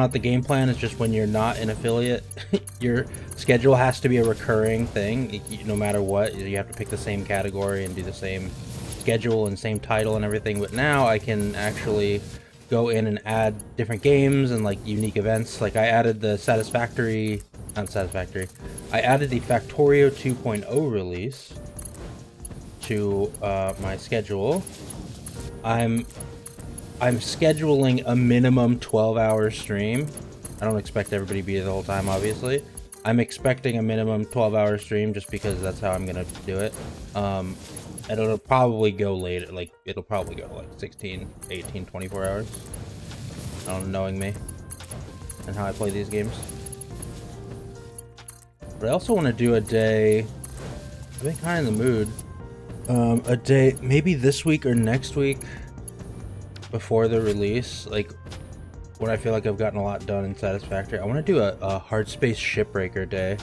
Not the game plan, it's just when you're not an affiliate, your schedule has to be a recurring thing. No matter what, you have to pick the same category and do the same schedule and same title and everything. But now I can actually go in and add different games and like unique events. Like I added the Satisfactory, not Satisfactory, I added the Factorio 2.0 release to my schedule. I'm scheduling a minimum 12-hour stream. I don't expect everybody to be here the whole time, obviously. I'm expecting a minimum 12-hour stream just because that's how I'm gonna do it. And it'll probably go later, like, it'll probably go like 16, 18, 24 hours. I don't know, knowing me and how I play these games. But I also want to do a day, I've been kind of in the mood. A day, maybe this week or next week, before the release, like when I feel like I've gotten a lot done in Satisfactory, I want to do a hard space shipbreaker day.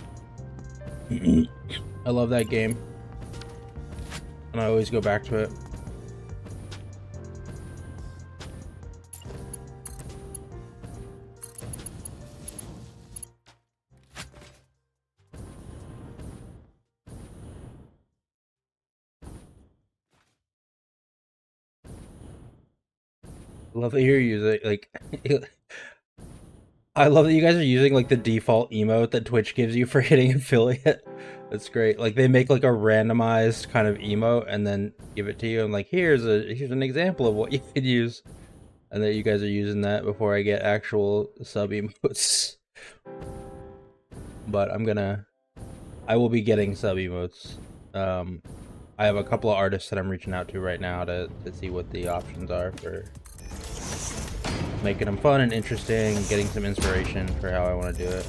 I love that game, and I always go back to it. I love that you're using, like, I love that you guys are using, like, the default emote that Twitch gives you for hitting affiliate. That's great. Like, they make, like, a randomized kind of emote and then give it to you, and, like, here's an example of what you could use. And that you guys are using that before I get actual sub emotes. But I will be getting sub emotes. I have a couple of artists that I'm reaching out to right now to see what the options are for making them fun and interesting, and getting some inspiration for how I want to do it.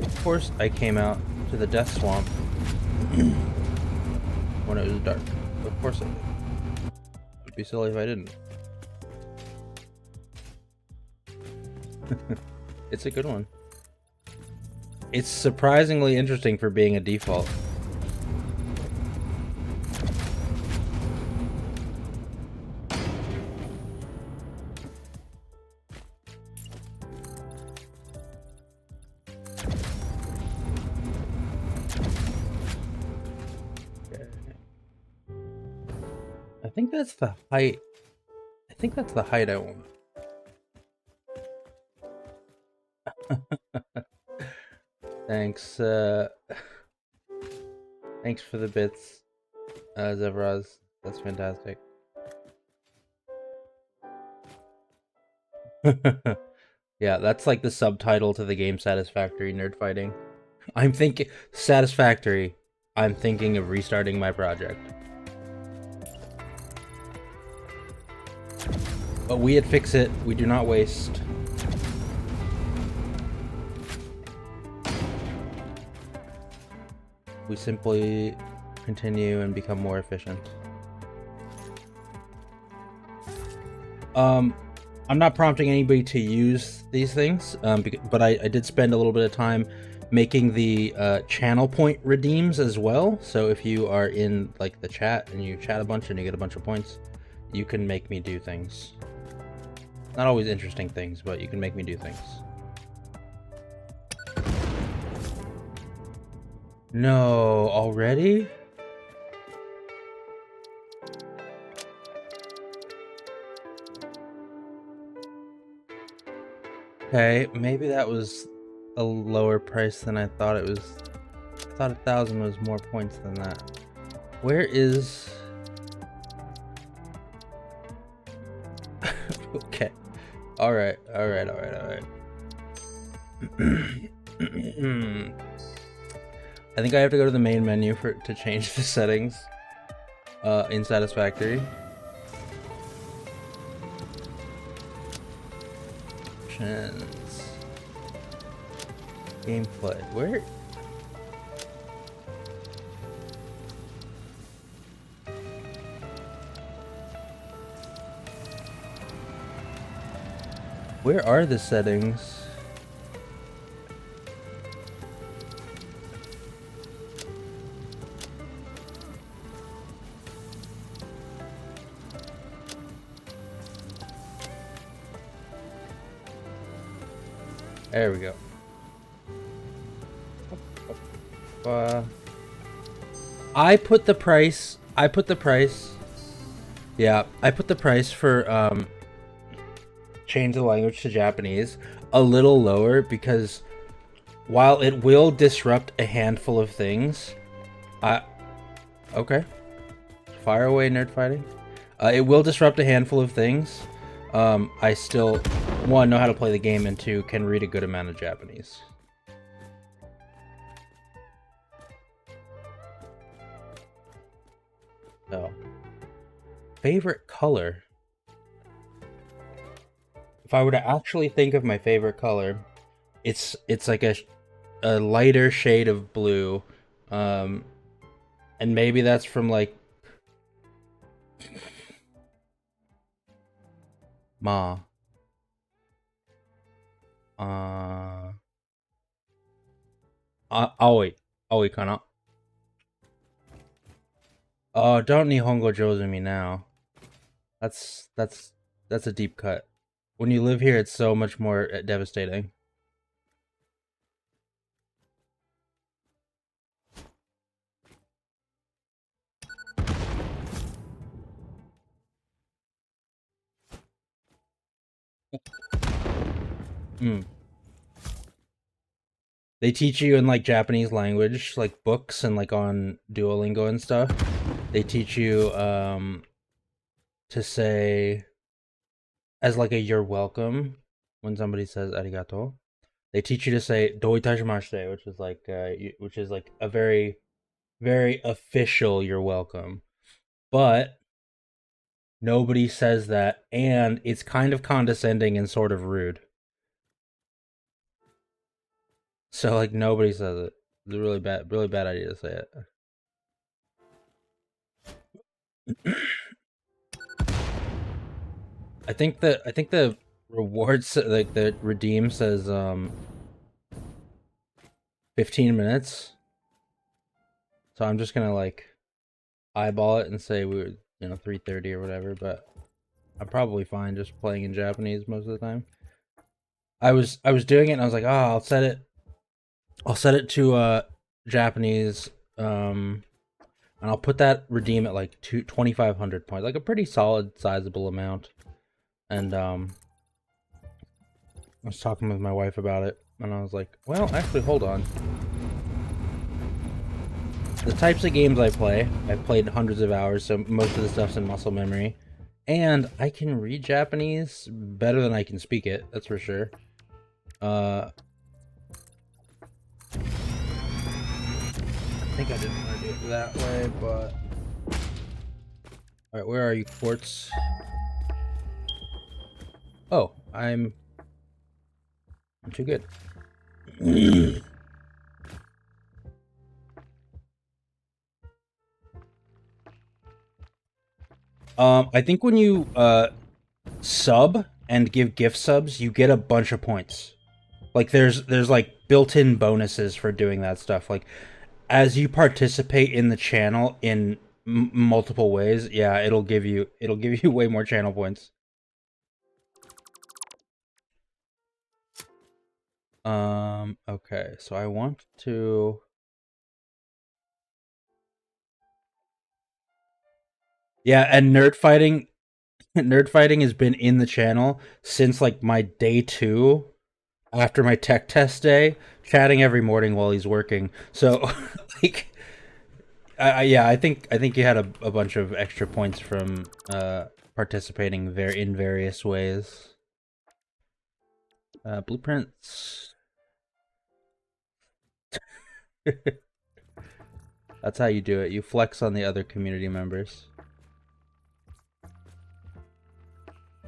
Of course, I came out to the Death Swamp when it was dark. Of course I did. It would be silly if I didn't. It's a good one. It's surprisingly interesting for being a default. I think that's the height. I think that's the height I want. Thanks, thanks for the bits, Zevraz. That's fantastic. Yeah, that's like the subtitle to the game Satisfactory Nerd Fighting. I'm thinking Satisfactory. I'm thinking of restarting my project. But we at Fix It, we do not waste. We simply continue and become more efficient. I'm not prompting anybody to use these things, but I did spend a little bit of time making the channel point redeems as well. So if you are in like the chat and you chat a bunch and you get a bunch of points, you can make me do things. Not always interesting things, but you can make me do things. No, already? Okay, maybe that was a lower price than I thought it was. I thought 1,000 was more points than that. Where is... Okay. Alright. I think I have to go to the main menu to change the settings in Satisfactory. Options. Gameplay. Where? Where are the settings? There we go. I put the price. Yeah, I put the price for change the language to Japanese a little lower because while it will disrupt a handful of things, I okay. Fire away, nerd fighting. It will disrupt a handful of things. I still, one, know how to play the game, and two, can read a good amount of Japanese. So, favorite color. If I were to actually think of my favorite color, it's like a lighter shade of blue, and maybe that's from like Ma. Aoi. Aoi kana. Oh, don't Nihongo Jozu me now. That's a deep cut. When you live here, it's so much more devastating. Mm. They teach you in like Japanese language, like books and like on Duolingo and stuff. They teach you to say as like a you're welcome when somebody says arigato. They teach you to say do itashimashite, which is like a very very official you're welcome. But nobody says that, and it's kind of condescending and sort of rude. So like nobody says it. It's a really bad idea to say it. I think the rewards, like the redeem says 15 minutes. So I'm just gonna like eyeball it and say we were 3:30 or whatever, but I'm probably fine just playing in Japanese most of the time. I was doing it and I was like, I'll set it to Japanese, and I'll put that redeem at like 2,500 points, like a pretty solid sizable amount. And I was talking with my wife about it, and I was like, well, actually, hold on. The types of games I play, I've played hundreds of hours, so most of the stuff's in muscle memory. And I can read Japanese better than I can speak it, that's for sure. I think I didn't want to do it that way, but... Alright, where are you, Quartz? Oh, I'm too good. I think when you sub and give gift subs, you get a bunch of points. Like there's like built-in bonuses for doing that stuff. Like as you participate in the channel in multiple ways, yeah, it'll give you way more channel points. Okay, so I want to... Yeah, and nerd fighting has been in the channel since like my day 2 after my tech test day, chatting every morning while he's working. So like yeah, I think you had a bunch of extra points from participating in various ways. Blueprints. That's how you do it. You flex on the other community members.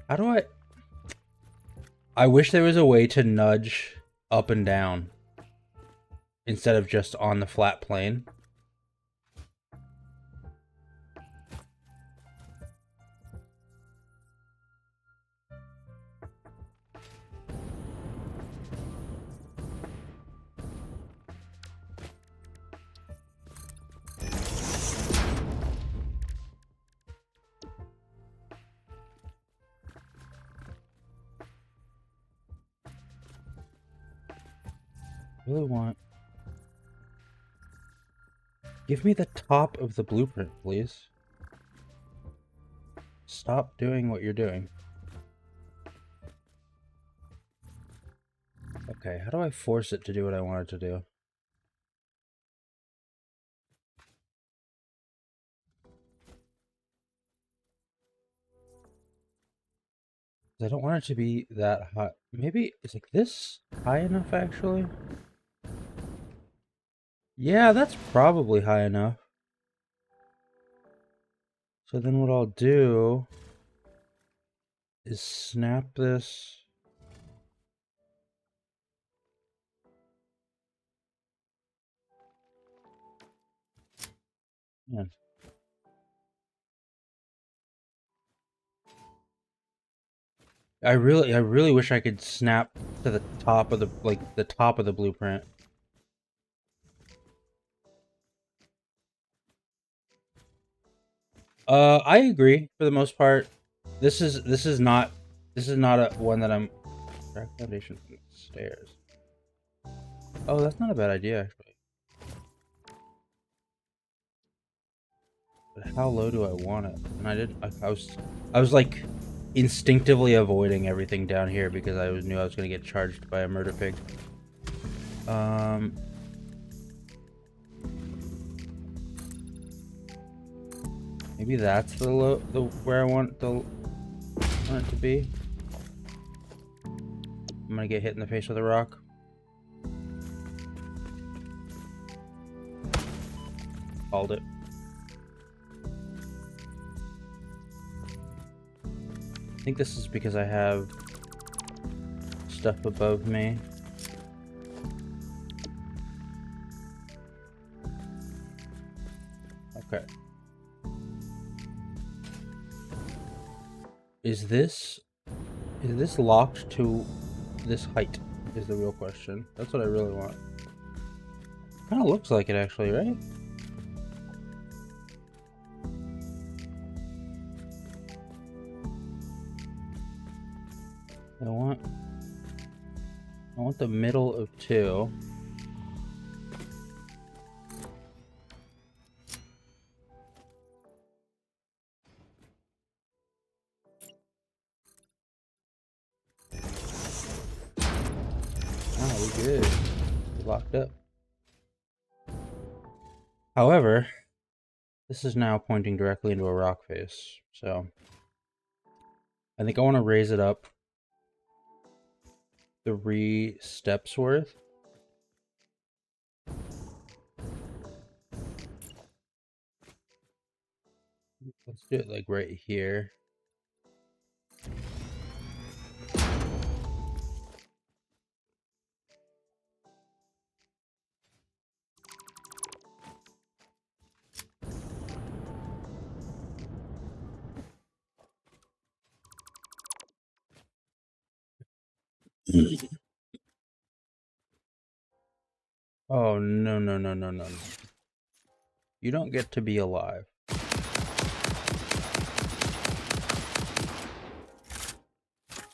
How do I wish there was a way to nudge up and down instead of just on the flat plane. really want... Give me the top of the blueprint, please. Stop doing what you're doing. Okay, how do I force it to do what I want it to do? I don't want it to be that high. Maybe it's like this high enough, actually? Yeah, that's probably high enough. So then what I'll do is snap this. Yeah. I really wish I could snap to the top of the top of the blueprint. I agree for the most part. This is not a one that I'm. Track foundation from the stairs. Oh, that's not a bad idea actually. But how low do I want it? And I was like instinctively avoiding everything down here because I knew I was gonna get charged by a murder pig. Maybe that's the where I want it to be. I'm gonna get hit in the face with a rock. Called it. I think this is because I have stuff above me. Okay. Is this locked to this height? Is the real question. That's what I really want. Kind of looks like it actually, right? I want the middle of 2. Oh, we good. We're locked up. However, this is now pointing directly into a rock face, so I think I want to raise it up 3 steps worth. Let's do it like right here. Oh, no, no, no, no, no, no. You don't get to be alive.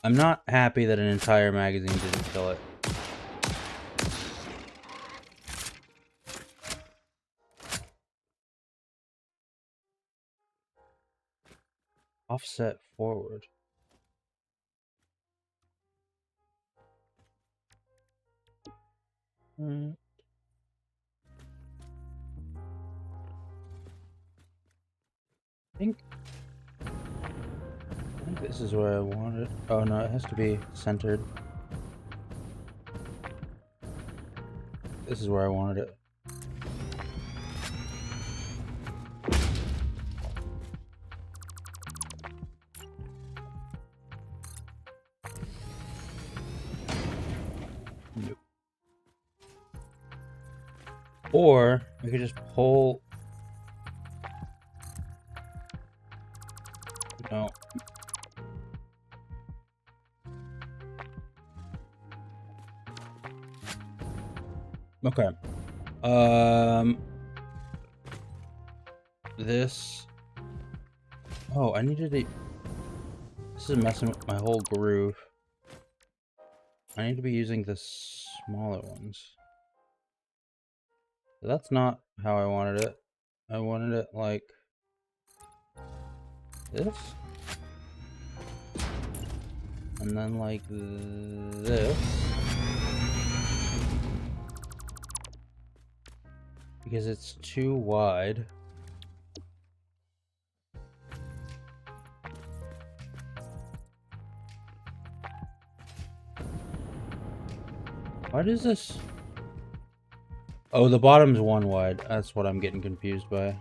I'm not happy that an entire magazine didn't kill it. Offset forward. I think this is where I want it. Oh no, it has to be centered. This is where I wanted it. Nope. Or I could just pull. No. Okay. This. Oh, I needed to. This is messing with my whole groove. I need to be using the smaller ones. That's not how I wanted it. I wanted it like this. And then like this. Because it's too wide. Why does this... Oh, the bottom's one wide. That's what I'm getting confused by.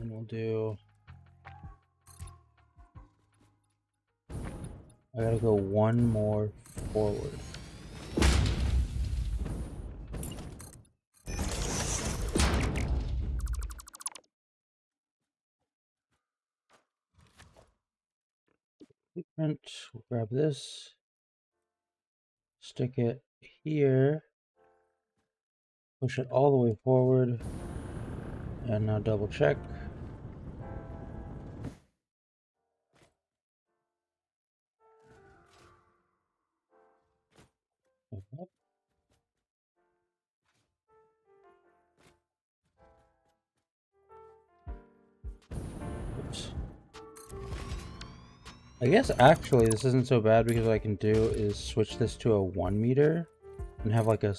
And we'll do... I gotta go one more forward. We'll grab this, stick it here, push it all the way forward, and now double check. Oops. I guess actually this isn't so bad because what I can do is switch this to a 1 meter and have like a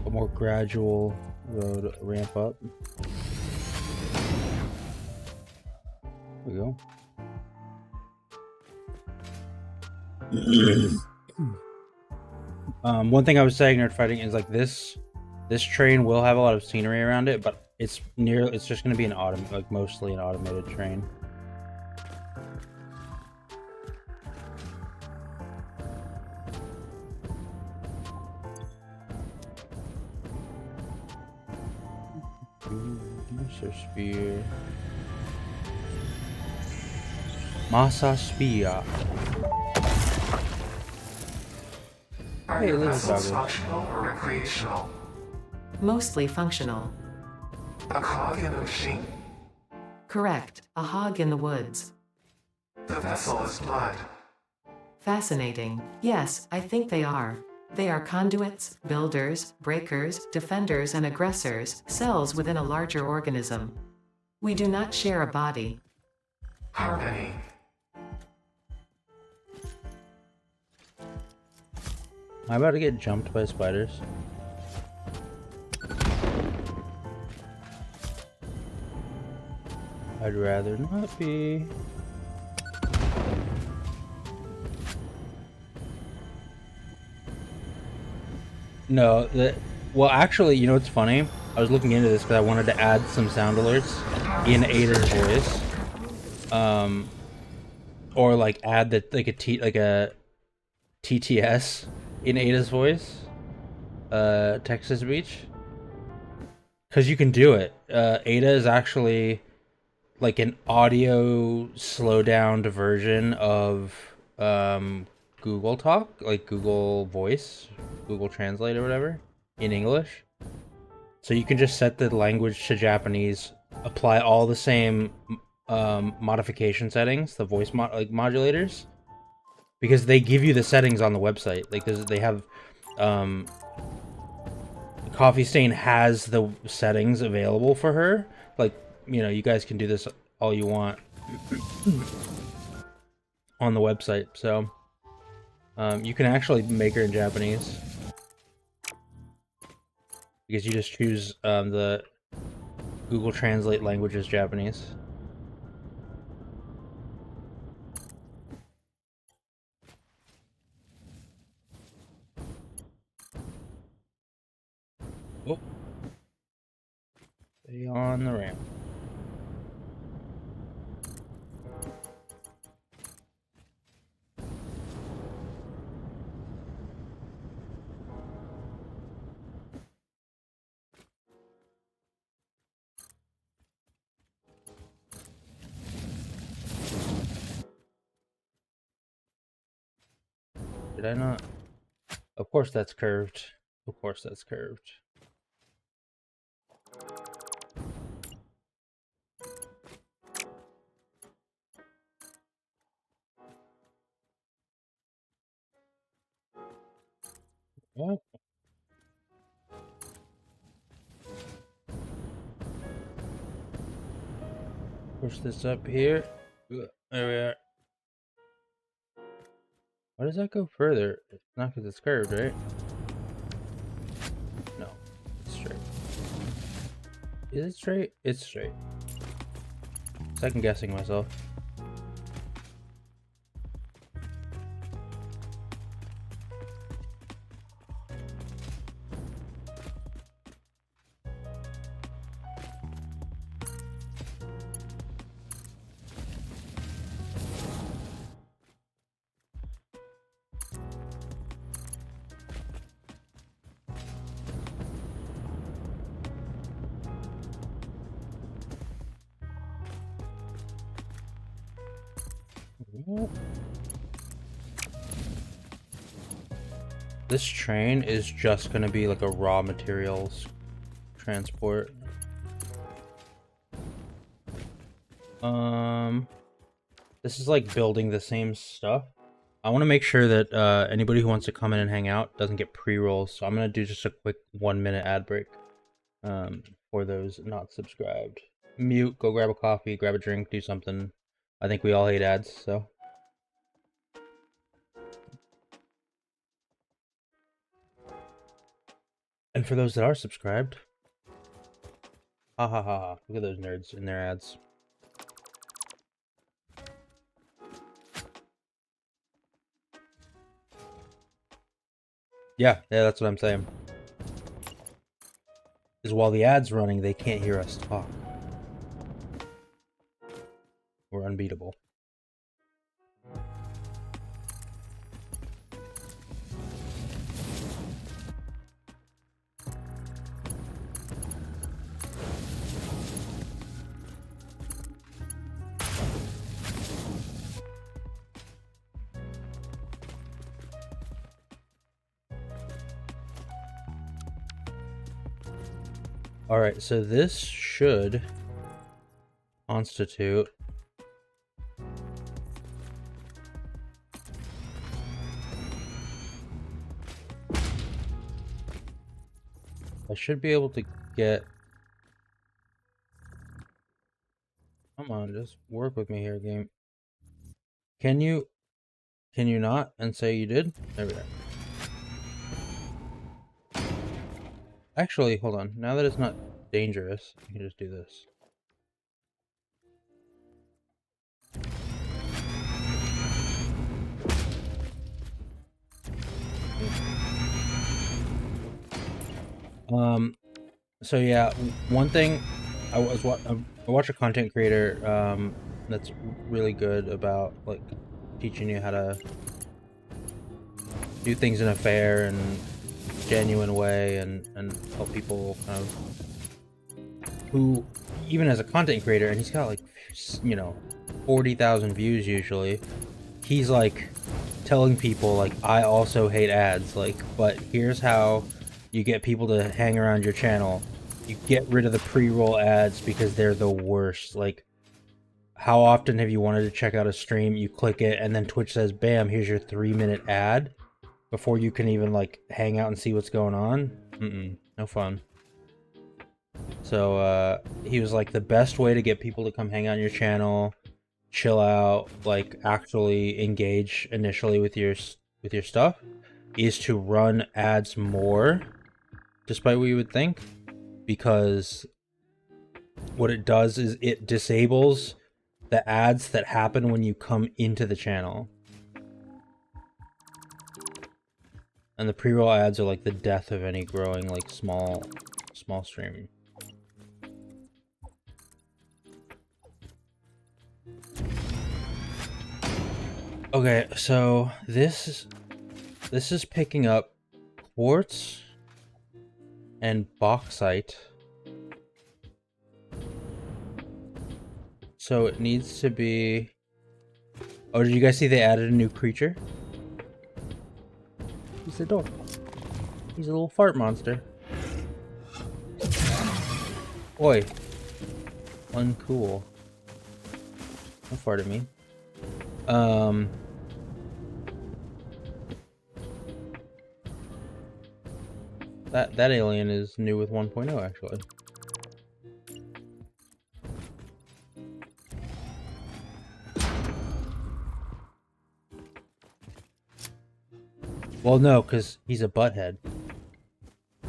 more gradual road ramp up. There we go. One thing I was saying nerd fighting is like this train will have a lot of scenery around it, but it's just going to be an mostly an automated train. Mr. Spear. Masa Spear. Are your vessels functional or recreational? Mostly functional. A cog in a machine? Correct, a hog in the woods. The vessel is blood. Fascinating. Yes, I think they are. They are conduits, builders, breakers, defenders and aggressors, cells within a larger organism. We do not share a body. Harmony. I'm about to get jumped by spiders. I'd rather not be. No, well, actually, you know what's funny? I was looking into this because I wanted to add some sound alerts in Ada's voice, or like add like a TTS in Ada's voice, text to speech, because you can do it. Ada is actually like an audio slowdowned version of Google Talk, like Google Voice, Google Translate or whatever in English. So you can just set the language to Japanese, apply all the same modification settings, the voice modulators, because they give you the settings on the website. Like they have Coffee Stain has the settings available for her. Like, you know, you guys can do this all you want on the website. So you can actually make her in Japanese because you just choose the Google Translate language as Japanese. Oh. Stay on the ramp. Did I not? Of course that's curved. Of course that's curved. Yeah. Push this up here. Ugh, there we are. Why does that go further? It's not because it's curved, right? No, it's straight. Is it straight? It's straight. Second guessing myself. This train is just gonna be like a raw materials transport. This is like building the same stuff. I want to make sure that anybody who wants to come in and hang out doesn't get pre-rolls, so I'm gonna do just a quick 1-minute ad break for those not subscribed. Mute, go grab a coffee, grab a drink, do something. I think we all hate ads, so. And for those that are subscribed, ha ha ha ha, look at those nerds in their ads. Yeah, that's what I'm saying. Is while the ad's running, they can't hear us talk. We're unbeatable. Alright, so this should constitute I should be able to get... Come on, just work with me here, game. Can you not and say you did? There we go. Actually, hold on. Now that it's not dangerous, I can just do this. So yeah, one thing I watch a content creator that's really good about like teaching you how to do things in a fair and genuine way and help people kind of who even as a content creator, and he's got like 40,000 views usually. He's like telling people like, I also hate ads, like, but here's how you get people to hang around your channel. You get rid of the pre-roll ads because they're the worst. Like, how often have you wanted to check out a stream, you click it, and then Twitch says, bam, here's your 3-minute ad before you can even like hang out and see what's going on? No fun. So he was like, the best way to get people to come hang out on your channel, chill out, like actually engage initially with your stuff, is to run ads more, despite what you would think, because what it does is it disables the ads that happen when you come into the channel. And the pre-roll ads are like the death of any growing like small stream. Okay, so this is picking up quartz and bauxite. So it needs to be... Oh, did you guys see they added a new creature? He's a dog. He's a little fart monster. Oi. Uncool. Don't fart at me. That alien is new with 1.0 actually. Well, no, because he's a butthead.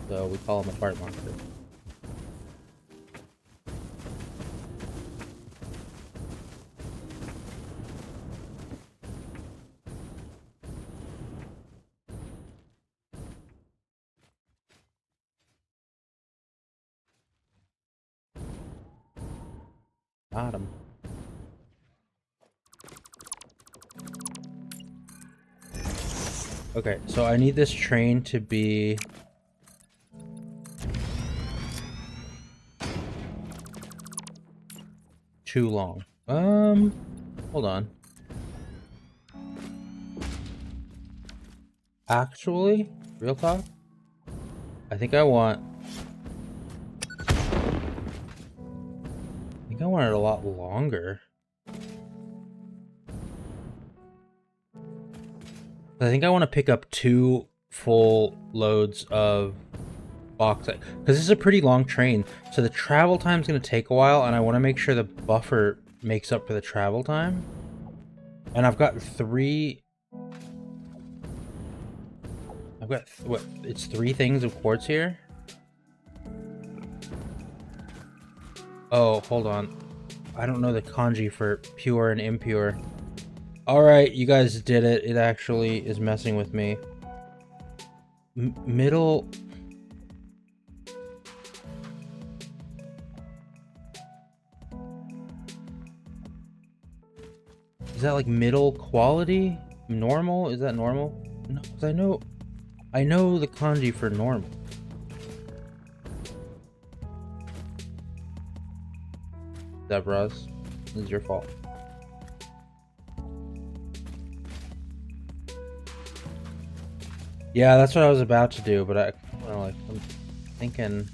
So we call him a fart monster. Got him. Okay, so I need this train to be... too long. Hold on. Actually, real talk, I think I want it a lot longer. I think I want to pick up 2 full loads of bauxite, because this is a pretty long train, so the travel time is going to take a while, and I want to make sure the buffer makes up for the travel time. And I've got 3... I've got, what, it's 3 things of quartz here? Oh, hold on. I don't know the kanji for pure and impure. Alright, you guys did it. It actually is messing with me. Middle... Is that like middle quality? Normal? Is that normal? No, because I know the kanji for normal. Zebras, this is your fault. Yeah, that's what I was about to do, but I'm thinking.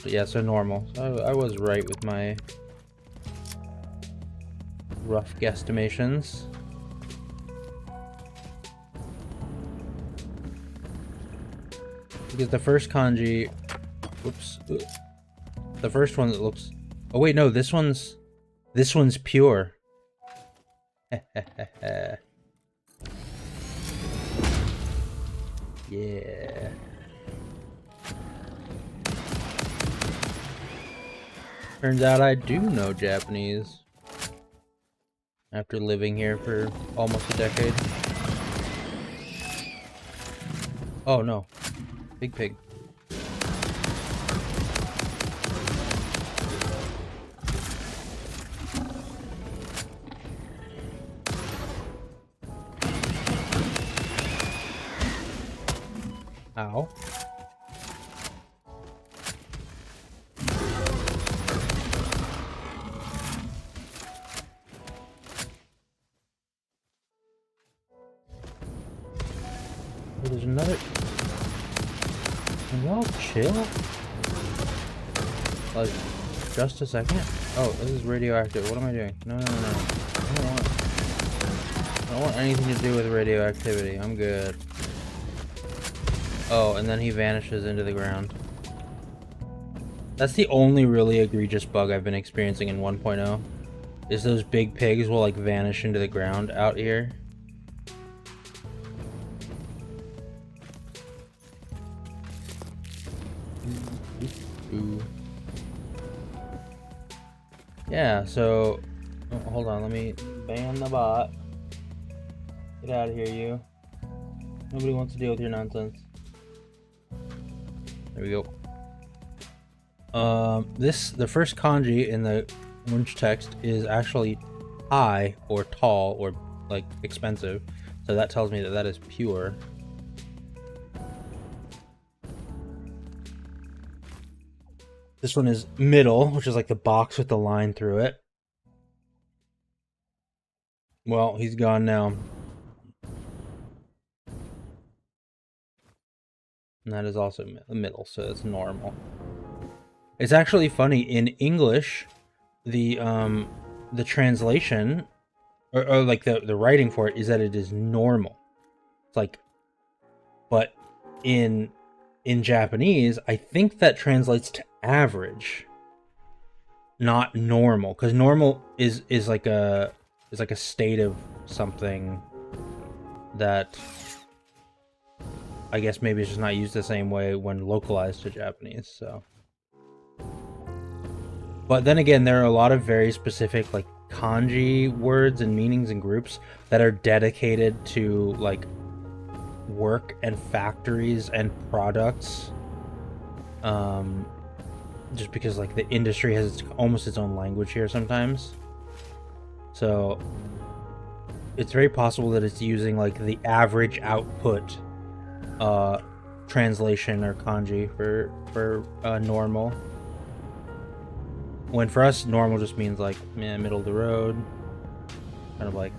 Yeah, so normal. So I was right with my rough guesstimations. Because the first kanji, whoops, the first one that looks. Oh wait, no, this one's pure. Yeah. Turns out I do know Japanese. After living here for almost a decade. Oh no. Big pig. Ow. Oh, there's another. Can y'all chill? Like, just a second? Oh, this is radioactive. What am I doing? No, no, no. I don't want anything to do with radioactivity. I'm good. Oh, and then he vanishes into the ground. That's the only really egregious bug I've been experiencing in 1.0. Is those big pigs will like vanish into the ground out here. Yeah, so oh, hold on, let me ban the bot. Get out of here, you. Nobody wants to deal with your nonsense. There we go. The first kanji in the orange text is actually high or tall or like expensive, so that tells me that that is pure. This one is middle, which is like the box with the line through it. Well, he's gone now. And that is also middle, so it's normal. It's actually funny in English, the translation or like the writing for it is that it is normal. It's like, but in Japanese, I think that translates to average, not normal, because normal is like a state of something that I guess maybe it's just not used the same way when localized to Japanese. So, but then again, there are a lot of very specific like kanji words and meanings and groups that are dedicated to like work and factories and products. Just because like the industry has almost its own language here sometimes. So it's very possible that it's using like the average output translation or kanji for normal. When for us, normal just means like middle of the road, kind of like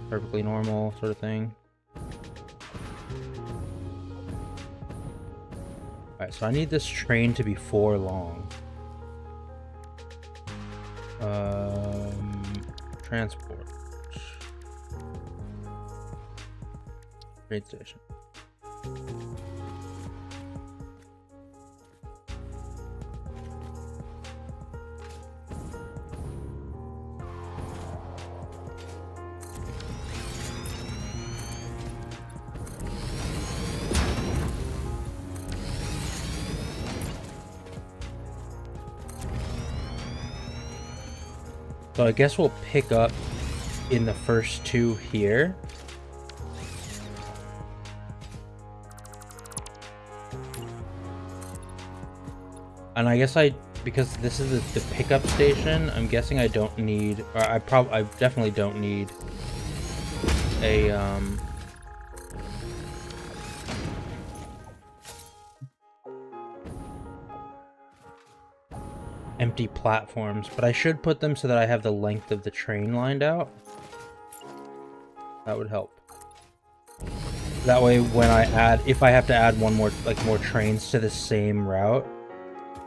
perfectly normal sort of thing. Alright, so I need this train to be 4 long. Transport. Train station. So I guess we'll pick up in the first 2 here. And I guess because this is the pickup station, I'm guessing I don't need, or I definitely don't need a empty platforms, but I should put them so that I have the length of the train lined out. That would help. That way when if I have to add one more, like more trains to the same route,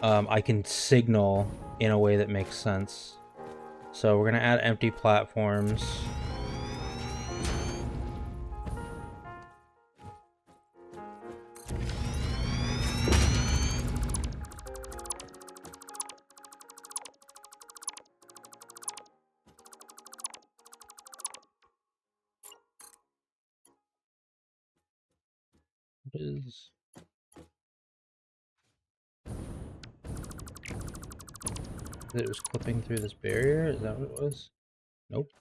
I can signal in a way that makes sense. So we're gonna add empty platforms. What is... It was clipping through this barrier? Is that what it was? Nope.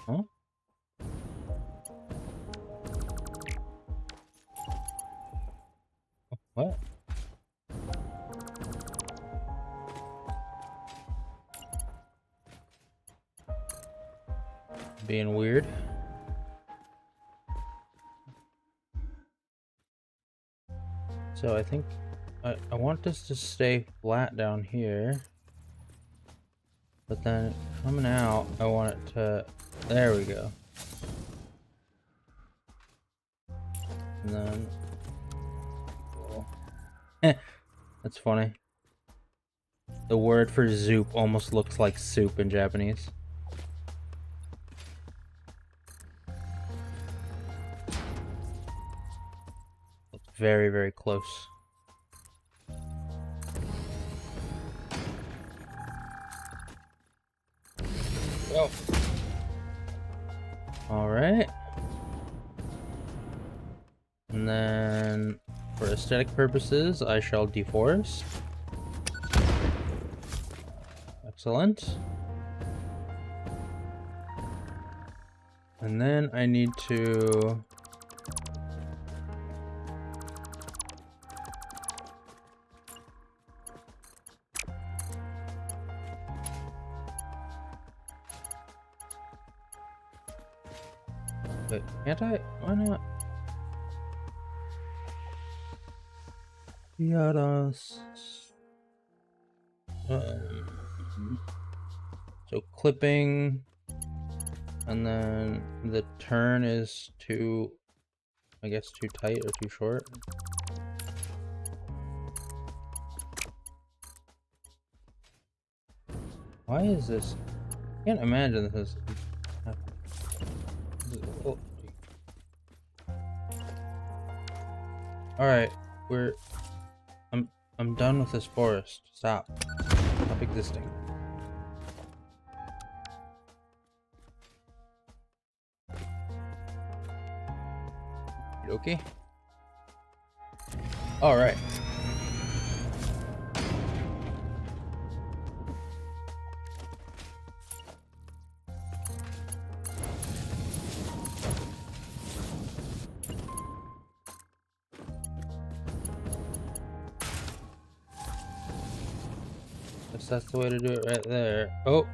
Huh? What? Being weird. So I think I want this to stay flat down here, but then coming out, I want it to, there we go. And then, that's funny. The word for zoop almost looks like soup in Japanese. It's very, very close. Well. Alright. And then, for aesthetic purposes, I shall deforest. Excellent. And then I need to... Wait, can't I? Why not? Yadas. So clipping, and then the turn is to I guess too tight or too short. Why is this? I can't imagine this is. Oh. All right, I'm done with this forest. Stop existing. Okay. All right. Guess that's the way to do it right there. Oh.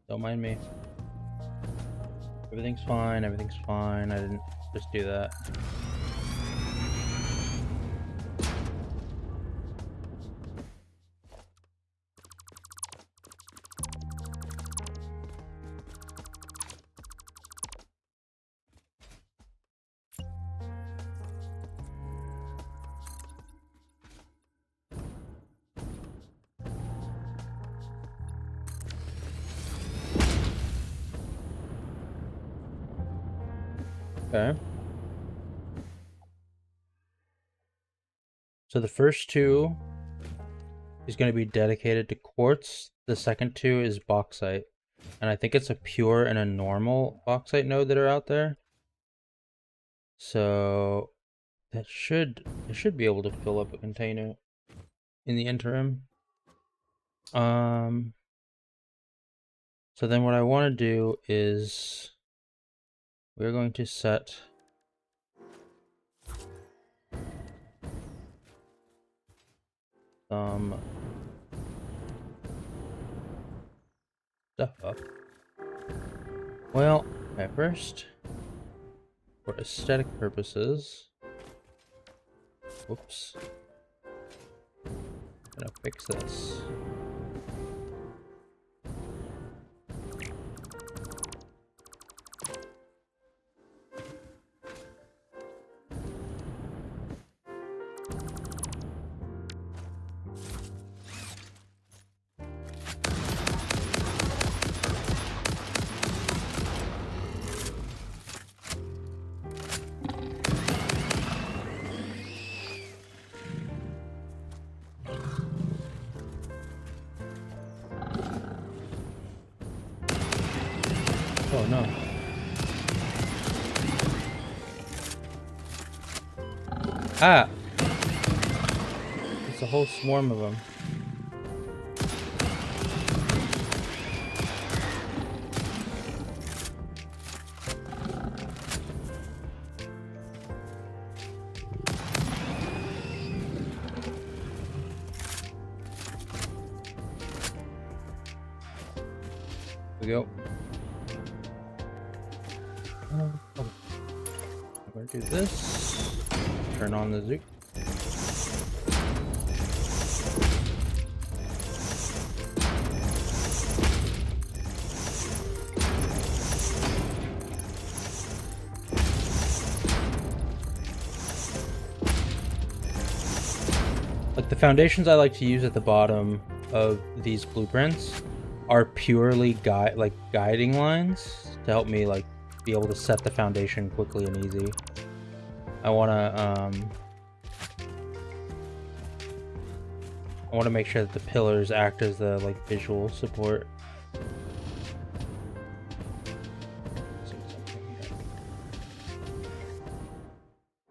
Don't mind me. Everything's fine, everything's fine. I didn't just do that. Okay. So the first two is going to be dedicated to quartz. The second two is bauxite. And I think it's a pure and a normal bauxite node that are out there. So it should be able to fill up a container in the interim. So then what I want to do is we're going to set some stuff up. Well, at first, for aesthetic purposes, whoops, I'm gonna fix this. Oh no. Ah! It's a whole swarm of them. Here we go. I'm going to do this. Turn on the zoom. Like the foundations I like to use at the bottom of these blueprints are purely guiding lines to help me like be able to set the foundation quickly and easy. I want to make sure that the pillars act as the like visual support.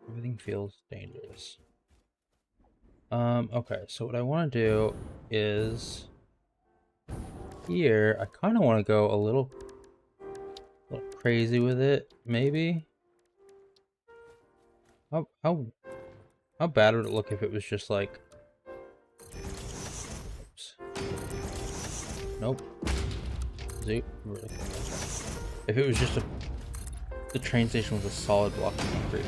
Everything feels dangerous. Okay, so what I want to do is here, I kind of want to go a little crazy with it, maybe. How bad would it look if it was just like... Oops. Nope. Zoop. If it was just the train station was a solid block of concrete.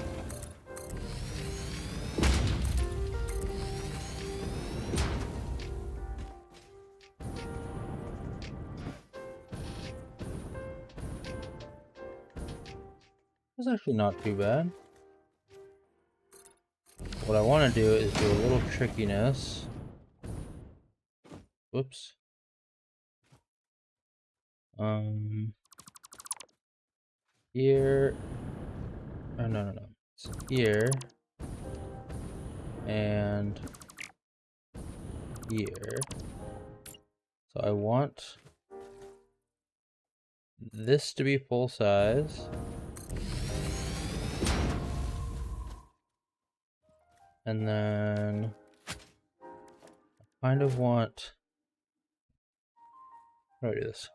That's actually not too bad. What I want to do is do a little trickiness. Whoops. Here. Oh, no. It's here. And here. So I want this to be full size. And then I kind of want, how do I do this?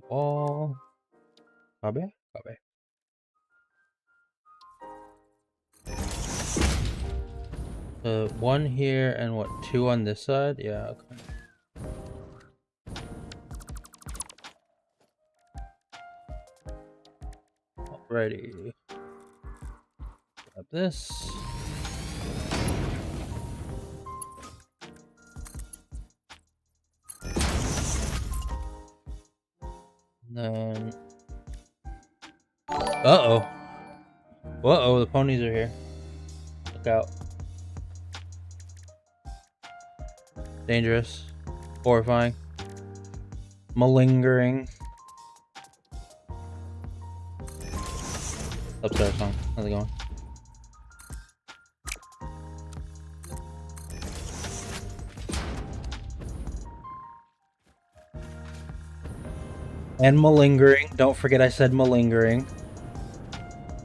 Wall. Copy. One here and what, 2 on this side? Yeah, okay. Alrighty. Grab this. And then... Uh-oh. Uh-oh, the ponies are here. Look out. Dangerous. Horrifying. Malingering. Upstairs song. How's it going? And malingering. Don't forget I said malingering.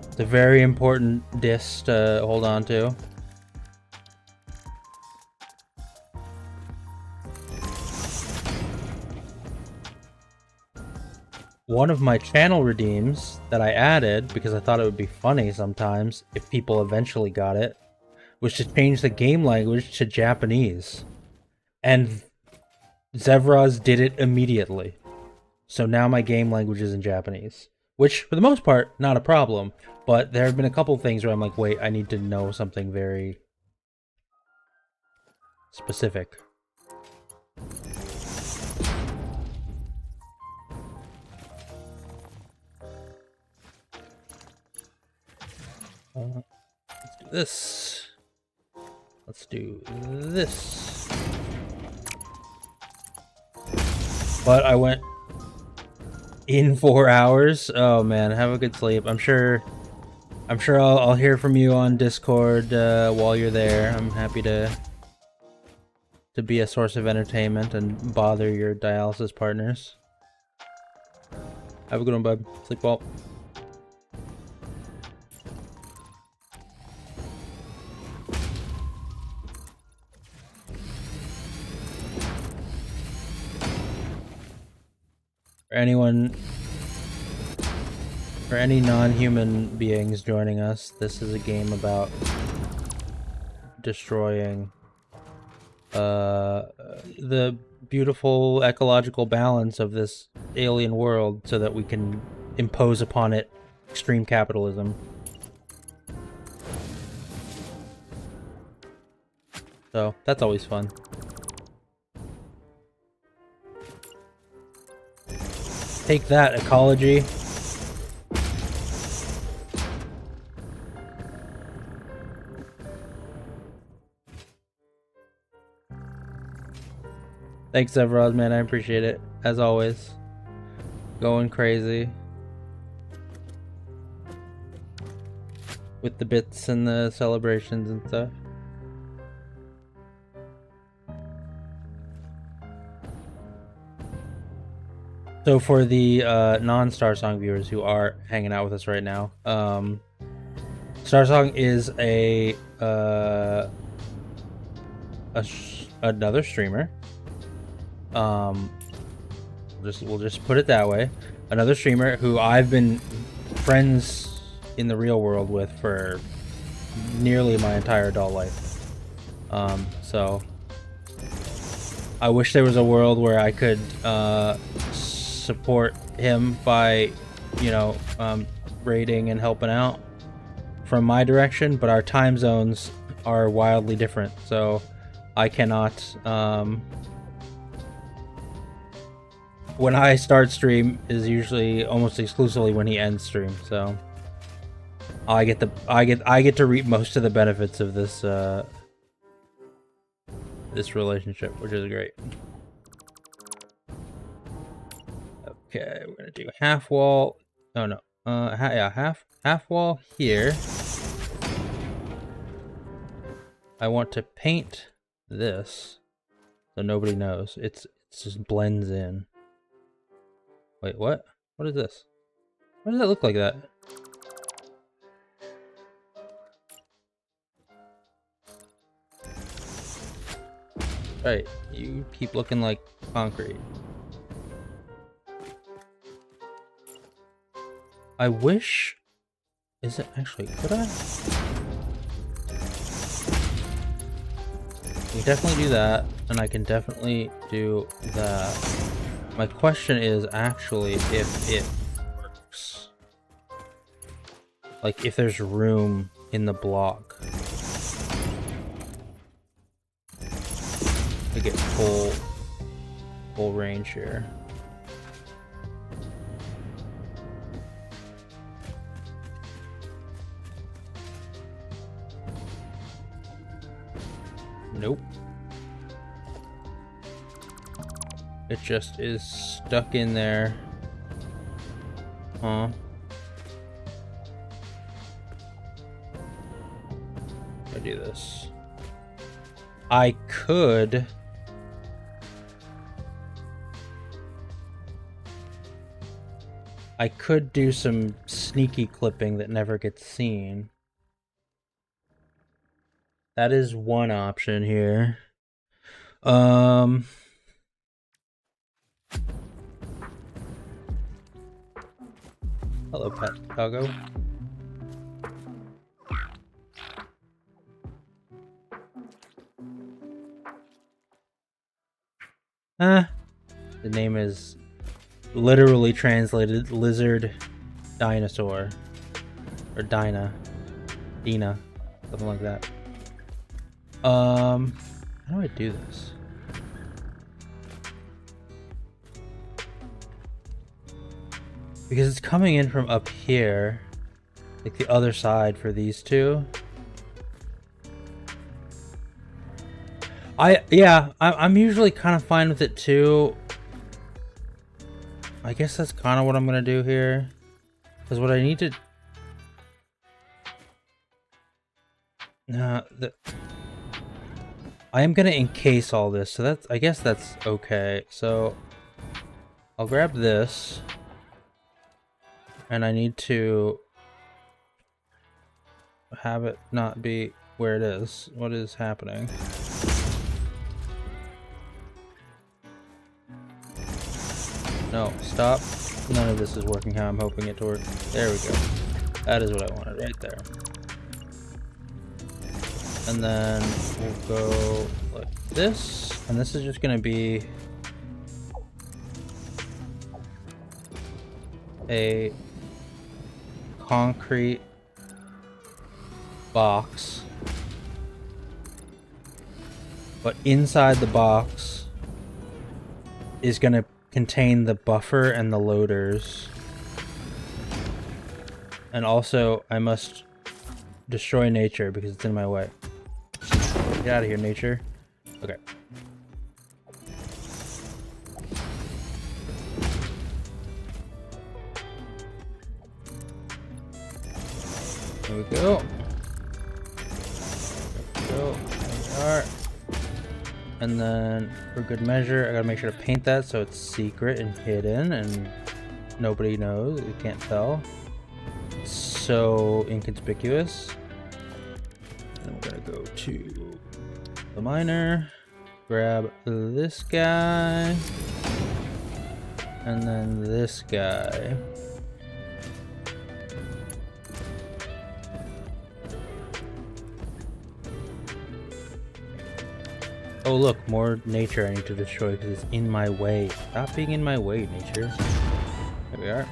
It's a very important diss to hold on to. One of my channel redeems that I added, because I thought it would be funny sometimes if people eventually got it, was to change the game language to Japanese. And Zevraz did it immediately. So now my game language is in Japanese. Which, for the most part, not a problem. But there have been a couple things where I'm like, wait, I need to know something very specific. Let's do this. Let's do this. But I went in 4 hours. Oh man, have a good sleep. I'm sure I'll hear from you on Discord while you're there. I'm happy to be a source of entertainment and bother your dialysis partners. Have a good one, bud. Sleep well. For any non-human beings joining us, this is a game about destroying the beautiful ecological balance of this alien world so that we can impose upon it extreme capitalism. So, that's always fun. Take that, ecology. Thanks, Everard, man. I appreciate it. As always. Going crazy. With the bits and the celebrations and stuff. So for the non-Starsong viewers who are hanging out with us right now, Starsong is another streamer. We'll just put it that way. Another streamer who I've been friends in the real world with for nearly my entire adult life. So I wish there was a world where I could support him by, you know, raiding and helping out from my direction, but our time zones are wildly different, so I cannot. When I start stream is usually almost exclusively when he ends stream, so I get to reap most of the benefits of this this relationship, which is great. Okay, we're gonna do half wall. Oh no, yeah, half wall here. I want to paint this so nobody knows. It just blends in. Wait, what? What is this? Why does that look like that? Right, you keep looking like concrete. I wish... Is it actually... Could I? We can definitely do that, and I can definitely do that. My question is actually if it works. Like, if there's room in the block. To get full range here. Nope. It just is stuck in there. Huh. I do this. I could... do some sneaky clipping that never gets seen. That is one option here. Hello, Pet Chicago. The name is literally translated lizard dinosaur. Or Dina, something like that. How do I do this? Because it's coming in from up here, like the other side for these two. I'm usually kind of fine with it too. I guess that's kind of what I'm gonna do here, because what I need to... I am gonna encase all this, so that's... I guess that's okay. So I'll grab this, and I need to have it not be where it is. What is happening? No, stop. None of this is working how I'm hoping it to work. There we go. That is what I wanted right there. And then we'll go like this. And this is just going to be a concrete box. But inside the box is going to contain the buffer and the loaders. And also, I must destroy nature because it's in my way. Get out of here, nature. Okay. There we go. There we go. There we are. And then, for good measure, I gotta make sure to paint that so it's secret and hidden and nobody knows, you can't tell. It's so inconspicuous. And we're gonna go to the miner, grab this guy, and then this guy. Oh look, more nature I need to destroy because it's in my way. Stop being in my way, nature. There we are.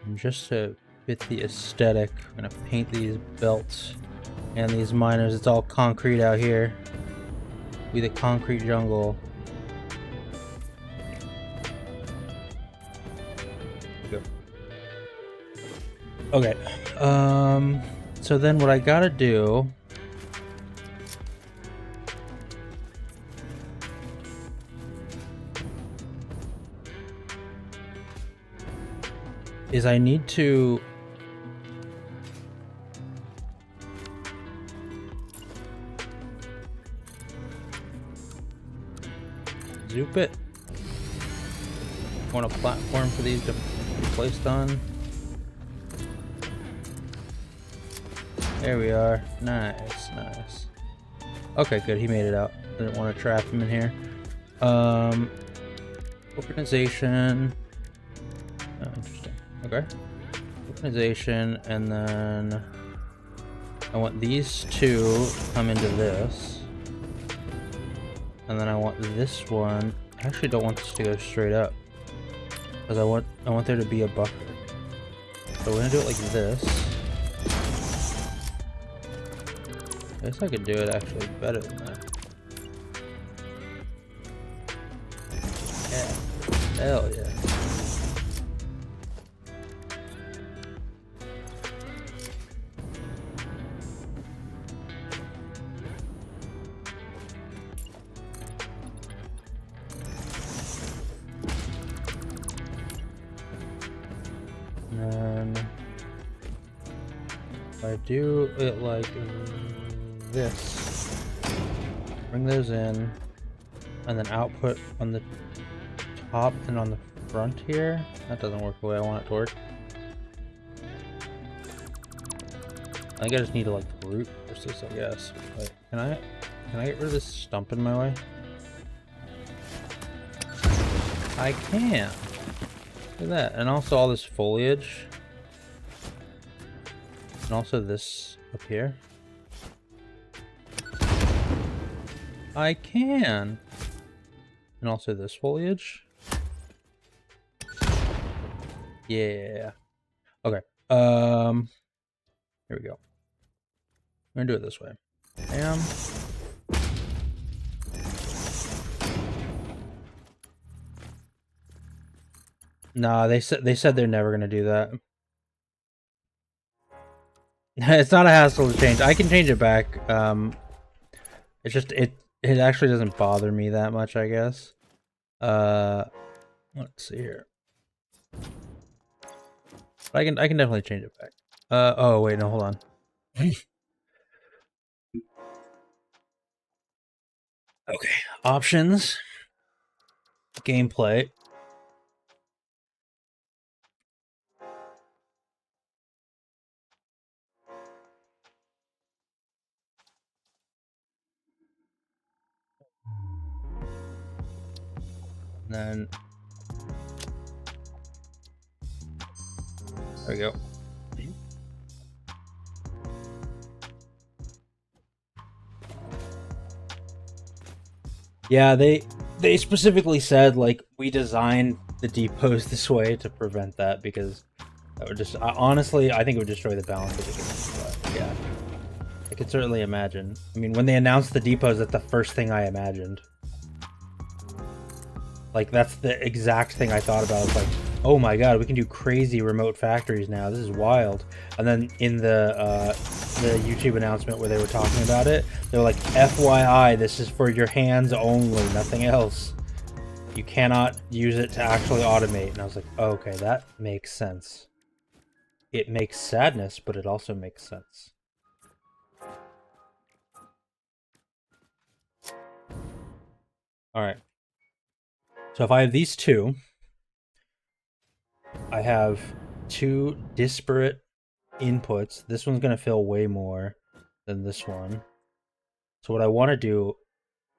And just to fit the aesthetic. I'm gonna paint these belts and these miners. It's all concrete out here. Be the concrete jungle. Go. Okay. So then what I gotta do is I need to zoop it. Want a platform for these to be placed on. There we are. Nice, nice. Okay, good. He made it out. Didn't want to trap him in here. Organization. Oh, interesting. Okay. Organization, and then I want these two to come into this. And then I want this one. I actually don't want this to go straight up, because I want there to be a buffer. So we're gonna do it like this. I guess I could do it actually better than that. Yeah. Hell yeah. And then if I do it like this, bring those in, and then output on the top and on the front here. That doesn't work the way I want it to work. I think I just need to like root this, I guess. Wait, can I get rid of this stump in my way? I can. Look at that. And also all this foliage. And also this up here. I can. And also this foliage. Yeah. Okay. Here we go. I'm gonna do it this way. Bam. Nah, they said they're never gonna do that. It's not a hassle to change. I can change it back. It's just it actually doesn't bother me that much, I guess. Let's see here. I can definitely change it back. Oh wait, no, hold on. Okay, options, gameplay. And then there we go. Yeah, they specifically said like we designed the depots this way to prevent that, because that would just honestly I think it would destroy the balance of the game. But yeah, I could certainly imagine. I mean, when they announced the depots, that's the first thing I imagined. Like that's the exact thing I thought about. It's like, oh my god, we can do crazy remote factories now. This is wild. And then in the YouTube announcement where they were talking about it, they were like, FYI, this is for your hands only, nothing else. You cannot use it to actually automate. And I was like, oh, okay, that makes sense. It makes sadness, but it also makes sense. Alright. So if I have these two, I have two disparate inputs. This one's going to fill way more than this one. So what I want to do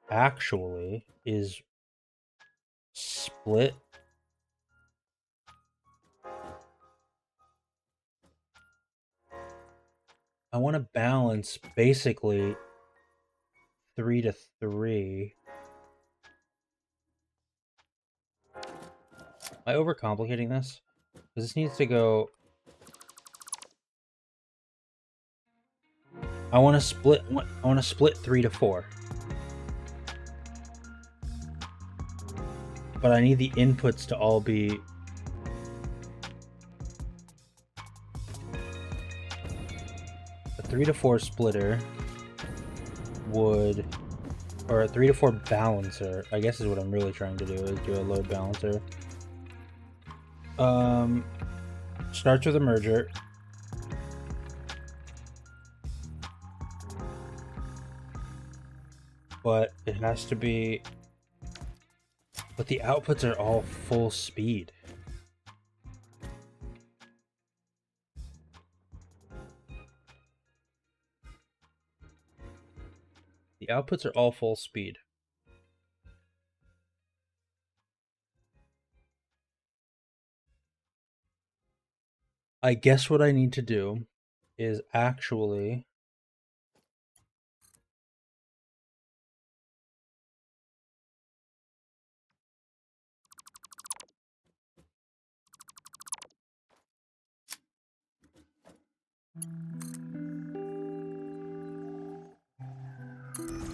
actually is split I want to balance basically 3 to 3. Am I overcomplicating this? Because this needs to go I want to split 3 to 4. But I need the inputs to all be a 3 to 4 splitter would, or a 3 to 4 balancer, I guess is what I'm really trying to do, is do a load balancer. Starts with a merger. But it has to be, but the outputs are all full speed. The outputs are all full speed. I guess what I need to do is actually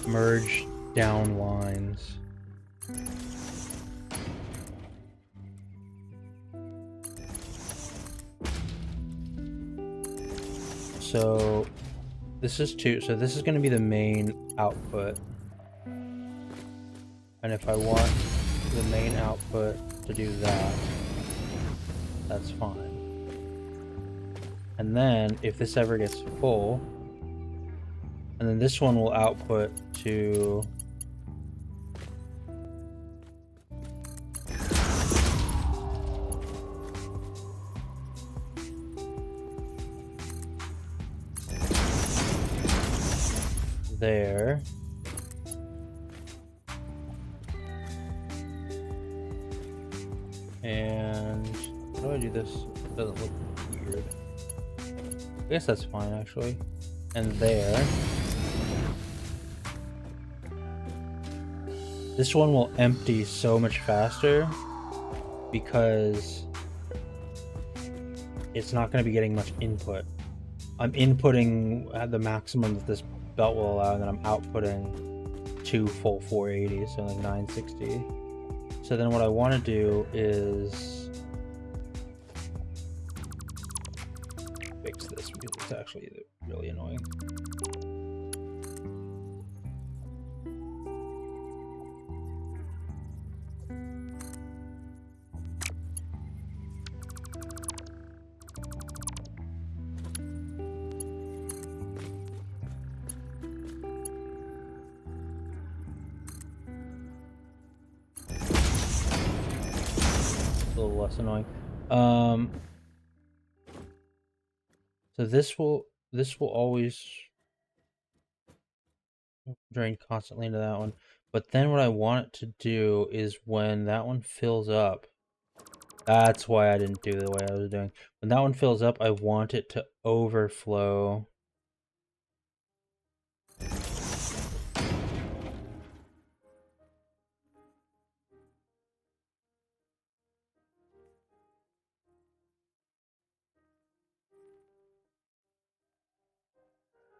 merge down lines. So this is 2, so this is going to be the main output. And if I want the main output to do that, that's fine. And then if this ever gets full, and then this one will output to there. And how do I do this? It doesn't look weird. I guess that's fine actually. And there. This one will empty so much faster because it's not going to be getting much input. I'm inputting at the maximum that this belt will allow, and then I'm outputting 2 full 480s, so like 960. So then what I want to do is fix this because it's actually really annoying. A little less annoying. So this will always drain constantly into that one. But then what I want it to do is when that one fills up, that's why I didn't do the way I was doing. When that one fills up, I want it to overflow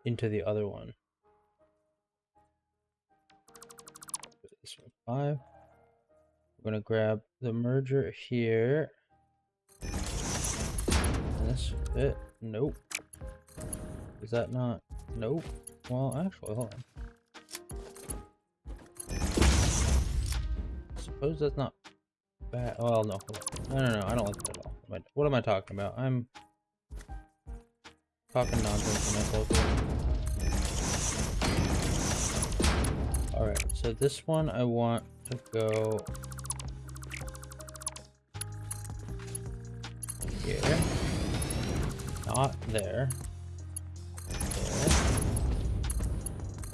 into the other one. This one 5. We're gonna grab the merger here. And this bit. Nope. Is that not? Nope. Well, actually, hold on. Suppose that's not bad. Well, no. No, I don't like that at all. What am I talking about? I'm talking nonsense to myself here. Alright, so this one I want to go here. Not there. There.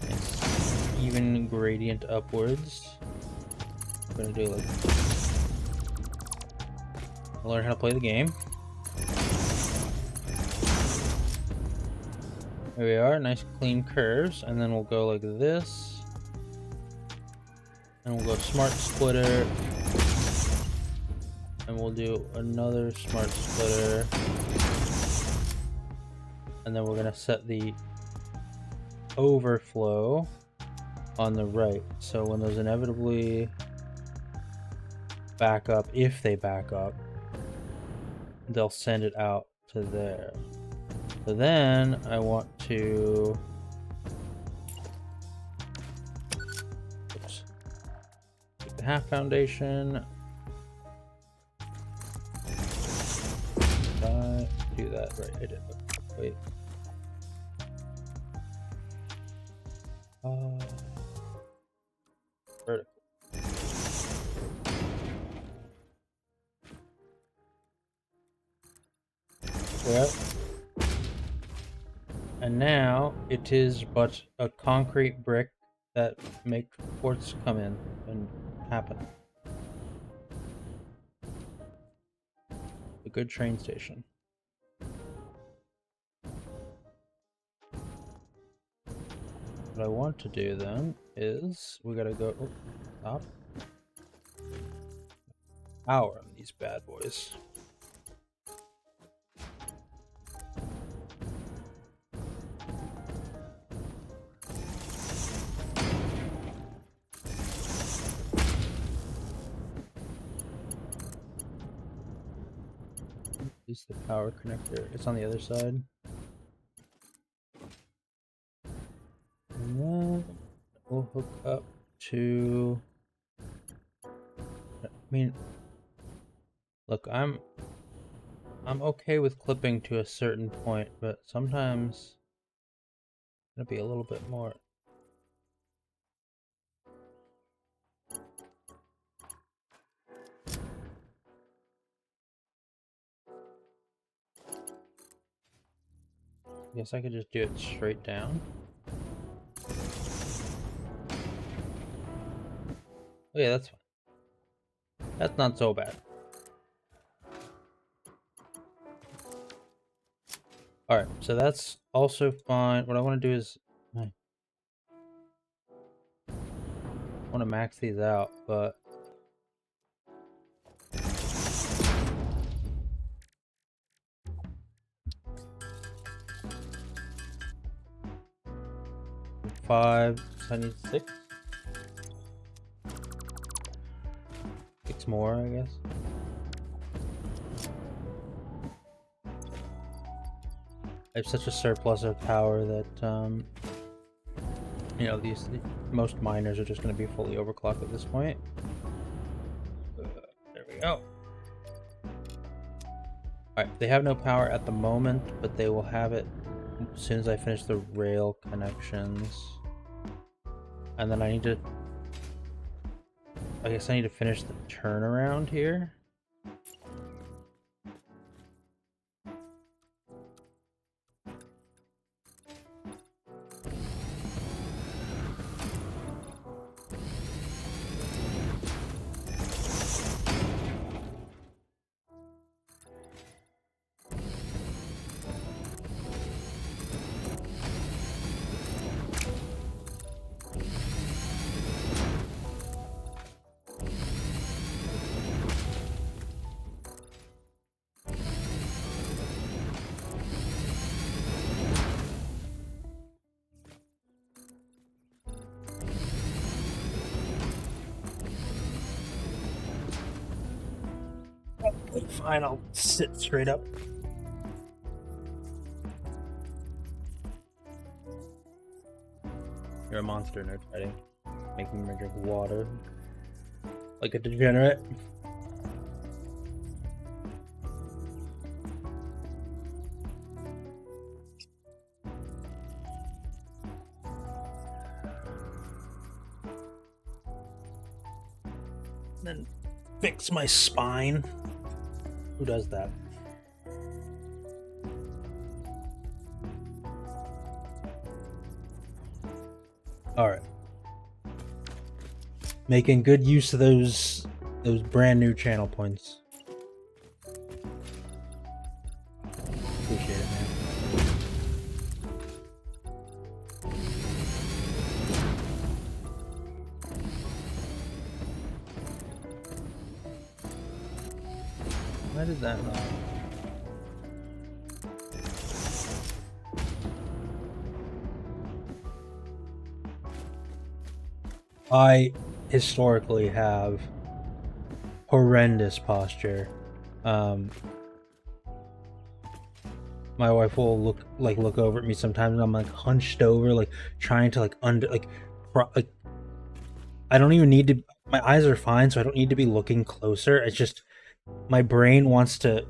It's even gradient upwards. I'm gonna do like, learn how to play the game. There we are, nice clean curves, and then we'll go like this. And we'll go smart splitter. And we'll do another smart splitter. And then we're gonna set the overflow on the right. So when those inevitably back up, if they back up, they'll send it out to there. So then I want to take the half foundation. Do that right. I did. Wait. Vertical. Yep. And now it is but a concrete brick that makes quartz come in and happen. A good train station. What I want to do then is we gotta go stop. Power on these bad boys. Use the power connector. It's on the other side. And then we'll hook up to. I mean, look, I'm okay with clipping to a certain point, but sometimes it'll be a little bit more. I guess I could just do it straight down. Oh yeah, that's fine. That's not so bad. Alright, so that's also fine. What I want to do is I want to max these out, but five, so I need six. Six more, I guess. I have such a surplus of power that, you know, most miners are just going to be fully overclocked at this point. There we go. Alright, they have no power at the moment, but they will have it as soon as I finish the rail connections. And then I guess I need to finish the turnaround here. Fine, I'll sit straight up. You're a monster, nerd fighting. Making me drink water. Like a degenerate. Then fix my spine. Who does that? Alright. Making good use of those brand new channel points. Appreciate it, man. Why did that not? I historically have horrendous posture. My wife will look over at me sometimes, and I'm like hunched over, like trying to like I don't even need to. My eyes are fine, so I don't need to be looking closer. It's just my brain wants to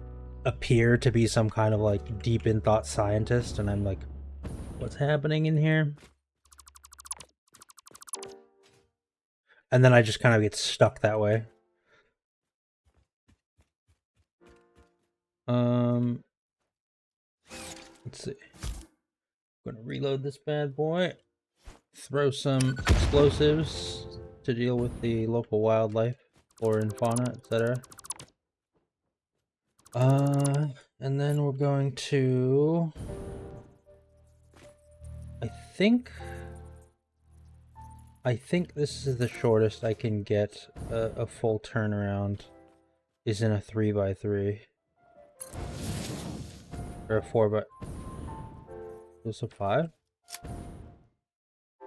appear to be some kind of like deep in thought scientist, and I'm like, what's happening in here? And then I just kind of get stuck that way. Let's see. I'm gonna reload this bad boy. Throw some explosives to deal with the local wildlife, flora and fauna, etc. And then we're going to... I think this is the shortest I can get a full turnaround is in a 3x3. Or a 4x... This a 5?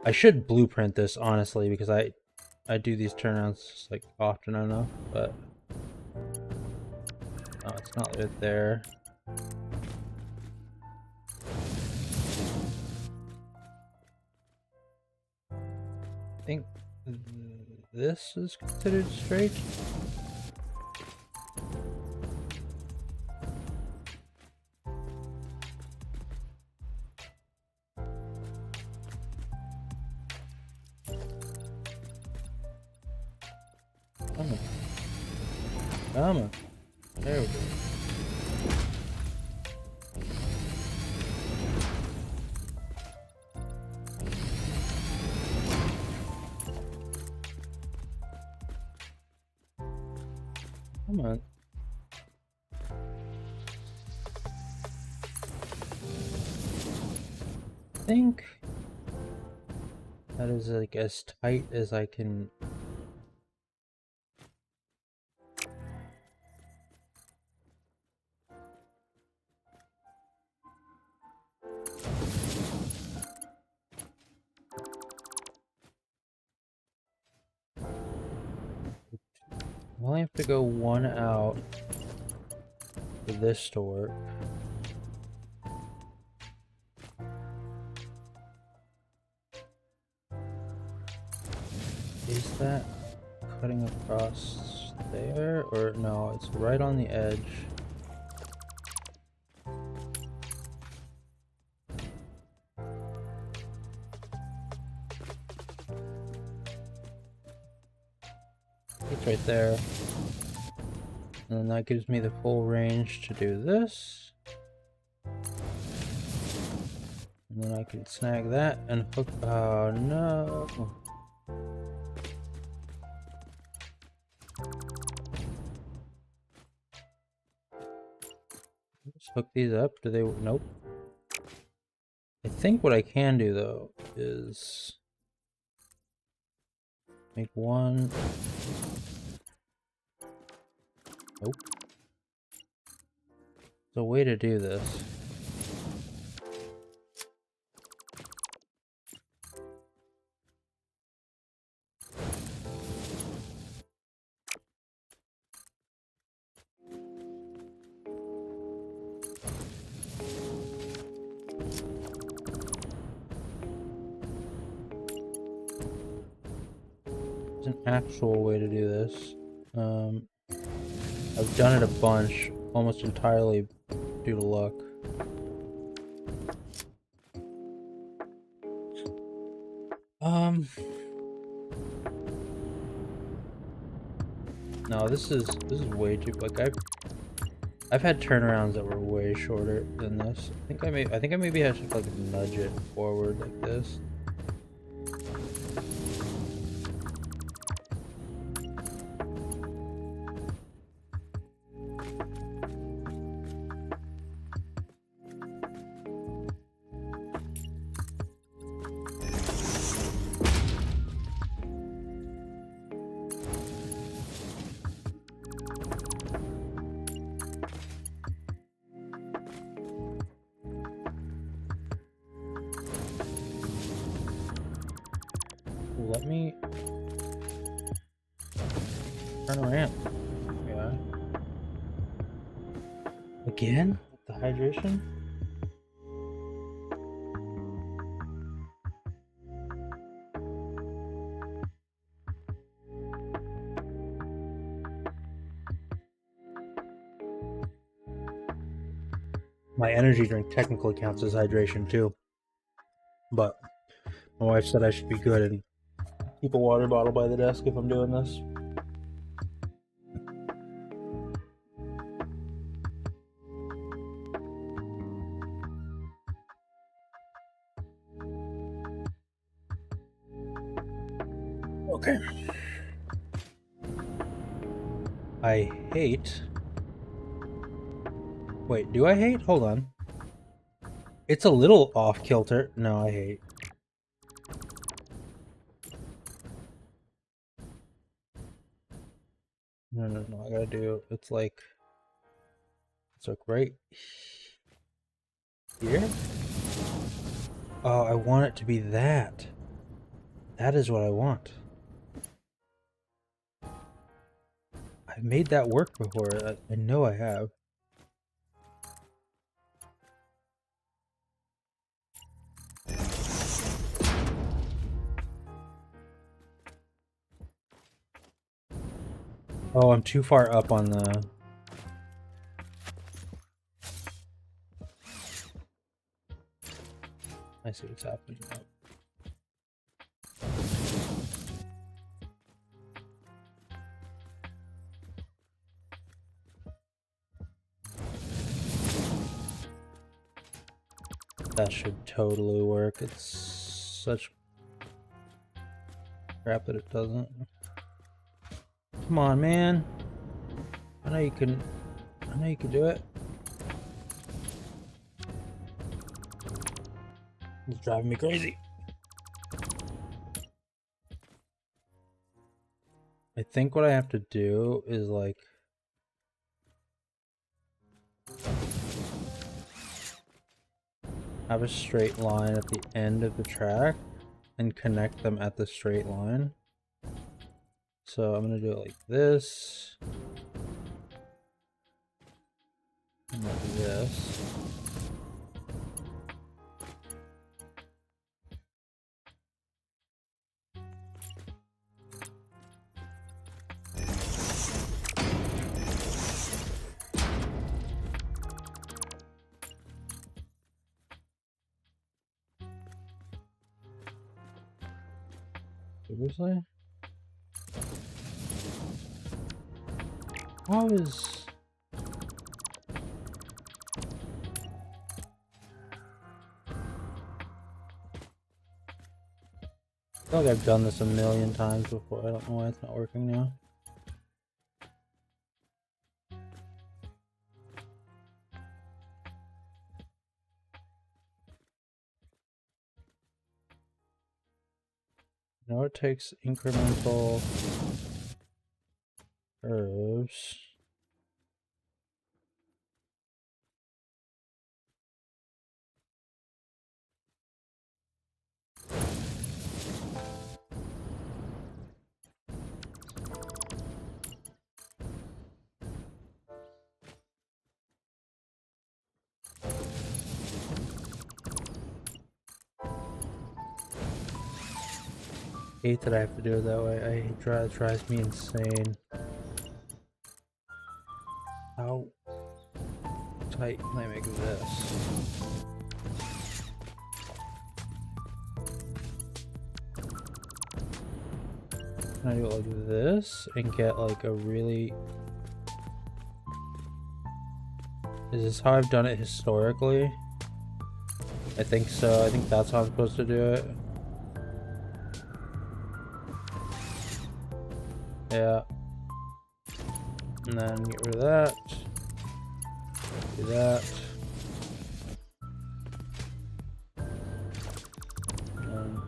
I should blueprint this, honestly, because I do these turnarounds like often enough, but... No, it's not right there. I think this is considered straight. Come on. Come on. There we go. Come on. I think that is like as tight as I can. I only have to go one out for this to work. Is that cutting across there? Or no, it's right on the edge. It's right there. And then that gives me the full range to do this. And then I can snag that and hook. Oh no. Just hook these up. Do they? Nope. I think what I can do though is make one. Nope. There's a way to do this. There's an actual way to do this. I've done it a bunch, almost entirely due to luck. No, this is way too, like I've had turnarounds that were way shorter than this. I think I maybe have to like nudge it forward like this. Let me Turn around. Yeah. Again? The hydration? My energy drink technically counts as hydration too. But my wife said I should be good and keep a water bottle by the desk if I'm doing this. Okay. I hate... Wait, do I hate? Hold on. It's a little off-kilter. No, I hate. No, I gotta do... It's like right here? Oh, I want it to be that. That is what I want. I've made that work before. I know I have. Oh, I'm too far up on the... I see what's happening now. That should totally work. It's such crap that it doesn't. Come on, man. I know you can do it. It's driving me crazy. I think what I have to do is like have a straight line at the end of the track and connect them at the straight line. So I'm gonna do it like this. And like this. Seriously? How is... I feel like I've done this a million times before. I don't know why it's not working now. Now it takes incremental curves. I hate that I have to do it that way. It drives me insane. How tight can I make this? Can I do it like this and get like a really... Is this how I've done it historically? I think so. I think that's how I'm supposed to do it. Yeah. And then get rid of that. Do that. And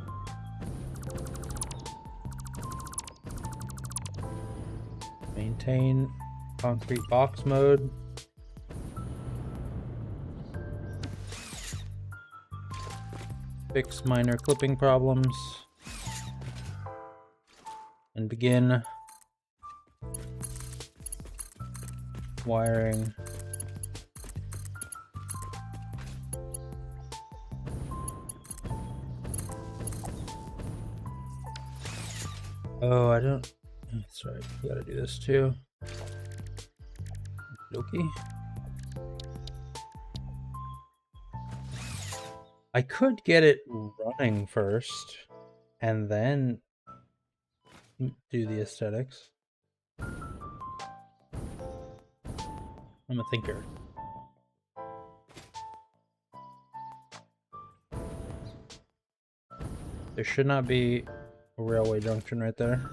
maintain concrete box mode. Fix minor clipping problems. And begin wiring. Oh, I don't. That's right. We gotta do this too. Okey. I could get it running first, and then do the aesthetics. I'm a thinker. There should not be a railway junction right there.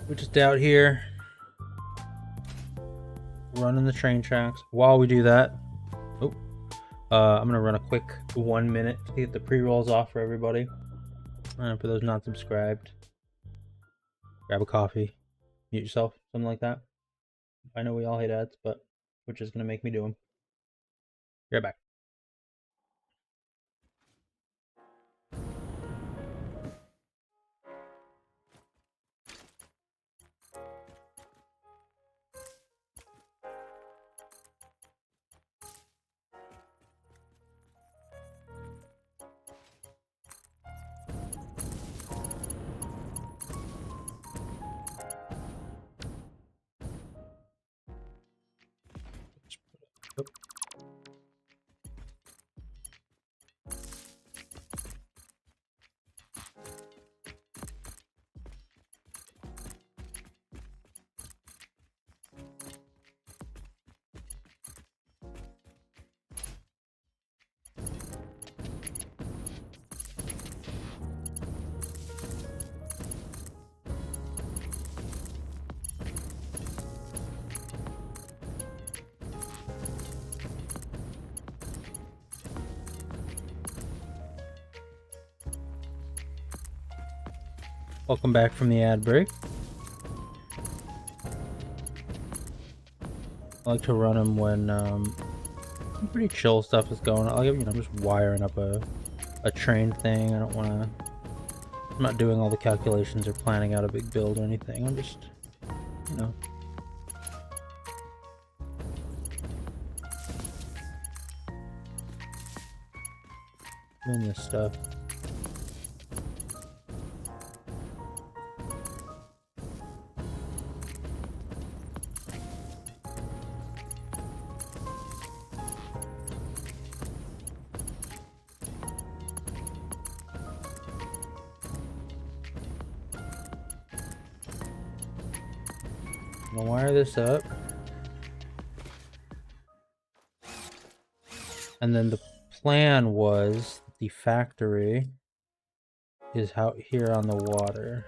We're just out here running the train tracks. While we do that, I'm gonna run a quick 1 minute to get the pre-rolls off for everybody. For those not subscribed, grab a coffee, mute yourself, something like that. I know we all hate ads, but which is gonna make me do them. Be right back. Welcome back from the ad break. I like to run them when pretty chill stuff is going on. Like, I'm just wiring up a train thing. I don't want to. I'm not doing all the calculations or planning out a big build or anything. I'm just, doing this stuff. I'm gonna wire this up. And then the plan was the factory is out here on the water.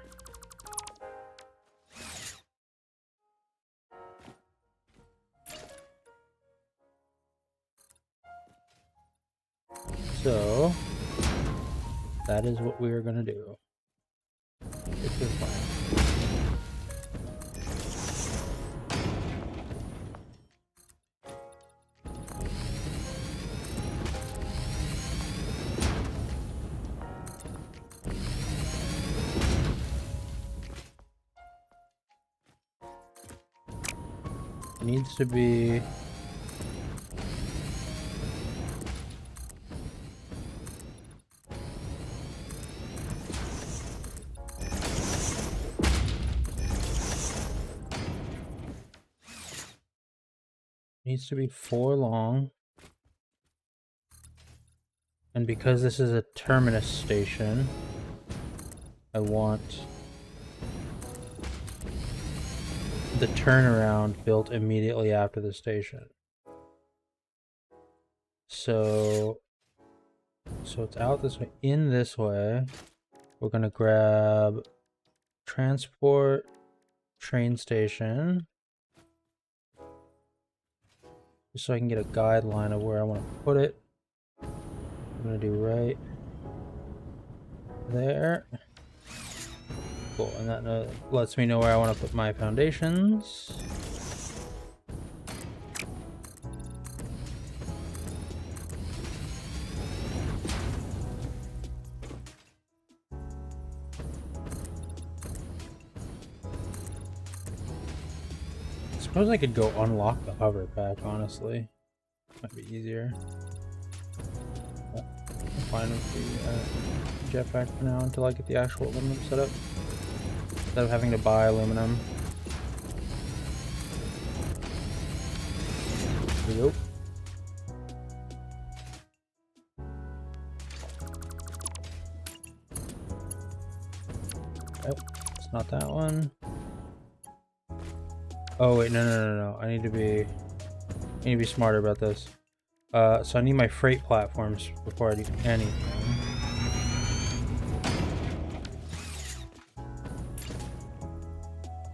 So that is what we are gonna do. It's the plan. Needs to be needs to be 4 long, and because this is a terminus station, I want the turnaround built immediately after the station. So it's out this way. In this way, we're gonna grab transport train station. Just so I can get a guideline of where I want to put it. I'm gonna do right there. Cool, and that lets me know where I want to put my foundations. I suppose I could go unlock the hover pack, honestly. Might be easier. I'm fine with the jetpack for now until I get the actual aluminum set up. Instead of having to buy aluminum. There we go. Oh, it's not that one. Oh wait, no. I need to be smarter about this. So I need my freight platforms before I do anything.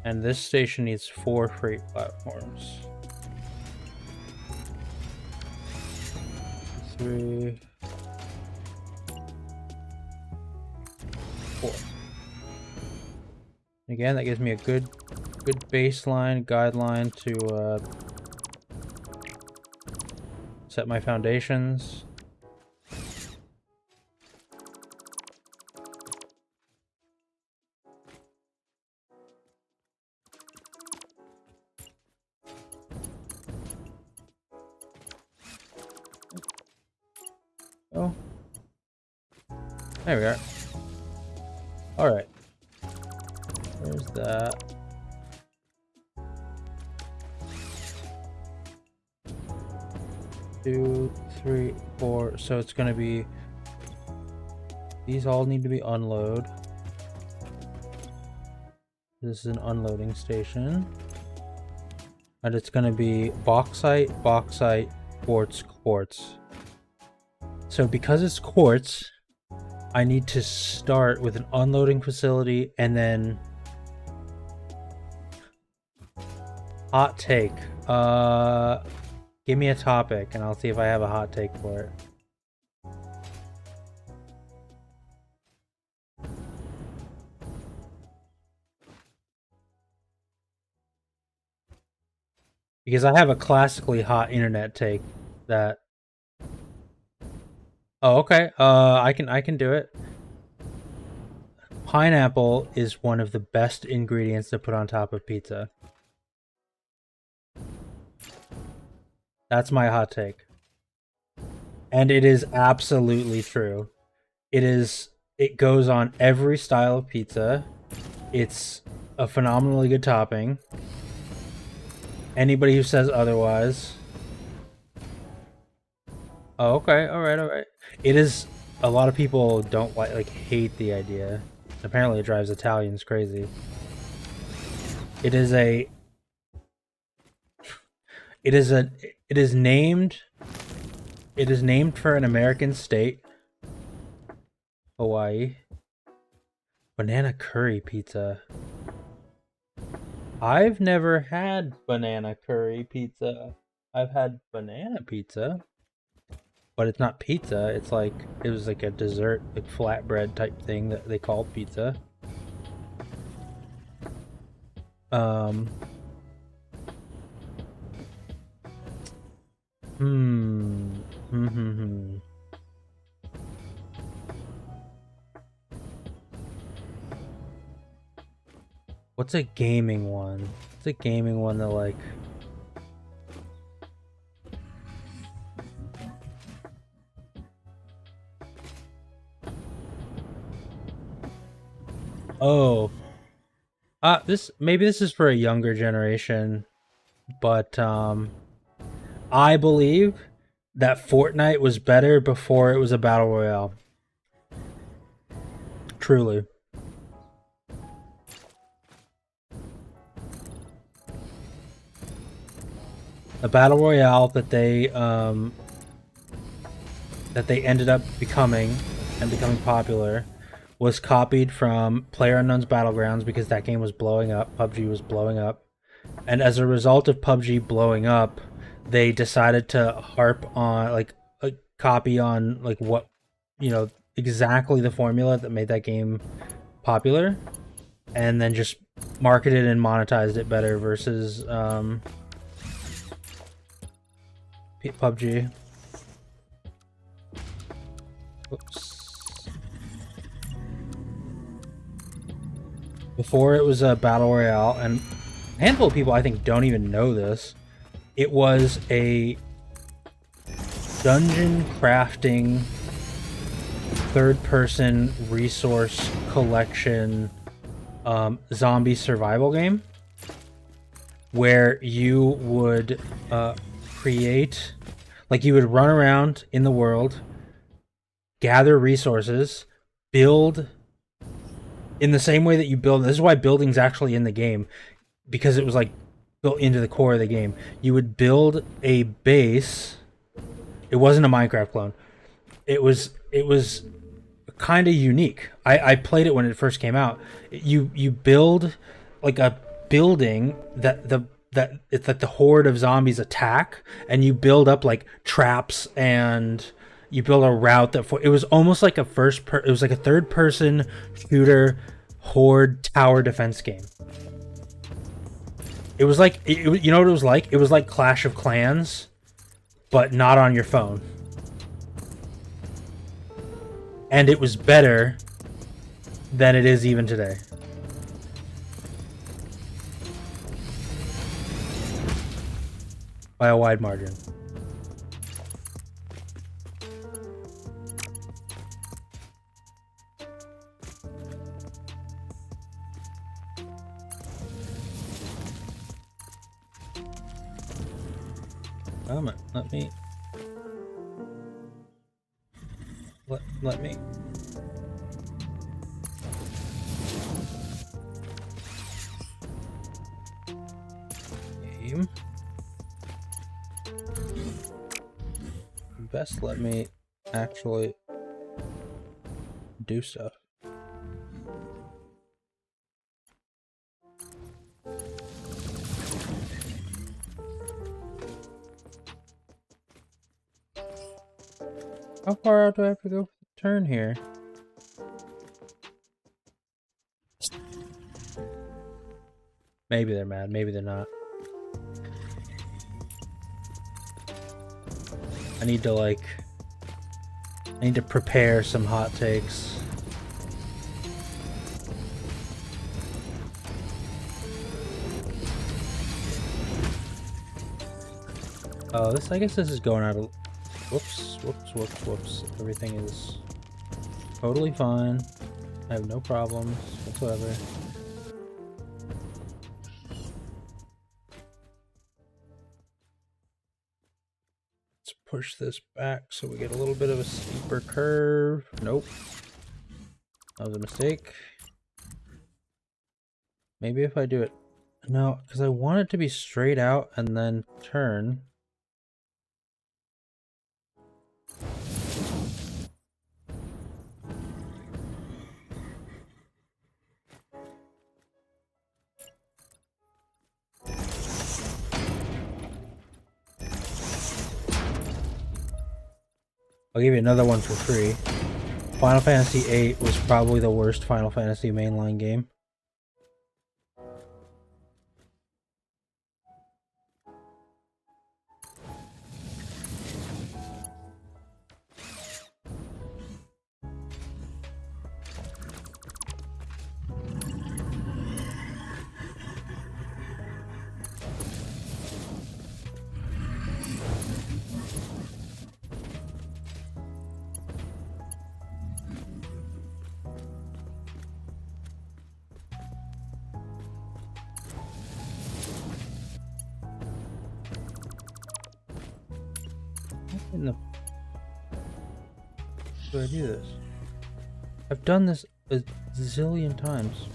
And this station needs 4 freight platforms. 3, 4. Again, that gives me a good baseline guideline to set my foundations. Oh, there we are. All right, there's that. Two, 3, 4. So it's gonna be. These all need to be unload. This is an unloading station, and it's gonna be bauxite, quartz, quartz. So because it's quartz, I need to start with an unloading facility and then hot take. Give me a topic and I'll see if I have a hot take for it. Because I have a classically hot internet take that. Oh, okay. I can do it. Pineapple is one of the best ingredients to put on top of pizza. That's my hot take. And it is absolutely true. It goes on every style of pizza. It's a phenomenally good topping. Anybody who says otherwise. Oh, okay. All right. It is. A lot of people don't hate the idea. Apparently, it drives Italians crazy. It is named for an American state, Hawaii. Banana curry pizza. I've never had banana curry pizza. I've had banana pizza, but it's not pizza. It's like, it was like a dessert, like flatbread type thing that they called pizza. What's a gaming one? What's a gaming one that like... Oh. Maybe this is for a younger generation, but I believe that Fortnite was better before it was a battle royale. Truly. A battle royale that they ended up becoming popular was copied from PlayerUnknown's Battlegrounds because that game was blowing up. PUBG was blowing up. And as a result of PUBG blowing up, they decided to harp on, like, a copy on, like, what, you know, exactly the formula that made that game popular, and then just marketed and monetized it better versus PUBG. Oops. Before it was a battle royale, and a handful of people I think don't even know this. It was a dungeon crafting, third-person resource collection zombie survival game where you would create, like, you would run around in the world, gather resources, build in the same way that you build. This is why building's actually in the game, because it was like built into the core of the game. You would build a base. It wasn't a Minecraft clone. It was kind of unique. I played it when it first came out. You build like a building that it's like the horde of zombies attack, and you build up like traps, and you build a route that it was almost like a it was like a third person shooter horde tower defense game. It was like, you know what it was like? It was like Clash of Clans, but not on your phone. And it was better than it is even today. By a wide margin. Come on, let me. Let me. Game. Best let me actually do stuff. How far out do I have to go for the turn here? Maybe they're mad, maybe they're not. I need to prepare some hot takes. Oh, I guess this is going out of... Whoops. Everything is totally fine. I have no problems whatsoever. Let's push this back so we get a little bit of a steeper curve. Nope. That was a mistake. Maybe if I do it... No, because I want it to be straight out and then turn. I'll give you another one for free. Final Fantasy VIII was probably the worst Final Fantasy mainline game. In the... do I do this? I've done this a zillion times.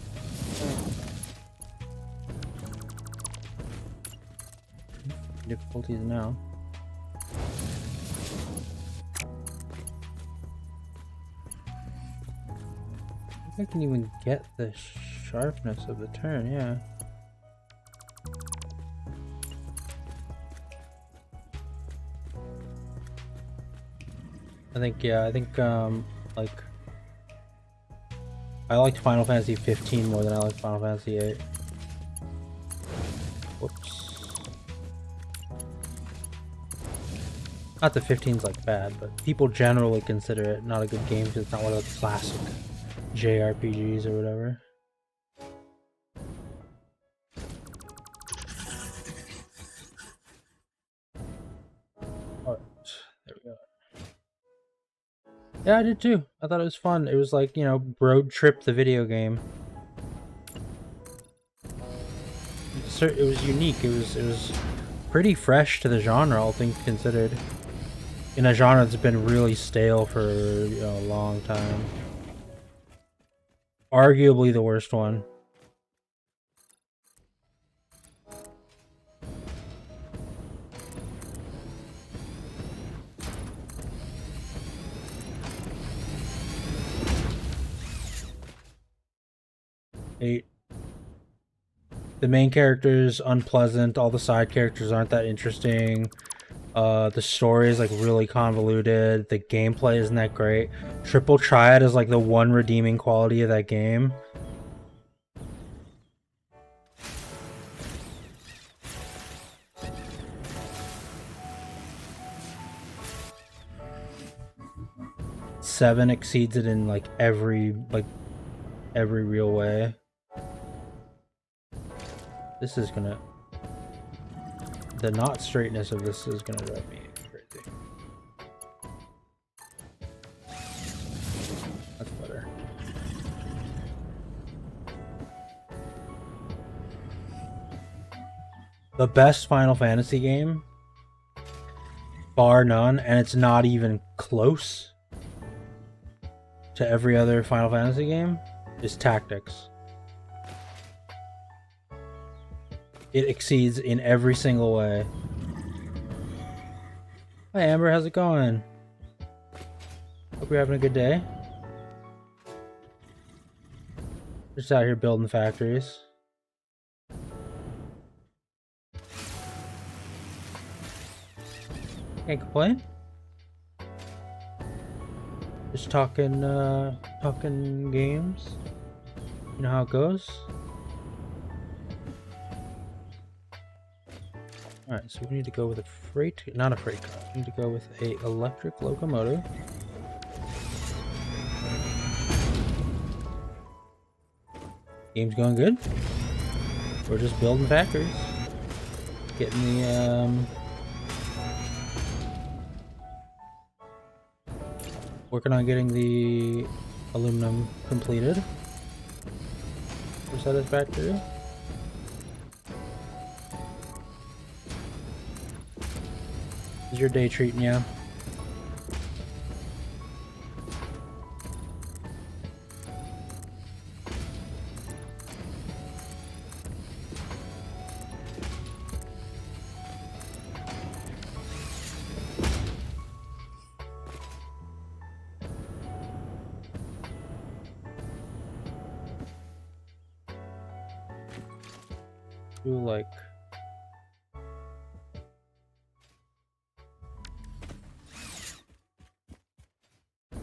Difficulties now. I can even get the sharpness of the turn, yeah. I think, yeah, like, I liked Final Fantasy 15 more than I liked Final Fantasy 8. Whoops. Not that 15's like bad, but people generally consider it not a good game because it's not one of the classic JRPGs or whatever. Alright, there we go. Yeah, I did too. I thought it was fun. It was like, you know, Road Trip the video game. It was unique. It was pretty fresh to the genre, all things considered. In a genre that's been really stale for, you know, a long time. Arguably the worst one. Eight. The main character is unpleasant. All the side characters aren't that interesting. The story is like really convoluted. The gameplay isn't that great. Triple Triad is like the one redeeming quality of that game. Seven exceeds it in like every real way. This is gonna... The not straightness of this is gonna drive me crazy. That's better. The best Final Fantasy game, bar none, and it's not even close to every other Final Fantasy game, is Tactics. It exceeds in every single way. Hi Amber, how's it going? Hope you're having a good day. Just out here building factories. Can't complain. Just talking games. You know how it goes. Alright, so we need to go with not a freight car. We need to go with a electric locomotive. Game's going good. We're just building factories. Getting the, working on getting the aluminum completed for Satisfactory. How's your day treating you? Like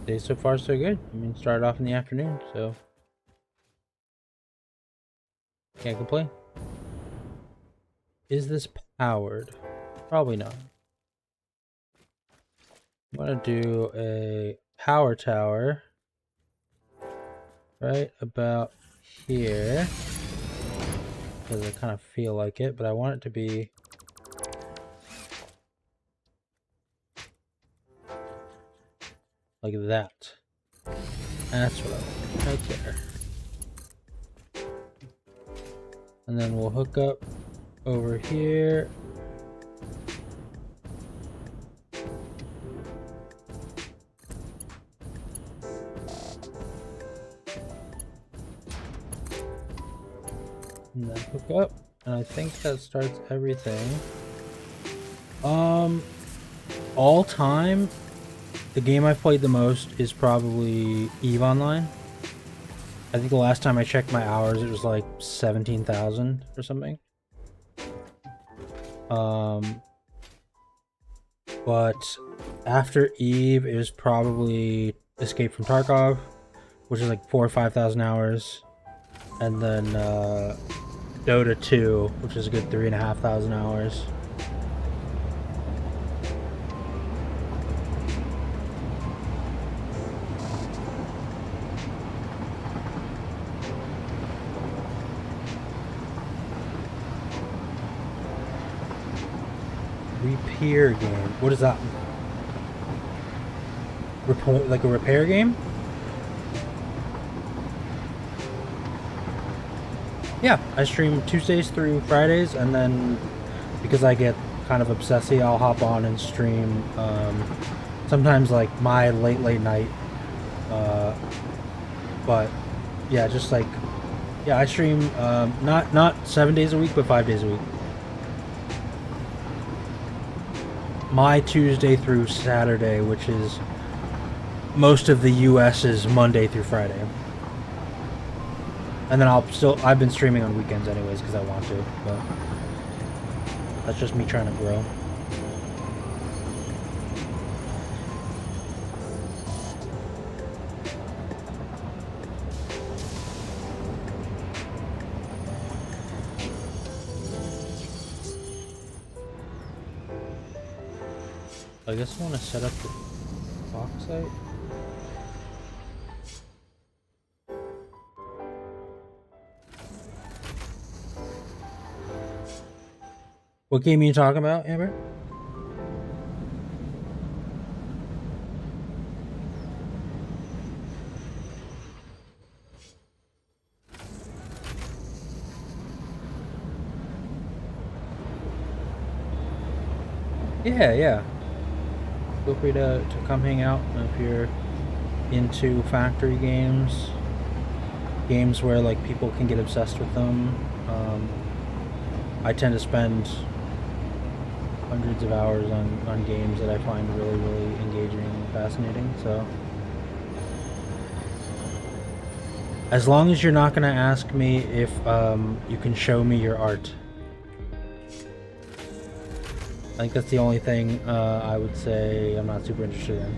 day so far so good. I mean, started off in the afternoon, so can't complain. Is this powered? Probably not. I'm gonna do a power tower right about here. Because I kind of feel like it, but I want it to be like that. That's what I want, right there. And then we'll hook up over here. And then hook up, and I think that starts everything. All time, the game I've played the most is probably EVE Online. I think the last time I checked my hours, it was like 17,000 or something. But after Eve, it was probably Escape from Tarkov, which is like 4,000 or 5,000 hours, and then Dota 2, which is a good 3,500 hours. Repair game. What is that? Like a repair game? Yeah, I stream Tuesdays through Fridays, and then because I get kind of obsessive, I'll hop on and stream sometimes like my late night. But yeah, just like I stream not 7 days a week, but 5 days a week. My Tuesday through Saturday, which is most of the US, is Monday through Friday. And then I've been streaming on weekends anyways because I want to, but that's just me trying to grow. I guess I want to set up the bauxite. What game are you talking about, Amber? Yeah. Feel free to come hang out if you're into factory games. Games where like people can get obsessed with them. I tend to spend hundreds of hours on games that I find really, really engaging and fascinating, so as long as you're not going to ask me if you can show me your art. I think that's the only thing I would say I'm not super interested in.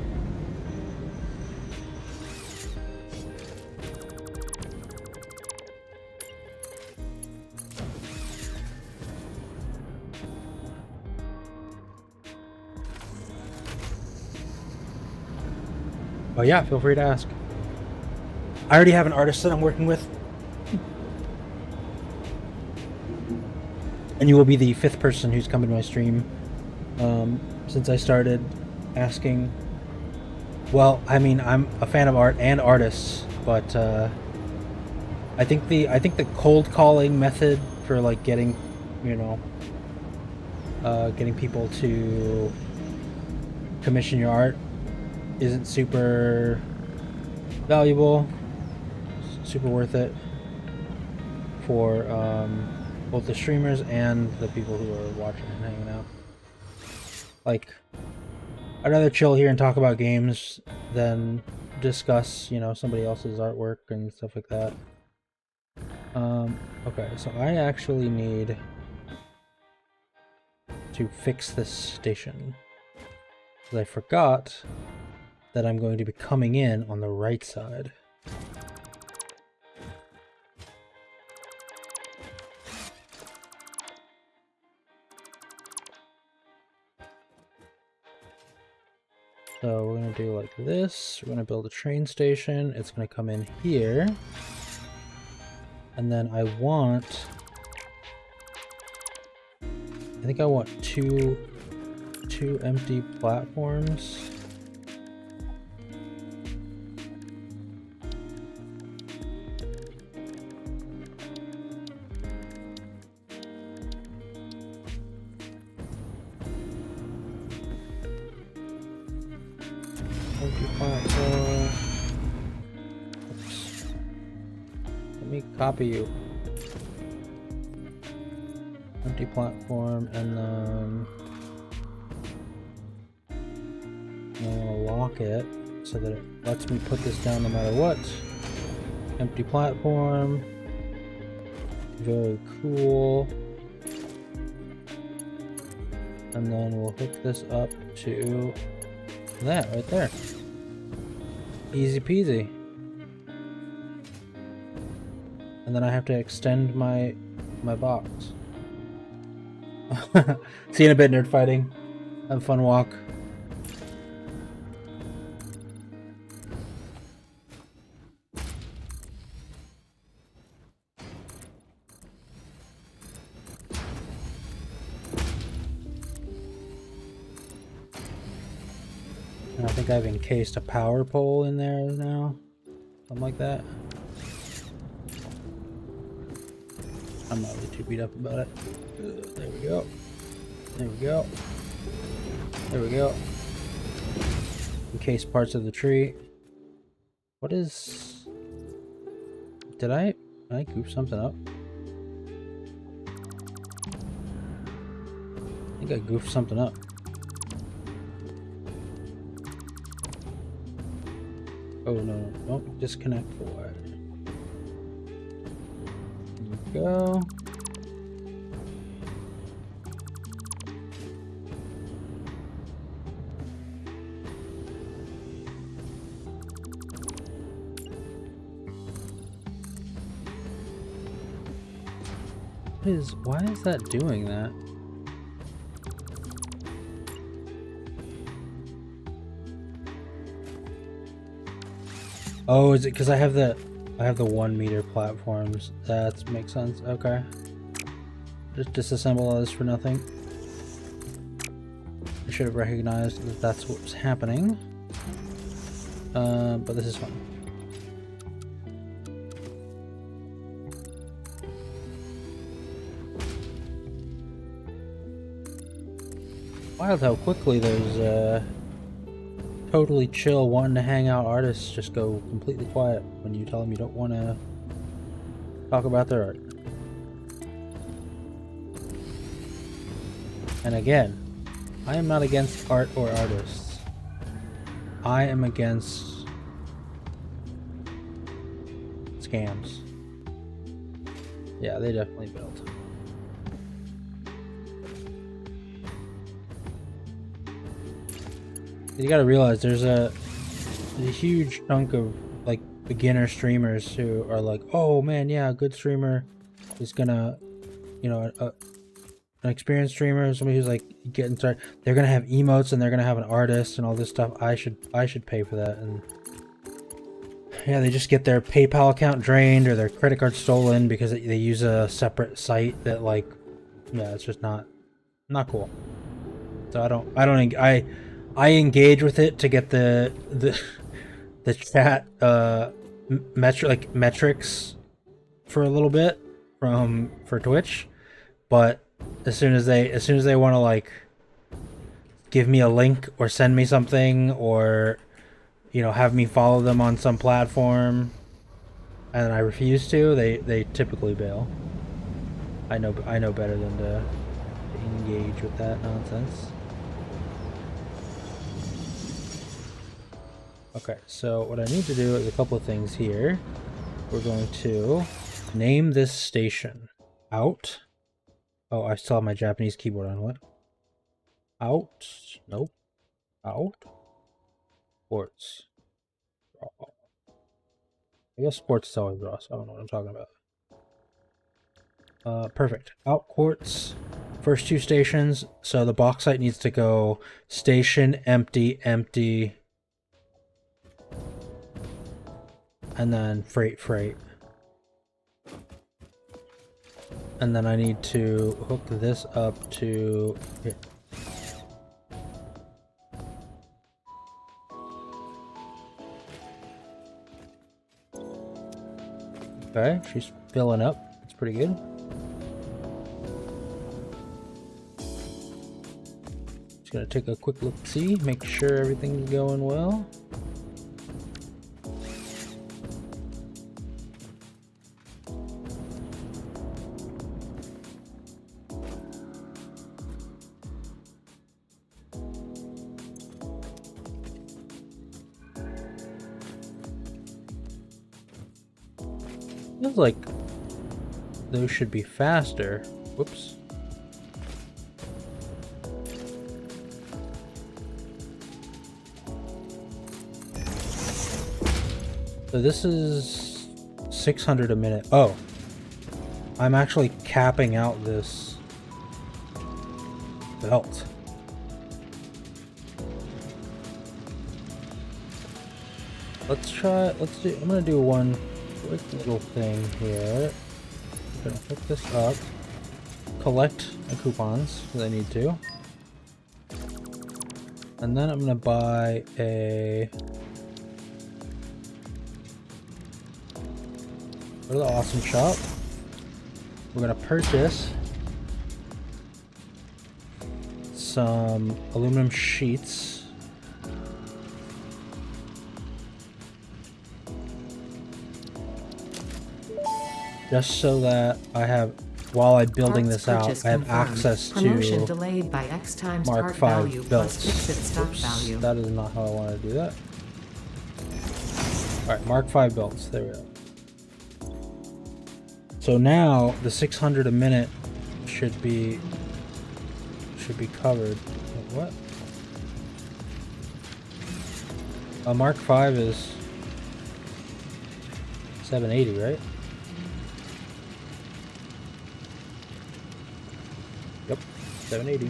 But yeah, feel free to ask. I already have an artist that I'm working with. And you will be the 5th person who's come to my stream since I started asking. Well, I mean, I'm a fan of art and artists, but I think the cold calling method for like getting, getting people to commission your art isn't super valuable, super worth it for both the streamers and the people who are watching and hanging out. Like, I'd rather chill here and talk about games than discuss, somebody else's artwork and stuff like that. Okay, so I actually need to fix this station, because I forgot that I'm going to be coming in on the right side. So we're going to do like this. We're going to build a train station. It's going to come in here. And then I think I want two empty platforms. Oops. Let me copy you. Empty platform, and then I'm gonna lock it so that it lets me put this down no matter what. Empty platform. Very cool. And then we'll hook this up to that right there. Easy peasy. And then I have to extend my box. See you in a bit, nerd fighting. Have a fun walk. And I think I've encased a power pole in there now. Something like that. I'm not really too beat up about it. There we go. There we go. There we go. Encase parts of the tree. What is... Did I goof something up? I think I goofed something up. Oh no, don't disconnect for what? There we go. Why is that doing that? Oh, is it because I have the 1 meter platforms? That makes sense. Okay. Just disassemble all this for nothing. I should have recognized that that's what was happening. But this is fun. Wild how quickly those totally chill, wanting to hang out artists just go completely quiet when you tell them you don't want to talk about their art. And again, I am not against art or artists. I am against scams. Yeah, they definitely built. You gotta realize there's a huge chunk of like beginner streamers who are like, oh man, yeah, a good streamer is gonna, you know, an experienced streamer, somebody who's like getting started, they're gonna have emotes and they're gonna have an artist and all this stuff. I should pay for that. And yeah, they just get their PayPal account drained or their credit card stolen because they use a separate site that, like, yeah, it's just not cool. So I engage with it to get the chat metrics for a little bit for Twitch, but as soon as they want to like give me a link or send me something or, you know, have me follow them on some platform and I refuse to, they typically bail. I know better than to engage with that nonsense. Okay, so what I need to do is a couple of things here. We're going to name this station out. Oh, I still have my Japanese keyboard on. What? Out? Nope. Out. Sports. I guess sports is always raw, so I don't know what I'm talking about. Perfect. Out quartz. First two stations. So the bauxite needs to go station, empty, empty. And then freight. And then I need to hook this up to here. Okay, she's filling up. It's pretty good. Just gonna take a quick look, see, make sure everything's going well. Feels like those should be faster. Whoops. So this is 600 a minute. Oh, I'm actually capping out this belt. Let's do, I'm gonna do one quick little thing here. I'm gonna hook this up, collect my coupons, because I need to. And then I'm gonna buy a... Go to the awesome shop. We're gonna purchase some aluminum sheets. Just so that I have, while I'm building this out, I have access Promotion to delayed by X times Mark part 5 value belts. plus fixed stock Oops, value. that is not how I want to do that. Alright, Mark 5 belts. There we go. So now the 600 a minute should be covered. Wait, what? Mark 5 is 780, right? Yep, 780.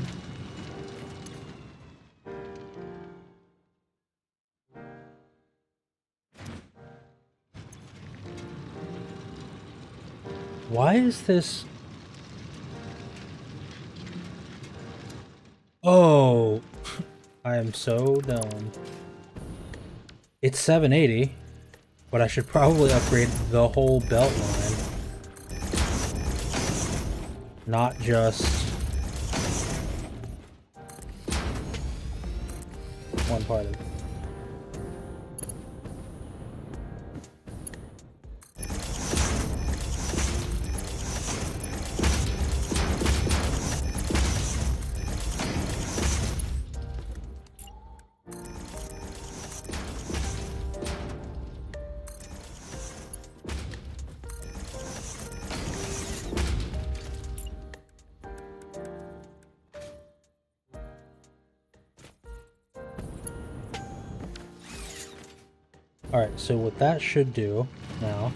Why is this? Oh, I am so dumb. It's 780, but I should probably upgrade the whole belt line. Not just one part of it. Alright, so what that should do now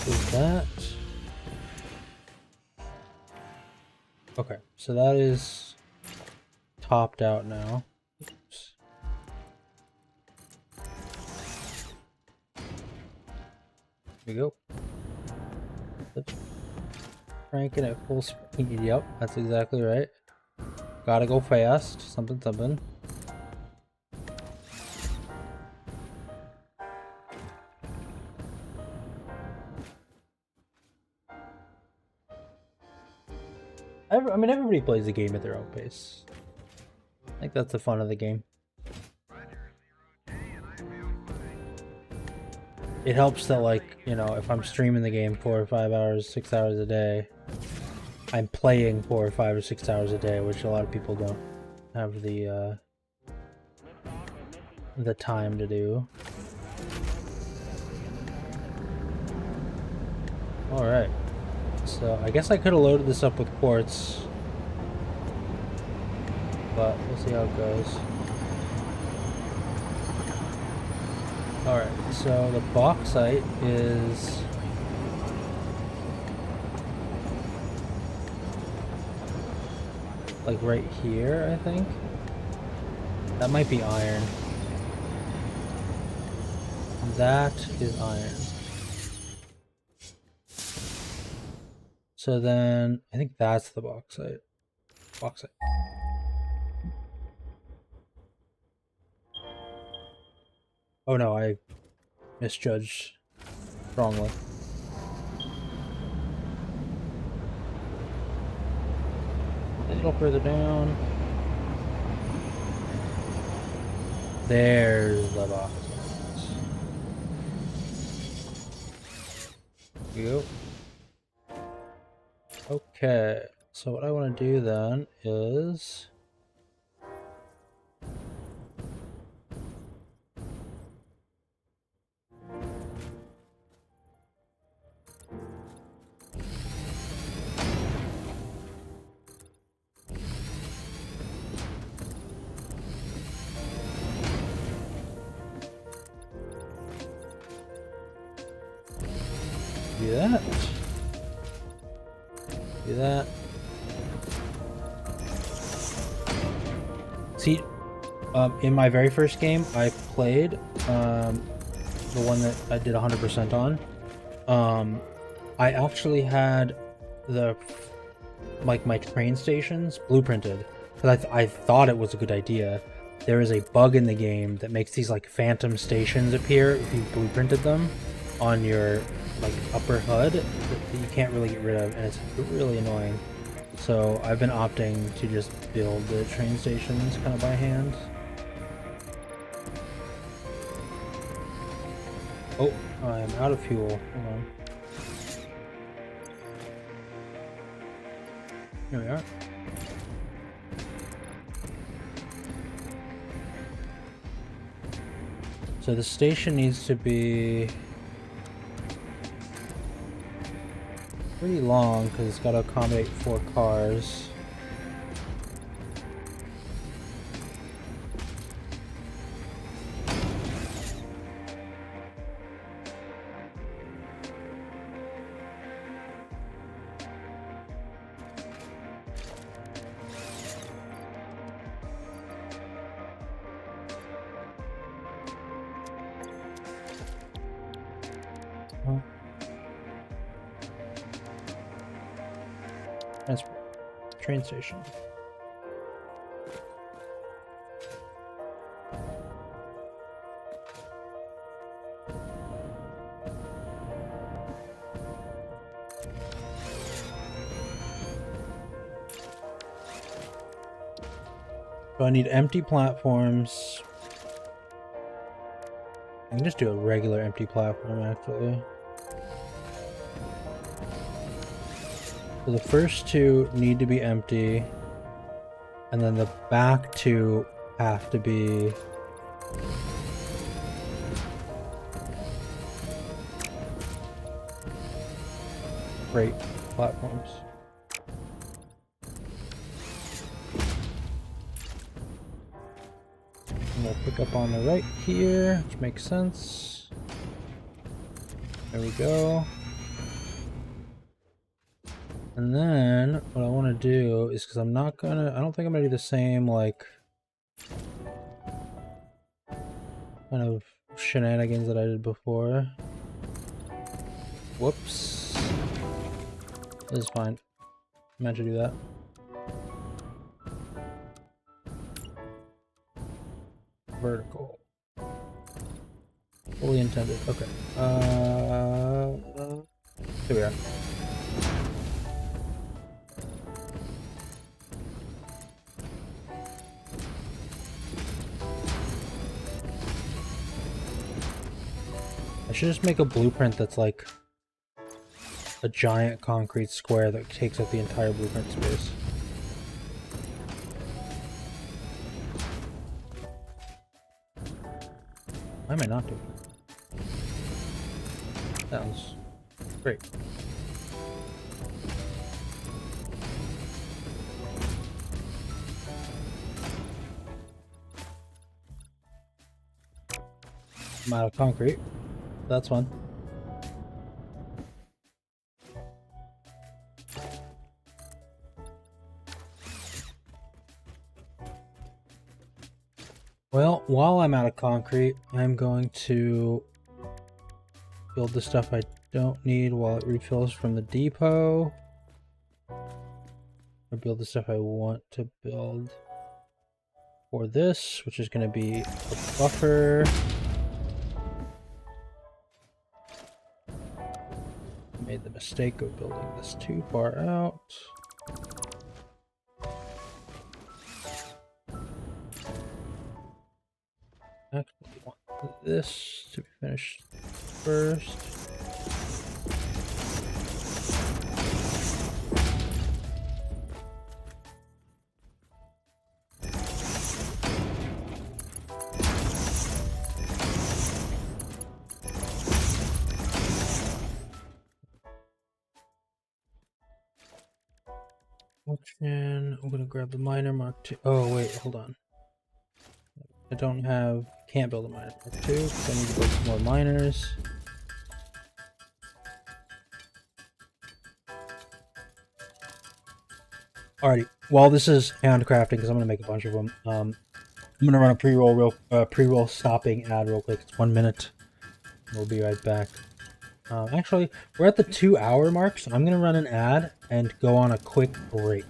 is that. Okay, so that is topped out now. Oops. Here we go. Let's crank it at full speed. Yep, that's exactly right. Gotta go fast. Something, something. I mean, everybody plays the game at their own pace. I think that's the fun of the game. It helps that, like, you know, if I'm streaming the game 4 or 5 hours, 6 hours a day, I'm playing 4 or 5 or 6 hours a day, which a lot of people don't have the time to do. Alright. So, I guess I could have loaded this up with quartz. But, we'll see how it goes. Alright, so the bauxite is... like right here, I think? That might be iron. That is iron. So then, I think that's the bauxite. Bauxite. Oh no, I misjudged strongly. A little further down. There's the bauxite. Here we go. Okay, So what I want to do then is do that. Do that. See, in my very first game, I played the one that I did 100% on. I actually had my train stations blueprinted because I thought it was a good idea. There is a bug in the game that makes these like phantom stations appear if you blueprinted them on your like upper HUD that you can't really get rid of, and it's really annoying. So I've been opting to just build the train stations kind of by hand. Oh, I'm out of fuel. Hold on. Here we are. So the station needs to be pretty long because it's got to accommodate 4 cars. Train station. So I need empty platforms. I can just do a regular empty platform actually. So the first 2 need to be empty, and then the back 2 have to be freight platforms. And we'll pick up on the right here, which makes sense. There we go. And then what I want to do is, because I don't think I'm gonna do the same like kind of shenanigans that I did before. Whoops. This is fine. I meant to do that. Vertical. Fully intended. Okay. Here we are. I should just make a blueprint that's like a giant concrete square that takes up the entire blueprint space. Why am I not doing it? Sounds great. I'm out of concrete. That's fun. Well, while I'm out of concrete, I'm going to build the stuff I don't need while it refills from the depot. Or build the stuff I want to build for this, which is going to be a buffer. Made the mistake of building this too far out. Actually, want this to be finished first. And I'm gonna grab the miner Mark 2. Oh wait, hold on. I don't have. Can't build a miner Mark 2 because I need to build some more miners. Alrighty. While this is handcrafting, because I'm gonna make a bunch of them. I'm gonna run a pre-roll stopping ad real quick. It's 1 minute. We'll be right back. Actually, we're at the 2-hour mark, so I'm gonna run an ad and go on a quick break.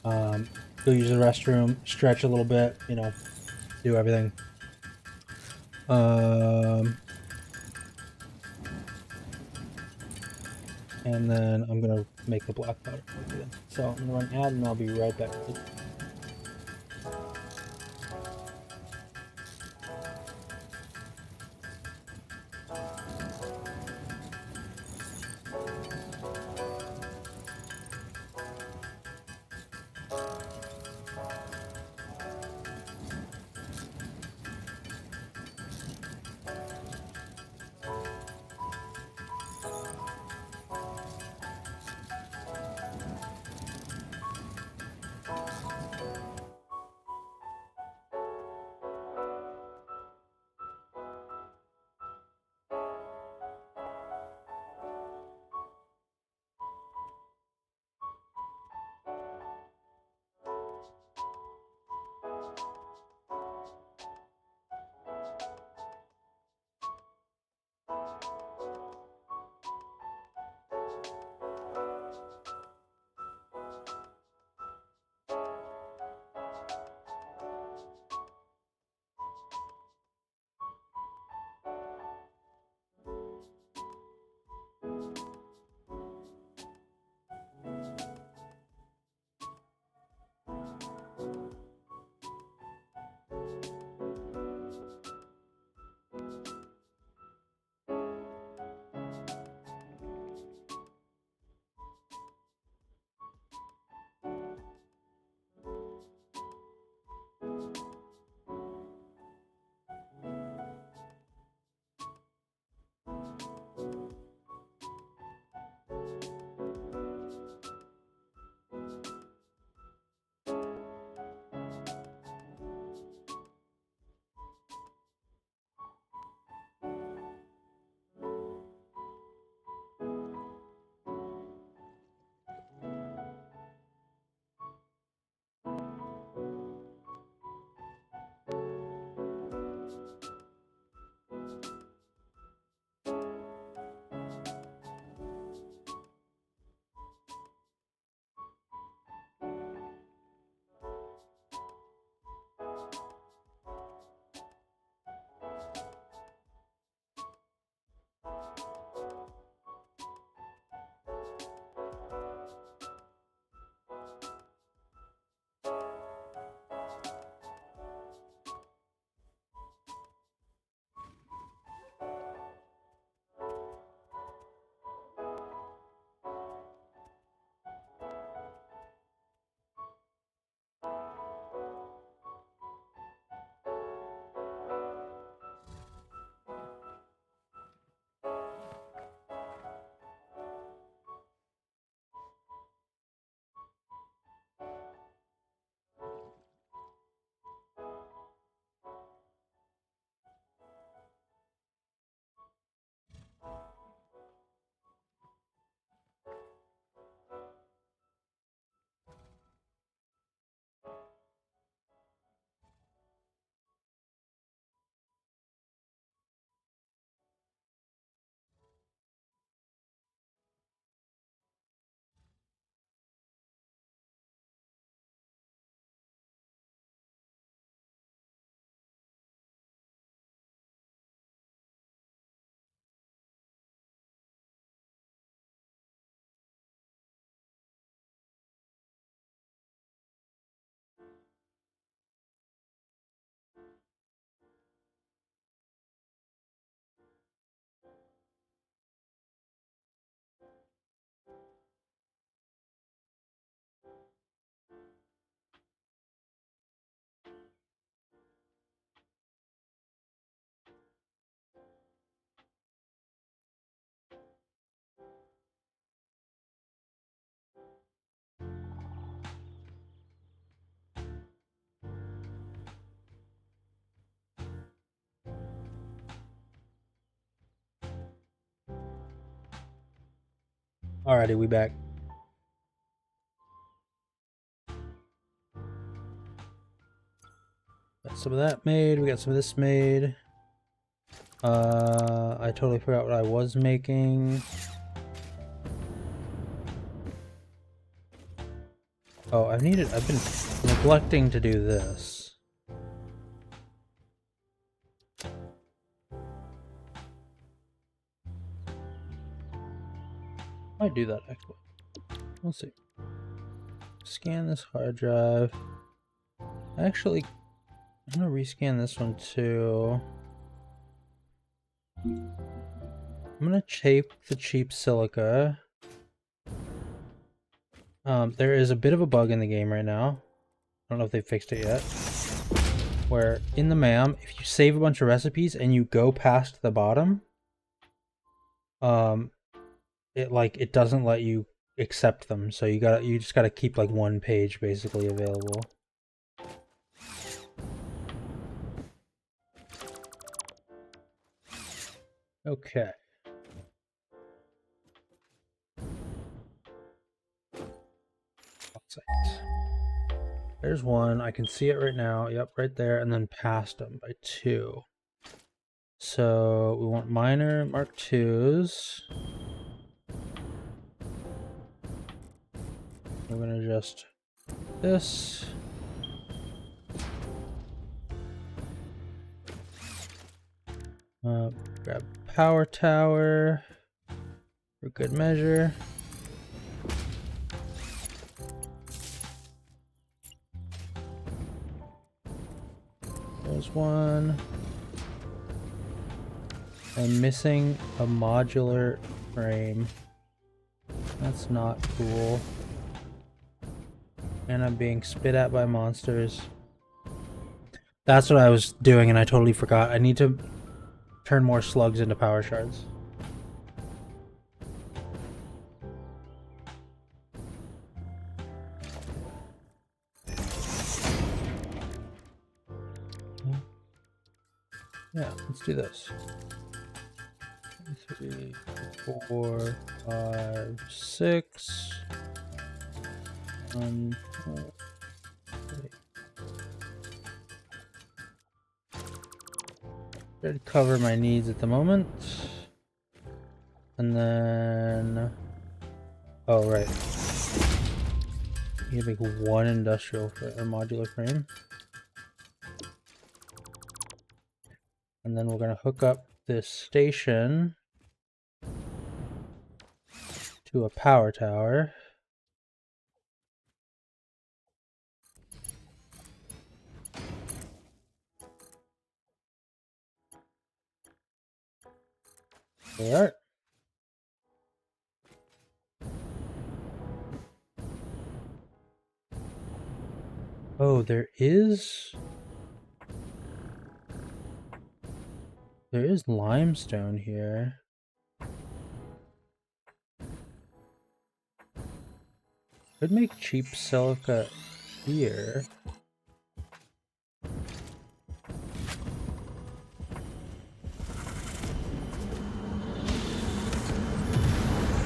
Go use the restroom, stretch a little bit, you know, do everything. And then I'm gonna make the black powder. So I'm gonna run an ad and I'll be right back. Alrighty, we back. Got some of that made, we got some of this made. I totally forgot what I was making. Oh, I've been neglecting to do this. Might do that actually. We'll see. Scan this hard drive. Actually, I'm gonna rescan this one too. I'm gonna tape the cheap silica. There is a bit of a bug in the game right now. I don't know if they fixed it yet. Where in the MAM, if you save a bunch of recipes and you go past the bottom, it doesn't let you accept them. So you just gotta keep like one page basically available. Okay. There's one. I can see it right now. Yep, right there, and then past them by 2. So we want minor Mark IIs. We're gonna adjust this. Grab power tower for good measure. There's one. I'm missing a modular frame. That's not cool. And I'm being spit at by monsters. That's what I was doing and I totally forgot. I need to turn more slugs into power shards. Yeah, let's do this. 3, 4, 5, 6. 1, 2, 3. Try to cover my needs at the moment. And then... oh, right. You make one industrial or modular frame. And then we're going to hook up this station to a power tower. There. Oh, there is limestone here. Could make cheap silica here.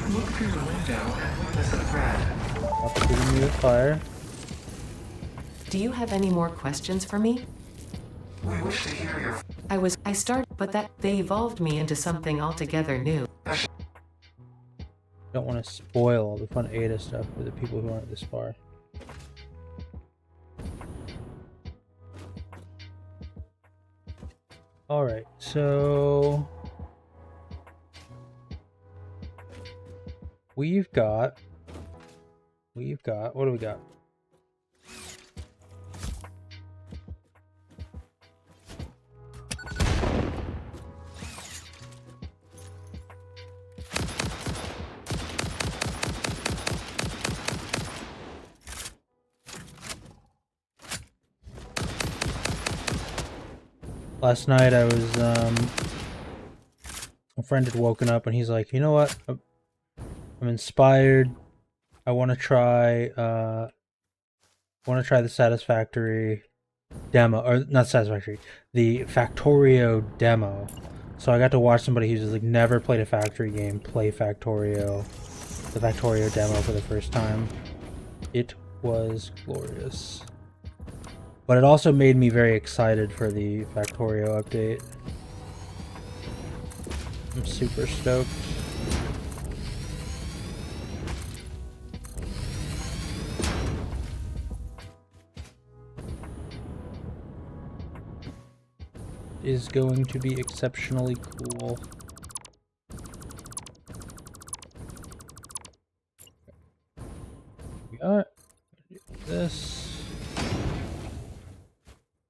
Look through the window and witness a thread. Opportunity with fire. Do you have any more questions for me? We wish to hear your... but they evolved me into something altogether new. Don't want to spoil all the fun Ada stuff for the people who aren't this far. Alright, so... We've got... what do we got? Last night I was, a friend had woken up and he's like, you know what? I'm inspired. I want to try the Satisfactory demo, or not Satisfactory, the Factorio demo. So I got to watch somebody who's just like never played a factory game play Factorio. the Factorio demo for the first time. It was glorious. But it also made me very excited for the Factorio update. I'm super stoked. Is going to be exceptionally cool. We got this.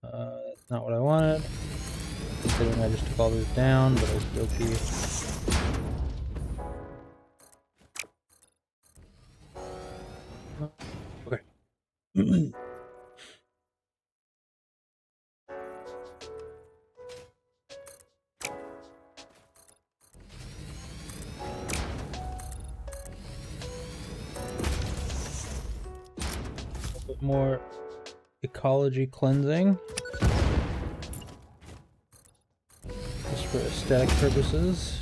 That's not what I wanted. Considering I just took all this down, but okay. Okay. More ecology cleansing just for aesthetic purposes.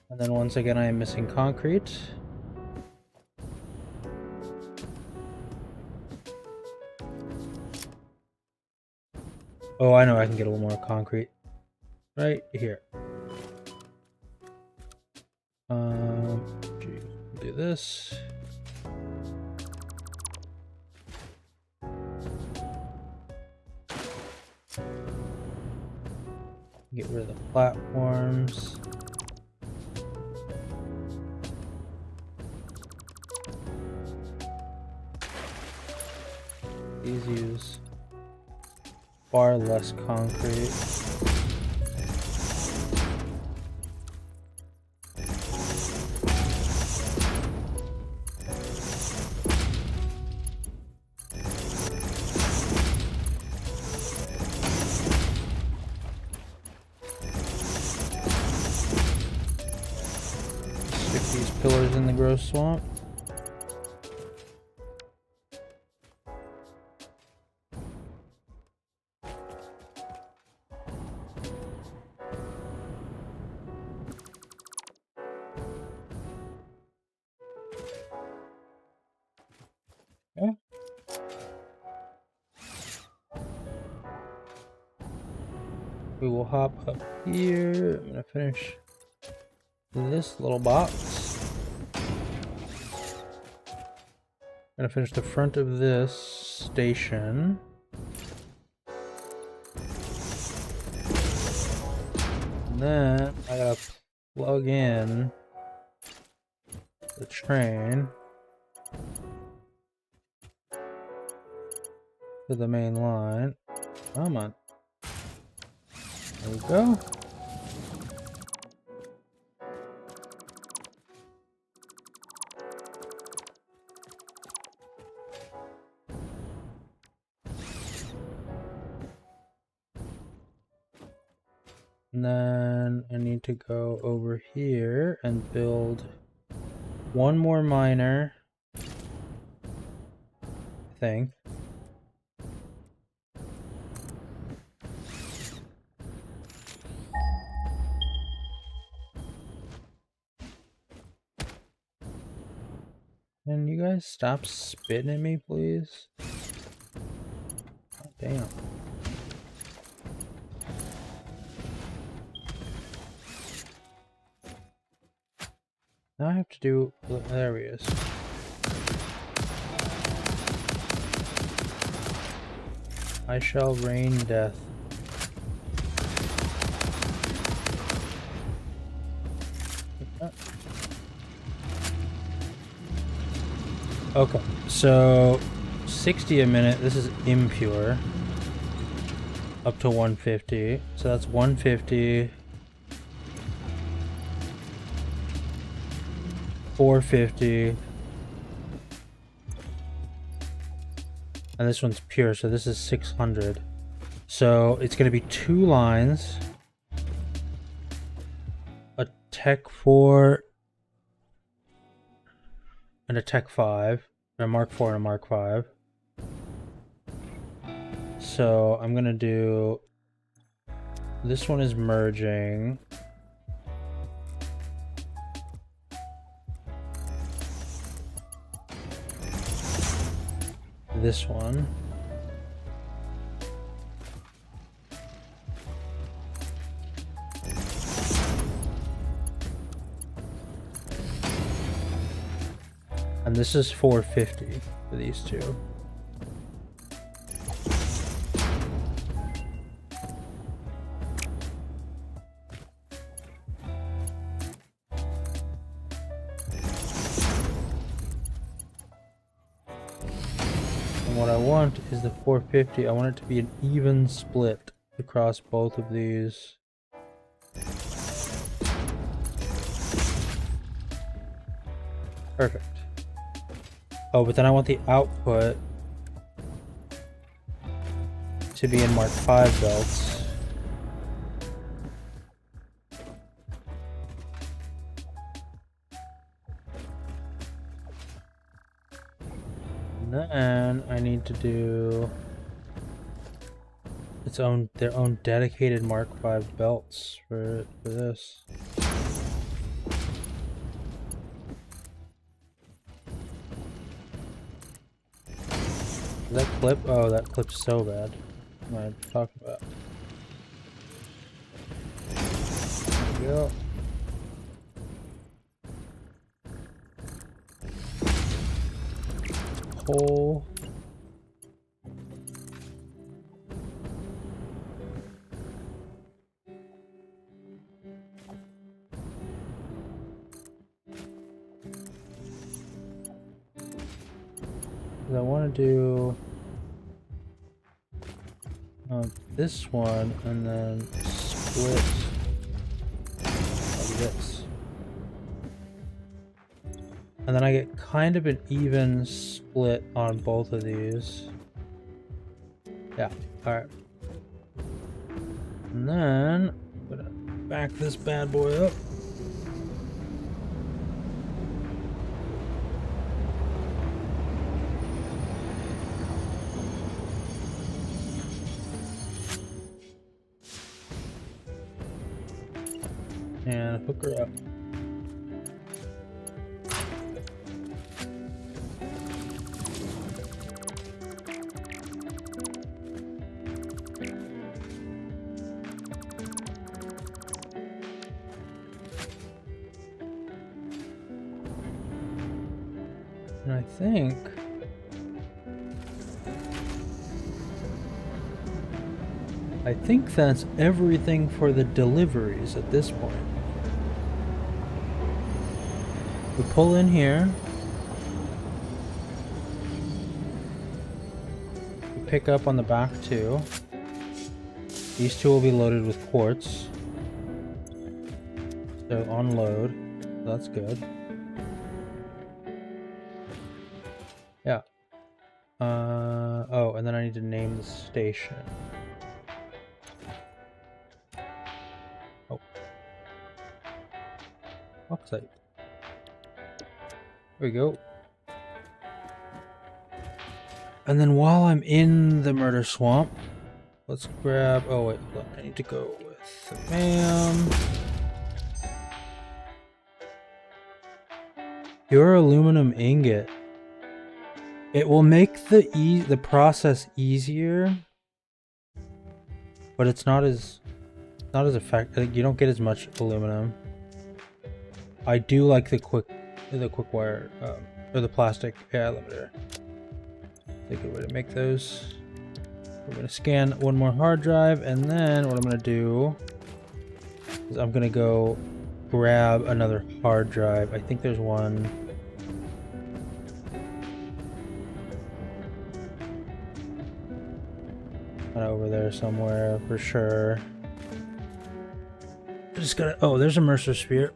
And then once again I am missing concrete. Oh, I know I can get a little more concrete right here. Do this. Get rid of the platforms. These use far less concrete. Stick these pillars in the grow swamp. Okay. We will hop up here. I'm gonna finish this little box. I'm gonna finish the front of this station. And then I gotta plug in the train to the main line. Come on. There we go. And then I need to go over here and build one more miner, I think. Can you guys stop spitting at me, please? Oh, damn. Now I have to do... There he is. I shall rain death. Okay, so 60 a minute, this is impure. Up to 150. So that's 150. 450. And this one's pure, so this is 600. So it's going to be 2 lines. A Tech 4 and a Tech 5. A Mark 4 and a Mark 5. So I'm gonna do, this one is merging. This one. And this is 450 for these two. And what I want is the 450. I want it to be an even split across both of these. Perfect. Oh, but then I want the output to be in Mark 5 belts. And then I need to do their own dedicated Mark 5 belts for this. That clip? Oh, that clip's so bad. What am I talking about? There we go. Hole. I want to do this one and then split like this. And then I get kind of an even split on both of these. Yeah, alright. And then I'm gonna back this bad boy up. And hook her up. And I think that's everything for the deliveries at this point. We pull in here. We pick up on the back two. These two will be loaded with quartz. So on load. That's good. Yeah. Oh, and then I need to name the station. Oh. Bauxite. There we go. And then while I'm in the murder swamp, let's grab, oh wait, look, I need to go with the BAM. Pure aluminum ingot. It will make the process easier, but it's not as effective. You don't get as much aluminum. I do like the quick wire or the plastic limiter. It's a good way to make those. We're gonna scan one more hard drive, and then what I'm gonna do is I'm gonna go grab another hard drive. I think there's one. Over there somewhere for sure. I just gotta. Oh, there's a Mercer Sphere.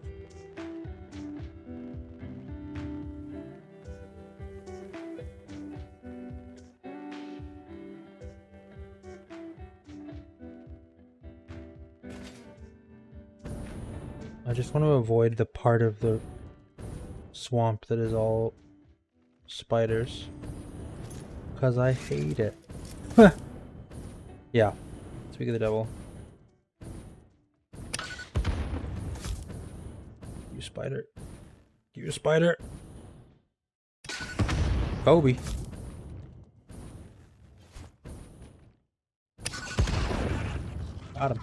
I just want to avoid the part of the swamp that is all spiders, because I hate it. Yeah. Speak of the devil. You spider. You spider. Kobe. Got him.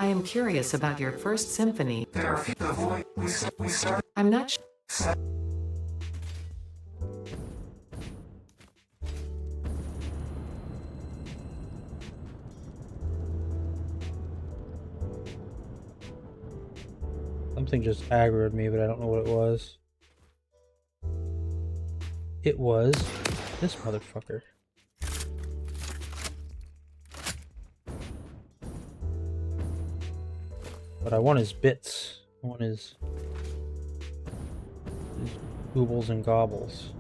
I am curious about your first symphony. The voice we start. I'm not Something just aggroed me, but I don't know what it was. It was this motherfucker. But I want his bits. I want his goobles and gobbles.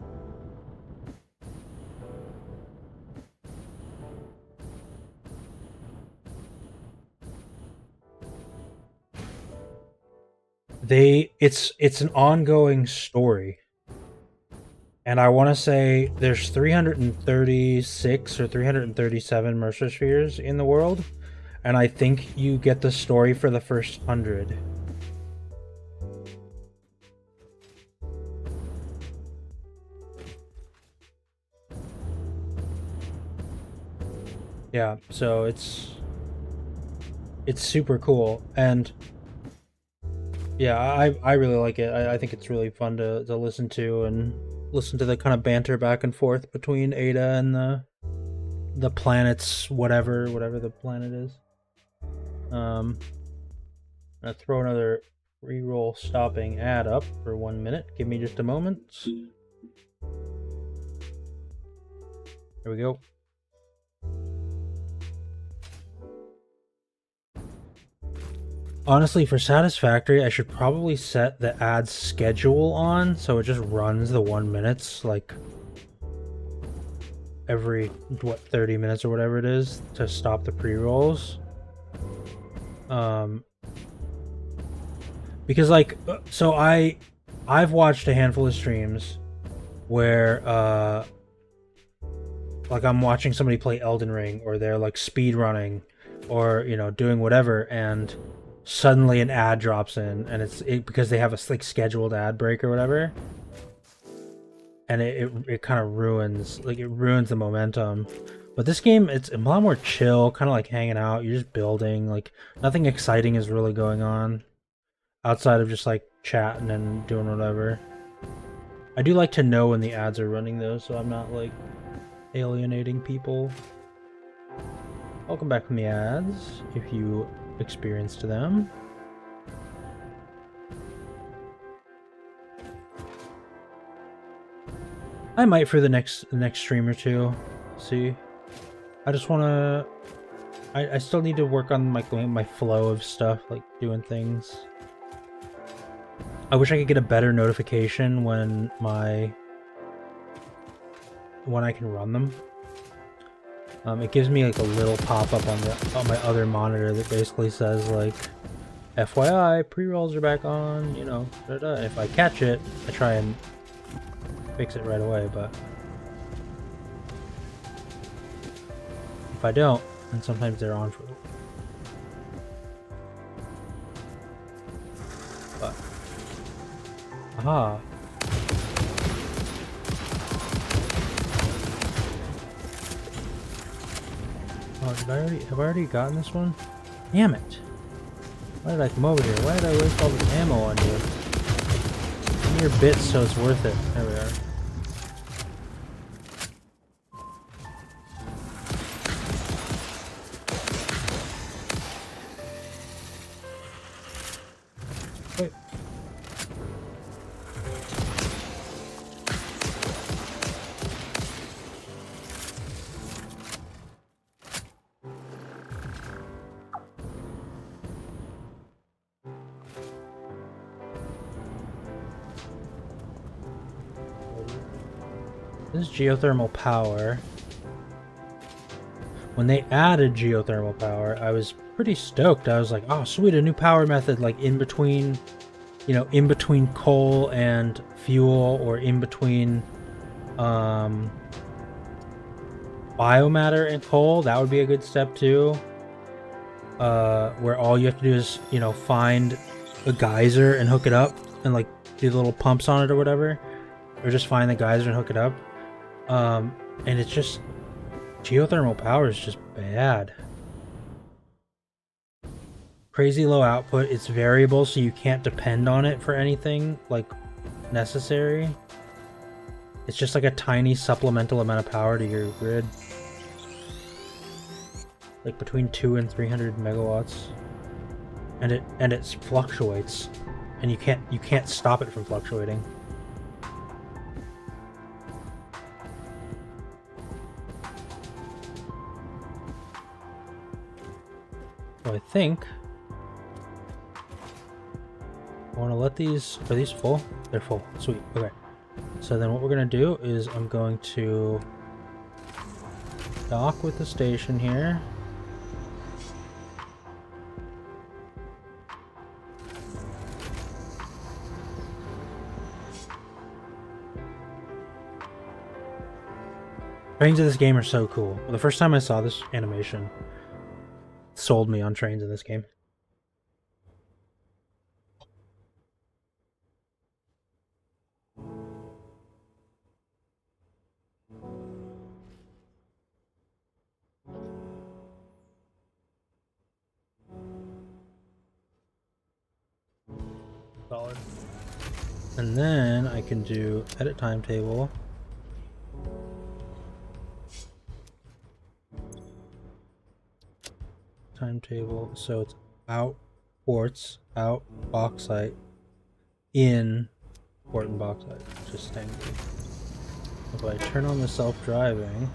It's an ongoing story. And I want to say there's 336 or 337 Mercer Spheres in the world. And I think you get the story for the first 100. Yeah, so it's super cool. And yeah, I really like it. I think it's really fun to listen to and listen to the kind of banter back and forth between Ada and the planets, whatever the planet is. I'm gonna throw another reroll stopping ad up for 1 minute. Give me just a moment. There we go. Honestly, for Satisfactory, I should probably set the ad schedule on so it just runs the 1 minutes like every 30 minutes or whatever it is to stop the pre-rolls. Because like so I've watched a handful of streams where like I'm watching somebody play Elden Ring, or they're like speed running, or you know, doing whatever, and suddenly an ad drops in, and it's because they have a like scheduled ad break or whatever, and it kind of ruins the momentum. But this game, it's a lot more chill, kind of like hanging out. You're just building, like nothing exciting is really going on outside of just like chatting and doing whatever. I do like to know when the ads are running though, so I'm not like alienating people. Welcome back from the ads, if you experienced them. I might for the next stream or two. See, I just want to. I still need to work on my flow of stuff, like doing things. I wish I could get a better notification when I can run them. It gives me like a little pop-up on my other monitor that basically says like, FYI, pre-rolls are back on, you know, and if I catch it, I try and fix it right away, but if I don't, then sometimes they're on for but aha. Oh, have I already gotten this one? Damn it. Why did I come over here? Why did I waste all this ammo on you? Give me your bits so it's worth it. There we are. Wait. This is geothermal power. when they added geothermal power, I was pretty stoked. I was like, oh sweet, a new power method, like in between, you know, in between coal and fuel, or in between biomatter and coal. That would be a good step too. Where all you have to do is, you know, find a geyser and hook it up and like do the little pumps on it or whatever, or just find the geyser and hook it up. And it's just, geothermal power is just bad. Crazy low output. It's variable, so you can't depend on it for anything like necessary. It's just like a tiny supplemental amount of power to your grid, like between 200 and 300 megawatts, and it fluctuates, and you can't stop it from fluctuating. So I think I want to let these, are these full? They're full. Sweet. Okay. So then what we're going to do is I'm going to dock with the station here. Trains in this game are so cool. The first time I saw this animation, it sold me on trains in this game. Solid. And then I can do edit timetable. Timetable, so it's out quartz, out bauxite, in port and bauxite, just staying good. If I turn on the self-driving,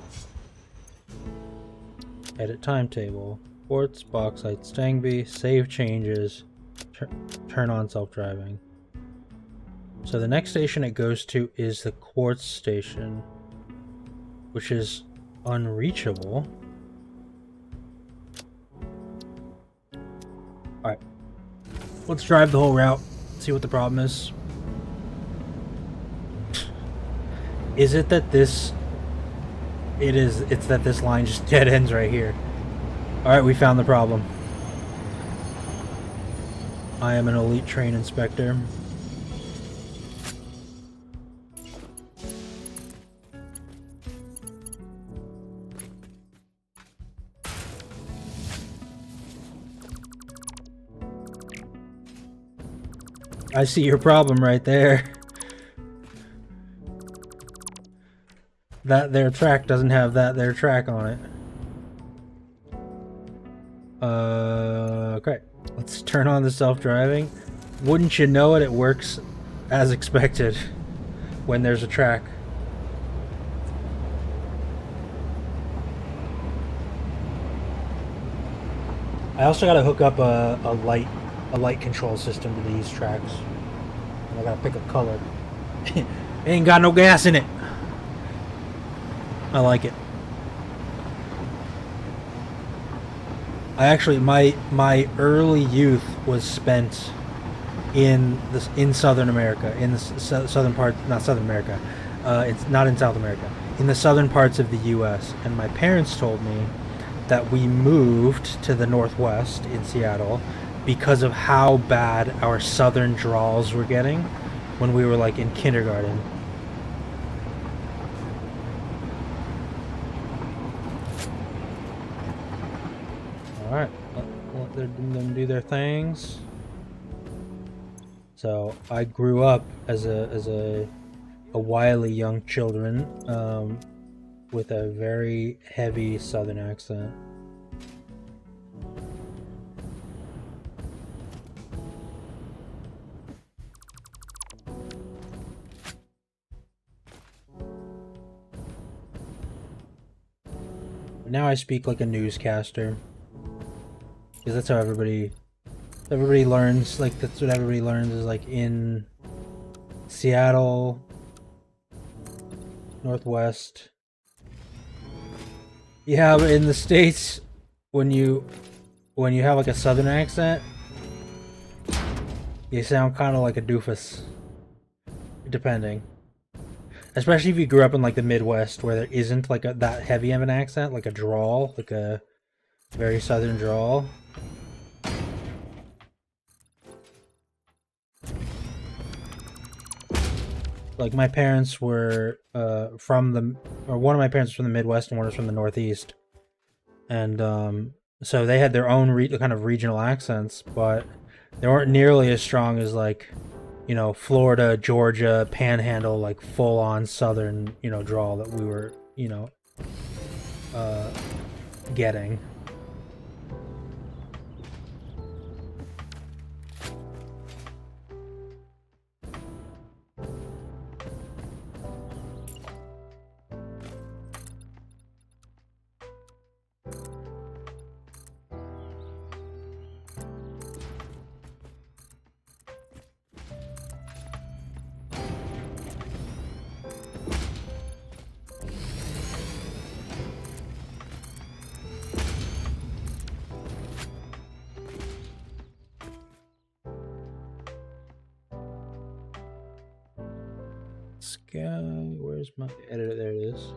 edit timetable, quartz, bauxite, Stangby, save changes, turn on self-driving. So the next station it goes to is the quartz station, which is unreachable. Alright, let's drive the whole route, see what the problem is. Is it that this... It's that this line just dead ends right here. Alright, we found the problem. I am an elite train inspector. I see your problem right there. That their track doesn't have that their track on it. Okay. Let's turn on the self-driving. Wouldn't you know it, it works as expected when there's a track. I also gotta hook up a light control system to these tracks. I gotta pick a color. Ain't got no gas in it. I like it. I actually, my early youth was spent in Southern America, in the southern part, not Southern America. It's not in South America. In the southern parts of the U.S. And my parents told me that we moved to the Northwest in Seattle because of how bad our southern drawls were getting when we were like in kindergarten. Alright, let them do their things. So I grew up as a wily young children with a very heavy southern accent. But now I speak like a newscaster. Because that's how everybody learns, like that's what everybody learns is like in Seattle, Northwest. Yeah, but in the States, when you have like a southern accent, you sound kind of like a doofus. Depending. Especially if you grew up in like the Midwest where there isn't like that heavy of an accent, like a drawl, like a very southern drawl. Like my parents were one of my parents was from the Midwest and one was from the Northeast. And so they had their own kind of regional accents, but they weren't nearly as strong as like, you know, Florida, Georgia, Panhandle, like full on Southern, you know, drawl that we were, you know, getting. Where's my editor? There it is.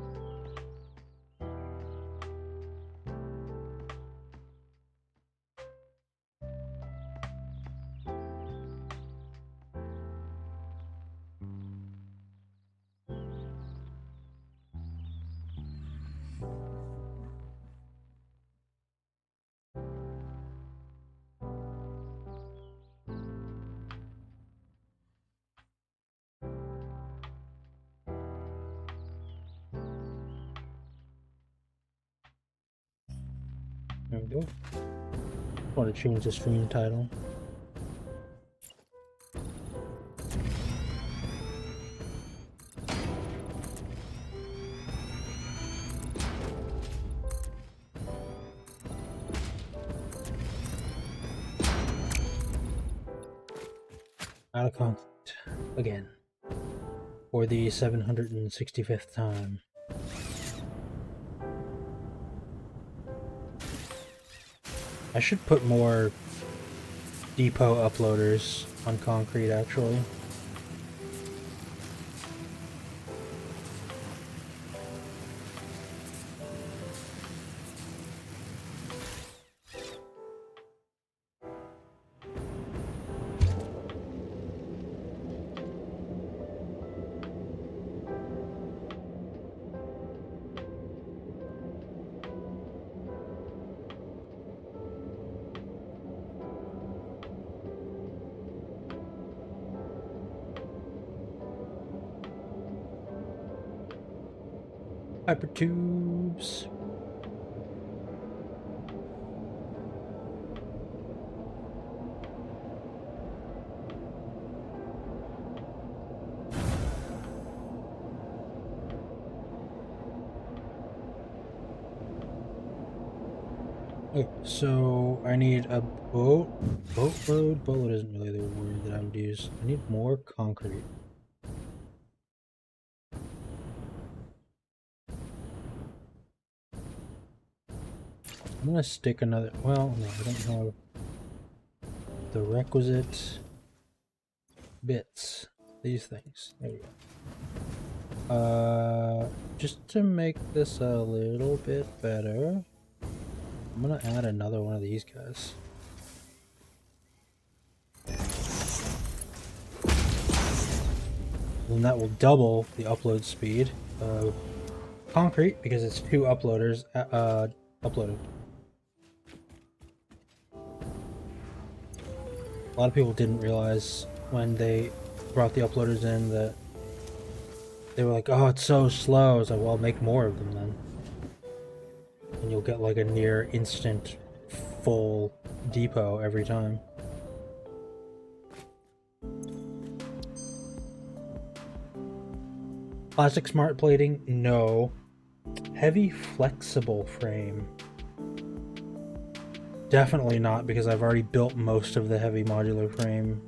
There we go. I want to change the stream title. Out of conflict again for the 765th time. I should put more depot uploaders on concrete, actually. Hypertubes. Okay, so I need a boatload. Boatload isn't really the word that I would use. I need more concrete. I'm gonna stick another. Well, no, I don't have the requisite bits. These things. There we go. Just to make this a little bit better, I'm gonna add another one of these guys. And that will double the upload speed of concrete because it's 2 uploaders uploaded. A lot of people didn't realize when they brought the uploaders in that they were like, oh, it's so slow. I was like, well, make more of them then. And you'll get like a near instant full depot every time. Plastic smart plating? No. Heavy flexible frame? Definitely not, because I've already built most of the heavy modular frame.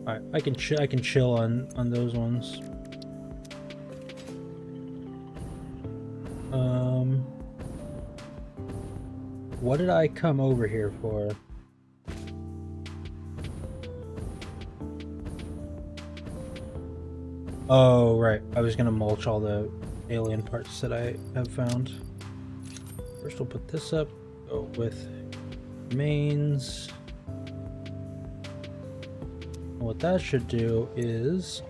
Alright, I can chill on those ones. What did I come over here for? Oh, right. I was gonna mulch all the alien parts that I have found. First we'll put this up, go with mains. And what that should do is...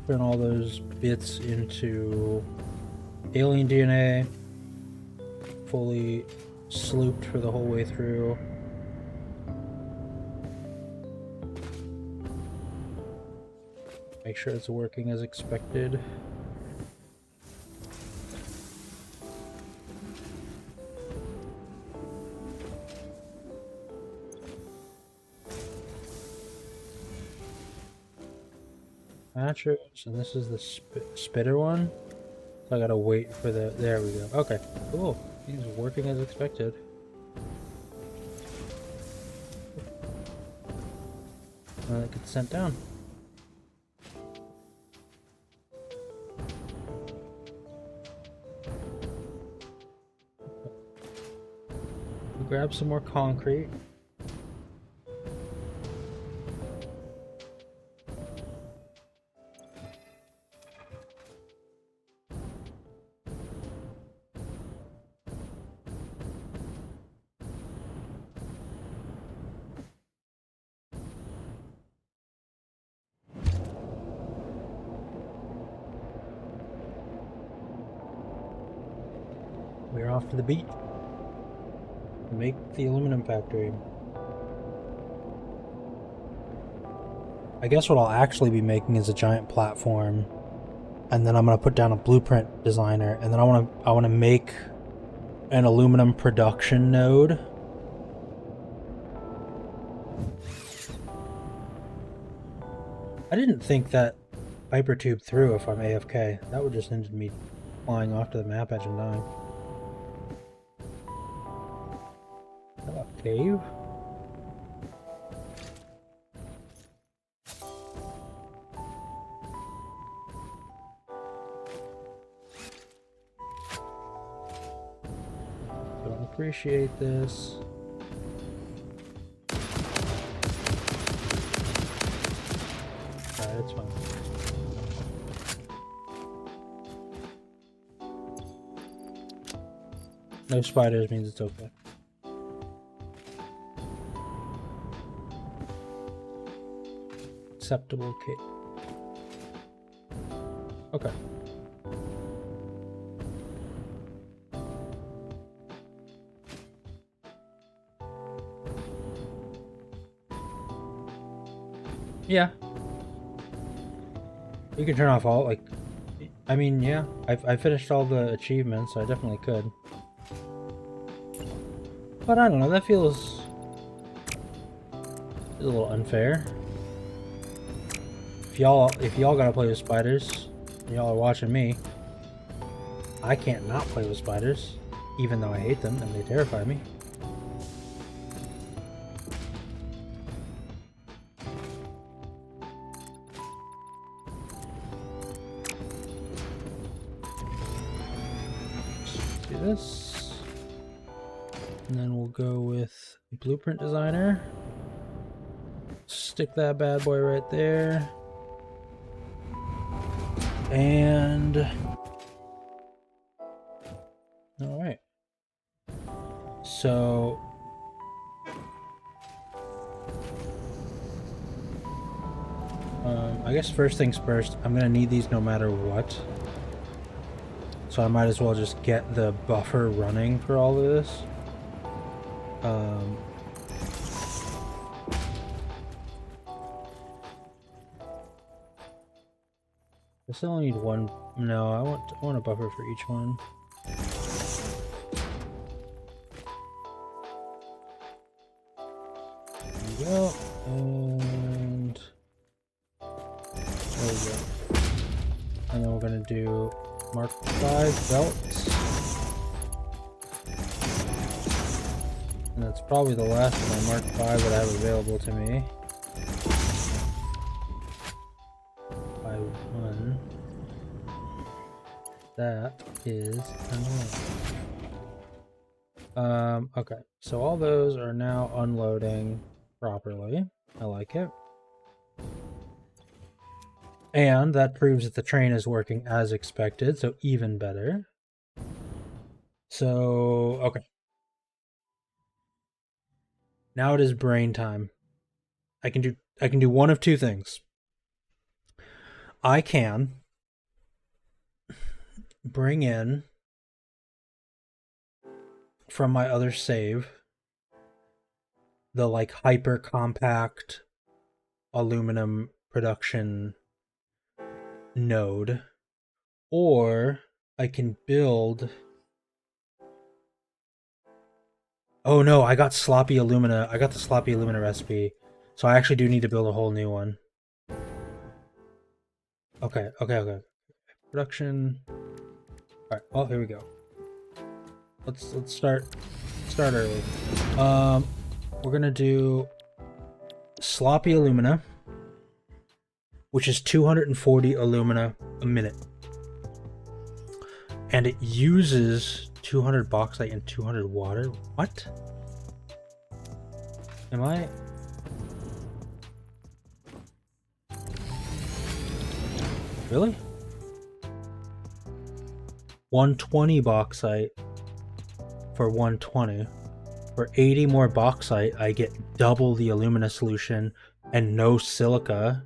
turn all those bits into alien DNA, fully slooped for the whole way through. Make sure it's working as expected. Matchers, and this is the spitter one. So I gotta wait for the. There we go. Okay, cool. He's working as expected. And it gets sent down. We'll grab some more concrete. We're off to the beach. Make the aluminum factory. I guess what I'll actually be making is a giant platform, and then I'm gonna put down a blueprint designer, and then I wanna make an aluminum production node. I didn't think that hypertube through if I'm AFK. That would just end me flying off to the map edge and dying. Cave? Don't appreciate this. Alright, it's fine. No spiders means it's okay. Acceptable kit. Okay. Yeah. You can turn off all, like, I mean, yeah, I finished all the achievements, so I definitely could. But I don't know, that feels a little unfair. If y'all gotta play with spiders, y'all are watching me, I can't not play with spiders, even though I hate them and they terrify me. Let's do this. And then we'll go with blueprint designer. Stick that bad boy right there. And all right, so I guess first things first, I'm gonna need these no matter what, so I might as well just get the buffer running for all of this. I still only need one. No, I want a buffer for each one. There we go. And there we go. And then we're gonna do Mark 5 belts. And that's That's probably the last of my Mark V that I have available to me. 5-1. That is annoying. Okay, so all those are now unloading properly. I like it. And that proves that the train is working as expected, so even better. So, okay. Now it is brain time. I can do one of two things. I can bring in from my other save the like hyper compact aluminum production node, or I can build. Oh no, I got sloppy alumina. I got the sloppy alumina recipe, so I actually do need to build a whole new one. Okay. Production. All right. Well, here we go. Let's start early. We're gonna do sloppy alumina, which is 240 alumina a minute, and it uses 200 bauxite and 200 water. What? Am I? Really? 120 bauxite for 120. For 80 more bauxite, I get double the alumina solution and no silica,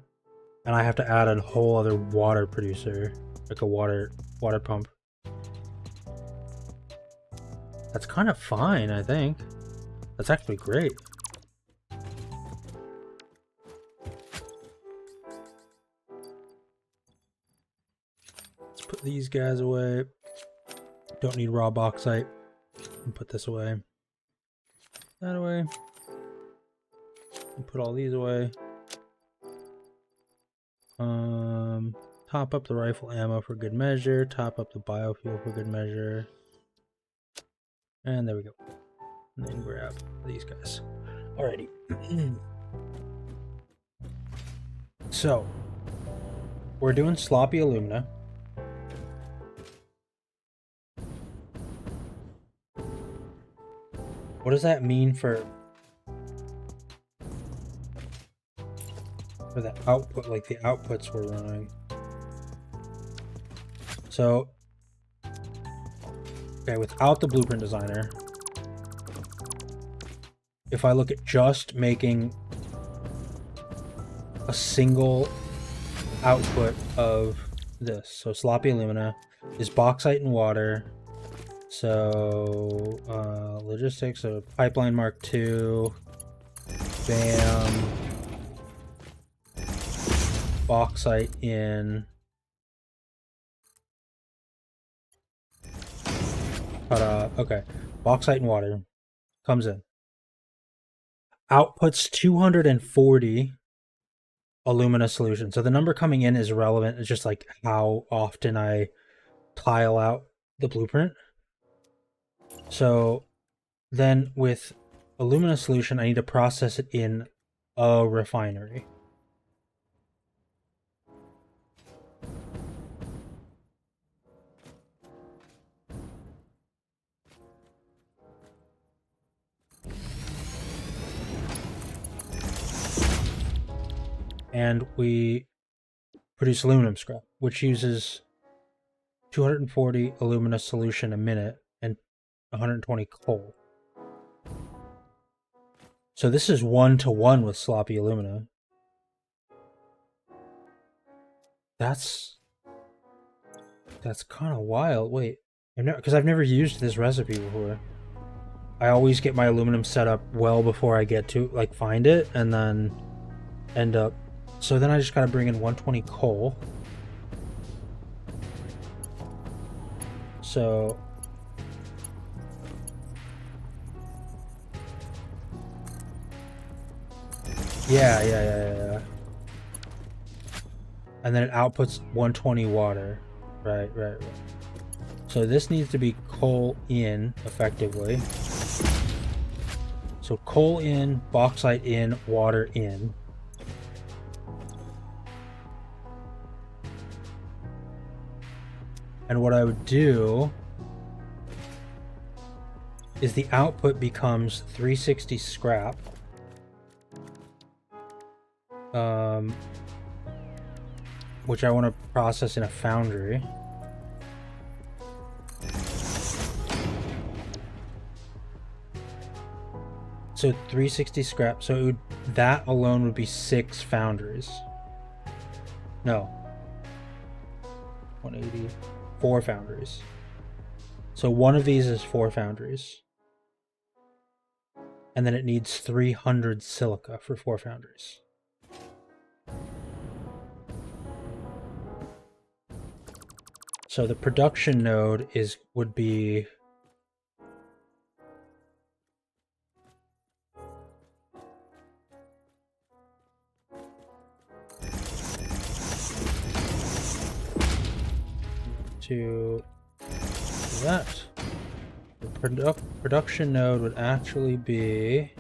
and I have to add a whole other water producer, like a water pump. That's kind of fine, I think. That's actually great. Let's put these guys away. Don't need raw bauxite. And put this away. That away. And put all these away. Top up the rifle ammo for good measure. Top up the biofuel for good measure. And there we go. And then grab these guys. Alrighty. So, we're doing sloppy alumina. What does that mean for the output, like the outputs we're running? So, okay, without the blueprint designer, if I look at just making a single output of this, so sloppy alumina is bauxite and water. So logistics, so pipeline Mark II, bam, bauxite in, okay, bauxite and water comes in, outputs 240 alumina solution. So the number coming in is irrelevant. It's just like how often I tile out the blueprint. So then with alumina solution, I need to process it in a refinery. And we produce aluminum scrap, which uses 240 alumina solution a minute and 120 coal. So this is 1-to-1 with sloppy alumina. That's kind of wild. Wait, because I've never used this recipe before. I always get my aluminum set up well before I get to like find it, and then end up. So then I just gotta bring in 120 coal. So yeah. And then it outputs 120 water. Right. So this needs to be coal in effectively. So coal in, bauxite in, water in. And what I would do is the output becomes 360 scrap. Which I want to process in a foundry. So 360 scrap. So it would, that alone would be 6 foundries. No. 180. 4 foundries. So one of these is 4 foundries. And then it needs 300 silica for 4 foundries. So the production node would be to that. The production node would actually be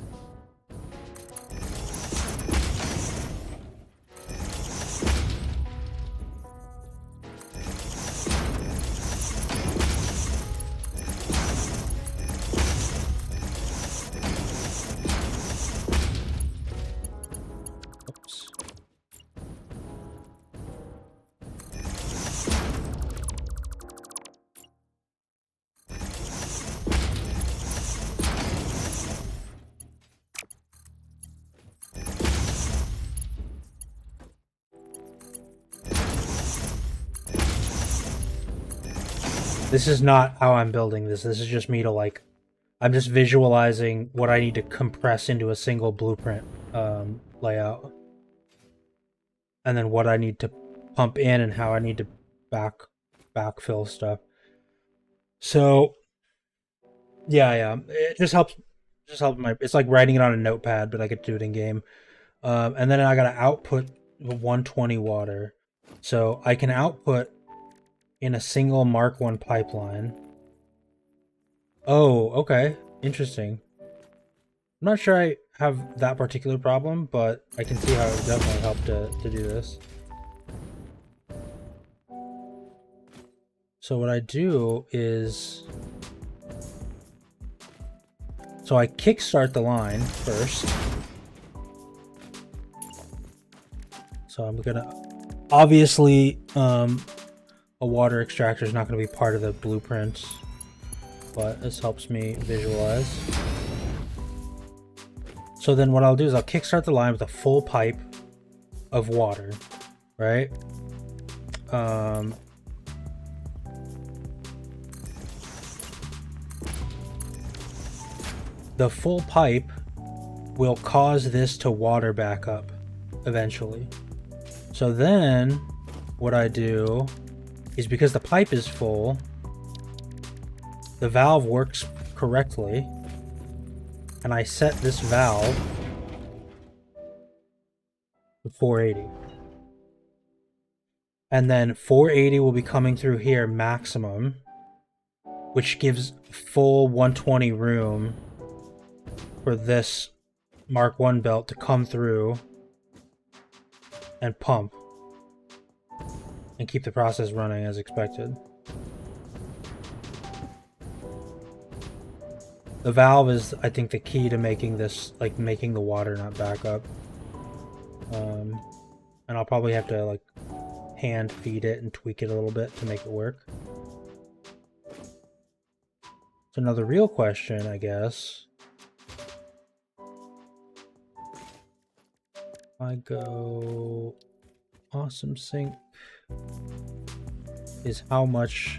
this is not how I'm building this. This is just me to like, I'm just visualizing what I need to compress into a single blueprint layout. And then what I need to pump in and how I need to backfill stuff. So yeah, it just helps it's like writing it on a notepad, but I could do it in game. And then I gotta output 120 water. So I can output in a single Mark 1 pipeline. Oh, okay. Interesting. I'm not sure I have that particular problem, but I can see how it would definitely help to do this. So what I do is... So I kickstart the line first. So I'm gonna... Obviously, a water extractor is not going to be part of the blueprint, but this helps me visualize. So then what I'll do is I'll kickstart the line with a full pipe of water, right? The full pipe will cause this to water back up eventually. So then what I do is, because the pipe is full, the valve works correctly, and I set this valve to 480. And then 480 will be coming through here maximum, which gives full 120 room for this Mark 1 belt to come through and pump and keep the process running as expected. The valve is, I think, the key to making this, like, making the water not back up. And I'll probably have to, like, hand feed it and tweak it a little bit to make it work. So now the real question, I guess, I go awesome sync, is how much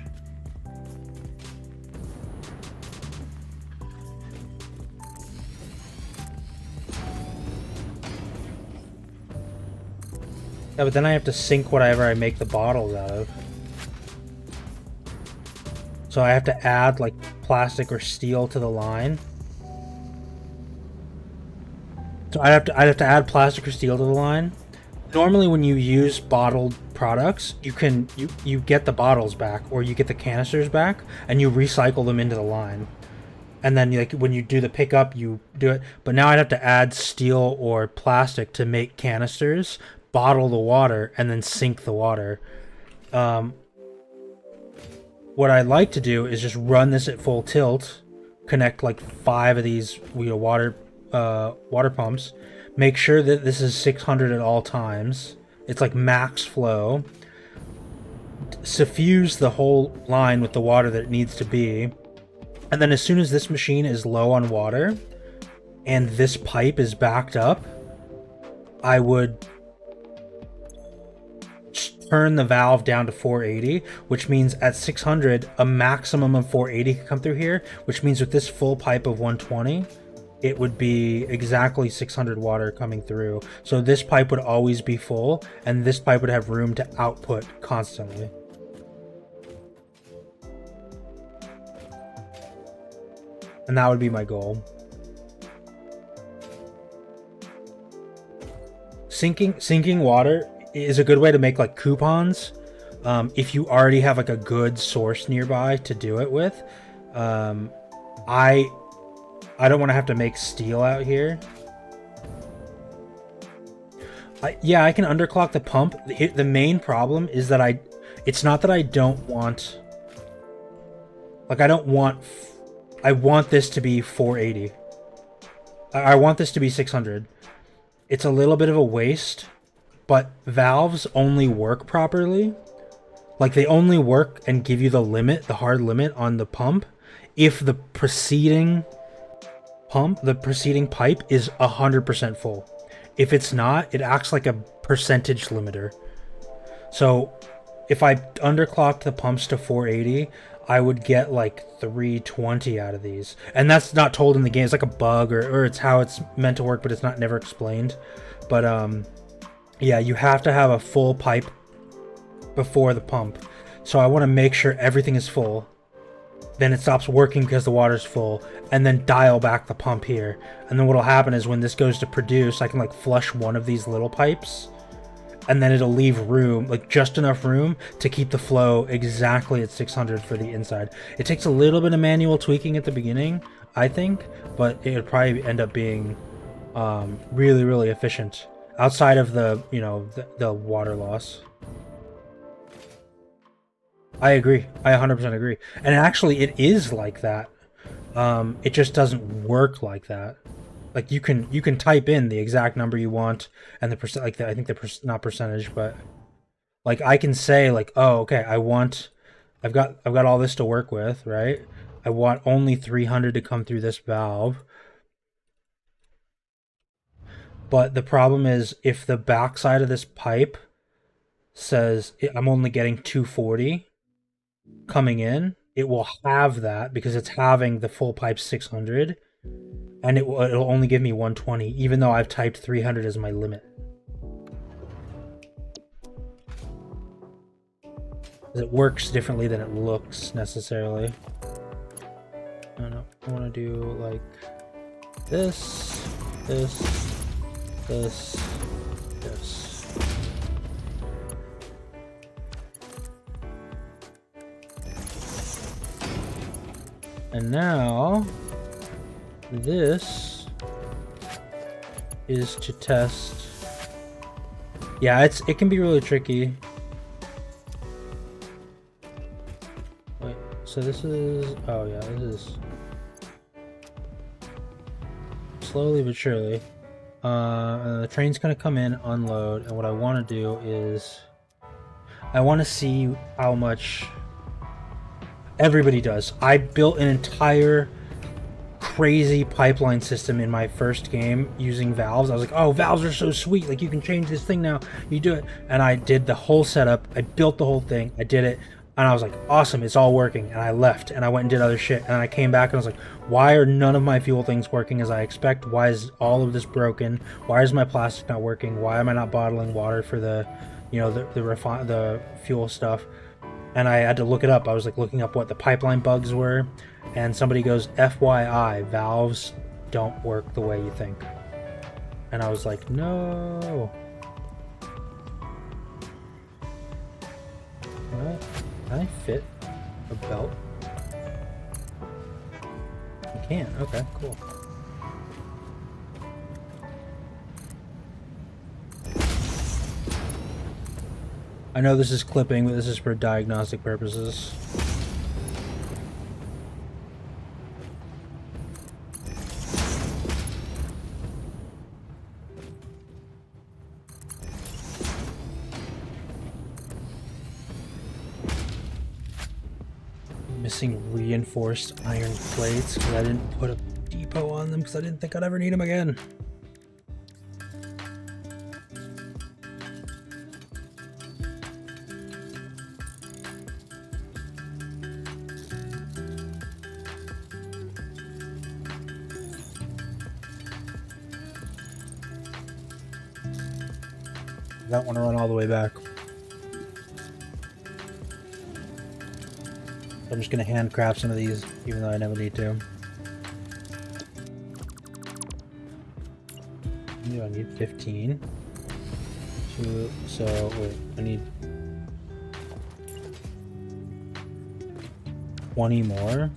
yeah, but then I have to sync whatever I make the bottles out of. So I have to add like plastic or steel to the line. So I'd have to add plastic or steel to the line. Normally when you use bottled products, you get the bottles back, or you get the canisters back and you recycle them into the line. and then like when you do the pickup, you do it. But now I'd have to add steel or plastic to make canisters, bottle the water, and then sink the water. What I'd like to do is just run this at full tilt, connect like 5 of these water pumps, make sure that this is 600 at all times. It's like max flow. Suffuse the whole line with the water that it needs to be. And then as soon as this machine is low on water and this pipe is backed up, I would turn the valve down to 480, which means at 600, a maximum of 480 can come through here, which means with this full pipe of 120, it would be exactly 600 water coming through. So this pipe would always be full, and this pipe would have room to output constantly. And that would be my goal. Sinking water is a good way to make like coupons. If you already have like a good source nearby to do it with. I don't want to have to make steel out here. Yeah, I can underclock the pump. The main problem is that it's not that I don't want, like I want this to be 480. I want this to be 600. It's a little bit of a waste, but valves only work properly. Like they only work and give you the limit, the hard limit on the pump, if the preceding pipe is 100% full. If it's not, it acts like a percentage limiter. So if I underclocked the pumps to 480, I would get like 320 out of these. And that's not told in the game. It's like a bug or it's how it's meant to work, but it's not never explained. But yeah, you have to have a full pipe before the pump. So I want to make sure everything is full. Then it stops working because the water's full, and then dial back the pump here. And then what'll happen is when this goes to produce, I can like flush one of these little pipes, and then it'll leave room, like just enough room to keep the flow exactly at 600 for the inside. It takes a little bit of manual tweaking at the beginning, I think, but it would probably end up being really, really efficient outside of the, the water loss. I agree. I 100% agree. And actually, it is like that. It just doesn't work like that. Like you can type in the exact number you want and the percent, like I think not percentage, but like I can say like, oh, okay, I've got all this to work with, right? I want only 300 to come through this valve. But the problem is if the backside of this pipe says I'm only getting 240 coming in, it will have that because it's having the full pipe 600, and it'll only give me 120 even though I've typed 300 as my limit. It works differently than it looks necessarily. No, I want to do like this, this, this, this. And now, this is to test. Yeah, it can be really tricky. Wait, so this is, oh yeah, this is slowly but surely. The train's gonna come in, unload, and what I want to do is, I want to see how much everybody does. I built an entire crazy pipeline system in my first game using valves. I was like, oh, valves are so sweet, like you can change this thing now, you do it. And I did the whole setup, I built the whole thing, I did it, and I was like, awesome, it's all working. And I left and I went and did other shit, and I came back and I was like, why are none of my fuel things working as I expect? Why is all of this broken? Why is my plastic not working? Why am I not bottling water for the the fuel stuff? And I had to look it up. I was like looking up what the pipeline bugs were, and somebody goes, FYI, valves don't work the way you think. And I was like, no. What? Can I fit a belt? I can't. Okay, cool. I know this is clipping, but this is for diagnostic purposes. Missing reinforced iron plates because I didn't put a depot on them because I didn't think I'd ever need them again. I don't want to run all the way back. I'm just going to handcraft some of these, even though I never need to. I need 15. So, wait, I need 20 more.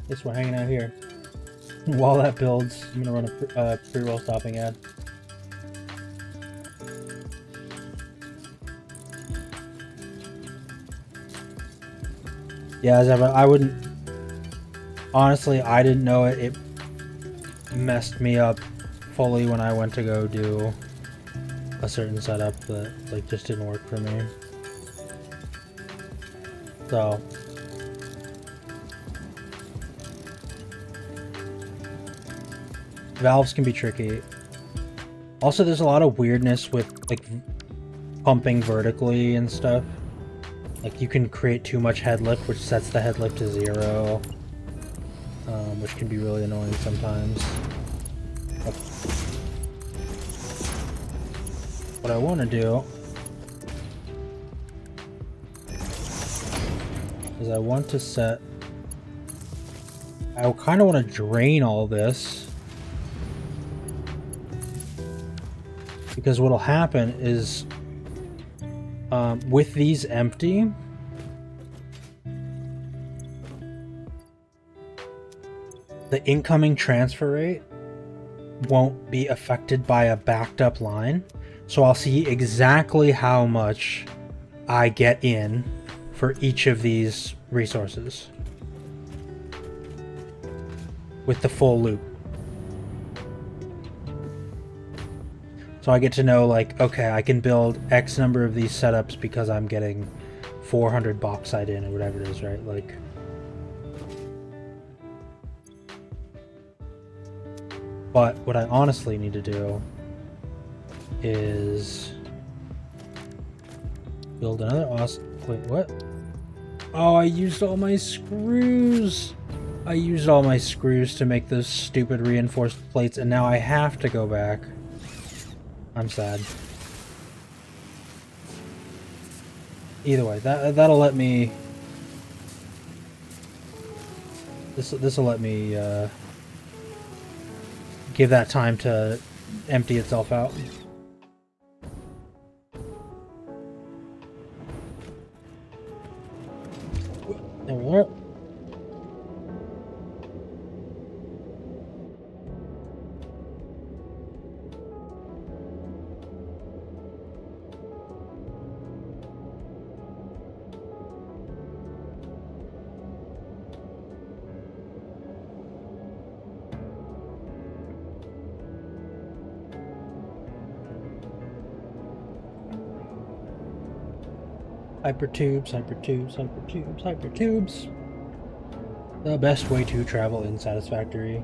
Guess we're hanging out here. While that builds, I'm going to run a pre-roll stopping ad. Yeah, as ever, I wouldn't... Honestly, I didn't know it. It messed me up fully when I went to go do a certain setup that, like, just didn't work for me. So... Valves can be tricky. Also, there's a lot of weirdness with, like, pumping vertically and stuff. Like, you can create too much head lift, which sets the head lift to 0. Which can be really annoying sometimes. What I want to do is I want to set... I kind of want to drain all this. Because what'll happen is, with these empty, the incoming transfer rate won't be affected by a backed up line. So I'll see exactly how much I get in for each of these resources with the full loop. So I get to know, like, okay, I can build X number of these setups because I'm getting 400 bauxite in or whatever it is, right? Like, but what I honestly need to do is build another wait, what? Oh, I used all my screws! I used all my screws to make those stupid reinforced plates, and now I have to go back. I'm sad. Either way, that'll let me... This'll let me, give that time to empty itself out. There we are. Hypertubes, hypertubes, hypertubes, hypertubes. The best way to travel in Satisfactory.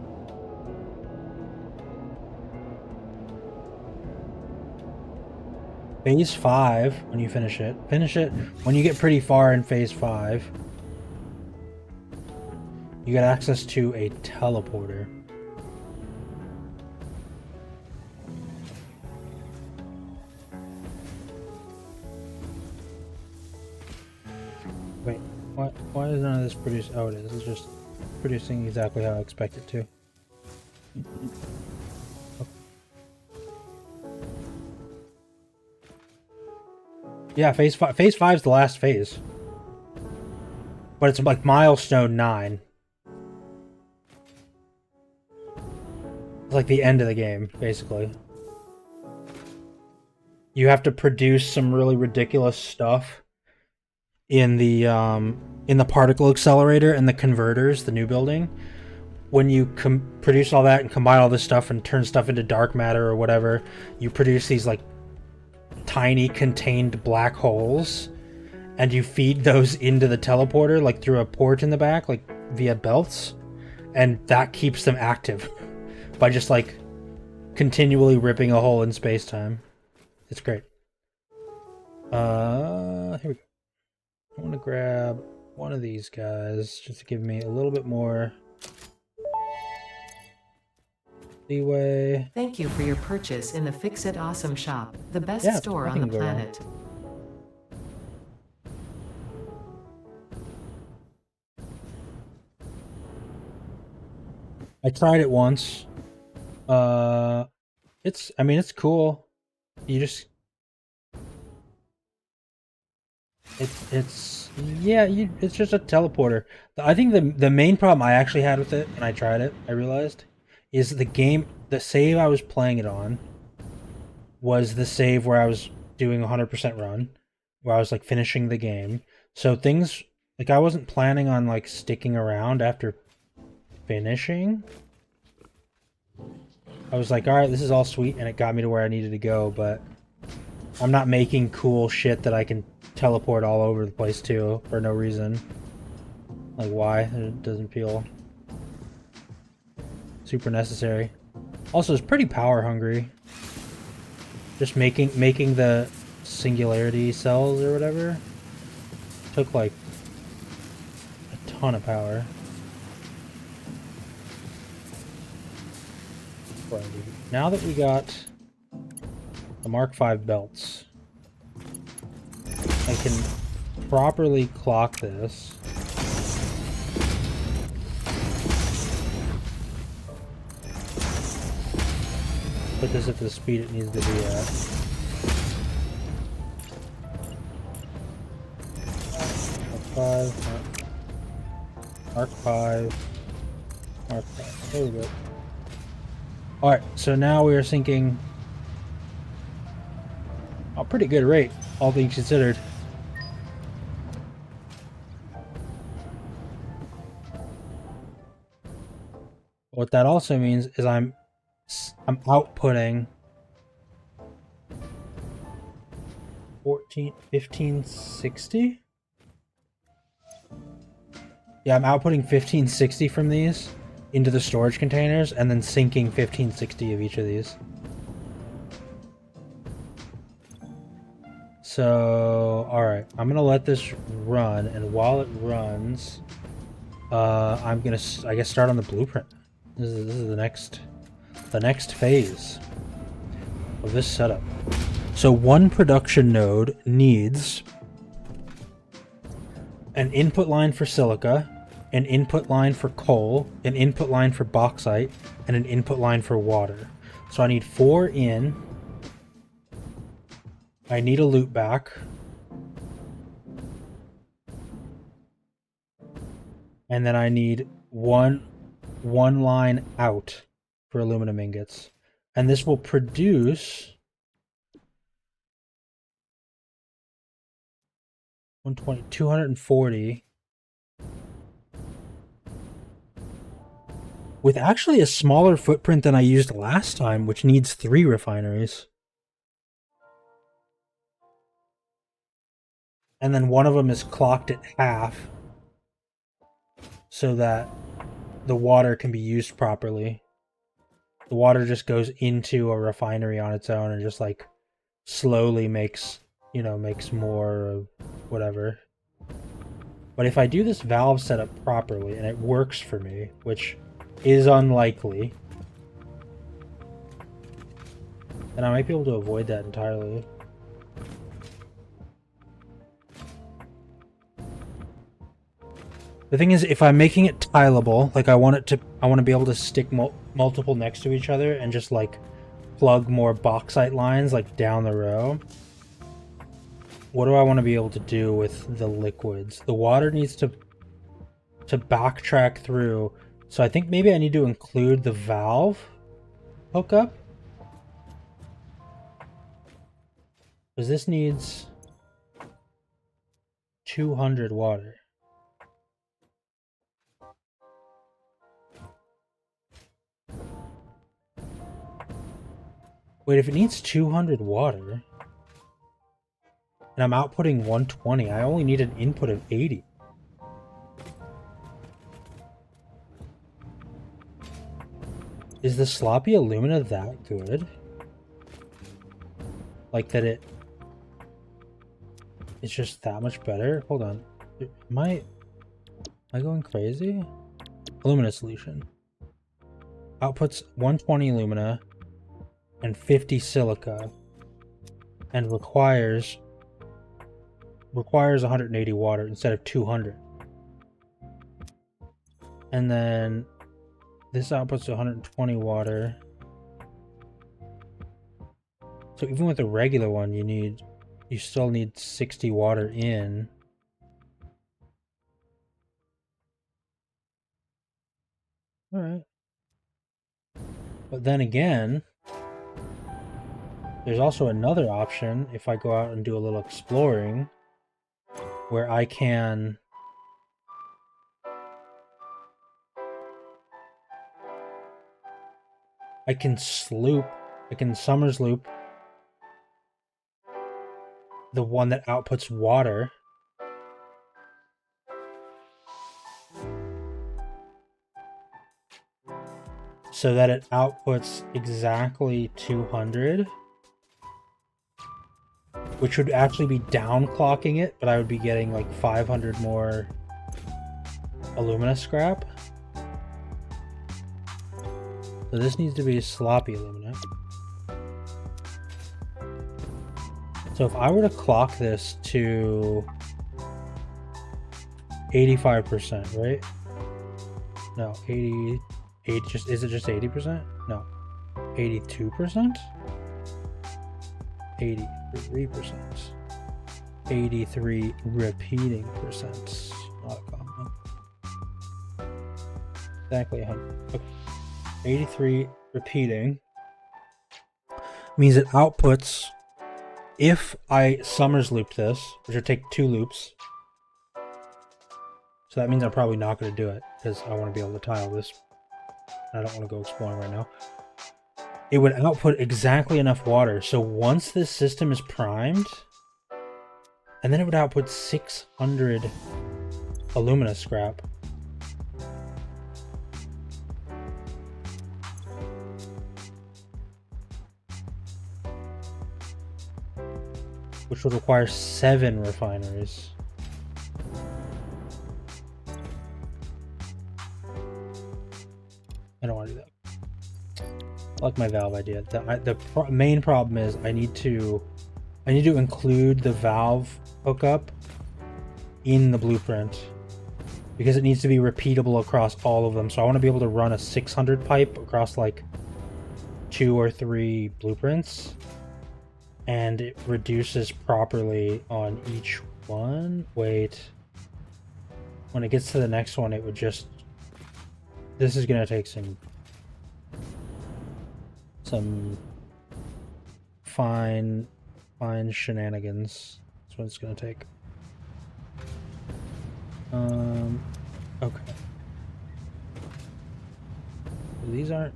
Phase 5, when you finish it. Finish it when you get pretty far in Phase 5. You get access to a teleporter. Wait, why is none of this produced? Oh, it is. It's just producing exactly how I expect it to. Yeah, phase 5. Phase 5 is the last phase. But it's like milestone 9. It's like the end of the game, basically. You have to produce some really ridiculous stuff in the particle accelerator and the converters, the new building. When you produce all that and combine all this stuff and turn stuff into dark matter or whatever, you produce these like tiny contained black holes, and you feed those into the teleporter like through a port in the back, like via belts, and that keeps them active by just like continually ripping a hole in space-time. It's great. Here we go. I want to grab one of these guys just to give me a little bit more leeway. Thank you for your purchase in the Fix-It Awesome shop, the best store on the planet. I tried it once. It's cool. You just it's just a teleporter. I think the main problem I actually had with it when I tried it, I realized, is the save I was playing it on was the save where I was doing 100% run, where I was like finishing the game. So things like I wasn't planning on like sticking around after finishing. I was like, all right, this is all sweet, and it got me to where I needed to go, but I'm not making cool shit that I can teleport all over the place to for no reason. Like, why? It doesn't feel super necessary. Also, it's pretty power hungry. Just making the singularity cells or whatever took like a ton of power. Now that we got the Mark V belts, I can properly clock this. Put this at the speed it needs to be at. Mark V. There we go. Alright, so now we are sinking a pretty good rate, all things considered. What that also means is I'm outputting 1560? Yeah, I'm outputting 1560 from these into the storage containers, and then sinking 1560 of each of these. So, alright, I'm gonna let this run, and while it runs, I'm gonna, I guess, start on the blueprint. This is the next phase of this setup. So one production node needs an input line for silica, an input line for coal, an input line for bauxite, and an input line for water. So I need 4 in. I need a loop back. And then I need one line out for aluminum ingots. And this will produce 120, 240. With actually a smaller footprint than I used last time, which needs 3 refineries. And then one of them is clocked at half so that the water can be used properly. The water just goes into a refinery on its own and just like slowly makes more of whatever. But if I do this valve setup properly and it works for me, which is unlikely, then I might be able to avoid that entirely. The thing is, if I'm making it tileable, like I want to be able to stick multiple next to each other and just like plug more bauxite lines like down the row. what do I want to be able to do with the liquids? The water needs to backtrack through. So I think maybe I need to include the valve hookup. Because this needs 200 water. Wait, if it needs 200 water, and I'm outputting 120, I only need an input of 80. Is the sloppy alumina that good? Like that it's just that much better? Hold on. Am I going crazy? Alumina solution. Outputs 120 alumina and 50 silica and requires 180 water instead of 200. And then this outputs 120 water. So even with a regular one, you still need 60 water in. All right. But then again, there's also another option if I go out and do a little exploring where I can Summers loop the one that outputs water so that it outputs exactly 200, which would actually be downclocking it, but I would be getting like 500 more alumina scrap. So this needs to be sloppy alumina. So if I were to clock this to 85%, right? No, 80, is it just 80%? No. 82%? 83%. 83 repeating percent. Not a comma. Exactly 100. Okay. 83 repeating means it outputs, if I Summers loop this, which would take 2 loops, so that means I'm probably not going to do it because I want to be able to tile this. I don't want to go exploring right now. It would output exactly enough water. So once this system is primed, and then it would output 600 alumina scrap. Which would require 7 refineries. I don't want to do that. I like my valve idea. The main problem is I need to include the valve hookup in the blueprint because it needs to be repeatable across all of them. So I want to be able to run a 600 pipe across like 2 or 3 blueprints, and it reduces properly on each one. Wait, when it gets to the next one, it would just, this is gonna take some fine shenanigans. That's what it's gonna take. Okay. These aren't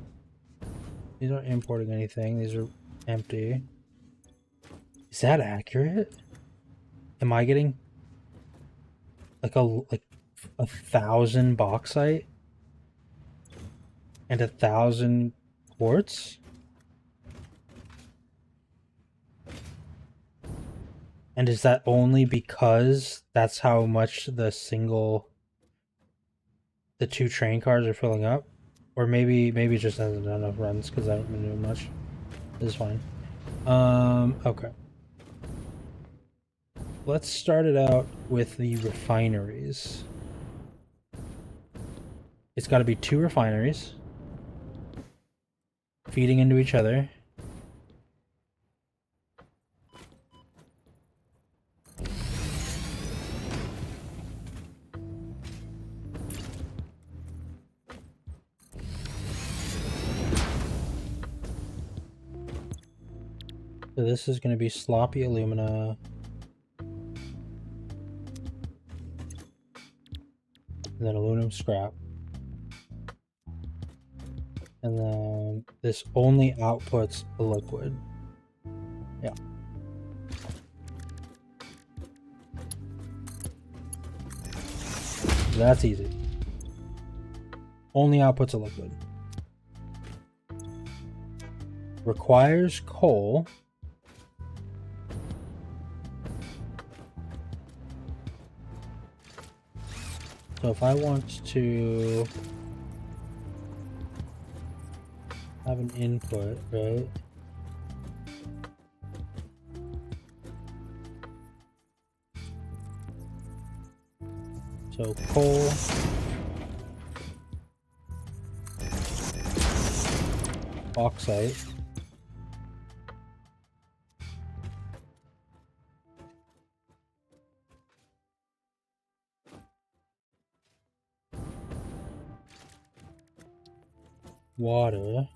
importing anything. These are empty. Is that accurate? Am I getting like 1,000 bauxite and 1,000 quartz? And is that only because that's how much the 2 train cars are filling up? Or maybe it just hasn't done enough runs because I haven't been doing much. This is fine. Okay. Let's start it out with the refineries. It's got to be 2 refineries feeding into each other. So this is going to be sloppy alumina. And then aluminum scrap. And then this only outputs a liquid. Yeah. That's easy. Only outputs a liquid. Requires coal. So if I want to have an input, right? So coal, bauxite, water,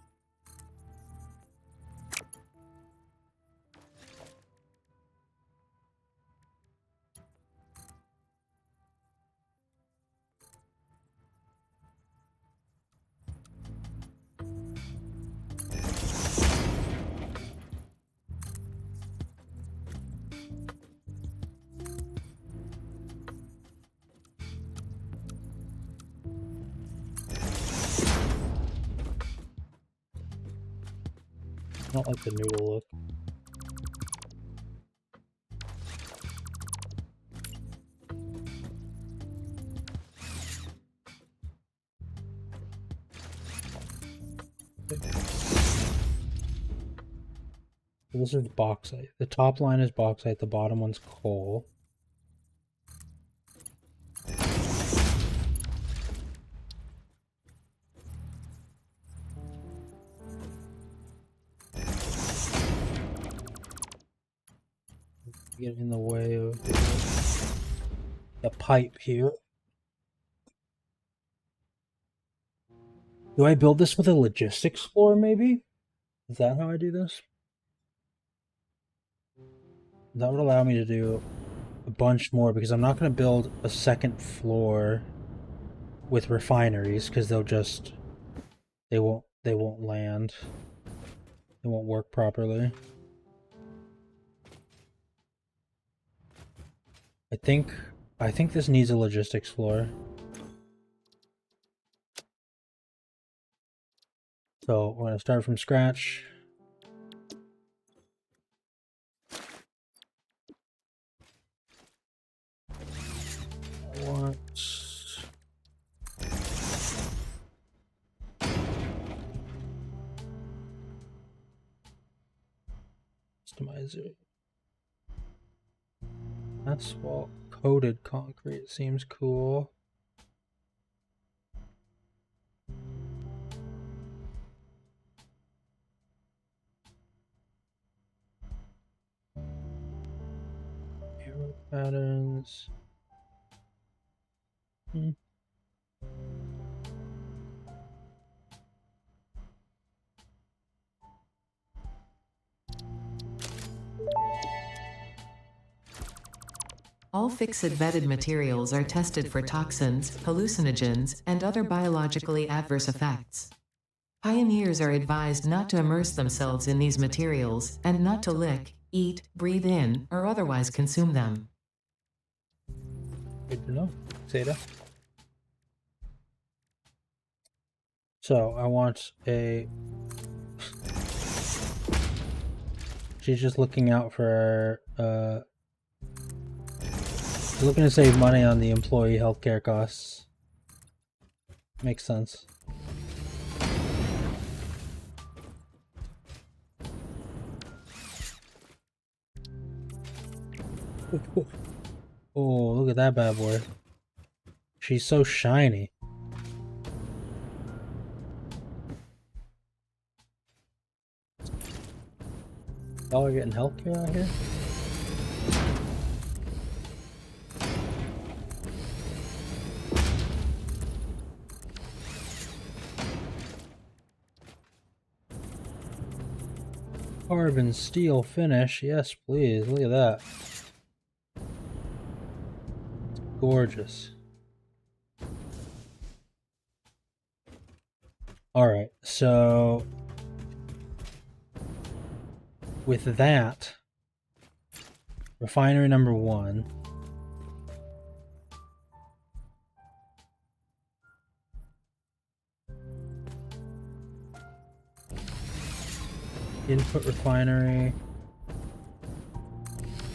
not like the noodle look. So this is bauxite. The top line is bauxite, the bottom one's coal. Get in the way of the pipe here. Do I build this with a logistics floor, maybe? Is that how I do this? That would allow me to do a bunch more, because I'm not going to build a second floor with refineries, because they'll just... They won't land. They won't work properly. I think this needs a logistics floor. So we're going to start from scratch. I want... Customize it. Asphalt coated concrete seems cool. Arrow patterns. All fixed vetted materials are tested for toxins, hallucinogens, and other biologically adverse effects. Pioneers are advised not to immerse themselves in these materials, and not to lick, eat, breathe in, or otherwise consume them. Good to know, Zeta. So, I want a... She's just looking out for, she's looking to save money on the employee healthcare costs. Makes sense. Oh, look at that bad boy. She's so shiny. Y'all are getting healthcare out here? Carbon steel finish. Yes, please. Look at that. Gorgeous. Alright, so with that, refinery number 1. Input refinery.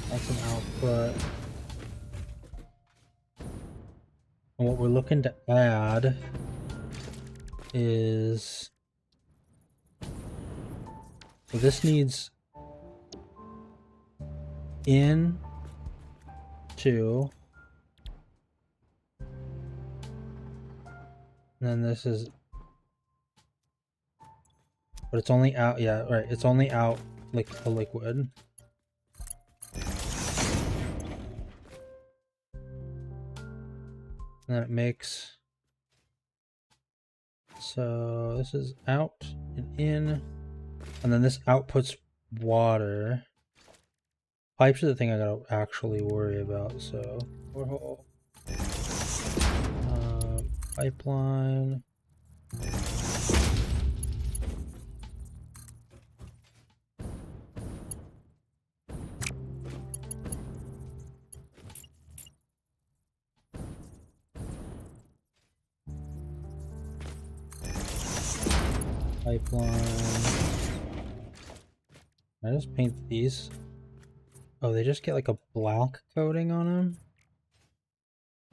That's an output. And what we're looking to add is, so this needs in to, and then this is, but it's only out, yeah, right, it's only out like a liquid. And then it makes, so this is out and in, and then this outputs water. Pipes are the thing I gotta actually worry about, so borehole, pipeline, Can I just paint these? Oh, they just get like a black coating on them?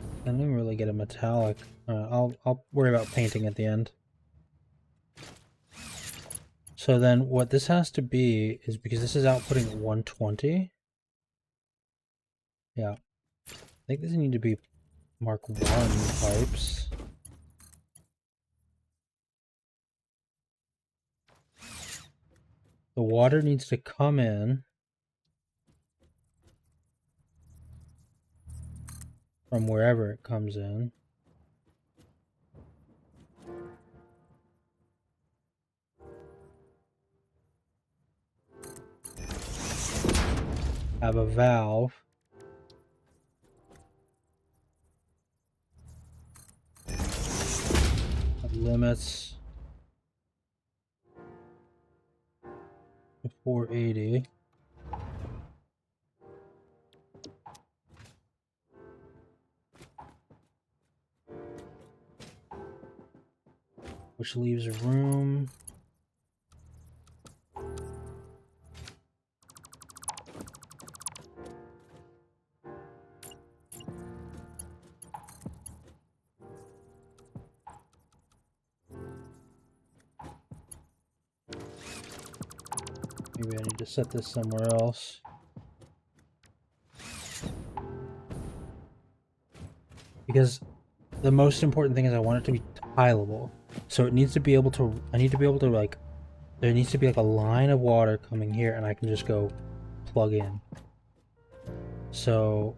I didn't really get a metallic. I'll worry about painting at the end. So then what this has to be is, because this is outputting 120. Yeah. I think these need to be Mark 1 pipes. The water needs to come in from wherever it comes in. Have a valve. That limits to 480. Which leaves room. Maybe I need to set this somewhere else. Because the most important thing is I want it to be tileable. So it needs to be able to, I need to be able to, like, there needs to be like a line of water coming here and I can just go plug in. So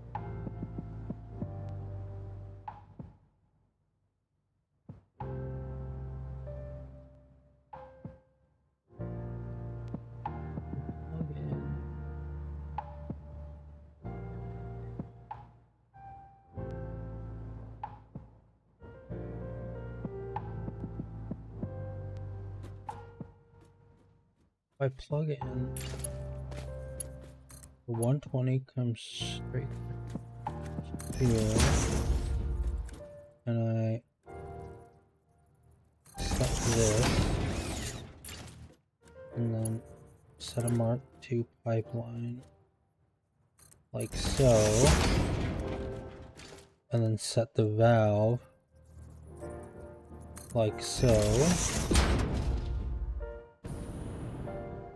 if I plug it in, the 120 comes straight here, and I set this, and then set a Mark II pipeline, like so, and then set the valve, like so.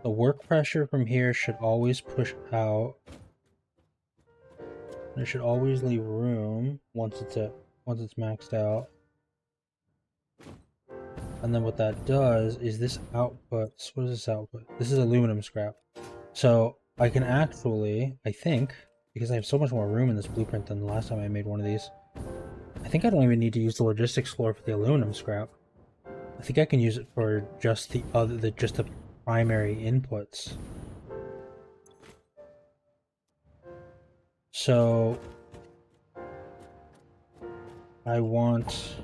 The work pressure from here should always push out. And it should always leave room once it's maxed out. And then what that does is this outputs, what is this output? This is aluminum scrap. So I can actually, I think, because I have so much more room in this blueprint than the last time I made one of these, I think I don't even need to use the logistics floor for the aluminum scrap. I think I can use it for just the primary inputs. So I want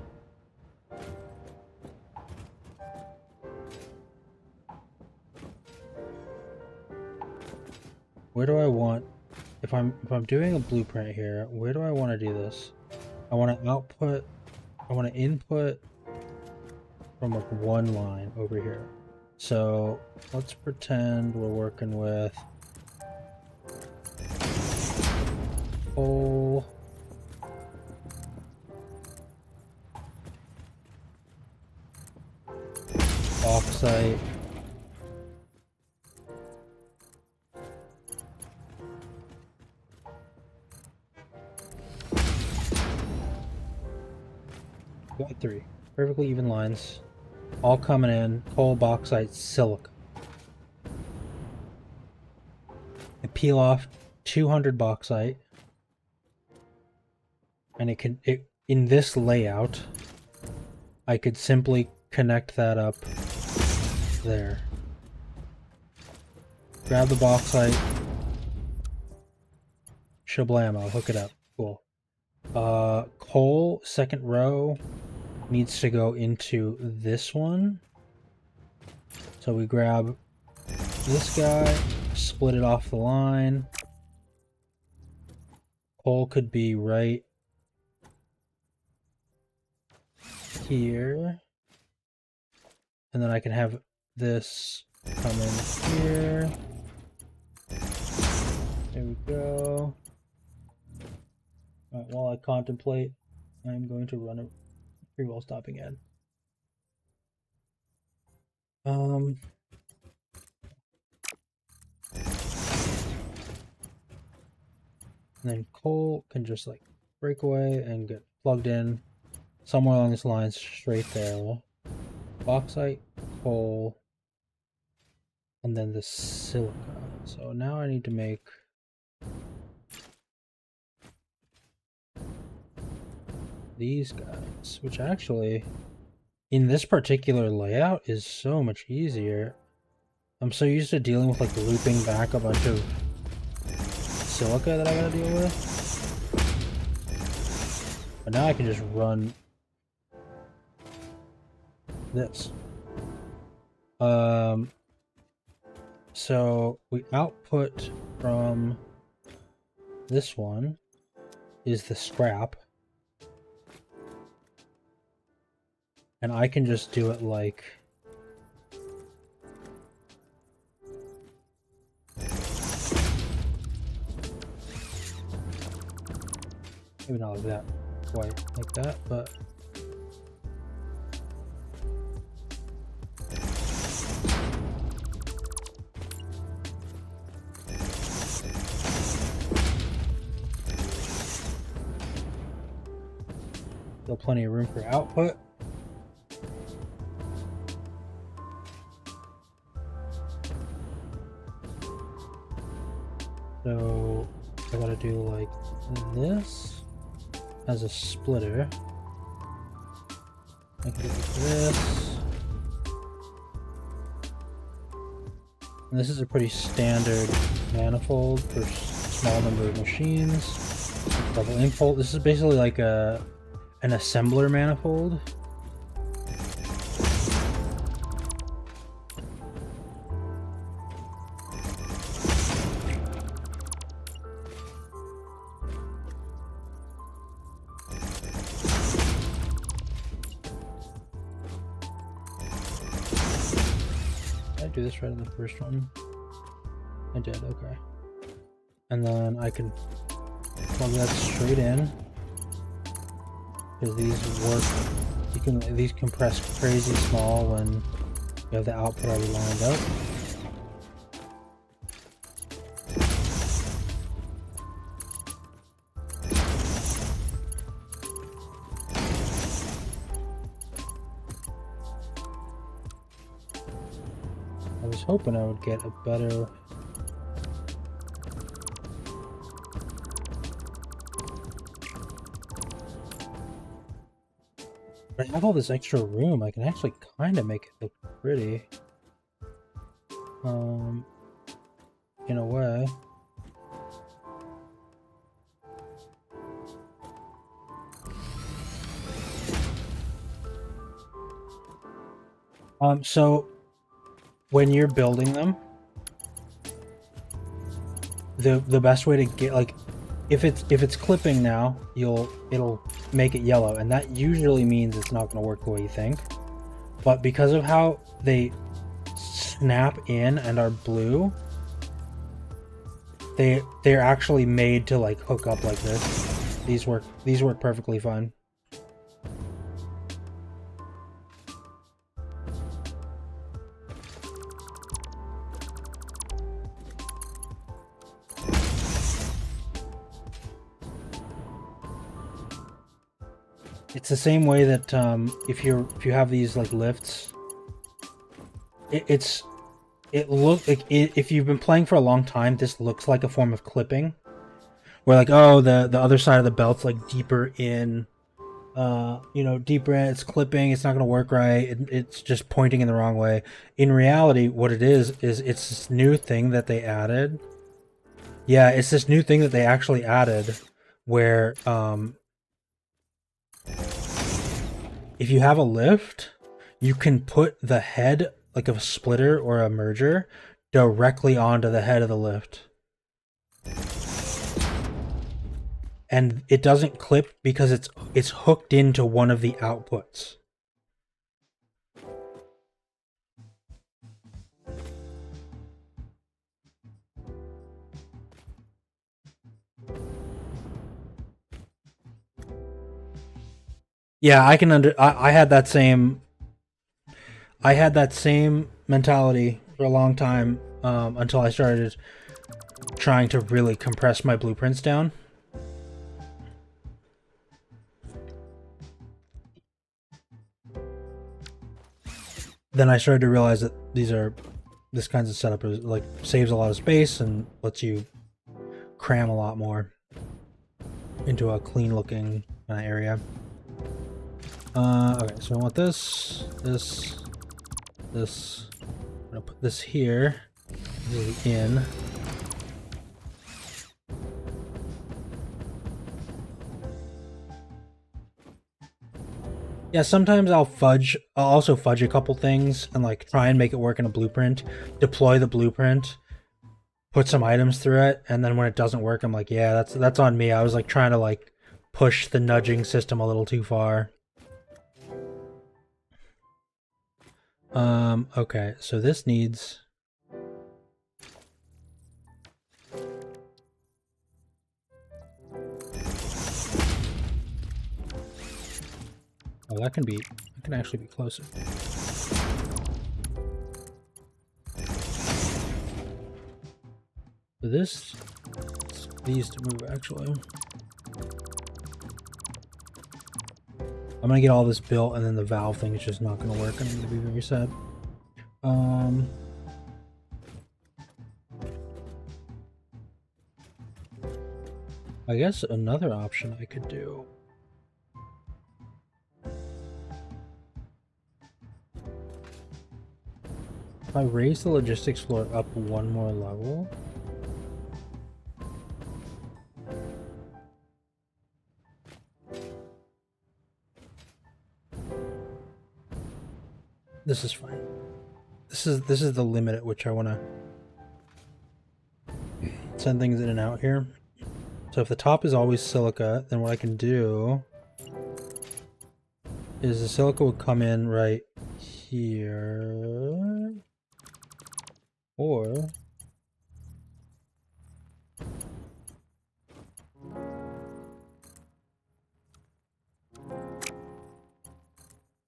where do I want if I'm doing a blueprint here, where do I want to do this? I want to output, I want to input from like one line over here. So let's pretend we're working with coal, bauxite, got 3 perfectly even lines, all coming in. Coal, bauxite, silica. I peel off 200 bauxite, and in this layout, I could simply connect that up there. Grab the bauxite, shablamo, hook it up. Cool. Coal, second row, needs to go into this one. So we grab this guy, split it off the line. Coal could be right here. And then I can have this come in here. There we go. Alright, while I contemplate, I'm going to run a free wall stopping ad. And then coal can just like break away and get plugged in somewhere along this line, straight there. Bauxite, coal, and then the silica. So now I need to make these guys, which actually in this particular layout is so much easier. I'm so used to dealing with like looping back a bunch of silica that I gotta deal with. But now I can just run this. So we output from this one is the scrap. And I can just do it like maybe not like that, quite like that, but still plenty of room for output. So I gotta do like this as a splitter. I can do like this. And this is a pretty standard manifold for small number of machines. Double impulse. This is basically like an assembler manifold. Do this right in the first one. I did, okay. And then I can plug that straight in. Because these work, these compress crazy small when you have the output already lined up. I was hoping I would get a better but I have all this extra room, I can actually kind of make it look pretty. in a way. So when you're building them, the best way to get, like, if it's clipping now, it'll make it yellow, and that usually means it's not going to work the way you think. But because of how they snap in and are blue, they're actually made to like hook up like this. These work perfectly fine. It's the same way that if you have these like lifts, it looks like, if you've been playing for a long time, this looks like a form of clipping, where like, oh, the other side of the belt's like deeper in, deeper in, it's clipping, it's not going to work right, it's just pointing in the wrong way. In reality, what it is it's this new thing that they added. Yeah, it's this new thing that they actually added, where if you have a lift, you can put the head, like a splitter or a merger, directly onto the head of the lift. And it doesn't clip because it's hooked into one of the outputs. Yeah, I can I had that same mentality for a long time, until I started trying to really compress my blueprints down. Then I started to realize that this kinds of setup is like saves a lot of space and lets you cram a lot more into a clean looking area. Okay, so I want this. I'm gonna put this here. This is the in. Yeah, sometimes I'll also fudge a couple things and like try and make it work in a blueprint, deploy the blueprint, put some items through it, and then when it doesn't work, I'm like, yeah, that's on me. I was like trying to like push the nudging system a little too far. Okay, so this needs... Oh, that can actually be closer. So this needs to move, actually. I'm gonna get all this built, and then the valve thing is just not gonna work, and I'm gonna be very sad. I guess another option I could do... If I raise the logistics floor up one more level... This is fine. This is the limit at which I want to send things in and out here. So if the top is always silica, then what I can do is the silica would come in right here, or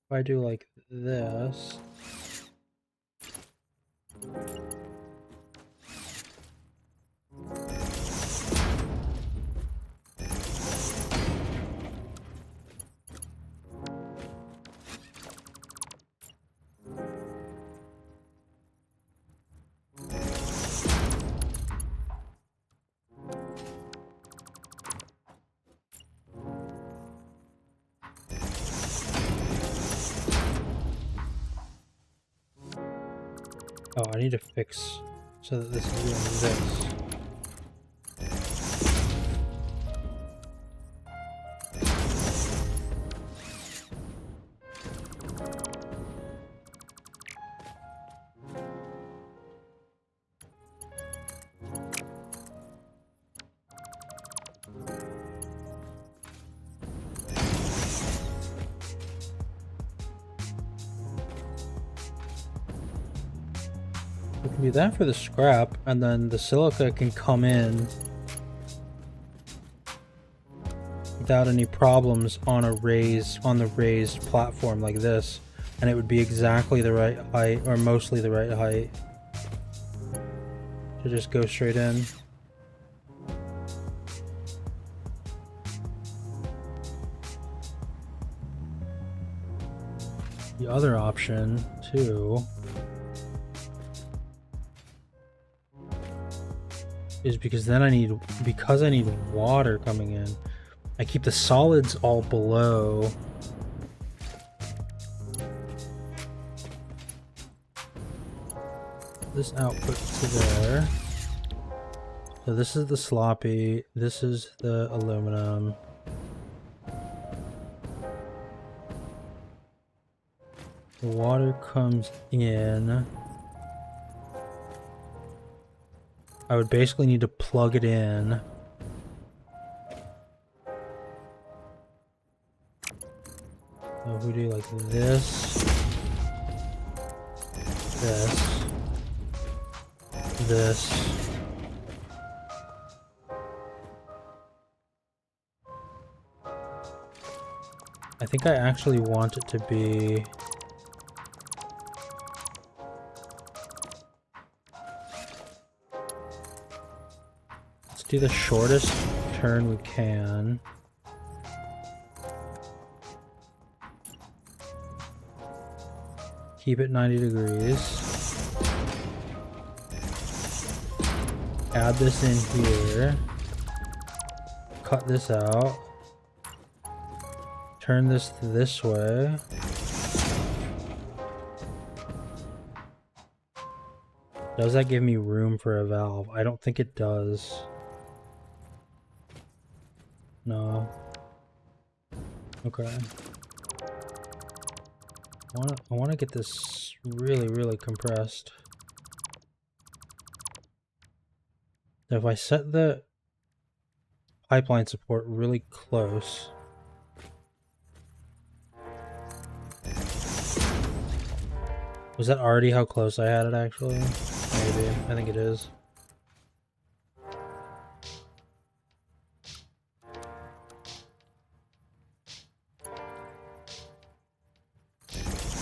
if I do like this, Oh, I need to fix so that this is doing this. We can do that for the scrap, and then the silica can come in without any problems on the raised platform like this, and it would be exactly the right height, or mostly the right height, to just go straight in. The other option too is because then I need water coming in. I keep the solids all below. This output to there. So this is the sloppy, this is the aluminum. The water comes in. I would basically need to plug it in. So if we do like this, this. I think I actually want it to be... Let's do the shortest turn we can. Keep it 90 degrees. Add this in here. Cut this out. Turn this this way. Does that give me room for a valve? I don't think it does. No. Okay. I wanna get this really compressed. If I set the pipeline support really close. Was that already how close I had it actually? Maybe. I think it is.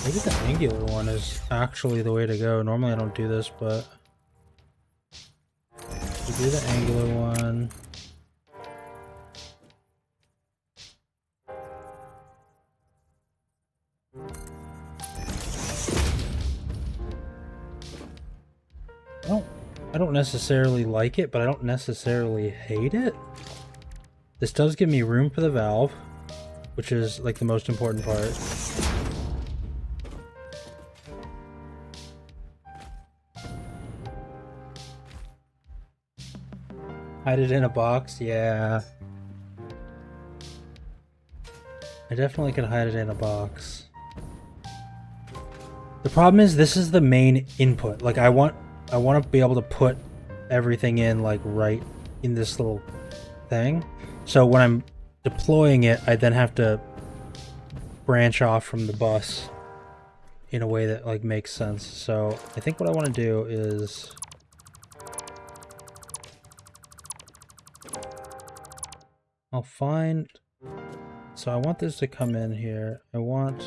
Maybe the angular one is actually the way to go. Normally I don't do this, but we do the angular one. I don't necessarily like it, but I don't necessarily hate it. This does give me room for the valve, which is like the most important part. Hide it in a box, yeah. I definitely could hide it in a box. The problem is this is the main input. Like I want to be able to put everything in like right in this little thing. So when I'm deploying it, I then have to branch off from the bus in a way that like makes sense. So I think what I want to do is I'll find, so I want this to come in here. I want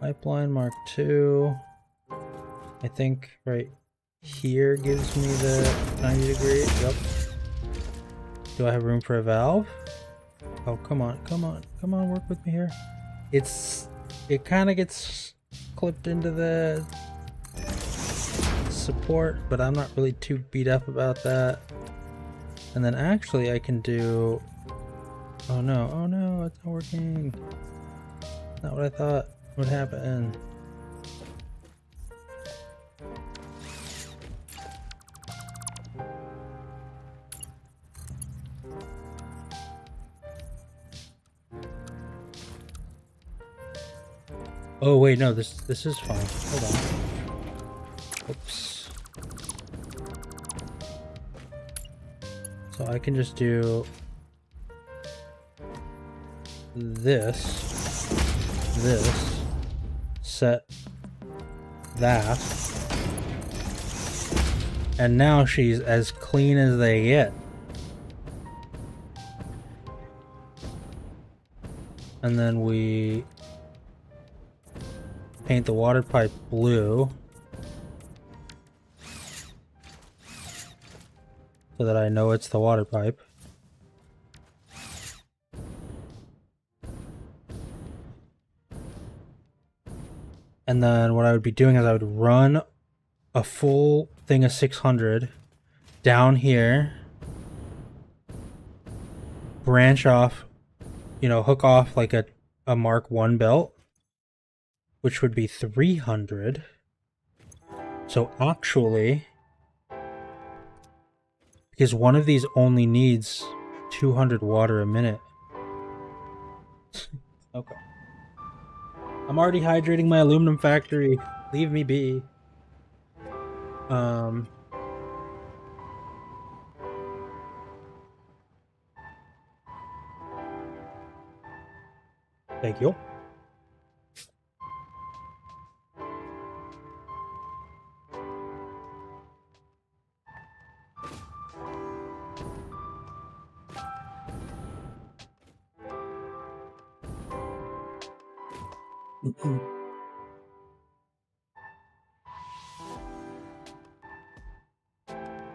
pipeline Mark II. I think right here gives me the 90 degree. Yep. Do I have room for a valve? Oh, come on, work with me here. It kind of gets clipped into the support, but I'm not really too beat up about that. And then actually I can do, oh no, it's not working. Not what I thought would happen. Oh wait, no, this is fine. Hold on. Oops. So I can just do this, set that, and now she's as clean as they get. And then we paint the water pipe blue so that I know it's the water pipe. And then what I would be doing is I would run a full thing of 600 down here, branch off, you know, hook off like a Mark 1 belt, which would be 300. So actually, because one of these only needs 200 water a minute. Okay. I'm already hydrating my aluminum factory. Leave me be. Thank you.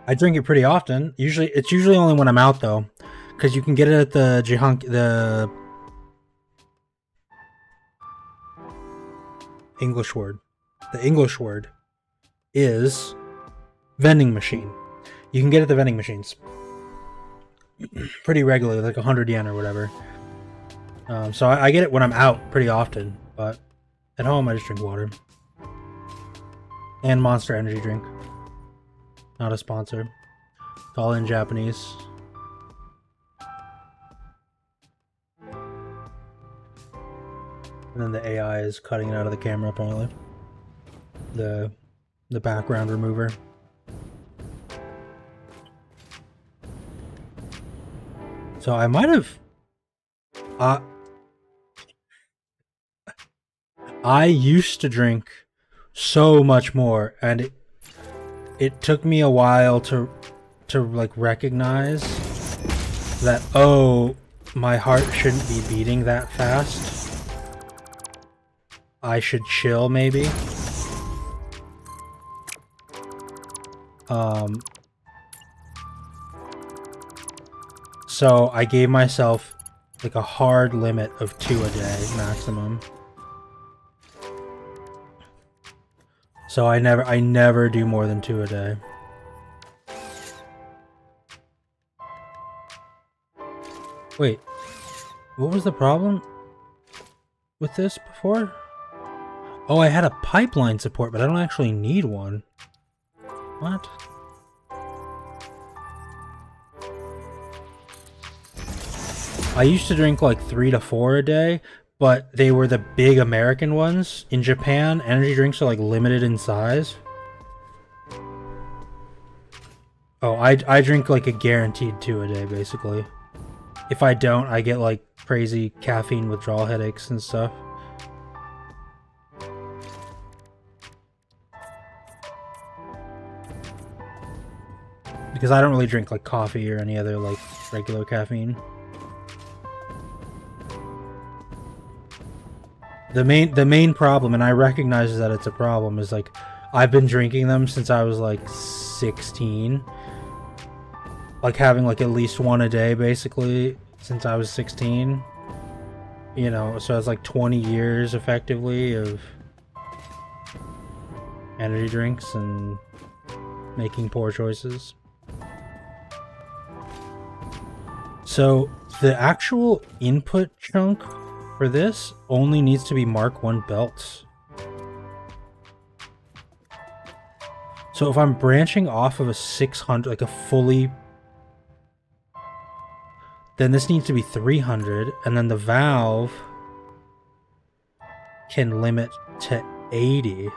I drink it pretty often. It's usually only when I'm out though, because you can get it at the the English word. The English word is vending machine. You can get it at the vending machines pretty regularly, like 100 yen or whatever. So I get it when I'm out pretty often, but at home I just drink water and Monster Energy drink. Not a sponsor. It's all in Japanese. And then the AI is cutting it out of the camera apparently. The background remover. So I might have I used to drink so much more, and it took me a while to like recognize that, oh, my heart shouldn't be beating that fast. I should chill maybe. So I gave myself like a hard limit of 2 a day maximum. So I never do more than 2 a day. Wait, what was the problem with this before? Oh, I had a pipeline support, but I don't actually need one. What? I used to drink like 3 to 4 a day, but they were the big American ones. In Japan, energy drinks are like limited in size. Oh, I drink like a guaranteed 2 a day, basically. If I don't, I get like crazy caffeine withdrawal headaches and stuff. Because I don't really drink like coffee or any other like regular caffeine. The main problem, and I recognize that it's a problem, is like I've been drinking them since I was like 16. Like having like at least 1 a day basically since I was 16. You know, so it's like 20 years effectively of energy drinks and making poor choices. So the actual input chunk for this only needs to be Mark 1 belts. So if I'm branching off of a 600, like a fully, then this needs to be 300, and then the valve can limit to 80.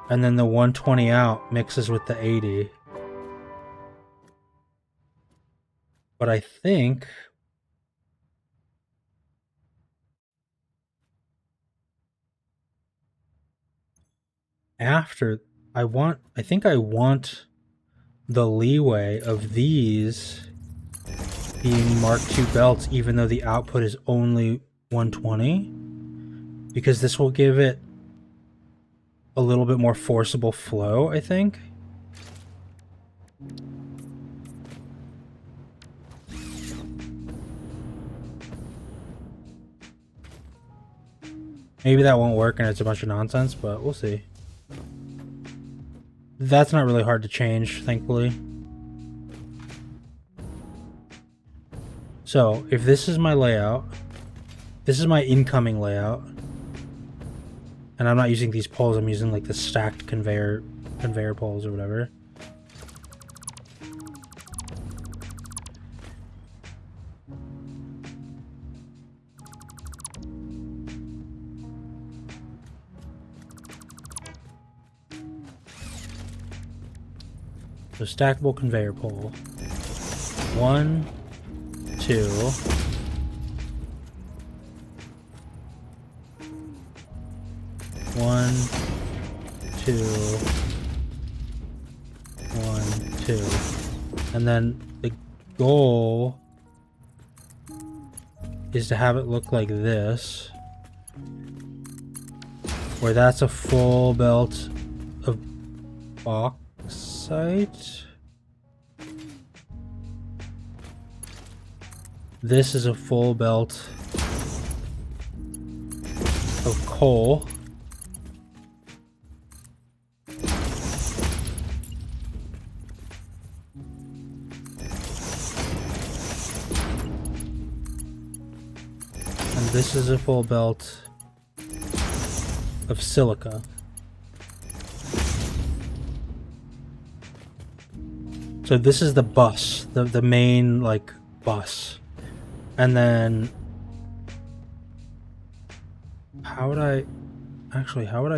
And then the 120 out mixes with the 80. But I think after I think I want the leeway of these being Mark II belts, even though the output is only 120, because this will give it a little bit more forcible flow, I think. Maybe that won't work and it's a bunch of nonsense, but we'll see. That's not really hard to change, thankfully. So, if this is my layout, this is my incoming layout, and I'm not using these poles, I'm using like the stacked conveyor poles or whatever. So stackable conveyor pole. 1, 2. 1, 2. 1, 2. And then the goal is to have it look like this, where that's a full belt of bauxite. This is a full belt of coal. And this is a full belt of silica. So this is the bus, the main like bus. And then how would I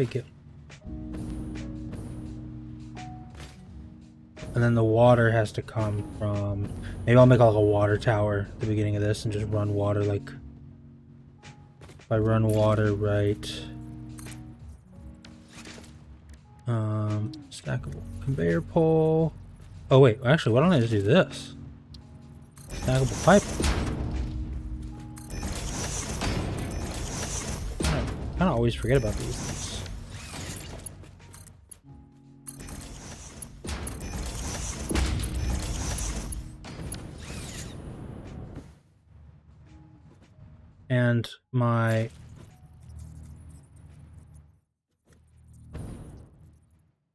get, and then the water has to come from, maybe I'll make like a water tower at the beginning of this and just run water, like if I run water right, stackable conveyor pole. Oh wait, actually, why don't I just do this? Stackable pipe. I don't always forget about these things. And my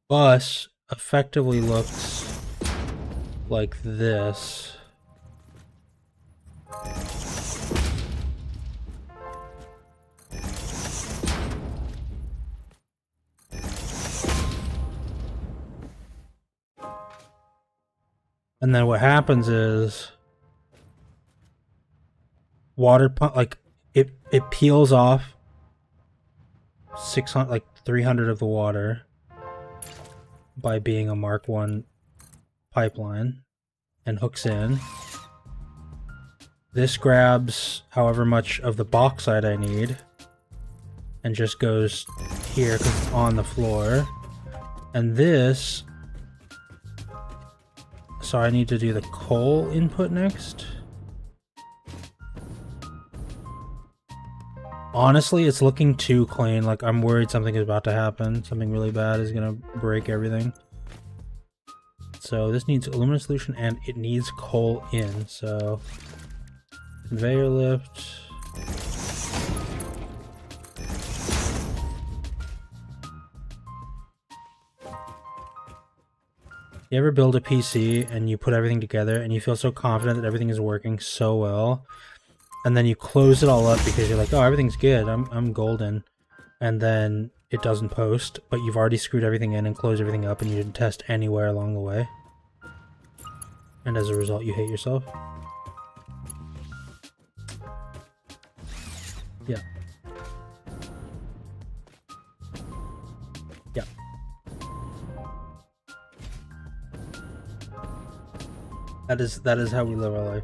bus effectively looks like this. And then what happens is water pump, like it peels off 600, like 300 of the water by being a Mark 1 pipeline and hooks in. This grabs however much of the bauxite I need and just goes here because it's on the floor. And this, so I need to do the coal input next. Honestly, it's looking too clean. Like, I'm worried something is about to happen. Something really bad is gonna break everything. So this needs aluminum solution and it needs coal in. So conveyor lift. You ever build a PC and you put everything together and you feel so confident that everything is working so well, and then you close it all up because you're like, oh, everything's good, I'm golden, and then it doesn't post, but you've already screwed everything in and closed everything up and you didn't test anywhere along the way, and as a result you hate yourself? That is how we live our life.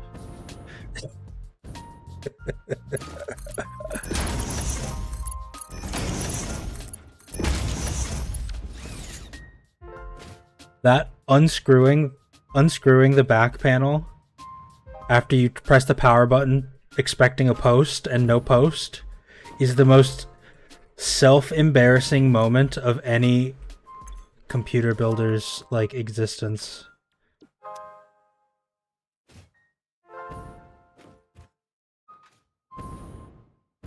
That unscrewing the back panel after you press the power button expecting a post and no post is the most self-embarrassing moment of any computer builder's like existence.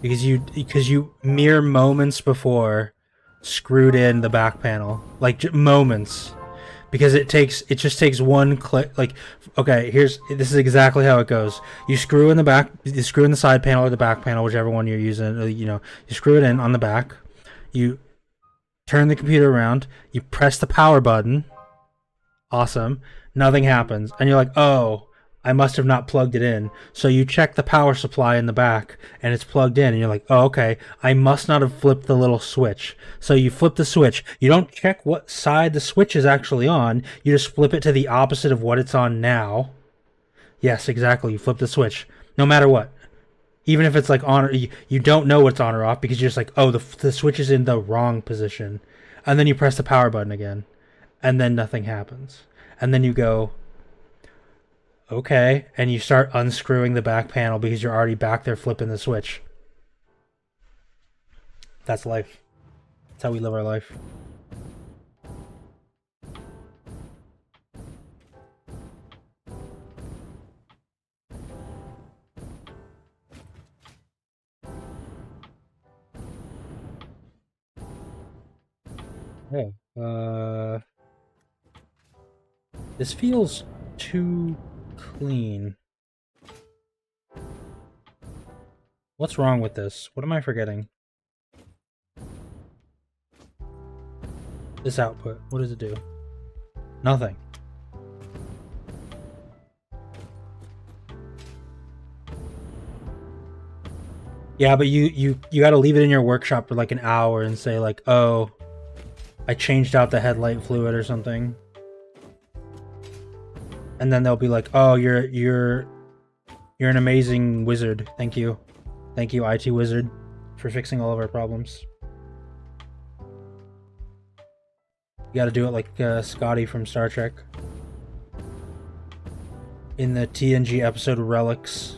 Because you mere moments before screwed in the back panel, like moments, because it just takes one click. Like, okay, this is exactly how it goes. You screw in the side panel or the back panel, whichever one you're using. You screw it in on the back. You turn the computer around. You press the power button. Awesome. Nothing happens, and you're like, oh, I must have not plugged it in. So you check the power supply in the back, and it's plugged in, and you're like, oh, okay, I must not have flipped the little switch. So you flip the switch. You don't check what side the switch is actually on. You just flip it to the opposite of what it's on now. Yes, exactly. You flip the switch, no matter what. Even if it's like on, or you don't know what's on or off because you're just like, oh, the switch is in the wrong position. And then you press the power button again, and then nothing happens. And then you go, okay, and you start unscrewing the back panel because you're already back there flipping the switch. That's life. That's how we live our life. Oh, this feels too clean. What's wrong with this? What am I forgetting? This output, what does it do? Nothing. Yeah, but you gotta leave it in your workshop for like an hour and say like, oh, I changed out the headlight fluid or something. And then they'll be like, oh, you're an amazing wizard. Thank you. Thank you, IT wizard, for fixing all of our problems. You gotta do it like Scotty from Star Trek. In the TNG episode Relics.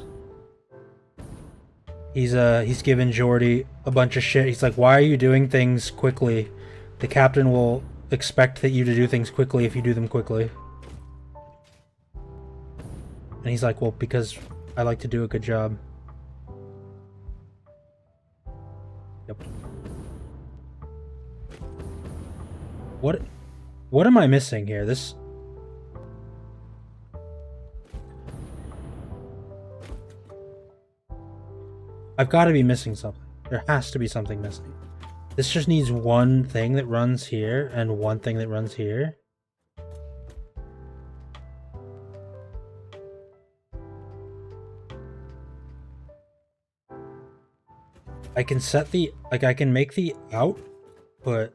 He's given Geordi a bunch of shit. He's like, why are you doing things quickly? The captain will expect that you to do things quickly if you do them quickly. And he's like, well, because I like to do a good job. Yep. What am I missing here? This... I've got to be missing something. There has to be something missing. This just needs one thing that runs here and one thing that runs here. I can set the... like, I can make the output...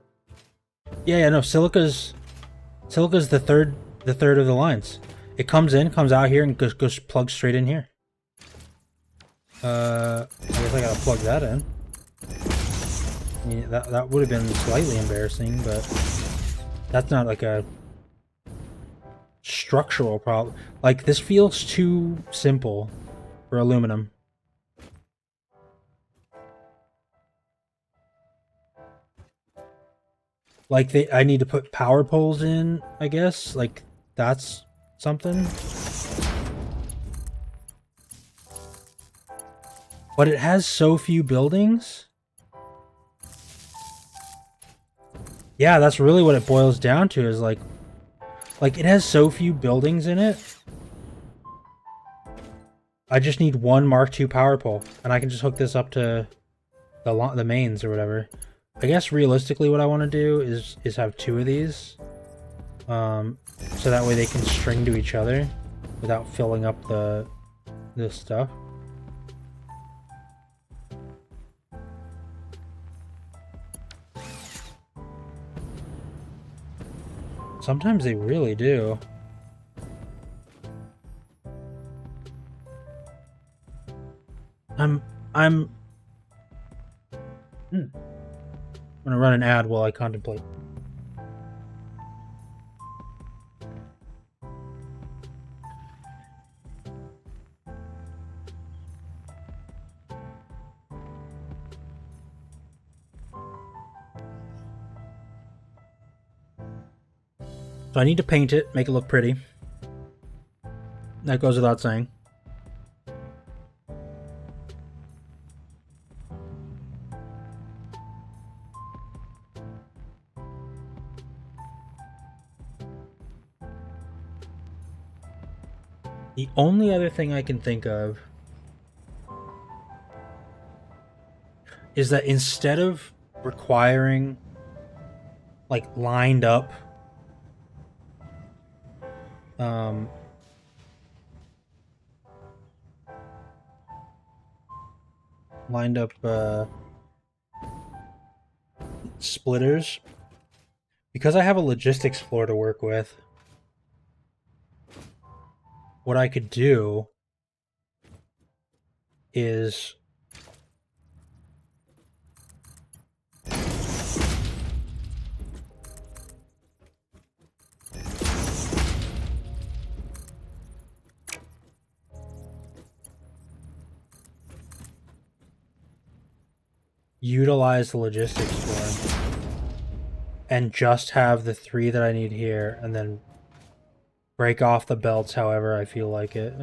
Yeah, no, Silica's the third of the lines. It comes in, comes out here, and goes plugs straight in here. I guess I gotta plug that in. I mean, that would have been slightly embarrassing, but that's not like a structural problem. Like, this feels too simple for aluminum. Like, I need to put power poles in, I guess. Like, that's something. But it has so few buildings. Yeah, that's really what it boils down to, is like it has so few buildings in it. I just need one Mark II power pole, and I can just hook this up to the mains or whatever. I guess realistically what I want to do is have two of these. So that way they can string to each other without filling up this stuff. Sometimes they really do. I'm gonna run an ad while I contemplate. So I need to paint it, make it look pretty. That goes without saying. The only other thing I can think of is that instead of requiring like lined up splitters, because I have a logistics floor to work with, what I could do is utilize the logistics floor and just have the 3 that I need here, and then break off the belts however I feel like it.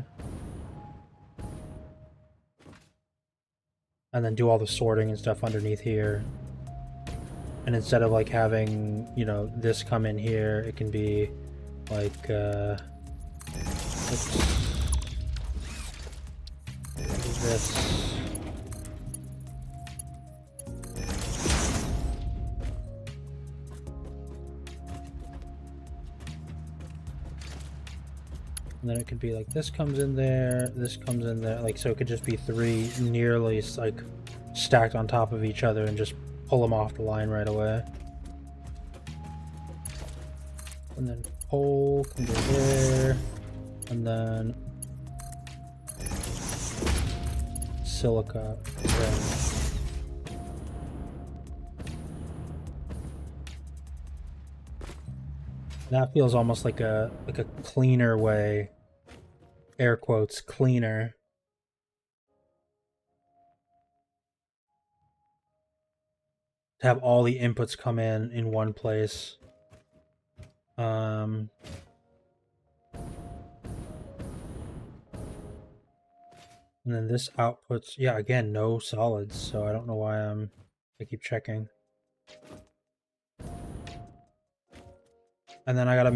And then do all the sorting and stuff underneath here. And instead of like having, you know, this come in here, it can be like, oops. This. And then it could be like this comes in there, this comes in there, like, so it could just be 3 nearly like stacked on top of each other and just pull them off the line right away. And then pole can go there, and then silica there. That feels almost like a cleaner way, air quotes, cleaner. To have all the inputs come in one place. And then this outputs, yeah, again, no solids, so I don't know why I keep checking. And then I gotta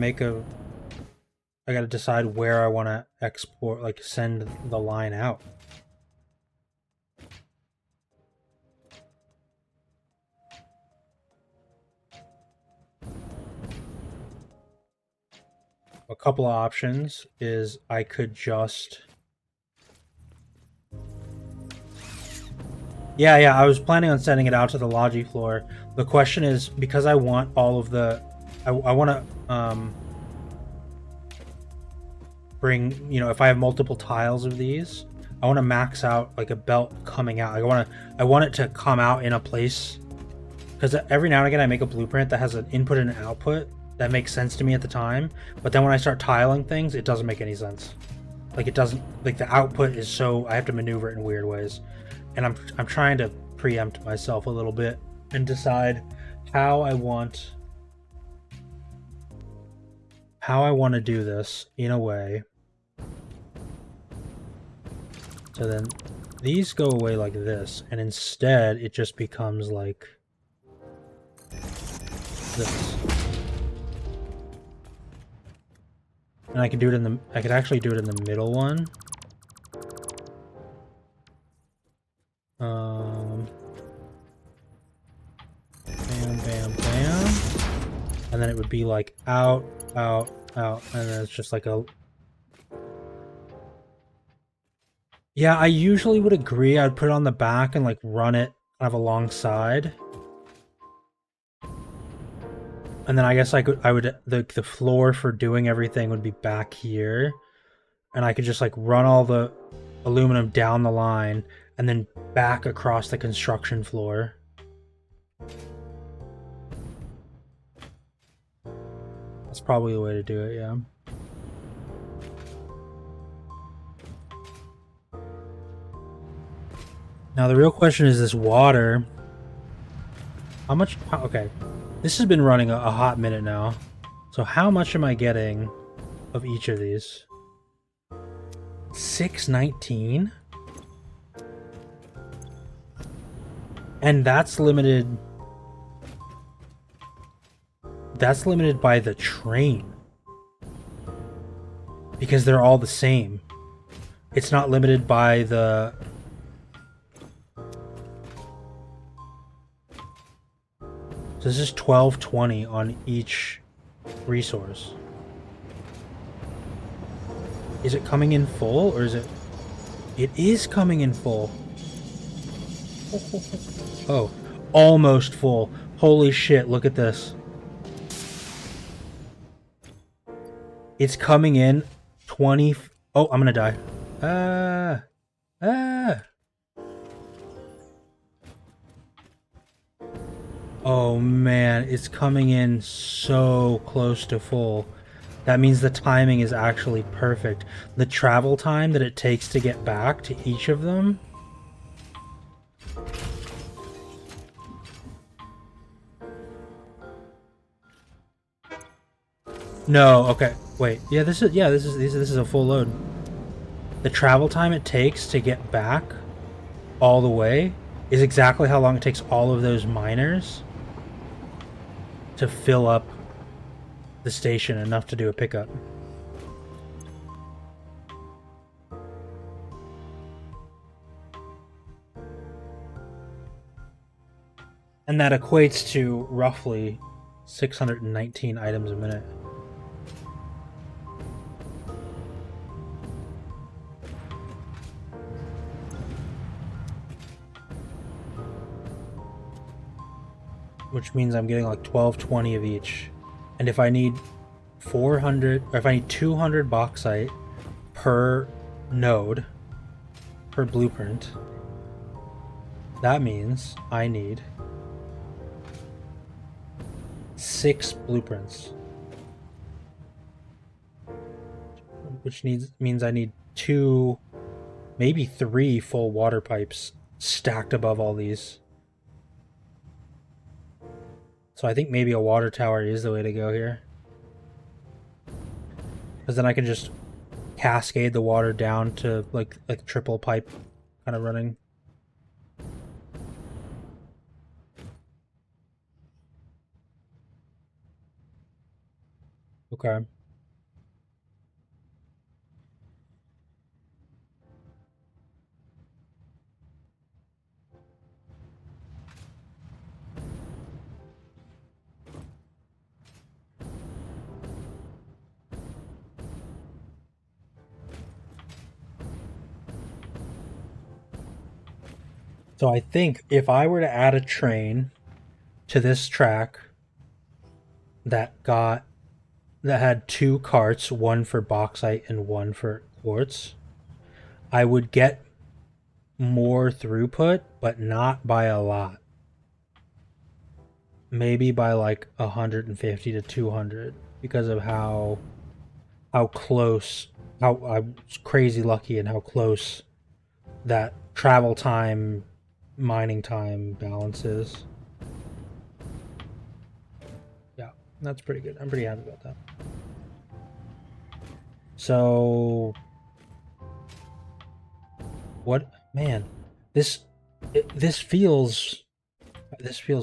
decide where I want to export, like send the line out. A couple of options is I could just... Yeah, I was planning on sending it out to the Logi floor. The question is, because I want all of the... I want to bring, you know, if I have multiple tiles of these, I want to max out like a belt coming out. I want it to come out in a place, because every now and again I make a blueprint that has an input and an output that makes sense to me at the time, but then when I start tiling things, it doesn't make any sense. Like, it doesn't, like, the output is so, I have to maneuver it in weird ways, and I'm trying to preempt myself a little bit and decide how I want to do this in a way so then these go away like this, and instead it just becomes like this. And I could actually do it in the middle one. Bam, bam, bam. And then it would be like out, out, out, and then it's just like a... Yeah, I usually would agree. I'd put it on the back and like run it kind of alongside. And then I guess the floor for doing everything would be back here. And I could just like run all the aluminum down the line and then back across the construction floor. That's probably the way to do it, yeah. Now the real question is this water. How much? Okay, this has been running a hot minute now. So how much am I getting of each of these? 619? And that's limited. That's limited by the train. Because they're all the same. It's not limited by the... So this is 1220 on each resource. Is it coming in full, or is it... It is coming in full. Oh, almost full. Holy shit, look at this. It's coming in 20... Oh, I'm gonna die. Oh man, it's coming in so close to full. That means the timing is actually perfect. The travel time that it takes to get back to each of them... No, okay. Wait. Yeah, this is a full load. The travel time it takes to get back all the way is exactly how long it takes all of those miners to fill up the station enough to do a pickup. And that equates to roughly 619 items a minute. Which means I'm getting like 1220 of each. And if I need 400, or if I need 200 bauxite per node, per blueprint, that means I need 6 blueprints. Which means I need 2, maybe 3 full water pipes stacked above all these. So I think maybe a water tower is the way to go here. Because then I can just cascade the water down to like triple pipe kind of running. Okay. So I think if I were to add a train to this track that had 2 carts, one for bauxite and one for quartz, I would get more throughput, but not by a lot. Maybe by like 150 to 200 because of how close, how I was crazy lucky and how close that travel time, mining time balance is. Yeah, that's pretty good. I'm pretty happy about that. So, what, man, this feels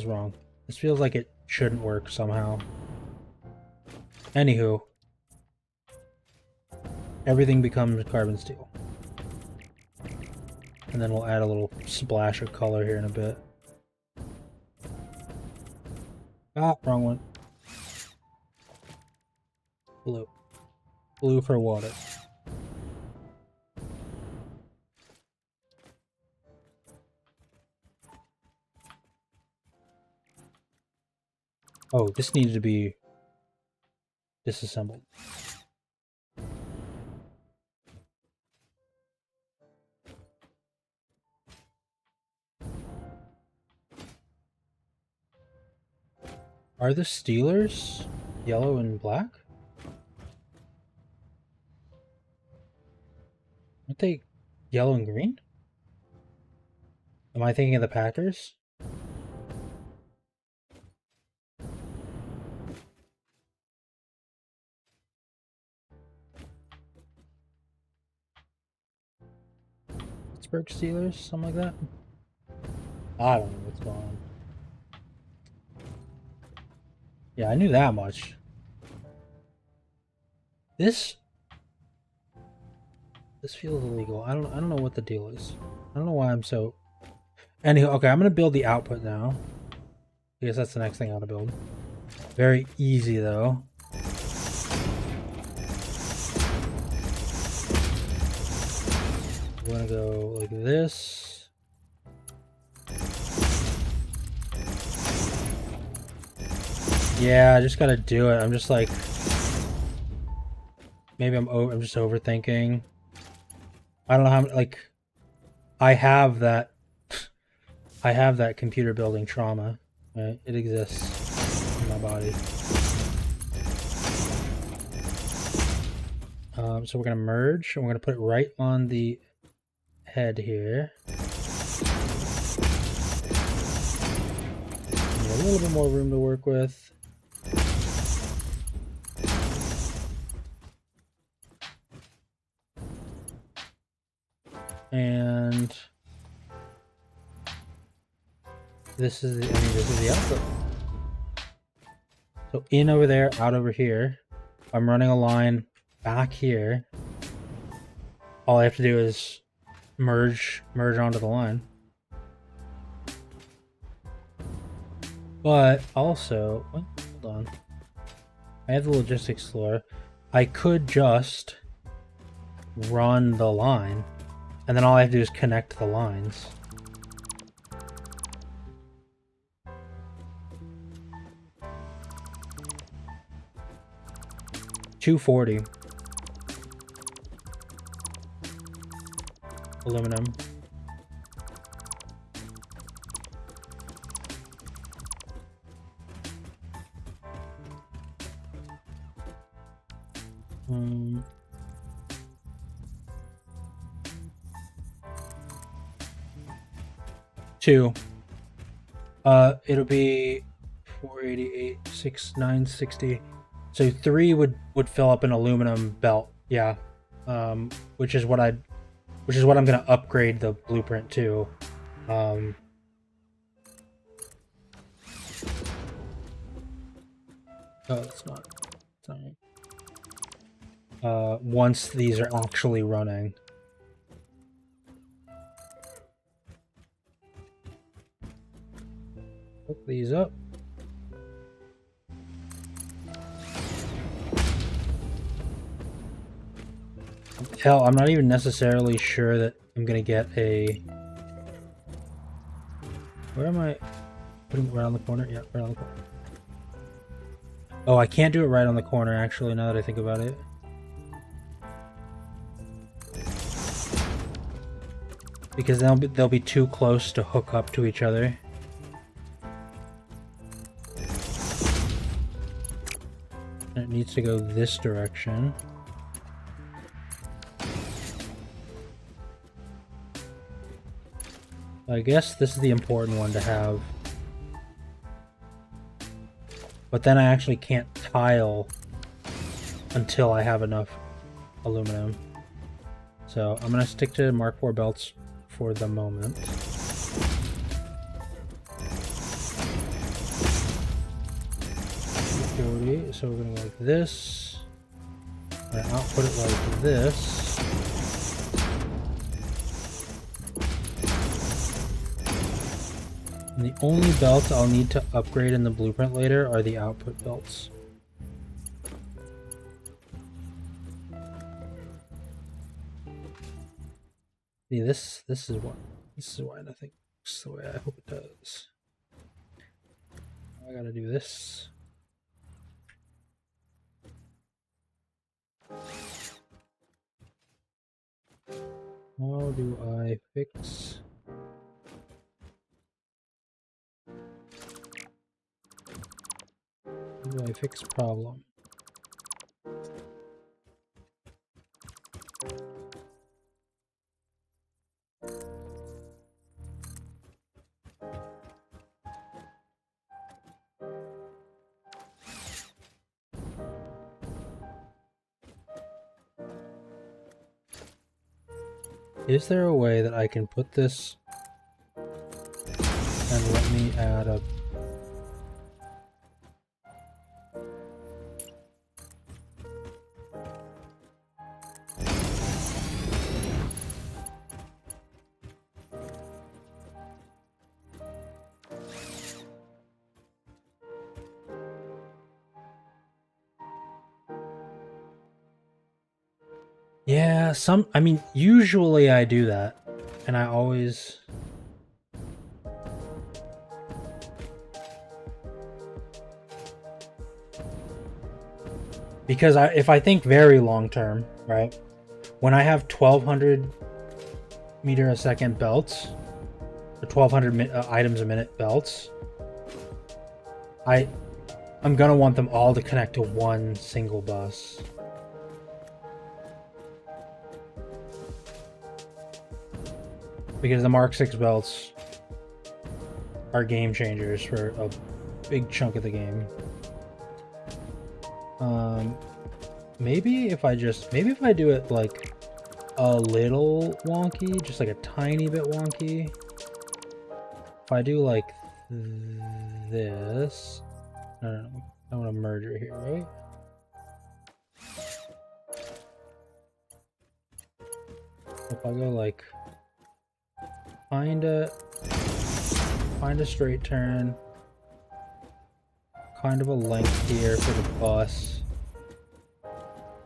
wrong. This feels like it shouldn't work somehow. Anywho, everything becomes carbon steel. And then we'll add a little splash of color here in a bit. Ah, wrong one. Blue. Blue for water. Oh, this needs to be disassembled. Are the Steelers yellow and black? Aren't they yellow and green? Am I thinking of the Packers? Pittsburgh Steelers? Something like that? I don't know what's going on. Yeah, I knew that much. This feels illegal. I don't know what the deal is. I don't know why I'm so. Anyway, okay, I'm gonna build the output now. I guess that's the next thing I want to build. Very easy though. I'm gonna go like this. Yeah, I just gotta do it. I'm just like, maybe I'm just overthinking. I don't know how, like, I have that computer building trauma, right? It exists in my body. So we're gonna merge, and we're gonna put it right on the head here. A little bit more room to work with. And this is the output. So in over there, out over here. I'm running a line back here. All I have to do is merge onto the line. But also, hold on. I have the logistics floor. I could just run the line, and then all I have to do is connect the lines. $240 aluminum. Two. It'll be 488, 960. So 3 would fill up an aluminum belt. Yeah. Which is what I'm gonna upgrade the blueprint to. Oh, it's not. Once these are actually running. Hook these up. Hell, I'm not even necessarily sure that I'm gonna get a... Where am I? Putting it right on the corner? Yeah, right on the corner. Oh, I can't do it right on the corner, actually, now that I think about it. Because they'll be too close to hook up to each other. And it needs to go this direction. I guess this is the important one to have. But then I actually can't tile until I have enough aluminum. So I'm going to stick to Mark IV belts for the moment. So we're going to go like this. I'm going to output it like this. And the only belts I'll need to upgrade in the blueprint later are the output belts. See, this is why nothing looks the way I hope it does. I gotta do this. How do I fix? do I fix problem? Is there a way that I can put this and let me add a... Yeah, I mean, usually I do that, and I always... Because if I think very long term, right? When I have 1200 meter a second belts, or 1200 items a minute belts, I'm gonna want them all to connect to one single bus. Because the Mark 6 belts are game changers for a big chunk of the game. Maybe if I do it like a little wonky, just like a tiny bit wonky. If I do like this, no, I want a merger here, right? If I go like find a straight turn, kind of a length here for the bus,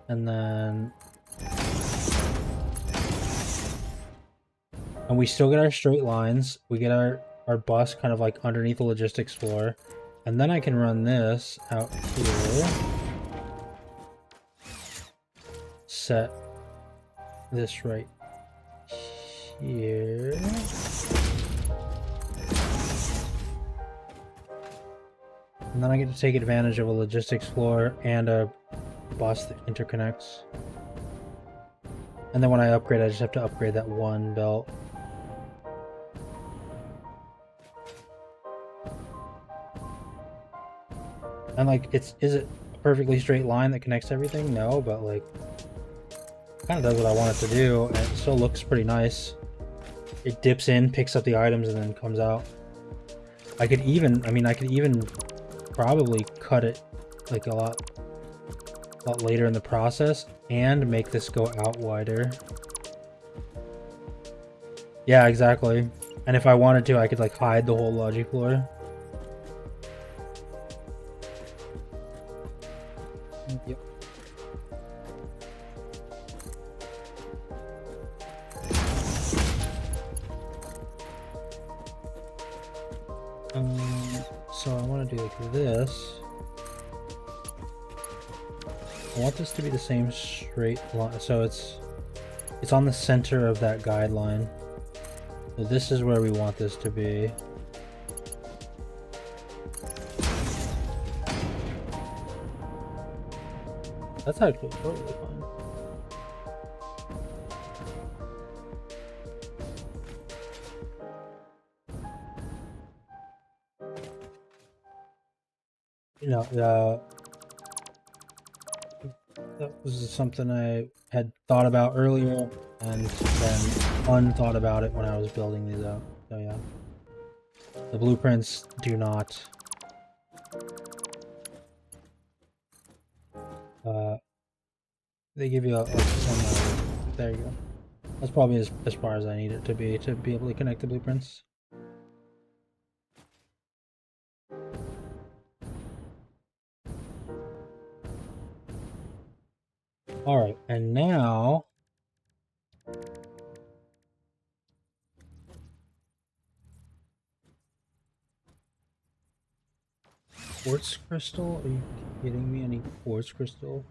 and then we still get our straight lines. We get our bus kind of like underneath the logistics floor, and then I can run this out here, set this right here, and then I get to take advantage of a logistics floor and a bus that interconnects. And then when I upgrade, I just have to upgrade that one belt. And like, is it a perfectly straight line that connects everything? No, but like, it kind of does what I want it to do, and it still looks pretty nice. It dips in, picks up the items, and then comes out. I could even probably cut it like a lot later in the process and make this go out wider. Yeah, exactly. And if I wanted to, I could like hide the whole logic floor. Yep. So I want to do like this. I want this to be the same straight line, so it's on the center of that guideline. So this is where we want this to be. That's actually totally fine. You know, that was something I had thought about earlier, and then unthought about it when I was building these out. So yeah, the blueprints do not they give you like some there you go. That's probably as far as I need it to be able to connect the blueprints. All right, and now quartz crystal? Are you kidding me? I need quartz crystal.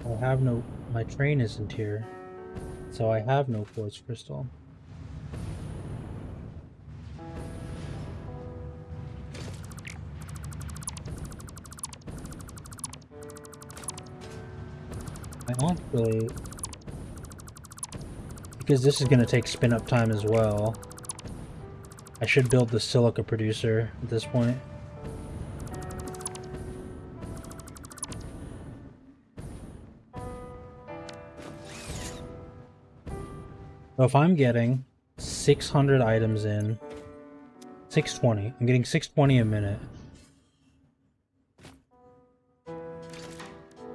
I have no, my train isn't here, so I have no quartz crystal. Well, really, because this is going to take spin up time as well. I should build the silica producer at this point. So if I'm getting 600 items in, 620, I'm getting 620 a minute.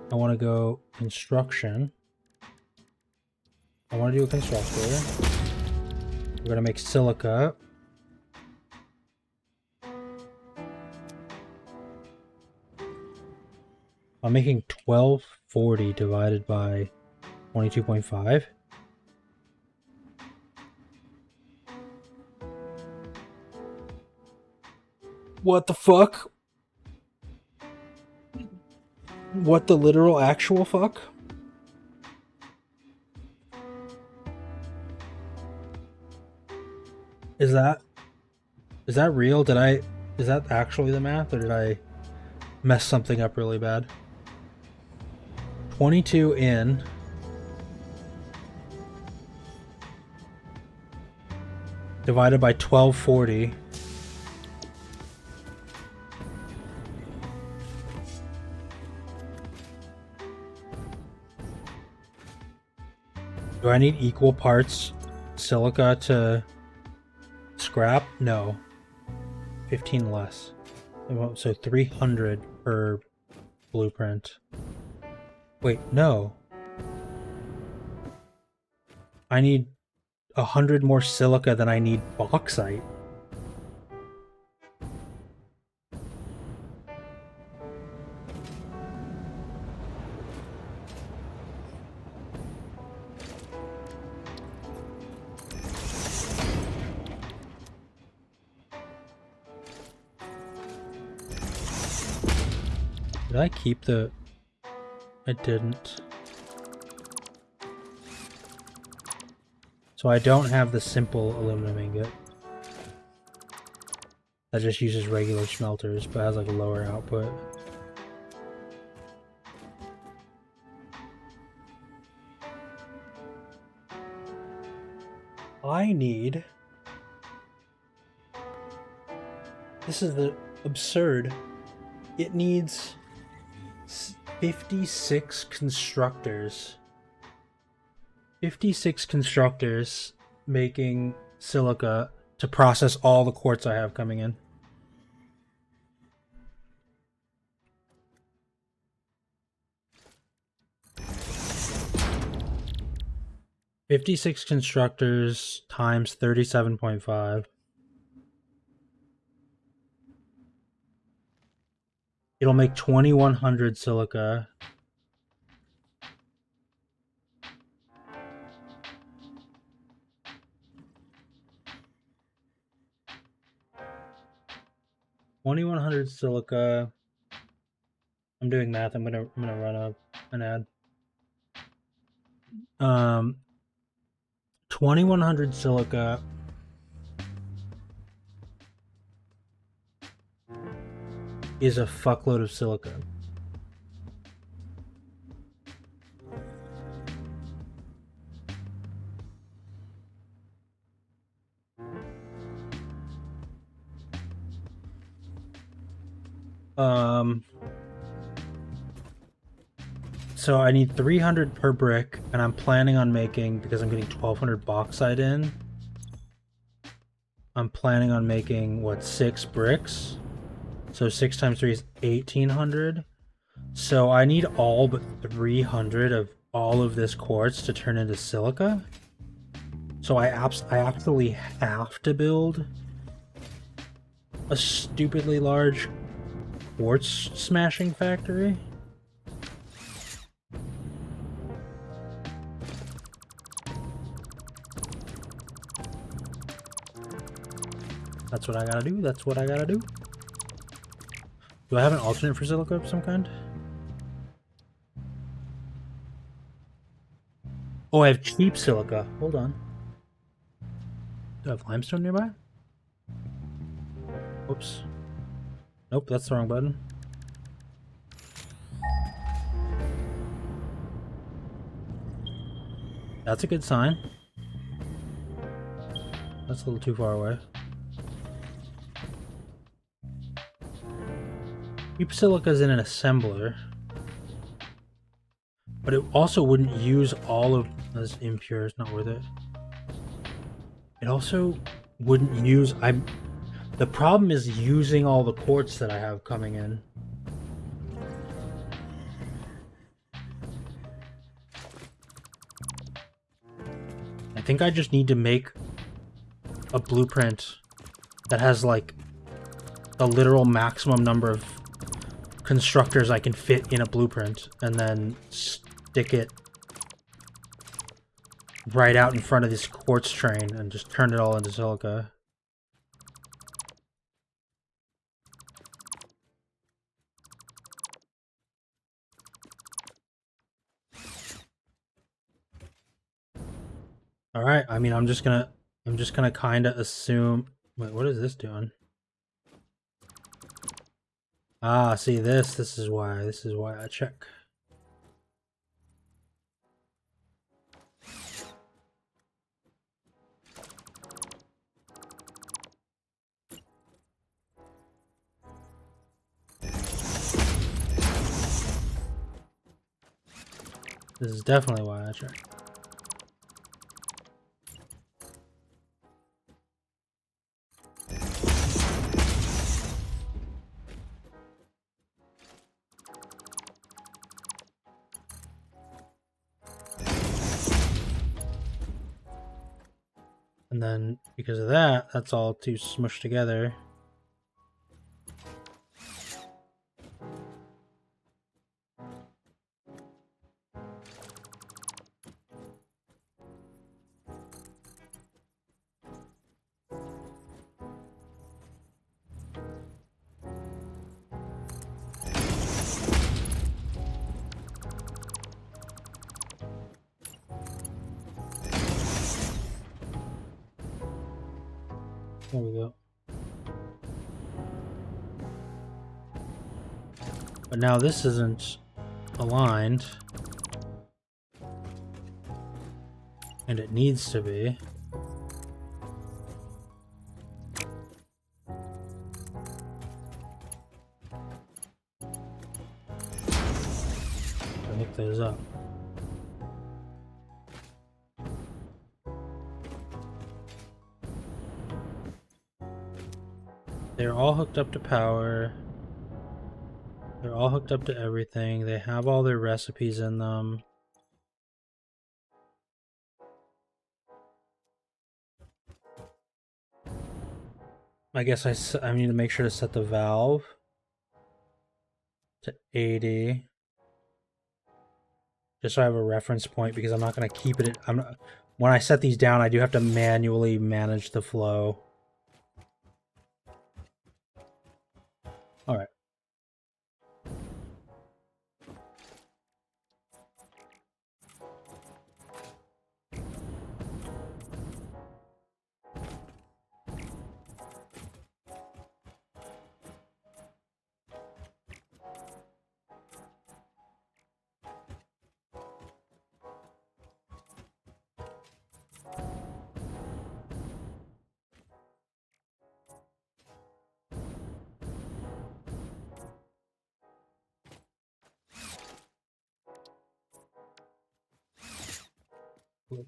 I want to go construction. I want to do a constructor. We're going to make silica. I'm making 1240 divided by 22.5. What the fuck? What the literal actual fuck? Is that real? Is that actually the math, or did I mess something up really bad? 22 in. Divided by 1240. Do I need equal parts silica to scrap? No. 15 less. So 300 per blueprint. Wait, no. I need 100 more silica than I need bauxite. Did I keep the... I didn't. So I don't have the simple aluminum ingot. That just uses regular smelters, but has like a lower output. I need... This is the absurd. It needs 56 constructors. 56 constructors making silica to process all the quartz I have coming in. $56 constructors times 37.5. It'll make 2100 silica. $2,100 silica. I'm doing math. I'm gonna run an ad. 2,100 silica. Is a fuckload of silica. So I need 300 per brick, and I'm planning on making, because I'm getting 1200 bauxite in, I'm planning on making, what, 6 bricks? So 6 times 3 is 1800. So I need all but 300 of all of this quartz to turn into silica. So I absolutely have to build a stupidly large quartz smashing factory. That's what I gotta do. That's what I gotta do. Do I have an alternate for silica of some kind? Oh, I have cheap silica. Hold on. Do I have limestone nearby? Whoops. Nope, that's the wrong button. That's a good sign. That's a little too far away. Keep silicas in an assembler. But it also wouldn't use all of this impure, it's not worth it. It also wouldn't use the problem is using all the quartz that I have coming in. I think I just need to make a blueprint that has like the literal maximum number of constructors I can fit in a blueprint, and then stick it right out in front of this quartz train and just turn it all into silica. All right, I mean, I'm just gonna kind of assume. Wait, what is this doing? Ah, see this. This is why I check. This is definitely why I check. And then, because of that, that's all too smushed together. There we go. But now this isn't aligned. And it needs to be. To hook those up. They're all hooked up to power. They're all hooked up to everything. They have all their recipes in them. I guess I need to make sure to set the valve to 80. Just so I have a reference point, because I'm not going to keep it. When I set these down, I do have to manually manage the flow. All right.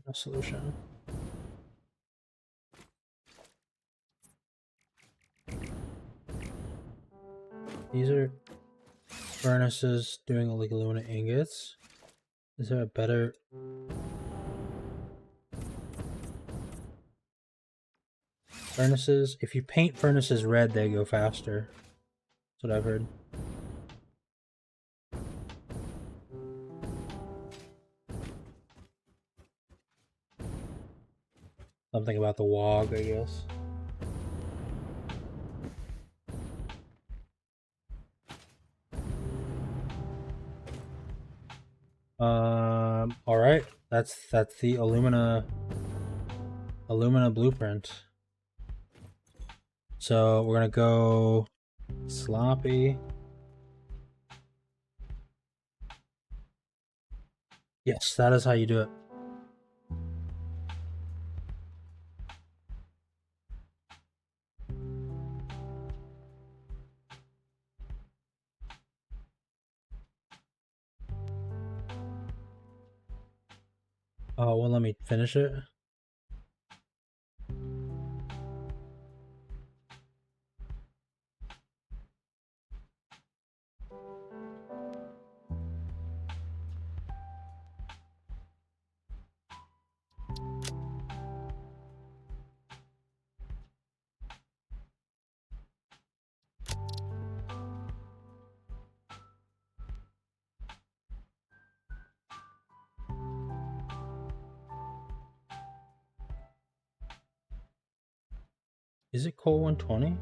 A solution. These are furnaces doing like aluminum ingots. Is there a better? Furnaces, if you paint furnaces red, they go faster. That's what I've heard. Something about the WOG, I guess. All right. That's the alumina blueprint. So we're gonna go sloppy. Yes, that is how you do it. Oh, well, let me finish it. Is it coal 120?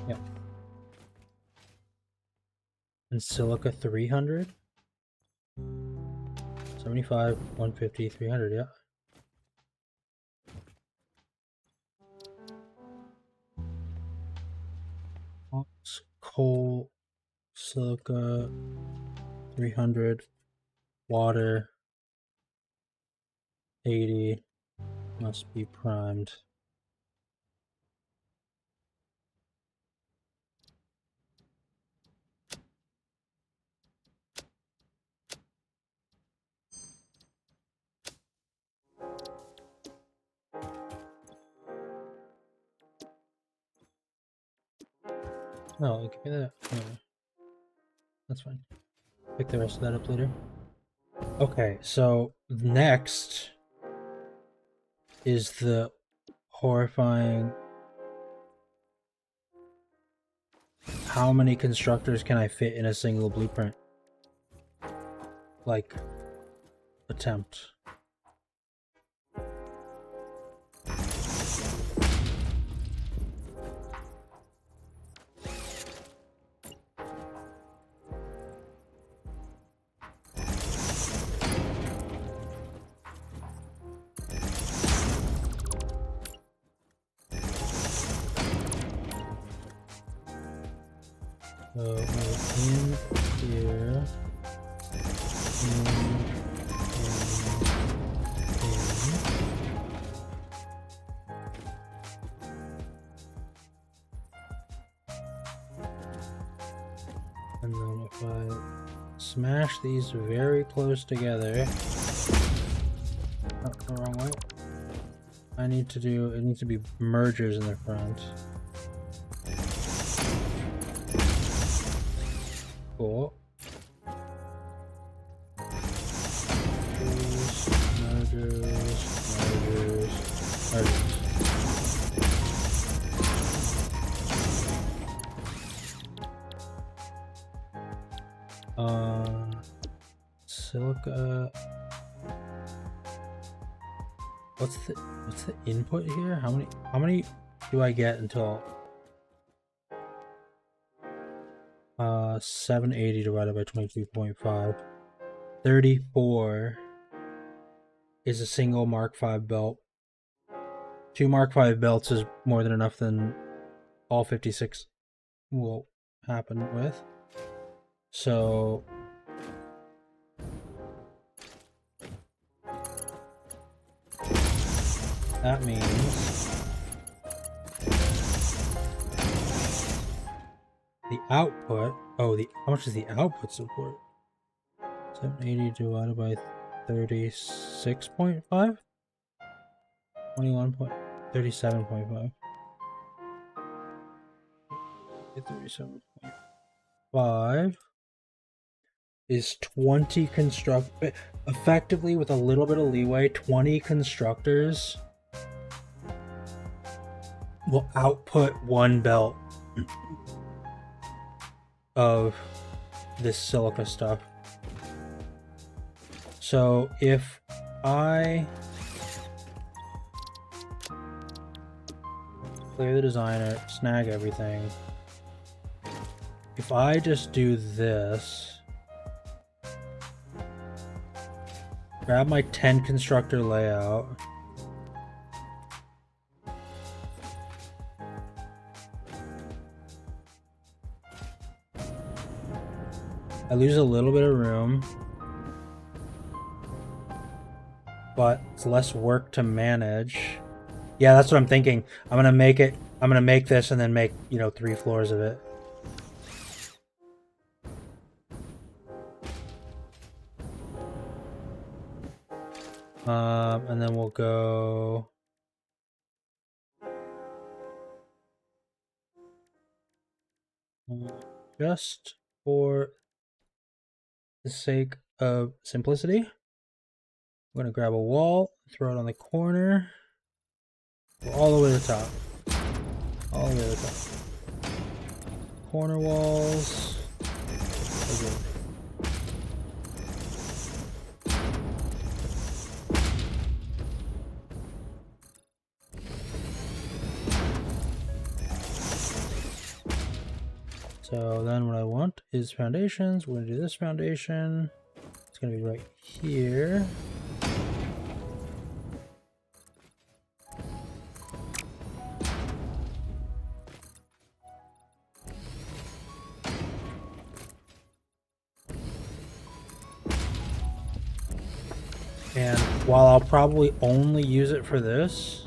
Yep. And silica 300? 75, 150, 300, yeah. Coal, silica, 300, water, 80, must be primed. No, give me that. No. That's fine. Pick the rest of that up later. Okay, so next is the horrifying... How many constructors can I fit in a single blueprint? Like, attempt. So in here, in. And then if I smash these very close together, oh, the wrong way. I need to do, it needs to be mergers in the front. Cool. Mergers. Silica. What's the input here? How many do I get until 780 divided by 22.5? 34 is a single Mark V belt. 2 Mark V belts is more than enough than all 56 will happen with. So that means the output, how much is the output support? 780 divided by 36.5? 37.5. 37.5 is 20 effectively, with a little bit of leeway, 20 constructors will output 1 belt of this silica stuff. So if I clear the designer, snag everything, if I just do this, grab my 10 constructor layout, I lose a little bit of room, but it's less work to manage. Yeah, that's what I'm thinking. I'm gonna make this and then make, you know, 3 floors of it. And then we'll go just for the sake of simplicity, I'm gonna grab a wall, throw it on the corner, go all the way to the top. All the way to the top. Corner walls. Okay. So then what I want is foundations. We're gonna do this foundation. It's gonna be right here. And while I'll probably only use it for this,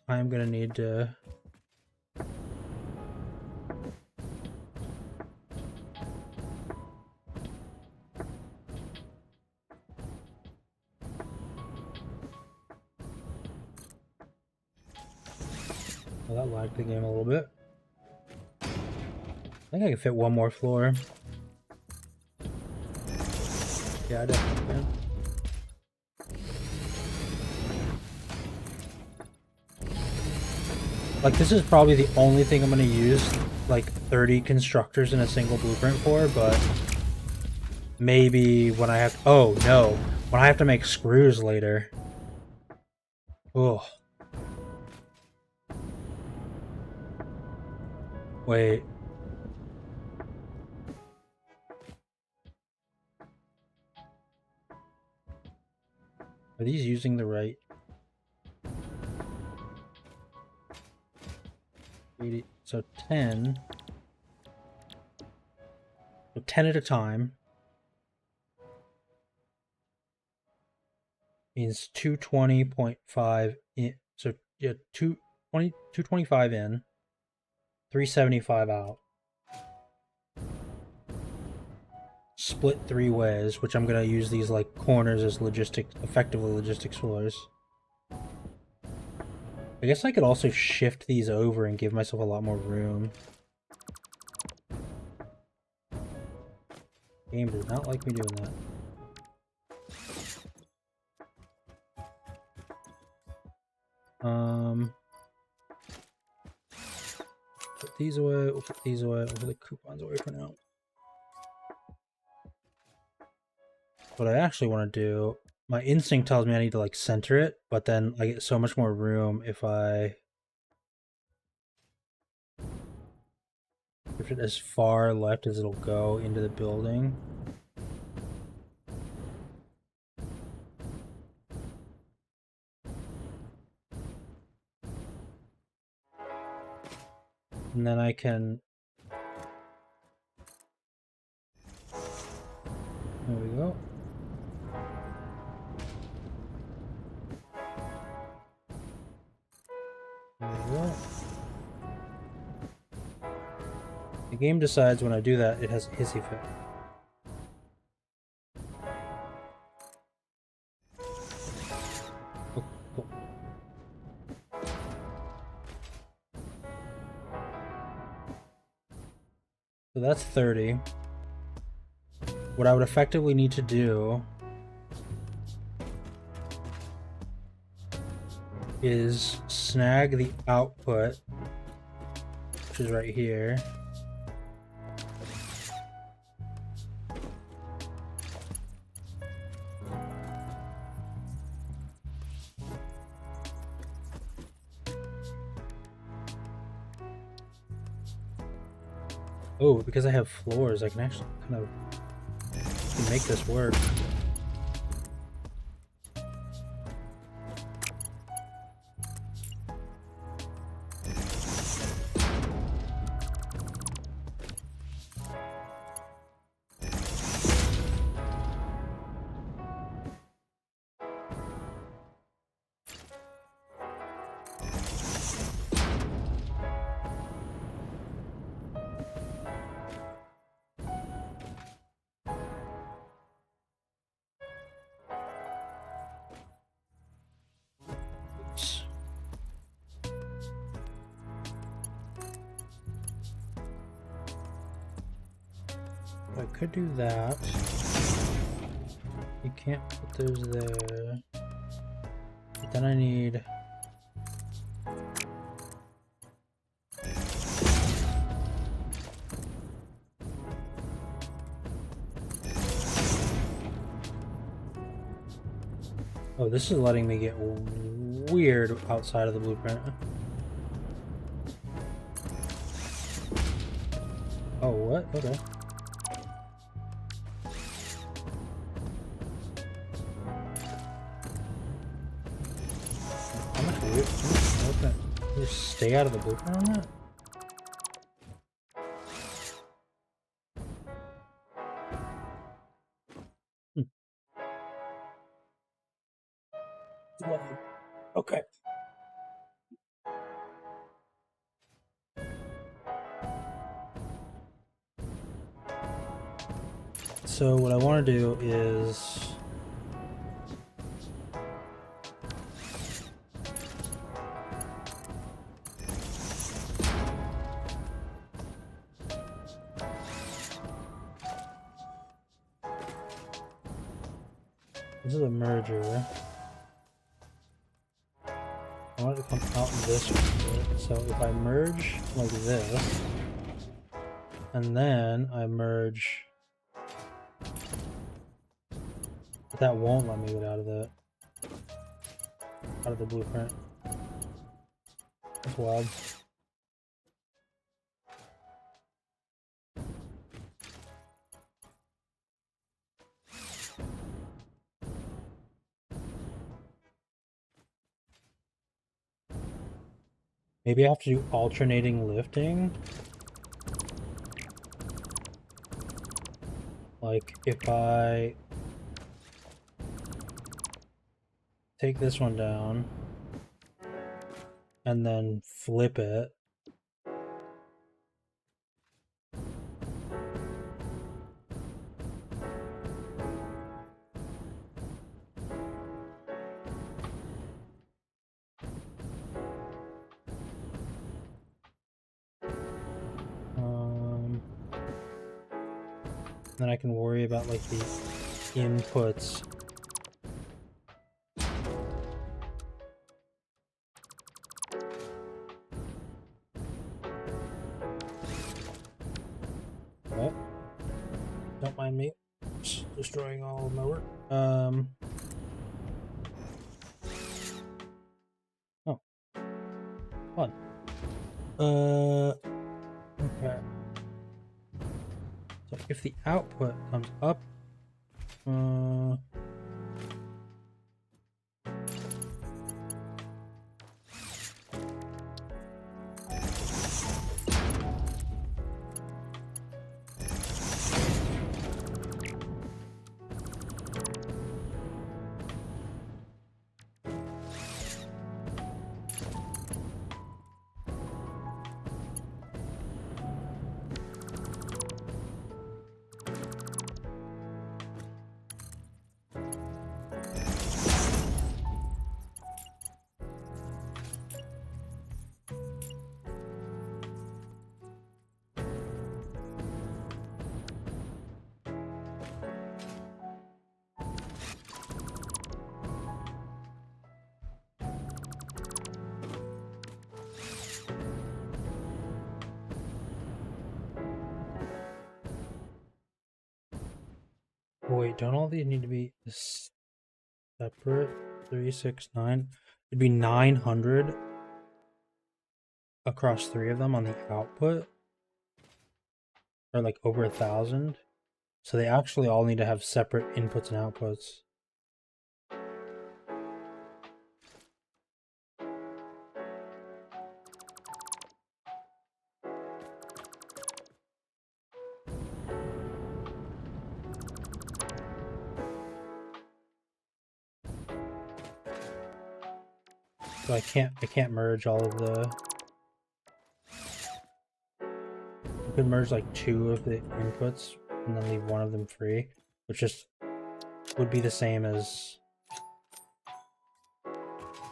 I'm gonna need to well, that lagged the game a little bit. I think I can fit one more floor. Yeah, I definitely can. Like, this is probably the only thing I'm going to use, like, 30 constructors in a single blueprint for, but maybe when I have... Oh, no. When I have to make screws later. Oh. Wait. Are these using the right... 80, so 10. So 10 at a time. Means 220.5 in. So, yeah, 225 in. 375 out. Split 3 ways, which I'm gonna use these like corners as effectively logistics floors. I guess I could also shift these over and give myself a lot more room. Game does not like me doing that. Put these away, we'll put these away, we'll put the coupons away for now. What I actually want to do, my instinct tells me I need to like center it, but then I get so much more room if I shift it as far left as it'll go into the building. And then I can... There we go. There we go. The game decides when I do that, it has a hissy fit. Oh, cool. So that's 30. What I would effectively need to do is snag the output, which is right here. Oh, because I have floors, I can actually kind of make this work. I could do that. You can't put those there. But then I need... Oh, this is letting me get weird outside of the blueprint. Oh, what? Okay. How much weird? Just stay out of the blueprint on that? Okay. So what I want to do is this is a merger. I want it to come out this way. So if I merge like this, and then I merge, but that won't let me get out of the blueprint. That's wild. Maybe I have to do alternating lifting. Like if I take this one down and then flip it. Then I can worry about like the inputs. What? Don't mind me. Just destroying all of my work. Oh. Fun. Okay. So if the output comes up, wait, don't all these need to be separate? 369. It'd be 900 across 3 of them on the output, or like over 1,000. So they actually all need to have separate inputs and outputs. So I can't merge all of the... I could merge like 2 of the inputs and then leave 1 of them free, which just would be the same as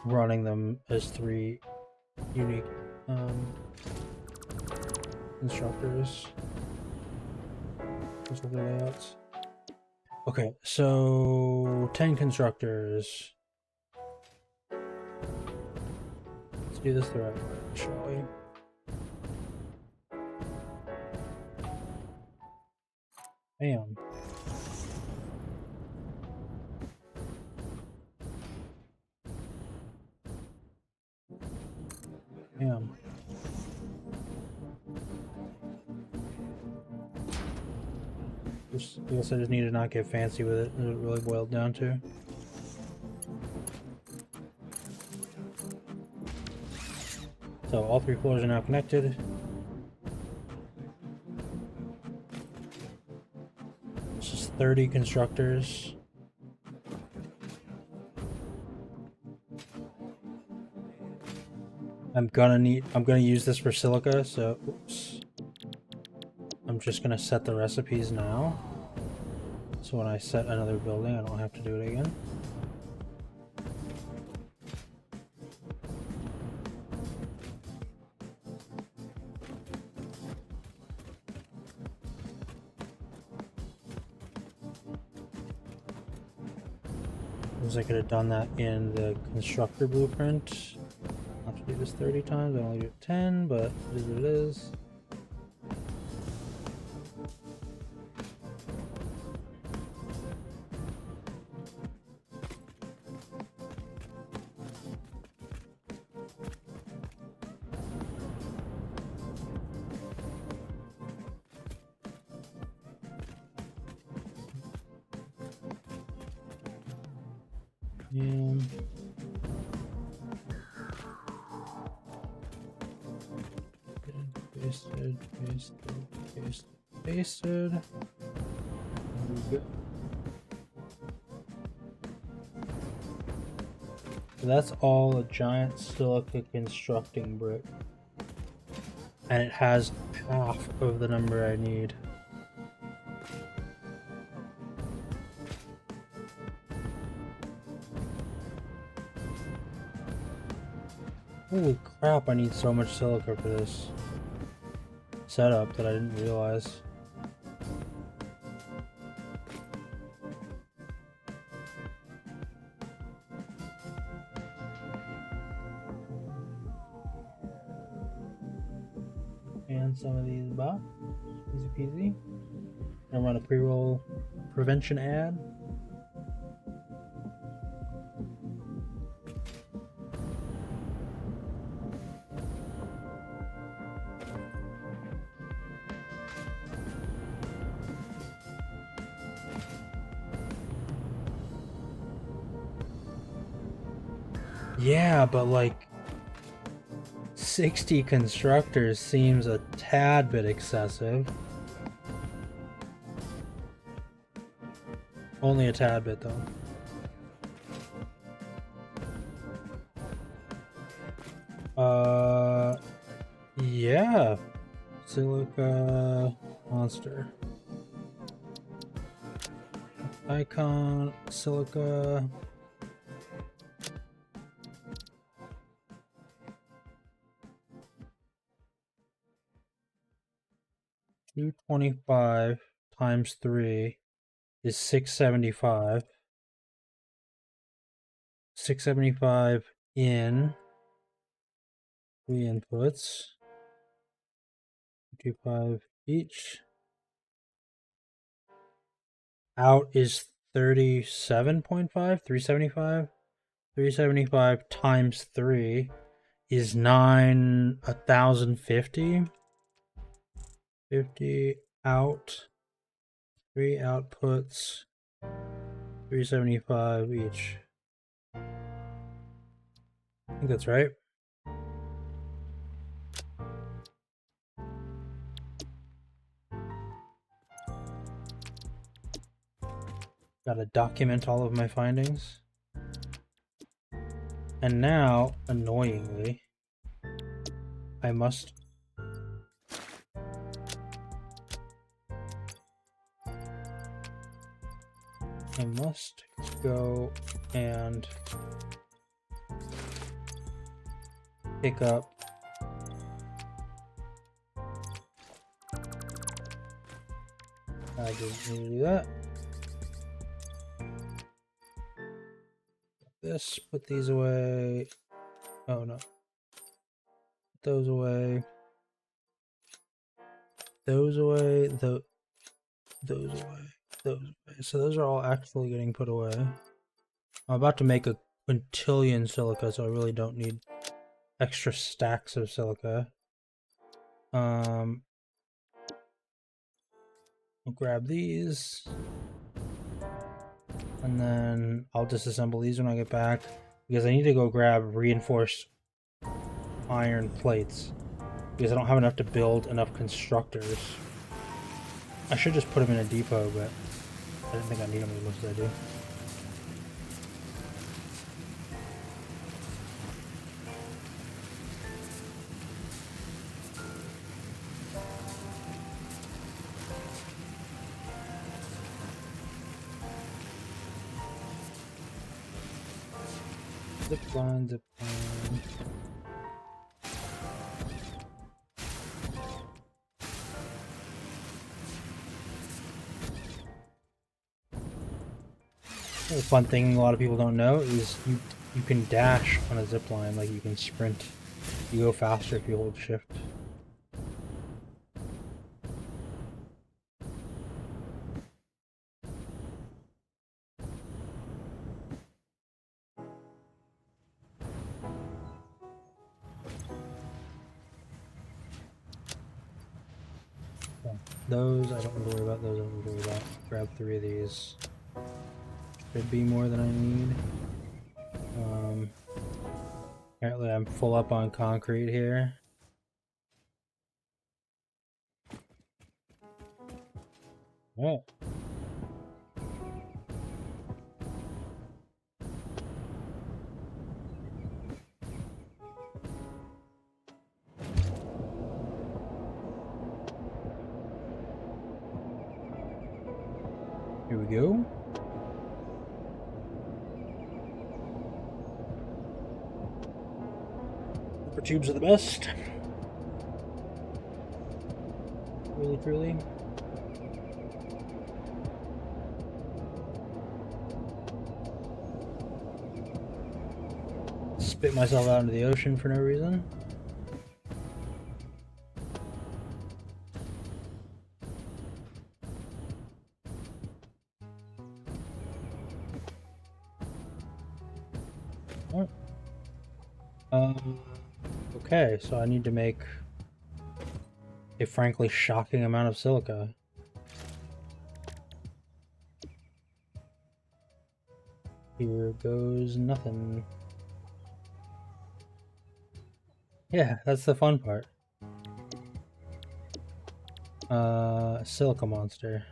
running them as 3 unique instructors. Let's look at the layouts. Okay, so 10 constructors. Let's do this the right way, shall we? Bam. Bam. I guess I just need to not get fancy with it. It really boiled down to. So all 3 floors are now connected. This is 30 constructors. I'm gonna use this for silica, so oops. I'm just gonna set the recipes now. So when I set another building, I don't have to do it again. I could have done that in the constructor blueprint. I'll have to do this 30 times. I only do it 10, but it is what it is. Pasted. So that's all a giant silica constructing brick. And it has half of the number I need. Holy crap, I need so much silica for this setup that I didn't realize. And some of these bop. Easy peasy. I run a pre-roll prevention ad. Yeah, but like 60 constructors seems a tad bit excessive. Only a tad bit though. Yeah. Silica monster. Icon, silica. $225 times 3 is $675. $675 in 3 inputs. 225 each. Out is 37.5, 375. 375 times 3 is 1,050. 50 out, 3 outputs, 375 each. I think that's right. Gotta document all of my findings. And now, annoyingly, I must go and pick up I just need to do that. This, put these away. Oh no. Put those away. Those away. Those away. Those away. So those are all actually getting put away. I'm about to make a quintillion silica, so I really don't need extra stacks of silica. I'll grab these. And then I'll disassemble these when I get back, because I need to go grab reinforced iron plates, because I don't have enough to build enough constructors. I should just put them in a depot, but I didn't think I need them as much as I do. Zipline, zipline. The fun thing a lot of people don't know is you can dash on a zipline, like you can sprint. You go faster if you hold shift. Those I don't need to worry about. Those I don't need to worry about. Grab 3 of these. Should be more than I need. Apparently I'm full up on concrete here. Yeah. Here we go. Rubber tubes are the best. Really, truly. Spit myself out into the ocean for no reason. Okay, so I need to make a frankly shocking amount of silica. Here goes nothing. Yeah, that's the fun part. Silica monster.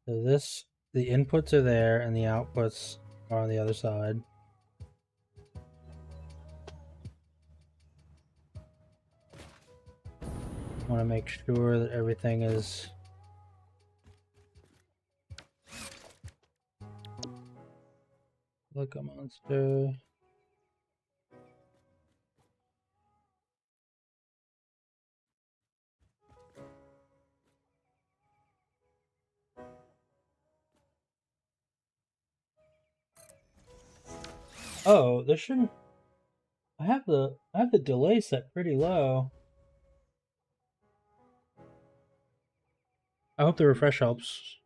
So this, the inputs are there and the outputs are on the other side. I want to make sure that everything is silica monster. Oh, this shouldn't. I have the delay set pretty low. I hope the refresh helps.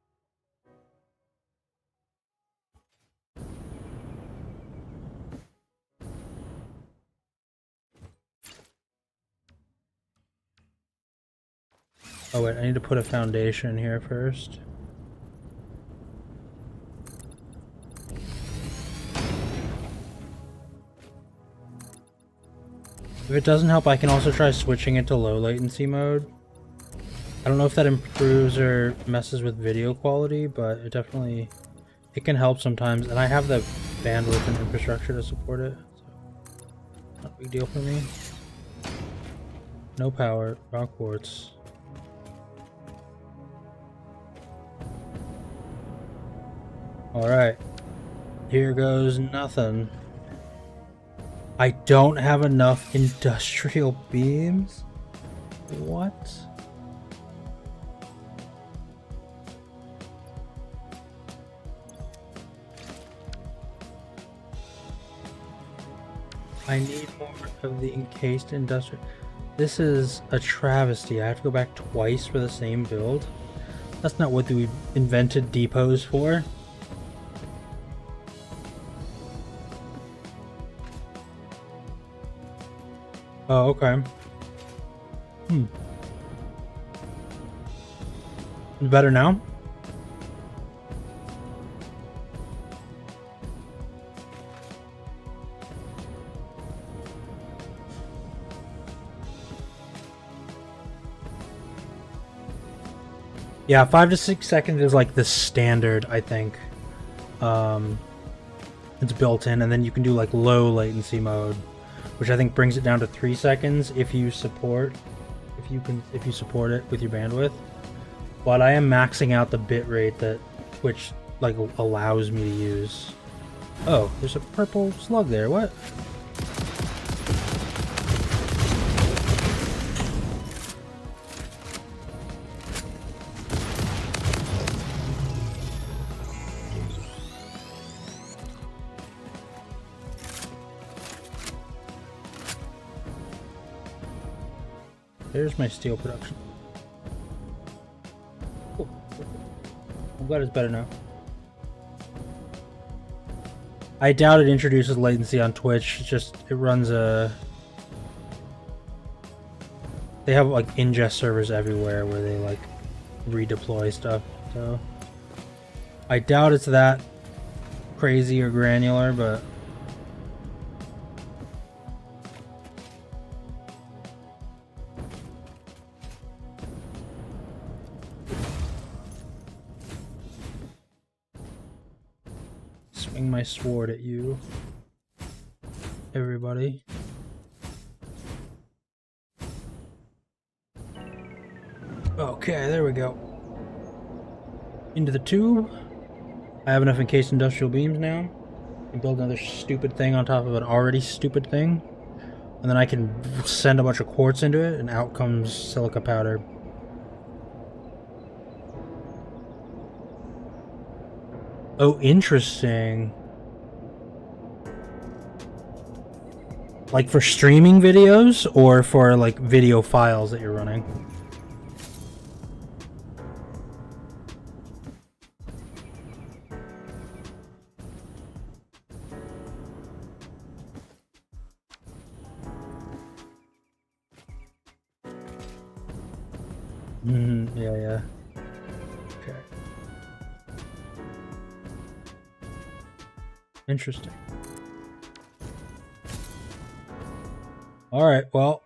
Oh wait, I need to put a foundation here first. If it doesn't help, I can also try switching it to low latency mode. I don't know if that improves or messes with video quality, but it definitely, it can help sometimes. And I have the bandwidth and infrastructure to support it, so not a big deal for me. No power, rock quartz. Alright, here goes nothing. I don't have enough industrial beams? What? I need more of the encased industrial. This is a travesty. I have to go back twice for the same build. That's not what we invented depots for. Oh, okay. Better now? Yeah, 5 to 6 seconds is like the standard, I think. It's built in, and then you can do like low latency mode, which I think brings it down to 3 seconds if you support it with your bandwidth. But I am maxing out the bit rate that Twitch like allows me to use. Oh, there's a purple slug there. What? There's my steel production. Cool. I'm glad it's better now. I doubt it introduces latency on Twitch. It's just it runs a. They have like ingest servers everywhere where they like redeploy stuff. So I doubt it's that crazy or granular, but. Swing my sword at you, everybody. Okay, there we go. Into the tube. I have enough encased industrial beams now. I can build another stupid thing on top of an already stupid thing. And then I can send a bunch of quartz into it, and out comes silica powder. Oh, interesting. Like for streaming videos or for like video files that you're running? Yeah. Okay. Interesting. Alright, well.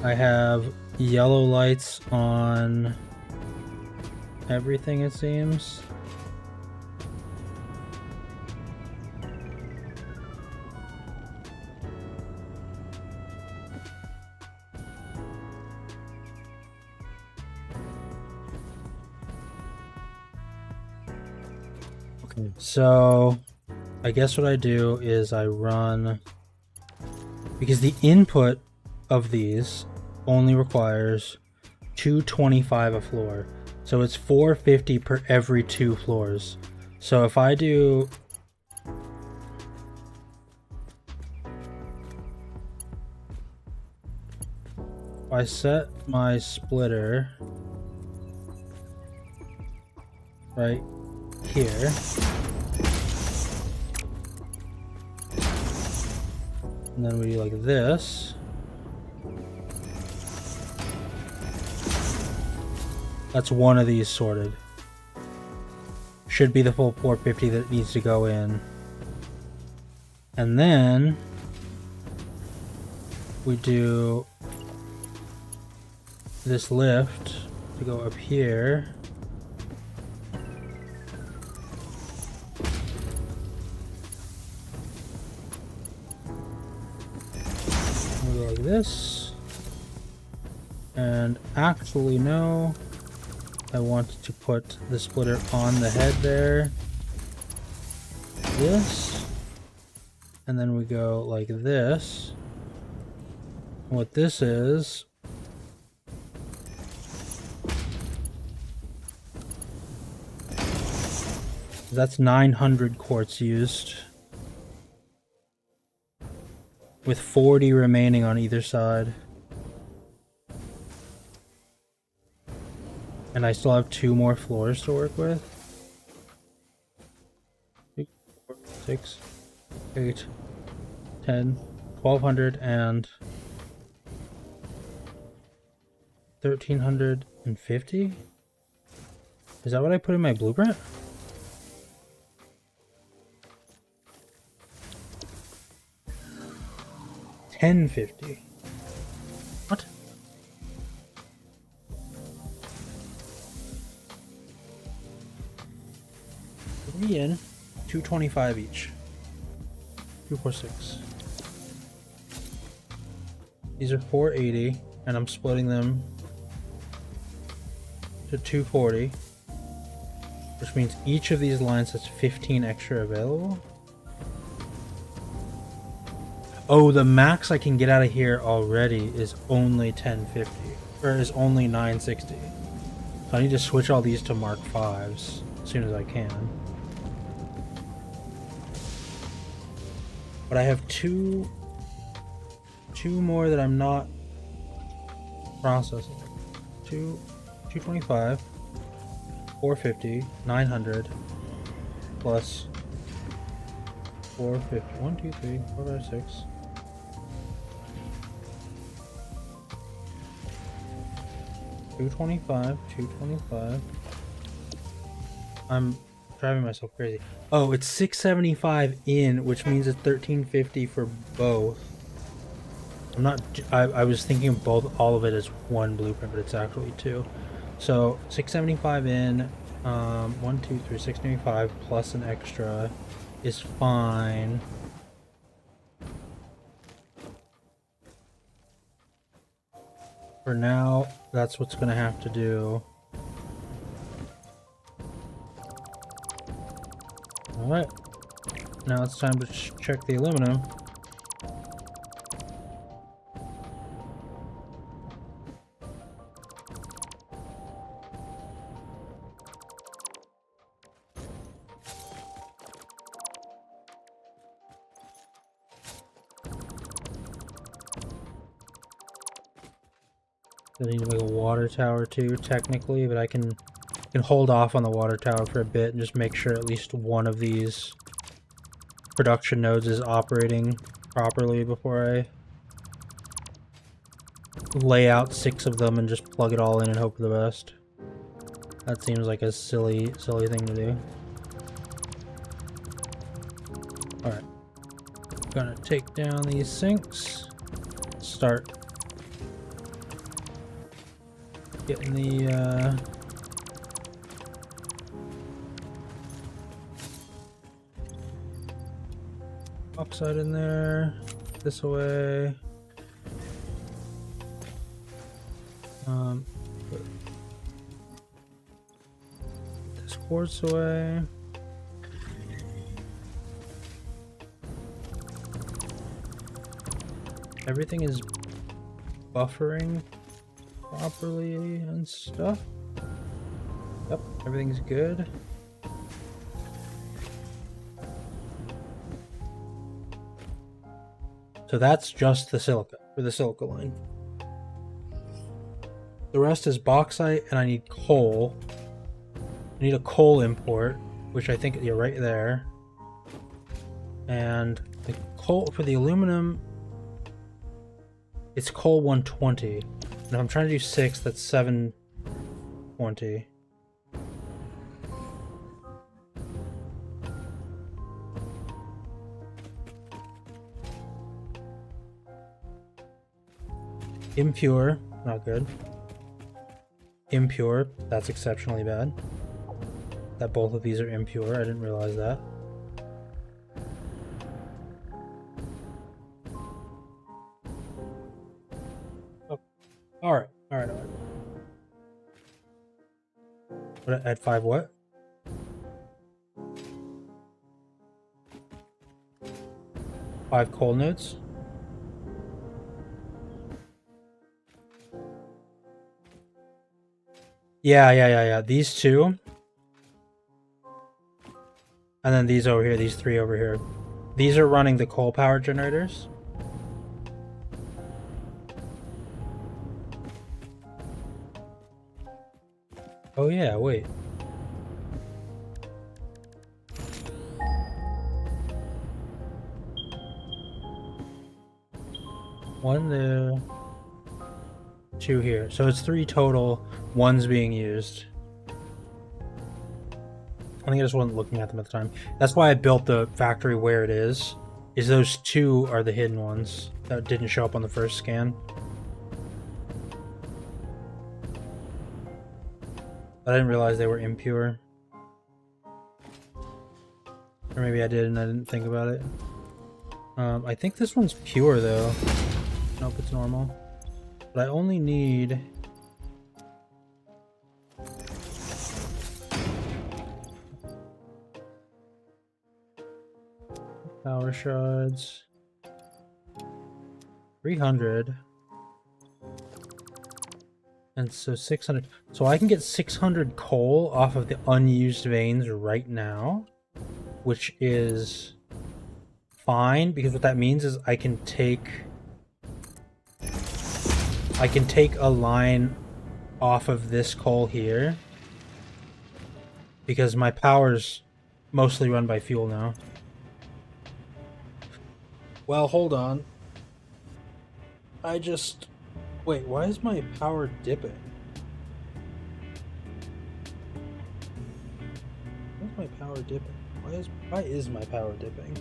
I have yellow lights on everything, it seems. Okay, so I guess what I do is I run, because the input of these only requires 225 a floor, so it's 450 per every 2 floors. So if I do I set my splitter right here, and then we do like this. That's one of these sorted. Should be the full 450 that needs to go in. And then we do this lift to go up here. We go like this. And actually, no. I want to put the splitter on the head there. This. and then we go like this. What this is, that's 900 quartz used, with 40 remaining on either side. And I still have 2 more floors to work with. 6, 8, 10, 1200, and 1350? Is that what I put in my blueprint? $10.50. What? Three in, $225 each. 246. These are 480, and I'm splitting them to 240, which means each of these lines has 15 extra available. Oh, the max I can get out of here already is only 1050, or is only 960. So I need to switch all these to Mark 5s as soon as I can. But I have two more that I'm not processing. 225, 450, 900, plus 450. 1, 2, 3, 4, 5, 6. $225. I'm driving myself crazy. Oh, it's $675 in, which means it's $13.50 for both. I'm not. I was thinking both, all of it as one blueprint, but it's actually 2. So $675 in. 1, 2, 3, $675 plus an extra is fine. For now, that's what's gonna have to do. Alright. Now it's time to check the aluminum. I need to make a water tower too, technically, but I can hold off on the water tower for a bit and just make sure at least one of these production nodes is operating properly before I lay out 6 of them and just plug it all in and hope for the best. That seems like a silly thing to do. Alright. Gonna take down these sinks. Start getting the oxide in there. This away. Put this quartz away. Everything is buffering properly and stuff. Yep, everything's good. So that's just the silica, for the silica line. The rest is bauxite, and I need coal. I need a coal import, which I think you're right there. And the coal for the aluminum, it's coal 120. And if I'm trying to do 6, that's 720. Impure, not good. Impure, that's exceptionally bad. That both of these are impure, I didn't realize that. Oh. Alright. What, at 5 what? 5 coal nodes. Yeah. These two. And then these over here, these 3 over here. These are running the coal power generators. Oh yeah, wait. One there. 2 here. So it's 3 total. 1's being used. I think I just wasn't looking at them at the time. That's why I built the factory where it is those 2 are the hidden ones that didn't show up on the first scan. I didn't realize they were impure. Or maybe I did and I didn't think about it. I think this one's pure though. Nope, it's normal. But I only need... power shards. 300. And so 600. So I can get 600 coal off of the unused veins right now, which is fine because what that means is I can take a line off of this coal here because my power's mostly run by fuel now. Well, hold on. Wait, why is my power dipping? Why is my power dipping? Why is my power dipping?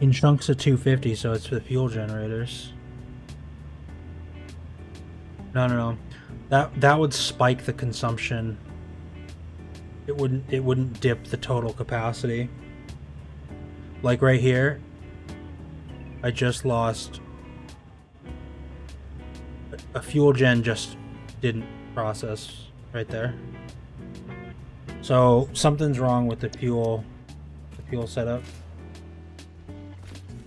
In chunks of 250, so it's for the fuel generators. No. That would spike the consumption. It wouldn't dip the total capacity. Like right here, I just lost a fuel gen just didn't process right there. So something's wrong with the fuel setup.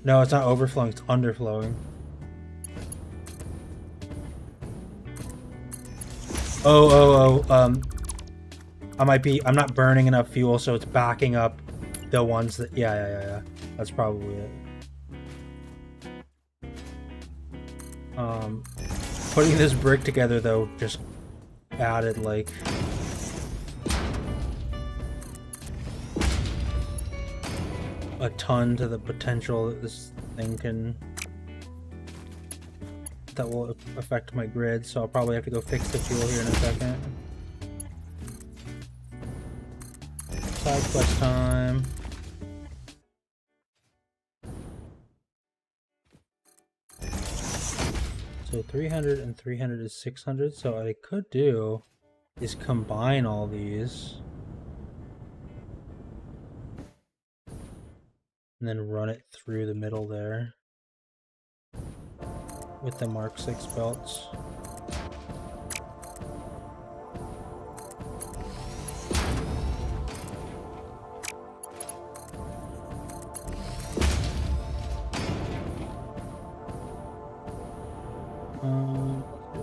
No, it's not overflowing, it's underflowing. I'm not burning enough fuel, so it's backing up the ones that, yeah. That's probably it. Putting this brick together though just added like a ton to the potential that this thing that will affect my grid, so I'll probably have to go fix the fuel here in a second. Side quest time. So 300 and 300 is 600, so what I could do is combine all these and then run it through the middle there with the Mark 6 belts.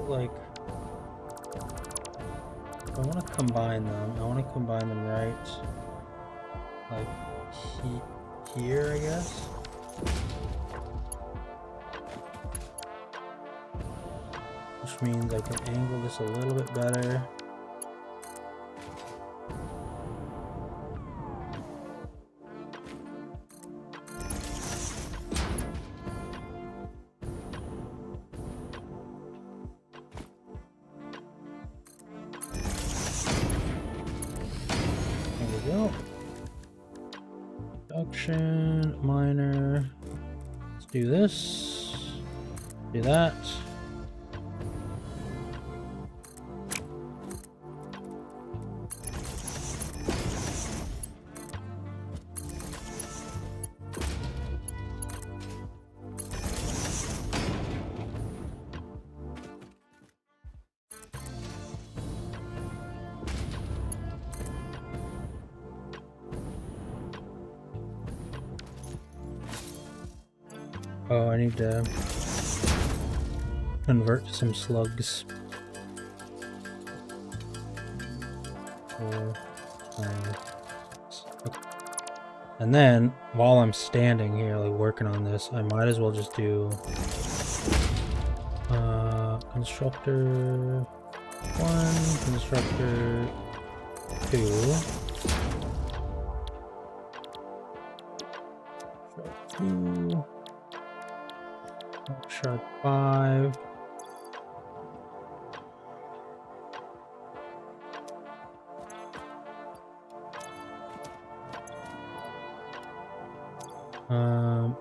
Like, I want to combine them. I want to combine them right, like here, I guess. Which means I can angle this a little bit better. Production, miner. Let's do this. Do that. Oh, I need to convert some slugs. 4, 5, 6. Okay. And then, while I'm standing here, like working on this, I might as well just do constructor 1, constructor 2, shard 5.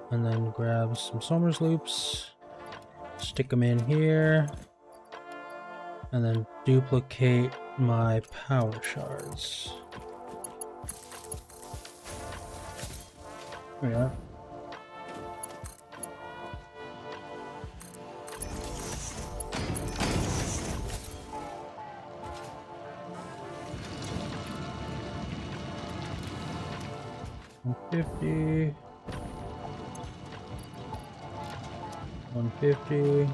And then grab some Somers loops, stick them in here, and then duplicate my power shards. There we are. $150. 150.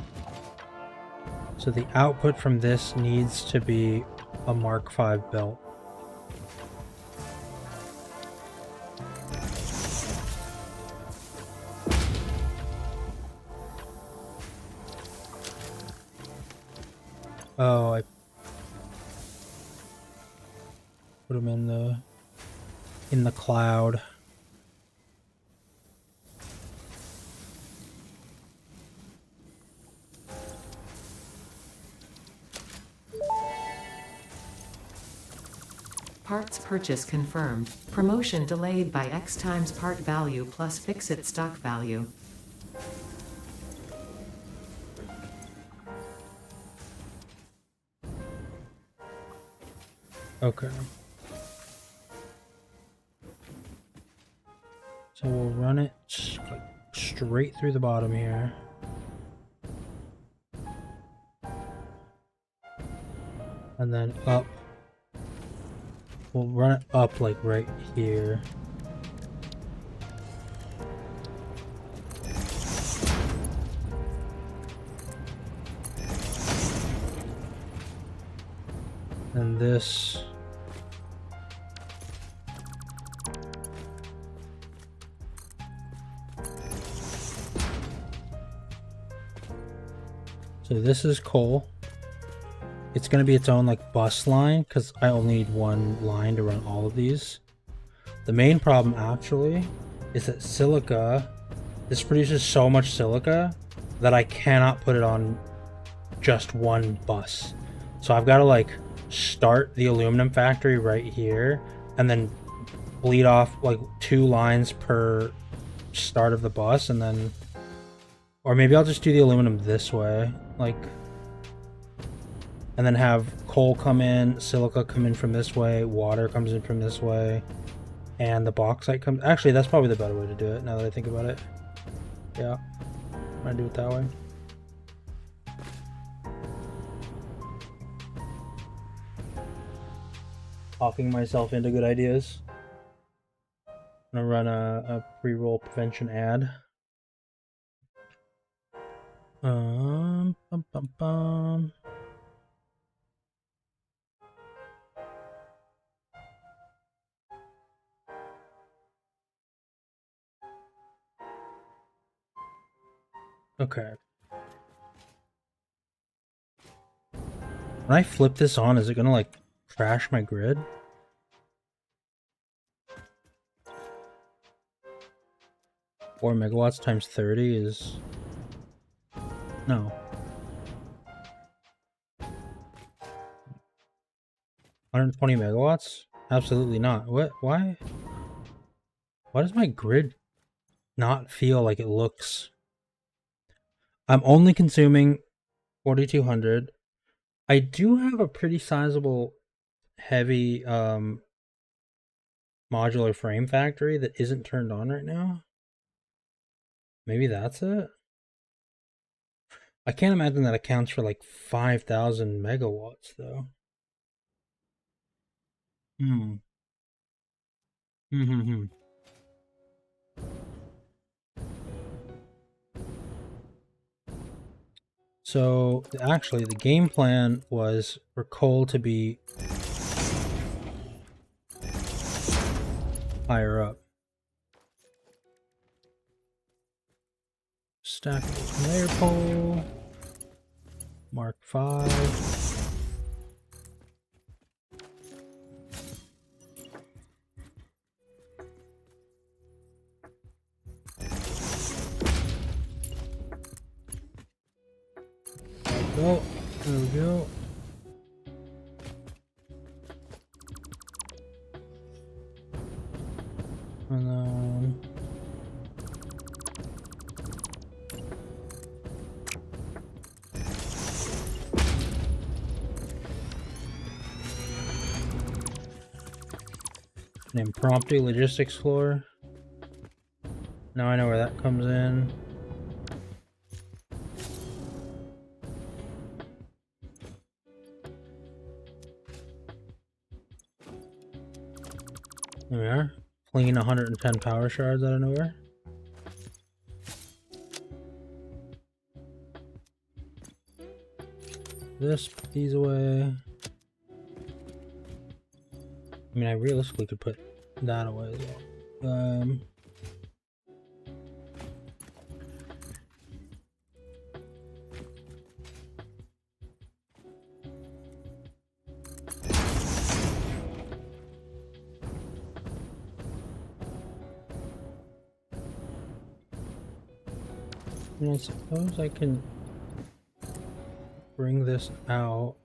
So the output from this needs to be a Mark V belt. Oh, I put them in the cloud. Parts purchase confirmed. Promotion delayed by X times part value plus fix-it stock value. Okay. So we'll run it like straight through the bottom here. And then up. We'll run it up like right here. And this. So this is coal. It's going to be its own like bus line because I only need one line to run all of these. The main problem actually is that silica, this produces so much silica that I cannot put it on just one bus. So I've got to like start the aluminum factory right here and then bleed off like 2 lines per start of the bus, and then, or maybe I'll just do the aluminum this way, like, and then have coal come in, silica come in from this way, water comes in from this way, and the bauxite comes. Actually, that's probably the better way to do it now that I think about it. Yeah, I'm gonna do it that way. Talking myself into good ideas. I'm gonna run a pre-roll prevention ad. Bum, bum, bum. Okay. When I flip this on, is it gonna like crash my grid? Four megawatts times 30 is... No. 120 megawatts? Absolutely not. What? Why? Why does my grid not feel like it looks? I'm only consuming 4,200. I do have a pretty sizable heavy modular frame factory that isn't turned on right now. Maybe that's it? I can't imagine that accounts for like 5,000 megawatts though. Hmm. Hmm. So actually the game plan was for coal to be higher up. Stackable conveyor pole. Mark 5. Go. There we go. And then an impromptu logistics floor. Now I know where that comes in. There we are. Clean 110 power shards out of nowhere. This, put these away. I mean, I realistically could put that away as well. I suppose I can bring this out,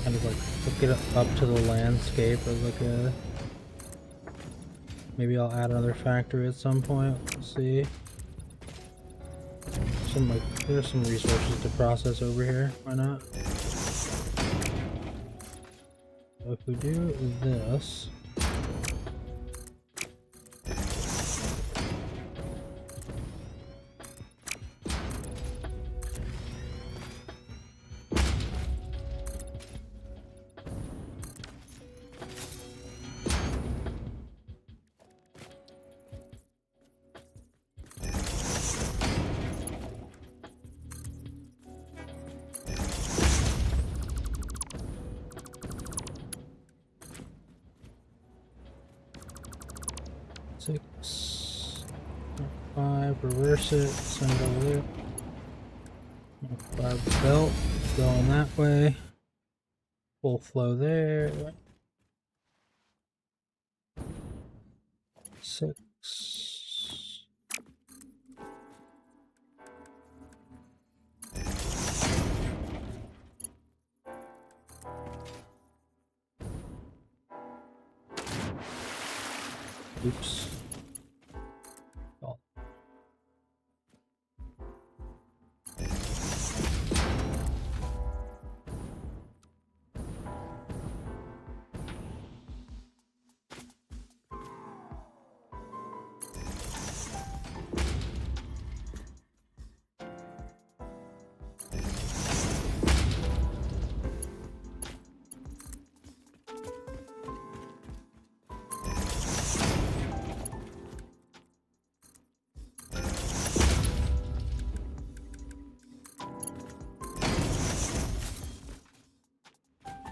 kind of like hook it up to the landscape as like a, maybe I'll add another factory at some point. Let's see. There's some resources to process over here. Why not? So if we do this, reverse it, send it over there. 5 belt, going that way. Full flow there. 6. Oops. Oh.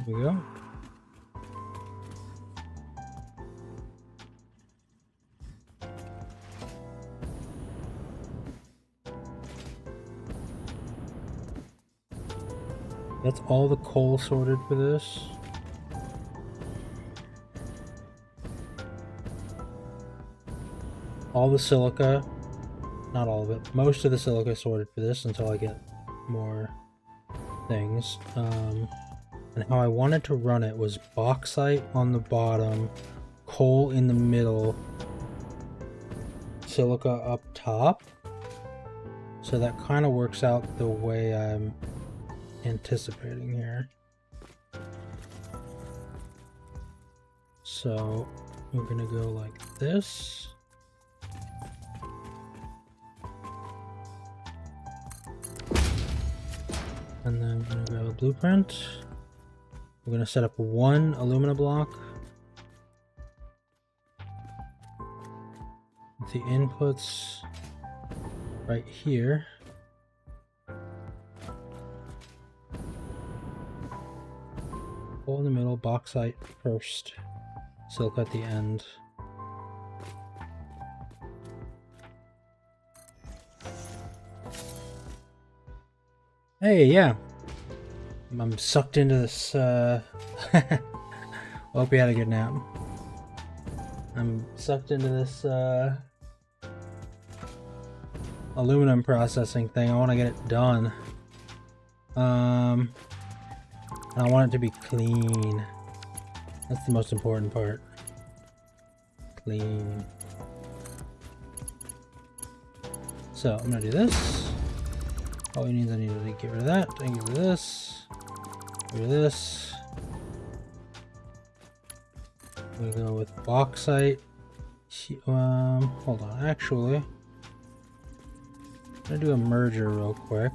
There we go. That's all the coal sorted for this. All the silica, not all of it, most of the silica sorted for this until I get more things. And how I wanted to run it was bauxite on the bottom, coal in the middle, silica up top. So that kind of works out the way I'm anticipating here. So we're gonna go like this. And then I'm gonna grab a blueprint. We're gonna set up one alumina block with the inputs right here. Coal in the middle, bauxite first, silk at the end. Hey, yeah. I'm sucked into this, hope you had a good nap. I'm sucked into this, aluminum processing thing. I want to get it done. I want it to be clean. That's the most important part. Clean. So I'm gonna do this. All it needs, I need to get rid of that. I get rid of this. Get rid of this. I'm gonna go with bauxite. Hold on. Actually, I'm gonna do a merger real quick.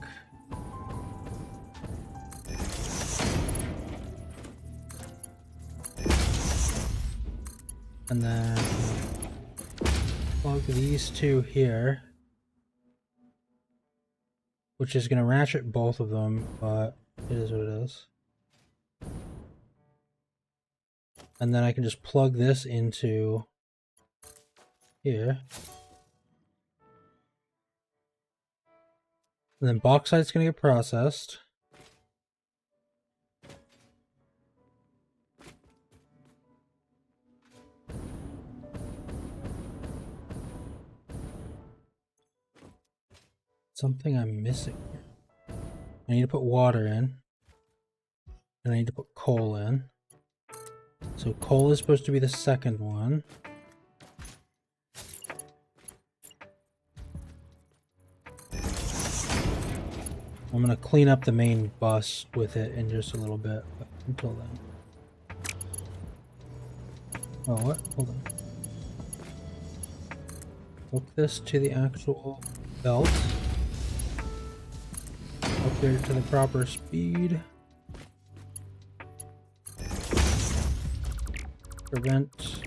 And then plug these two here, which is going to ratchet both of them, but it is what it is. And then I can just plug this into here. And then bauxite's going to get processed. Something I'm missing. I need to put water in. And I need to put coal in. So coal is supposed to be the second one. I'm going to clean up the main bus with it in just a little bit. But until then. Oh, what? Hold on. Hook this to the actual belt. Upgrade it to the proper speed. Prevent.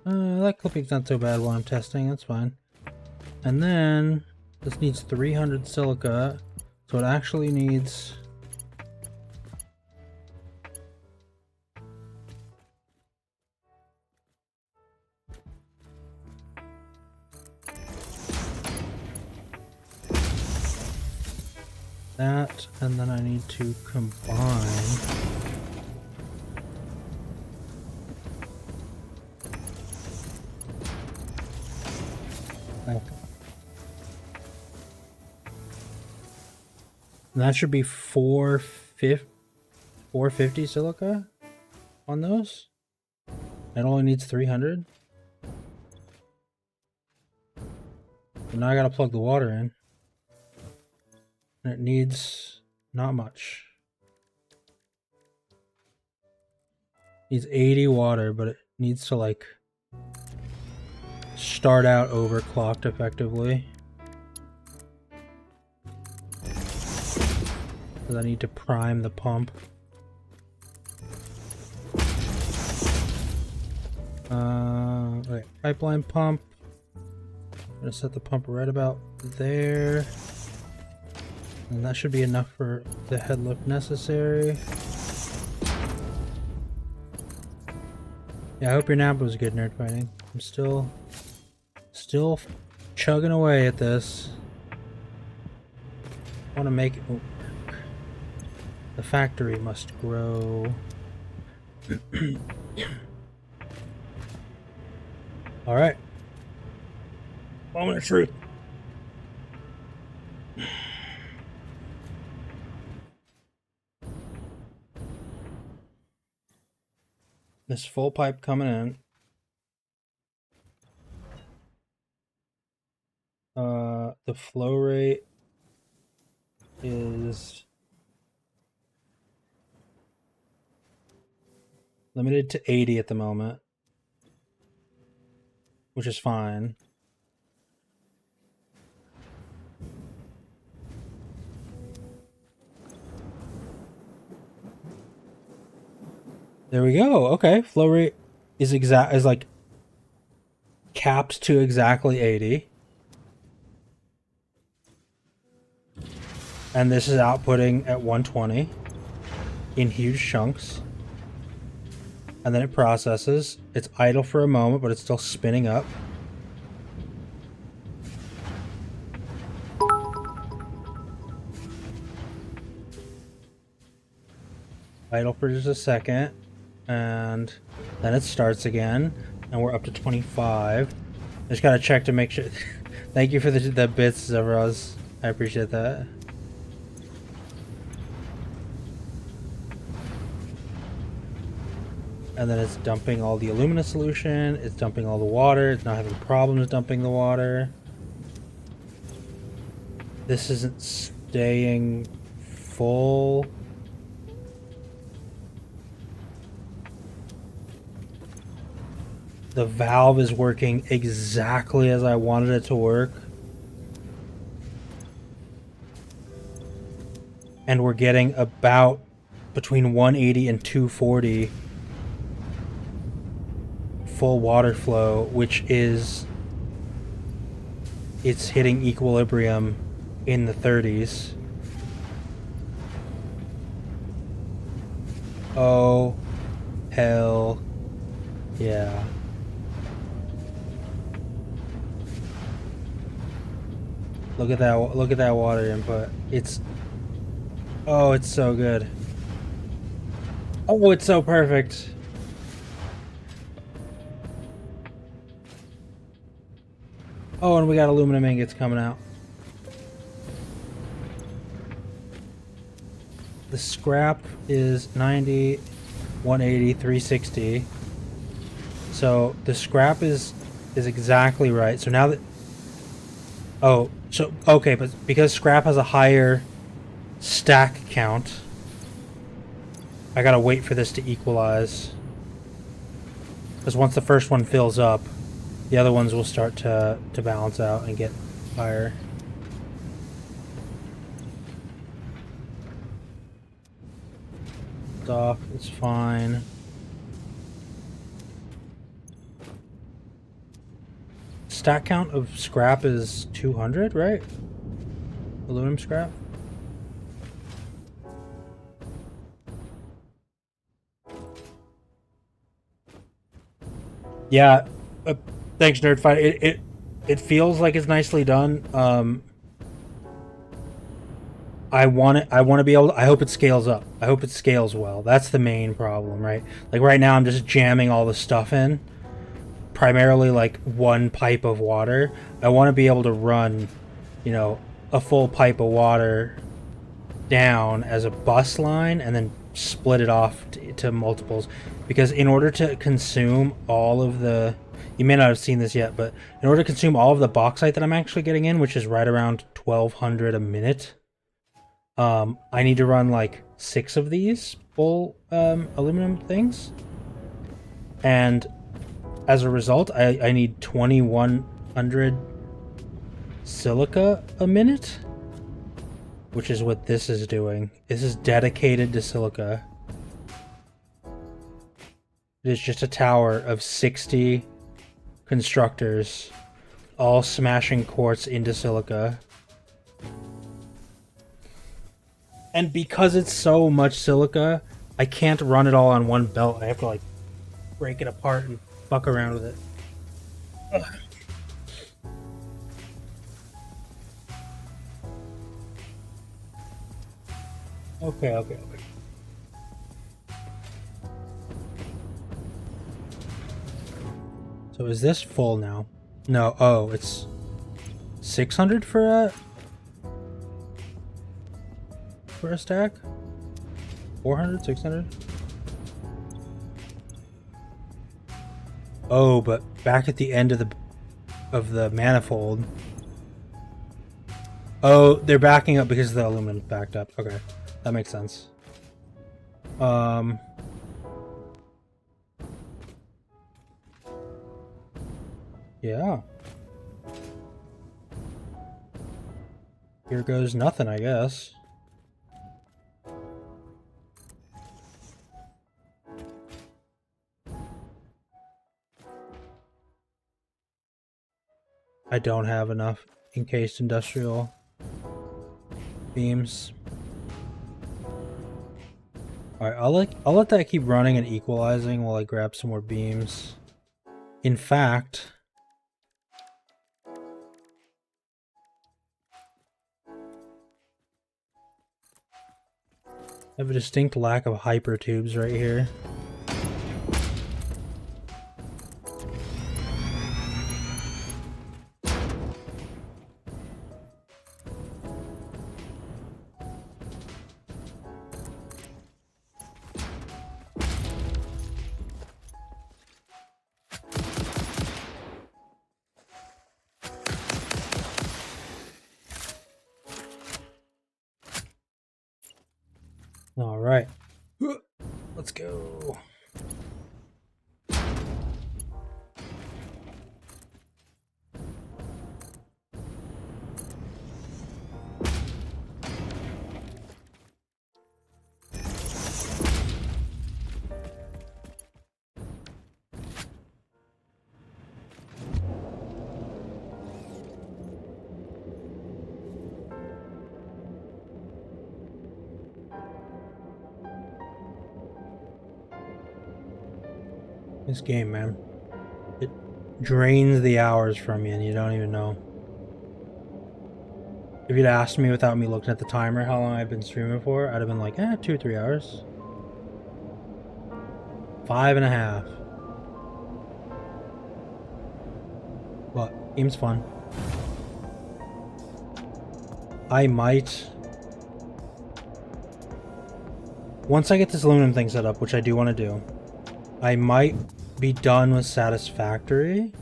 That clipping's not so bad while I'm testing, that's fine. And then this needs 300 silica, so it actually needs that, and then I need to combine okay. And that should be 450 silica on those. It only needs 300. So now I gotta plug the water in. And it needs not much. Needs 80 water, but it needs to like start out overclocked effectively. Because I need to prime the pump. Okay, pipeline pump. I'm gonna set the pump right about there. And that should be enough for the head lift necessary. Yeah, I hope your nap was good, Nerd Fighting. I'm still chugging away at this. I want to make it work. The factory must grow. Alright. Moment of truth. This full pipe coming in. The flow rate is limited to 80 at the moment, which is fine. There we go. Okay, flow rate is like capped to exactly 80. And this is outputting at 120 in huge chunks. and then it processes. It's idle for a moment, but it's still spinning up. Idle for just a second, and then it starts again, and we're up to 25. Just gotta check to make sure. Thank you for the bits, Zevros. I appreciate that. And then it's dumping all the alumina solution, it's dumping all the water, it's not having problems dumping the water. This isn't staying full. The valve is working exactly as I wanted it to work. And we're getting about between 180 and 240 full water flow, which is, it's hitting equilibrium in the 30s. Oh, hell yeah. Look at that water input. It's, oh, it's so good. Oh, it's so perfect. Oh, and we got aluminum ingots coming out. The scrap is 90, 180, 360. So the scrap is exactly right. So now that, oh, so okay, but because scrap has a higher stack count, I gotta wait for this to equalize. Because once the first one fills up, the other ones will start to balance out and get higher. Dock, it's fine. Stack count of scrap is 200, right? Aluminum scrap? Yeah. Thanks, Nerdfight. It feels like it's nicely done. I want to be able to, I hope it scales up. I hope it scales well. That's the main problem, right? Like right now I'm just jamming all the stuff in. Primarily like one pipe of water. I want to be able to run, you know, a full pipe of water down as a bus line and then split it off to multiples, because in order to consume all of the, you may not have seen this yet, but in order to consume all of the bauxite that I'm actually getting in, which is right around 1200 a minute, I need to run like 6 of these full aluminum things, and as a result I need 2100 silica a minute, which is what this is doing. This is dedicated to silica. It is just a tower of 60 constructors all smashing quartz into silica. And because it's so much silica, I can't run it all on one belt. I have to like break it apart and fuck around with it. Ugh. Okay. So is this full now? No, oh, it's 600 for a stack? 400, 600? Oh, but back at the end of the manifold. Oh, they're backing up because the aluminum's backed up. Okay, that makes sense. Yeah. Here goes nothing, I guess. I don't have enough encased industrial beams. Alright, I'll let that keep running and equalizing while I grab some more beams. In fact, I have a distinct lack of hyper tubes right here. All right, let's go. This game, man, it drains the hours from you and you don't even know. If you'd asked me without me looking at the timer how long I've been streaming for, I'd have been like, 2 or 3 hours. 5.5. But game's fun. I might, once I get this aluminum thing set up, which I do want to do, I might be done with Satisfactory,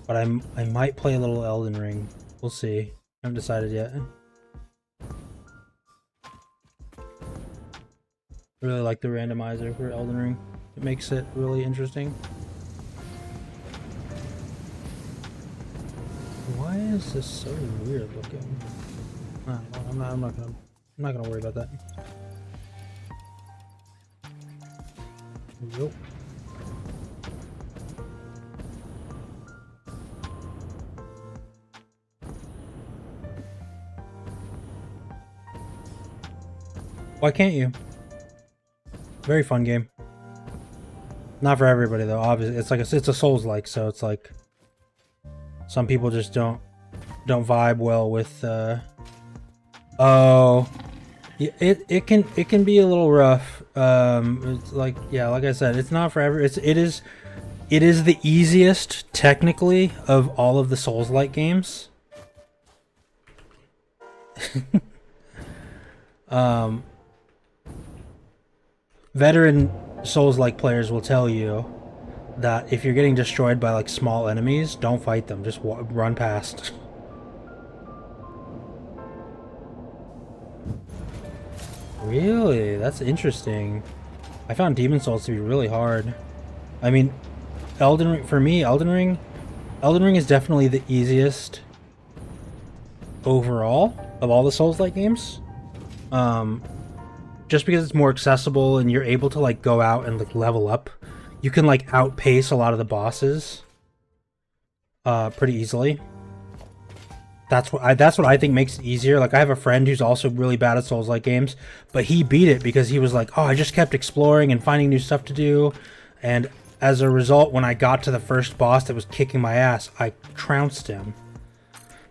but I might play a little Elden Ring. We'll see. I haven't decided yet. I really like the randomizer for Elden Ring. It makes it really interesting. Why is this so weird looking? I'm not gonna worry about that. Nope. Why can't you? Very fun game. Not for everybody though. Obviously, it's a Souls-like, so it's like some people just don't vibe well with. Oh, yeah, it can be a little rough. It's like, yeah, like I said, it's not for every. It is the easiest technically of all of the Souls-like games. Veteran Souls-like players will tell you that if you're getting destroyed by like small enemies, don't fight them, just run past. Really? That's interesting. I found Demon Souls to be really hard. I mean, Elden Ring, for me, Elden Ring is definitely the easiest overall of all the Souls-like games. Just because it's more accessible and you're able to like go out and like level up. You can like outpace a lot of the bosses pretty easily. That's what I think makes it easier. Like I have a friend who's also really bad at Souls-like games, but he beat it because he was like, "Oh, I just kept exploring and finding new stuff to do." And as a result, when I got to the first boss that was kicking my ass, I trounced him.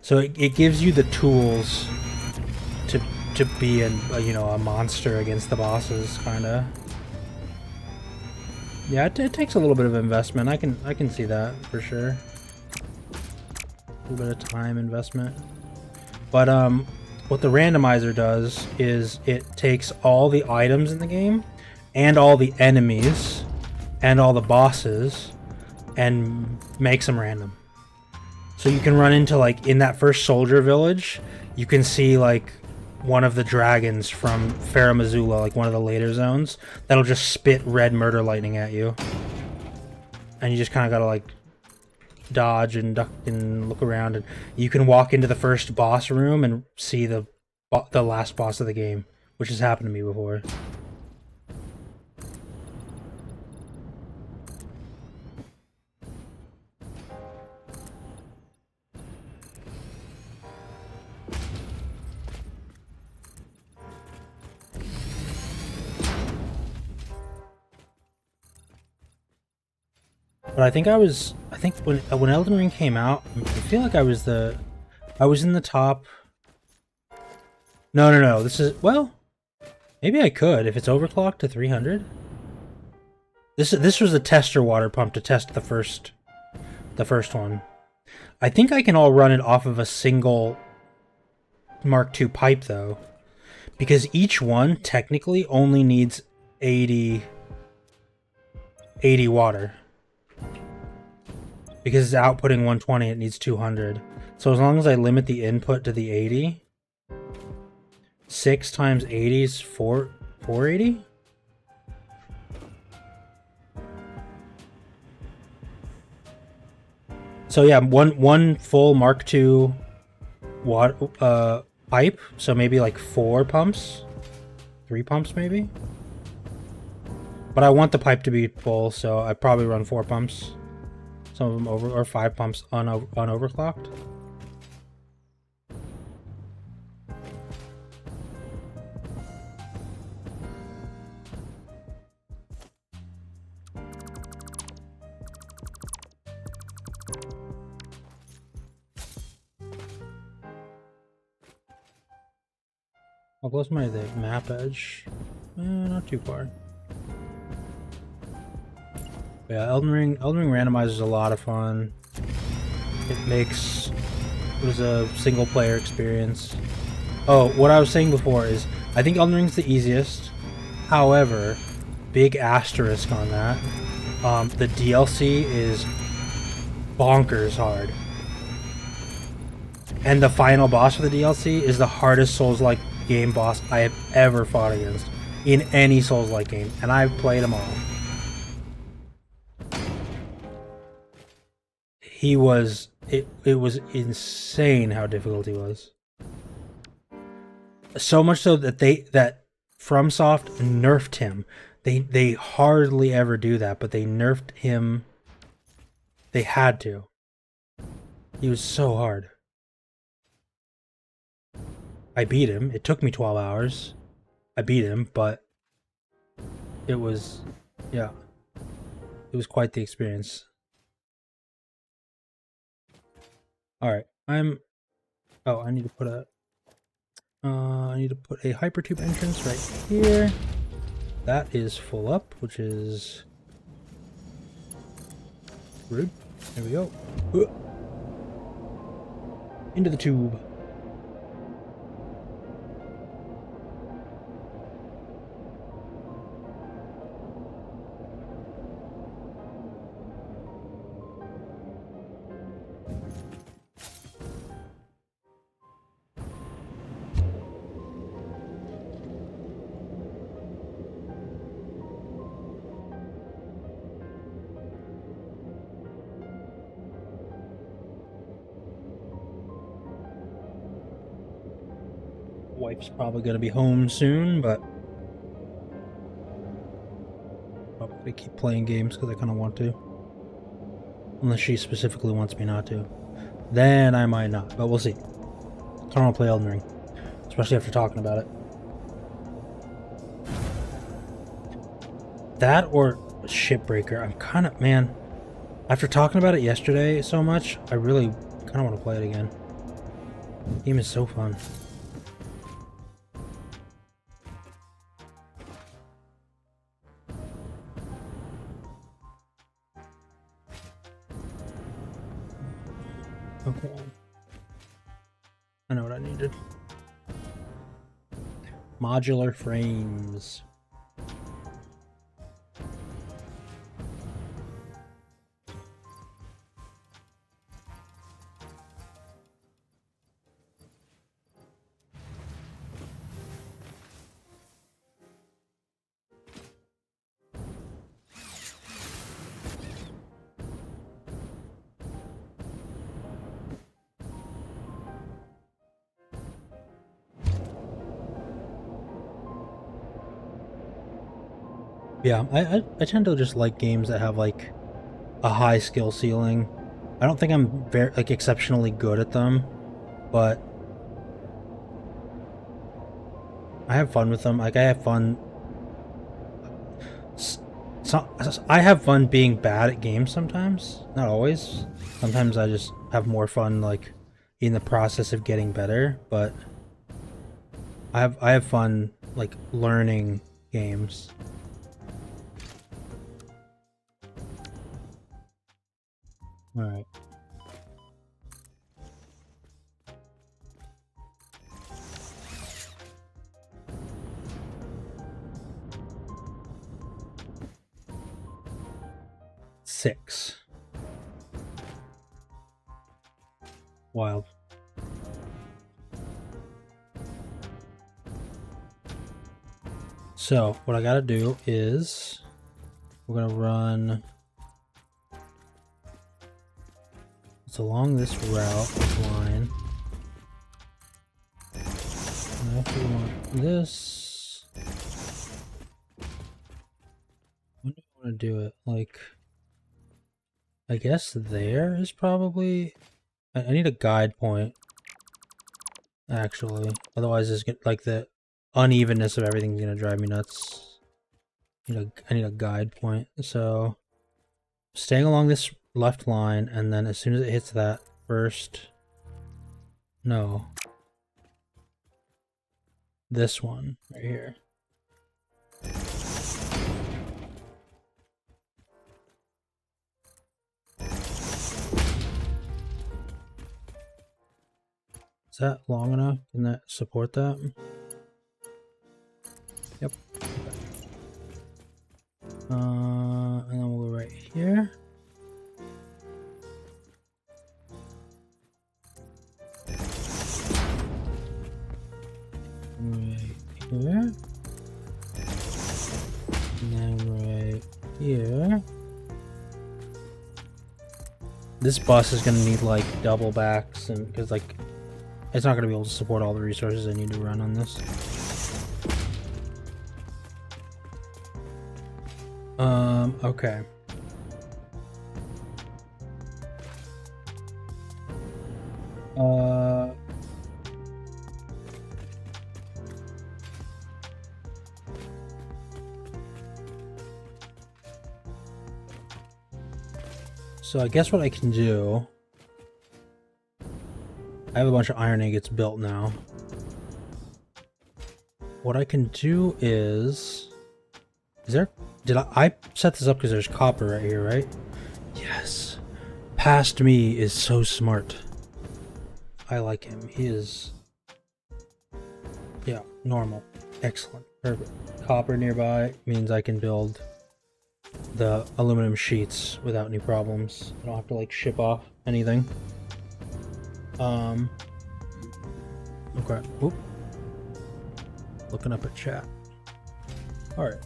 So it gives you the tools to be a monster against the bosses, kind of. Yeah, it takes a little bit of investment. I can see that for sure. A little bit of time investment. But what the randomizer does is it takes all the items in the game and all the enemies and all the bosses and makes them random. So you can run into, like, in that first soldier village, you can see like one of the dragons from Farum Azula, like one of the later zones, that'll just spit red murder lightning at you. And you just kind of gotta like dodge and duck and look around, and you can walk into the first boss room and see the last boss of the game, which has happened to me before. But I think when Elden Ring came out, I feel like I was in the top. No. This is, well, maybe I could if it's overclocked to 300. This was a tester water pump to test the first one. I think I can all run it off of a single Mark II pipe though, because each one technically only needs 80 water. Because it's outputting 120, it needs 200. So as long as I limit the input to the 80, 6 times 80 is 480? So yeah, one full Mark II water pipe, so maybe like 4 pumps, 3 pumps maybe. But I want the pipe to be full, so I probably run 4 pumps. Some of them over, or 5 pumps overclocked. How close am I to the map edge? Not too far. Yeah, Elden Ring Randomizer is a lot of fun. It was a single player experience. Oh, what I was saying before is, I think Elden Ring's the easiest. However, big asterisk on that. The DLC is bonkers hard. And the final boss for the DLC is the hardest Souls-like game boss I have ever fought against in any Souls-like game, and I've played them all. It was insane how difficult he was. So much so that FromSoft nerfed him. They hardly ever do that, but they nerfed him. They had to. He was so hard. I beat him. It took me 12 hours. I beat him, but it was, yeah. It was quite the experience. Alright, I need to put a hypertube entrance right here. That is full up, which is rude. There we go. Into the tube. Wife's probably gonna be home soon, but I'm gonna keep playing games because I kind of want to. Unless she specifically wants me not to. Then I might not, but we'll see. I don't want to play Elden Ring, especially after talking about it. That or Shipbreaker. I'm kind of, man, after talking about it yesterday so much, I really kind of want to play it again. The game is so fun. Okay. I know what I needed. Modular frames. Yeah, I tend to just like games that have like a high skill ceiling. I don't think I'm very like exceptionally good at them, but I have fun with them. Like I have fun So, I have fun being bad at games sometimes. Not always. Sometimes I just have more fun, like, in the process of getting better. But I have fun, like, learning games. All right. Six. Wild. So what I gotta do is we're gonna run. It's along this route line. And if we want this, when do I want to do it? Like, I guess there is probably. I need a guide point. Actually, otherwise, it's like the unevenness of everything's gonna drive me nuts. I need a guide point. So, staying along this left line, and then as soon as it hits that first, no, this one right here. Is that long enough? Can that support that? Yep. Okay. And then we'll go right here. Right here. And then right here. This bus is gonna need like double backs, and because like it's not gonna be able to support all the resources I need to run on this. Okay. So I guess what I can do, I have a bunch of iron ingots built now. What I can do is there, did I set this up because there's copper right here, right? Yes. Past me is so smart. I like him. He is, yeah, normal. Excellent. Perfect. Copper nearby means I can build the aluminum sheets without any problems. I don't have to like ship off anything. Okay. Oop. Looking up at chat. Alright.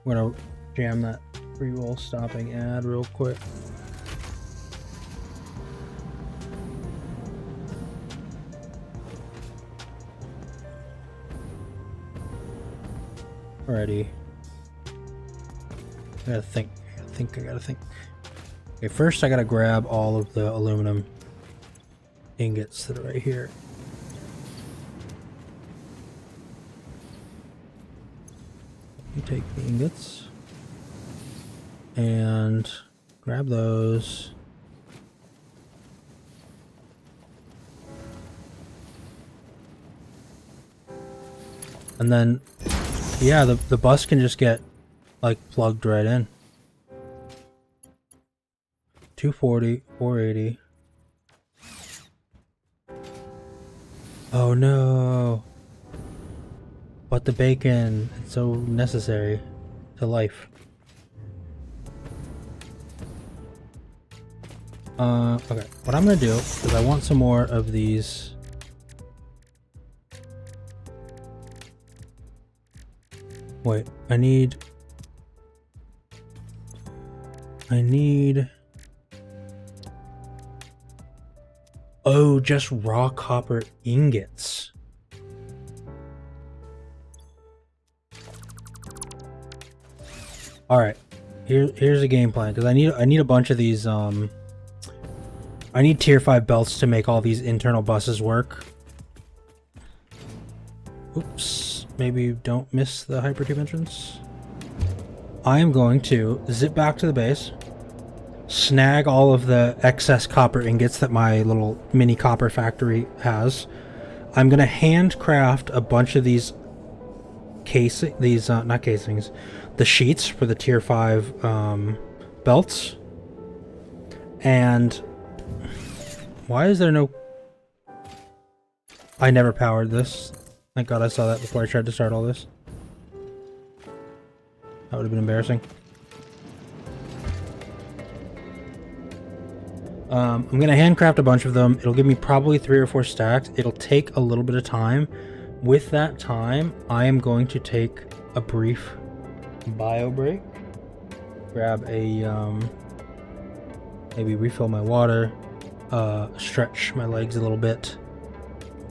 We're gonna jam that free roll stopping ad real quick. Alrighty. I gotta think. I gotta think. Okay, first I gotta grab all of the aluminum ingots that are right here. You take the ingots and grab those. And then, yeah, the bus can just get like plugged right in. 240, 480. Oh no. But the bacon, it's so necessary to life. Okay, what I'm gonna do is I want some more of these. Wait, I need oh, just raw copper ingots. All right, here's a game plan because I need a bunch of these. I need tier 5 belts to make all these internal buses work. Oops, maybe don't miss the hypertube entrance. I am going to zip back to the base, snag all of the excess copper ingots that my little mini copper factory has. I'm going to handcraft a bunch of these not casings, the sheets for the tier 5 belts. And why is there no... I never powered this. Thank God I saw that before I tried to start all this. That would have been embarrassing. I'm going to handcraft a bunch of them. It'll give me probably 3 or 4 stacks. It'll take a little bit of time. With that time, I am going to take a brief bio break. Grab a, maybe refill my water. Stretch my legs a little bit.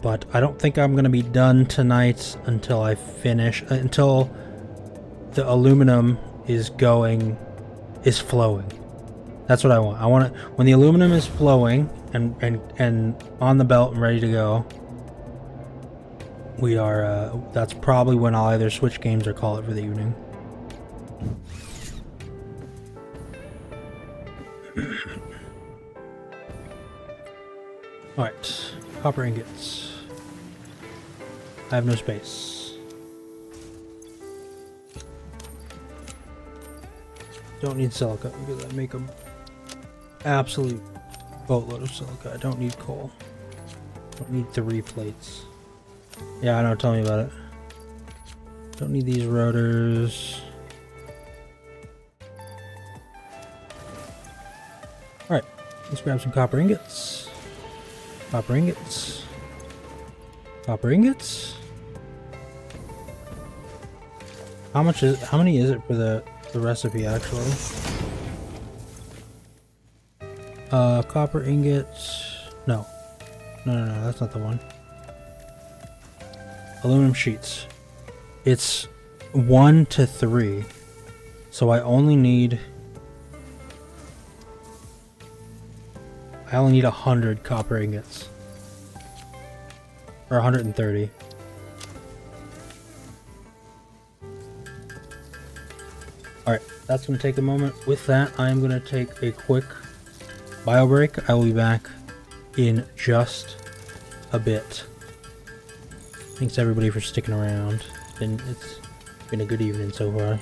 But I don't think I'm going to be done tonight until I finish, until the aluminum is flowing. That's what I want. I want it when the aluminum is flowing and on the belt and ready to go. We are, that's probably when I'll either switch games or call it for the evening. Alright, copper ingots. I have no space. Don't need silica because I make them absolute boatload of silica. I don't need coal. Don't need 3 plates. Yeah, I know, tell me about it. Don't need these rotors. Alright, let's grab some copper ingots. Copper ingots. Copper ingots. How many is it for the recipe actually? Copper ingots. No, that's not the one. Aluminum sheets. It's 1 to 3, so I only need 100 copper ingots, or 130. Alright, that's going to take a moment. With that, I am going to take a quick bio break. I will be back in just a bit. Thanks everybody for sticking around. It's been a good evening so far.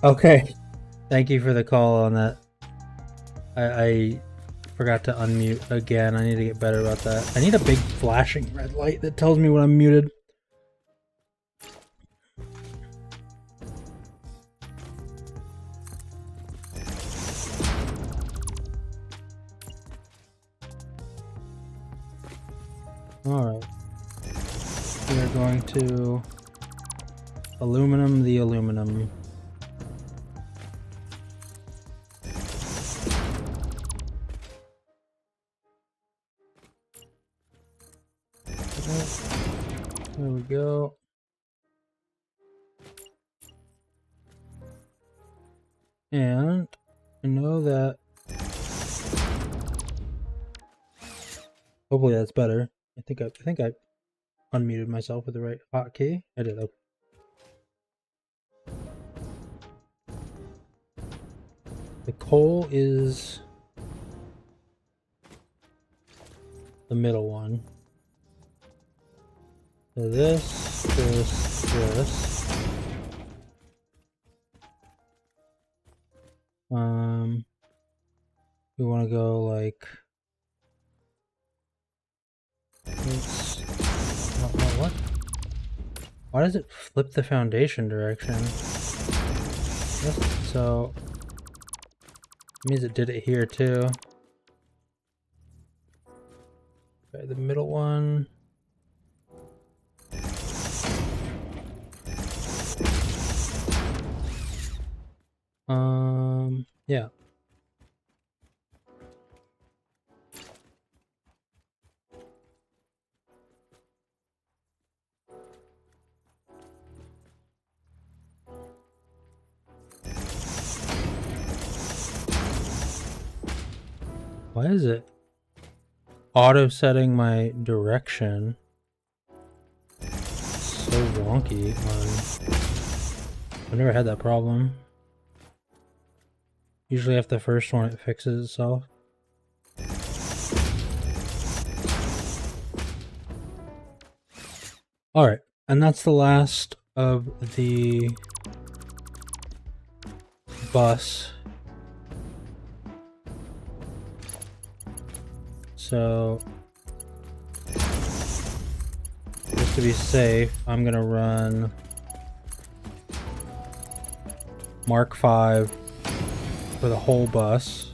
Okay. Thank you for the call on that. I forgot to unmute again. I need to get better about that. I need a big flashing red light that tells me when I'm muted. Alright. We are going to aluminum the aluminum. There we go. And I know that hopefully that's better. I think I unmuted myself with the right hotkey. I did. Okay. The coal is the middle one. So this. We want to go like this. What? Why does it flip the foundation direction? So it means it did it here too. Okay, the middle one. Yeah. Why is it auto setting my direction? So wonky I've never had that problem. Usually after the first one it fixes itself. Alright, and that's the last of the bus. So, just to be safe, I'm gonna run Mark 5 for the whole bus.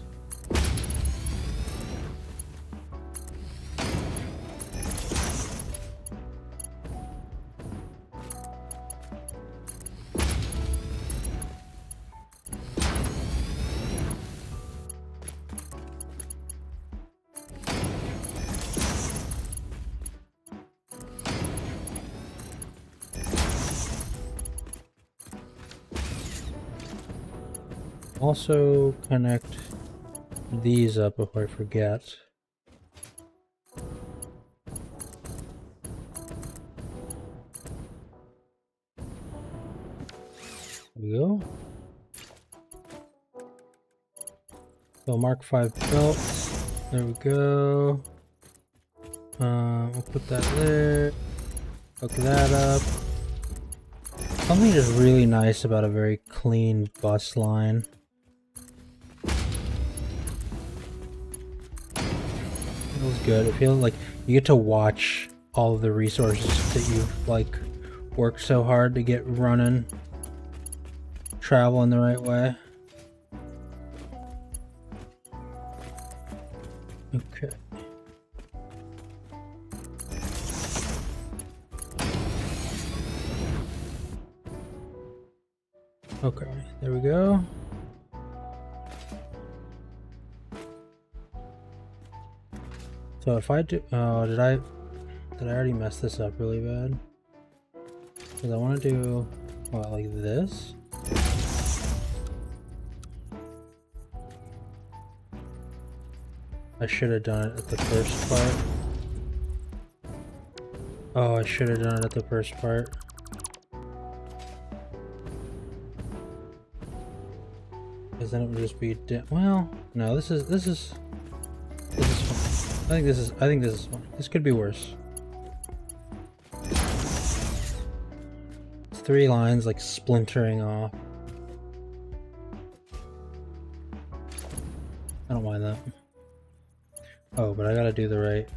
Also connect these up if I forget. There we go. So Mark 5 belts. There we go. We'll put that there. Hook that up. Something just really nice about a very clean bus line. Feels good. It feels like you get to watch all of the resources that you've like worked so hard to get running, traveling the right way. Okay. Okay, there we go. So if I do, oh, did I already mess this up really bad? Because I want to do, what, like this? I should have done it at the first part. Oh, I should have done it at the first part. Because then it would just be, well, no, this is fine. I think this is fine. This could be worse. It's 3 lines like splintering off. I don't mind that. Oh, but I gotta do the right.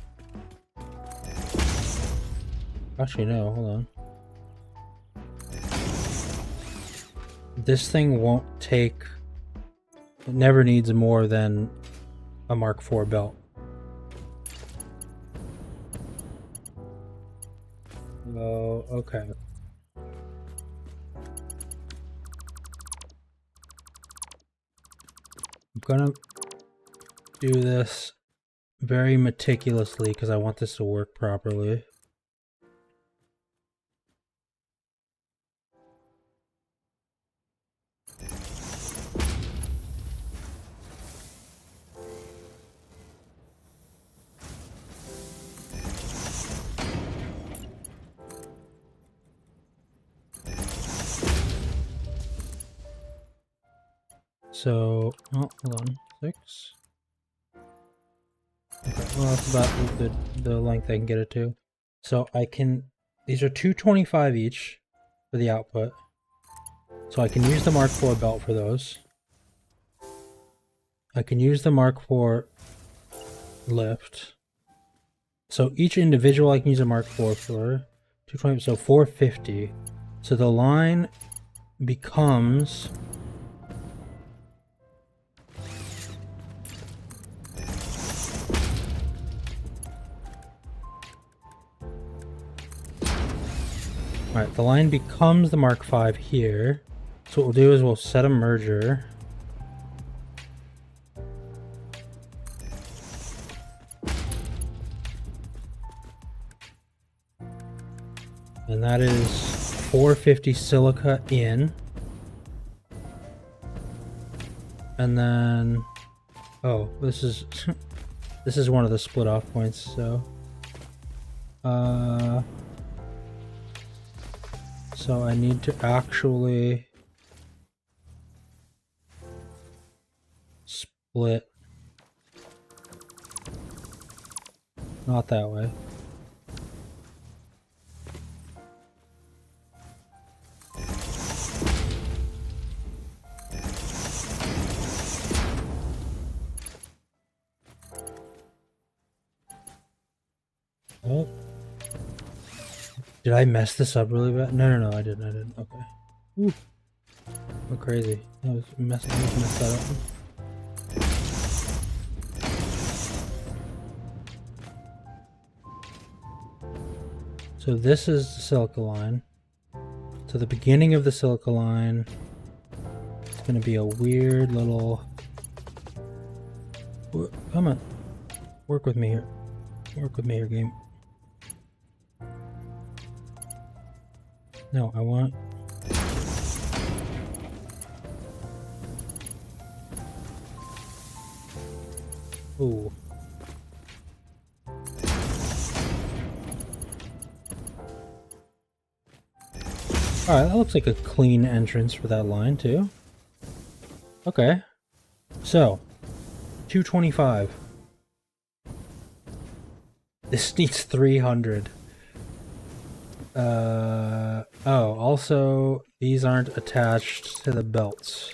Actually, no, hold on. This thing won't take... It never needs more than a Mark IV belt. Oh, okay. I'm gonna do this very meticulously because I want this to work properly. So, oh, hold on, 6. Okay, well that's about the length I can get it to. So I can, these are 225 each for the output. So I can use the Mark IV belt for those. I can use the Mark IV lift. So each individual I can use a Mark IV for. 220, so 450. So the line becomes... Alright, the line becomes the Mark V here. So what we'll do is we'll set a merger. And that is 450 silica in. And then... Oh, this is... this is one of the split off points, so... So I need to actually... split. Not that way. Oh. Did I mess this up really bad? No, I didn't. Okay. Ooh. Go crazy. I was messed that up. So this is the silica line. So the beginning of the silica line is going to be a weird little... Come on. Work with me here. Work with me here, game. No, I want... Ooh. Alright, that looks like a clean entrance for that line, too. Okay. So, 225. This needs 300. Oh, also, these aren't attached to the belts.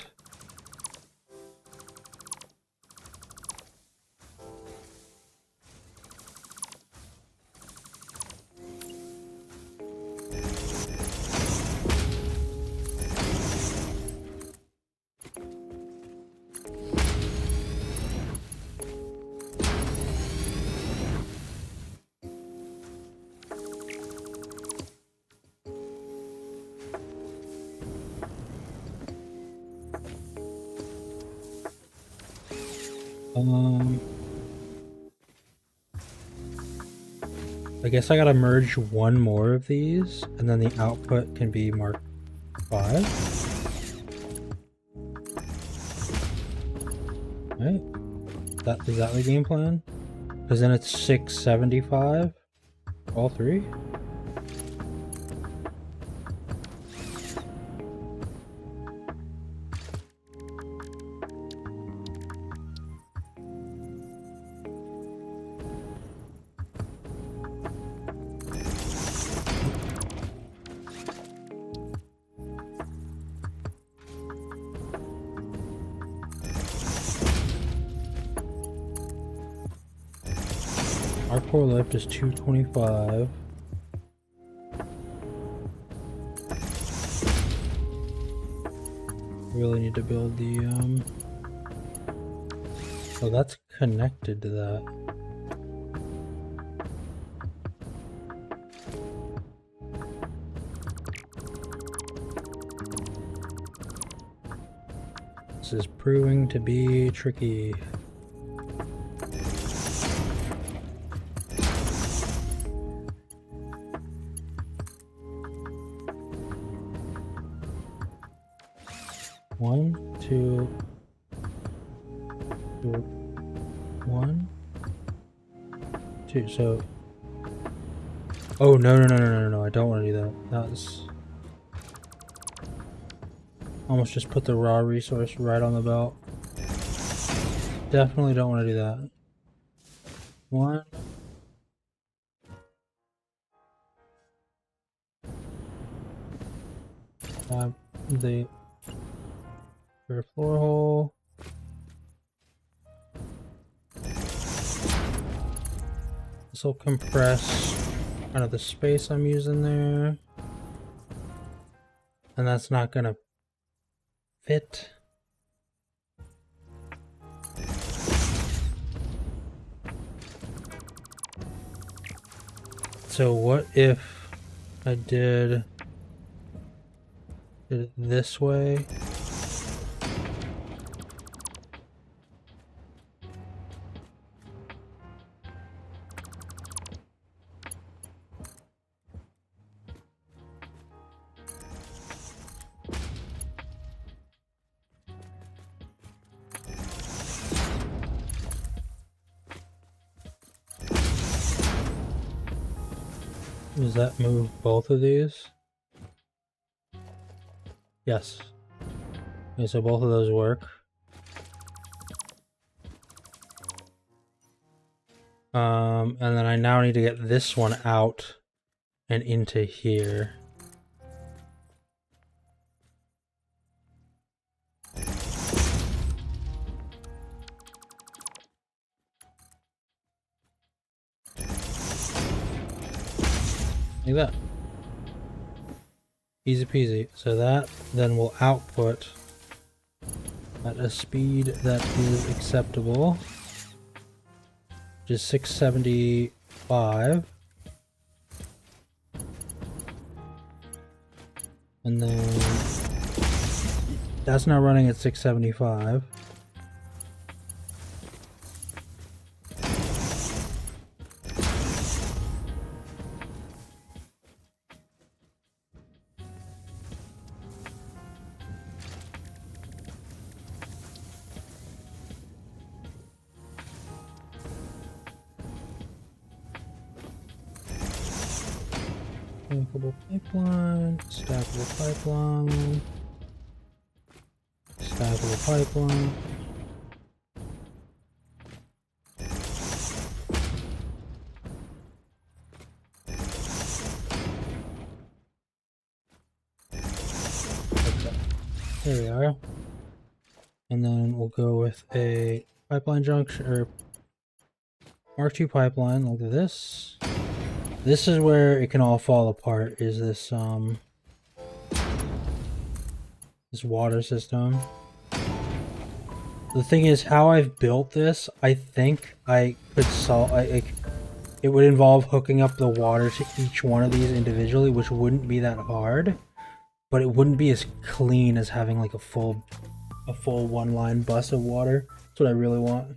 I guess I gotta merge one more of these, and then the output can be Mark 5. Right? Is that the game plan? Because then it's 675, all three? Hardcore lift is 225. Really need to build the oh, that's connected to that. This is proving to be tricky. One, two, one, two. So, oh no! I don't want to do that. That's almost just put the raw resource right on the belt. Definitely don't want to do that. One. The floor hole. This will compress kind of the space I'm using there. And that's not gonna fit. So what if I did it this way? Does that move both of these? Yes. Okay, so both of those work. And then I now need to get this one out and into here. Like that. Easy peasy. So that then will output at a speed that is acceptable, which is 675. And then that's now running at 675. Stackable pipeline, stackable pipeline, stackable pipeline. Okay, there we are. And then we'll go with a pipeline junction, or Mark II pipeline like this. This is where it can all fall apart, is this this water system. The thing is, how I've built this, I think I could solve it would involve hooking up the water to each one of these individually, which wouldn't be that hard, but it wouldn't be as clean as having like a full one-line bus of water. That's what I really want.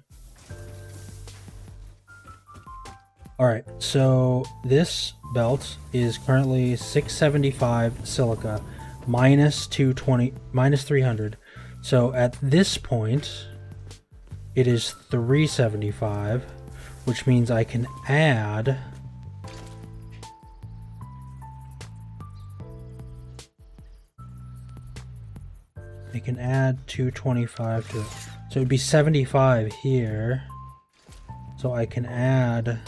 Alright, so this belt is currently 675 silica, minus 220, minus 300. So at this point, it is 375, which means I can add I can add 225 to it. So it'd be 75 here. So I can add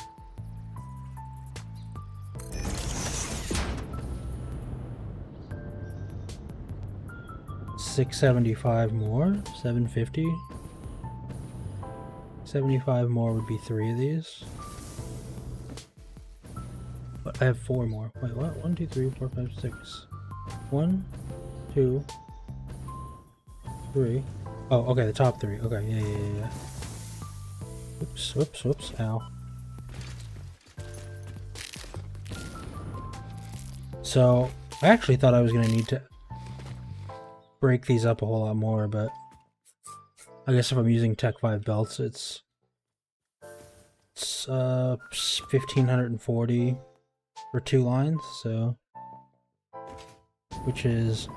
$675 more, 750. 75 more would be 3 of these. But I have 4 more. Wait, what? 1, 2, 3, 4, 5, 6. 1, 2, 3. Oh, okay, the top 3. Okay, yeah. Whoops, whoops, whoops. Ow. So, I actually thought I was going to need to break these up a whole lot more, but I guess if I'm using Tech 5 belts, it's 1540 for 2 lines, so which is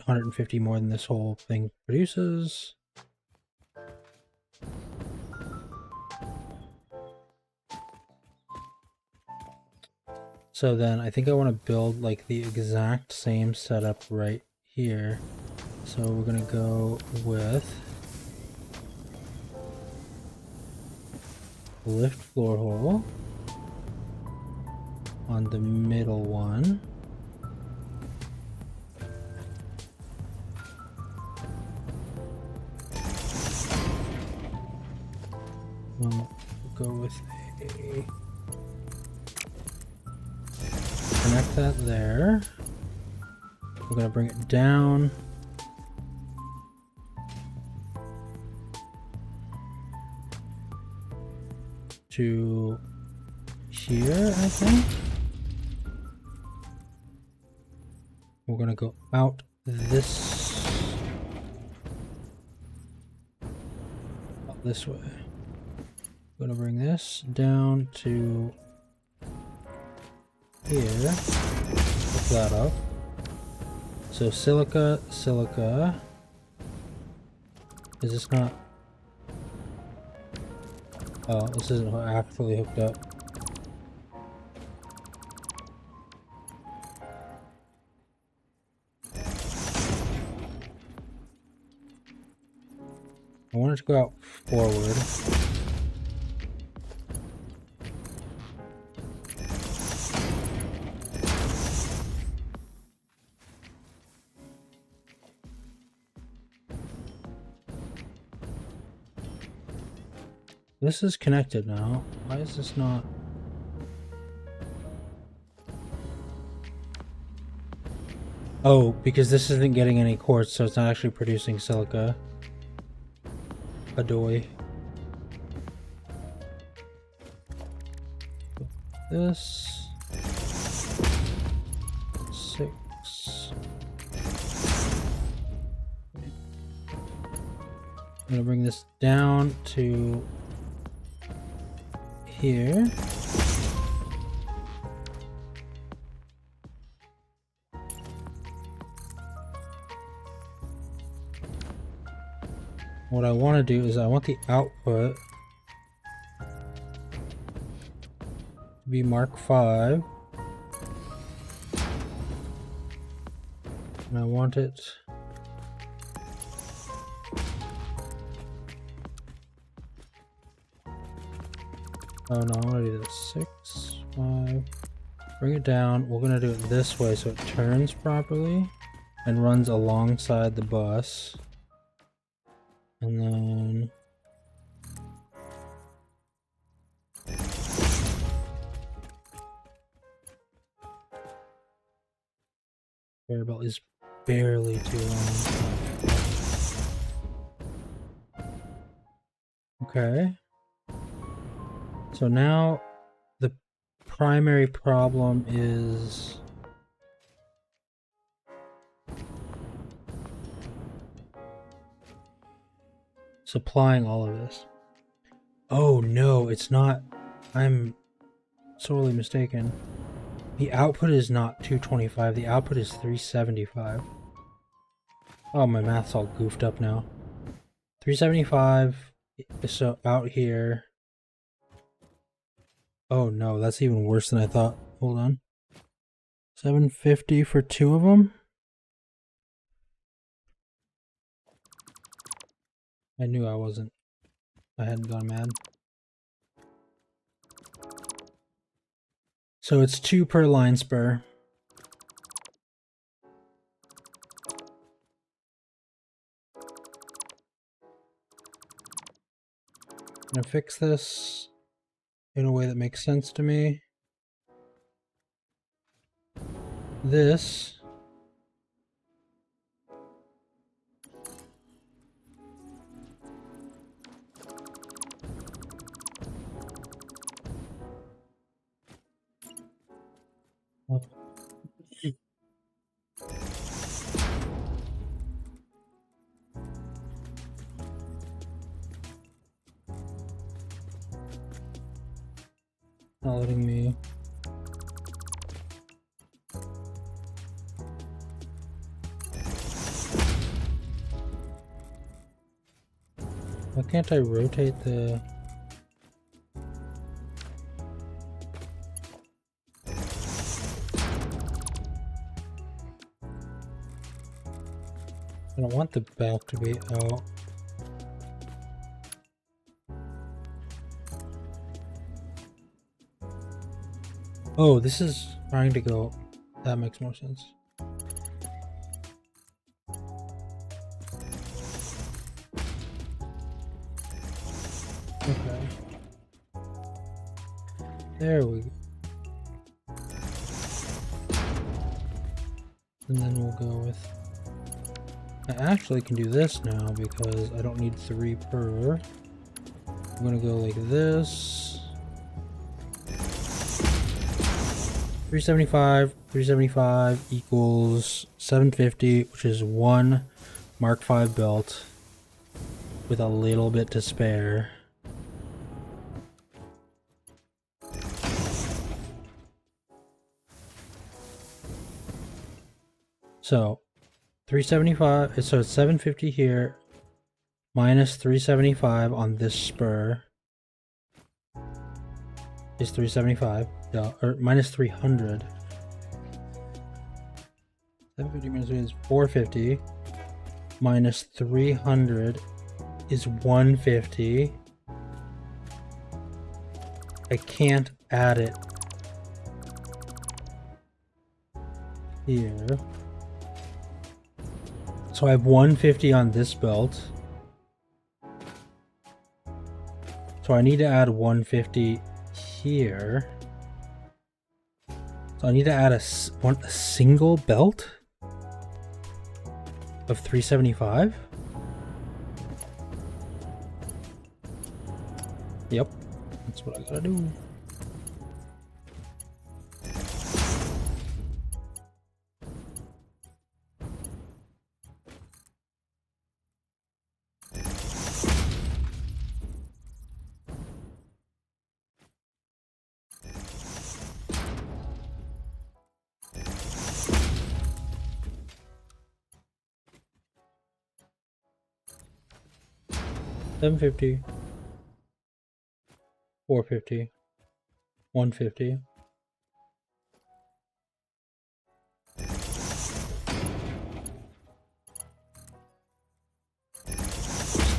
150 more than this whole thing produces. So then I think I want to build like the exact same setup right here. So we're gonna go with lift floor hole on the middle one. We'll go with a connect that there. We're gonna bring it down. To here, I think. We're gonna go out this way. We're gonna bring this down to here. Hook that up. So silica. Is this not? Oh, this isn't actually hooked up. I want it to go out forward. This is connected now. Why is this not? Oh, because this isn't getting any quartz, so it's not actually producing silica. Adoy. This 6. I'm gonna bring this down to here. What I want to do is I want the output to be Mark 5. And I want it oh no, I want to do this 6, 5. Bring it down. We're going to do it this way so it turns properly and runs alongside the bus. And then conveyor belt is barely too long. Okay. So now the primary problem is supplying all of this. Oh no, it's not. I'm sorely mistaken. The output is not 225, the output is 375. Oh, my math's all goofed up now. 375, so out here. Oh no, that's even worse than I thought. Hold on. 750 for 2 of them? I knew I hadn't gone mad. So it's 2 per line spur. I'm gonna fix this in a way that makes sense to me. this. Not letting me. Why can't I rotate the... I don't want the back to be out. Oh, this is trying to go. That makes more sense. Okay. There we go. And then we'll go with... I actually can do this now because I don't need 3 per. I'm gonna go like this. 375 equals 750, which is 1 Mark 5 belt with a little bit to spare. So 375, so it's 750 here, minus 375 on this spur is 375, or minus 300. 750 minus 3 is 450, minus 300 is 150. I can't add it here. So I have 150 on this belt. So I need to add 150 here. So I need to add a single belt of 375. Yep, that's what I gotta do. $750, $450, $150.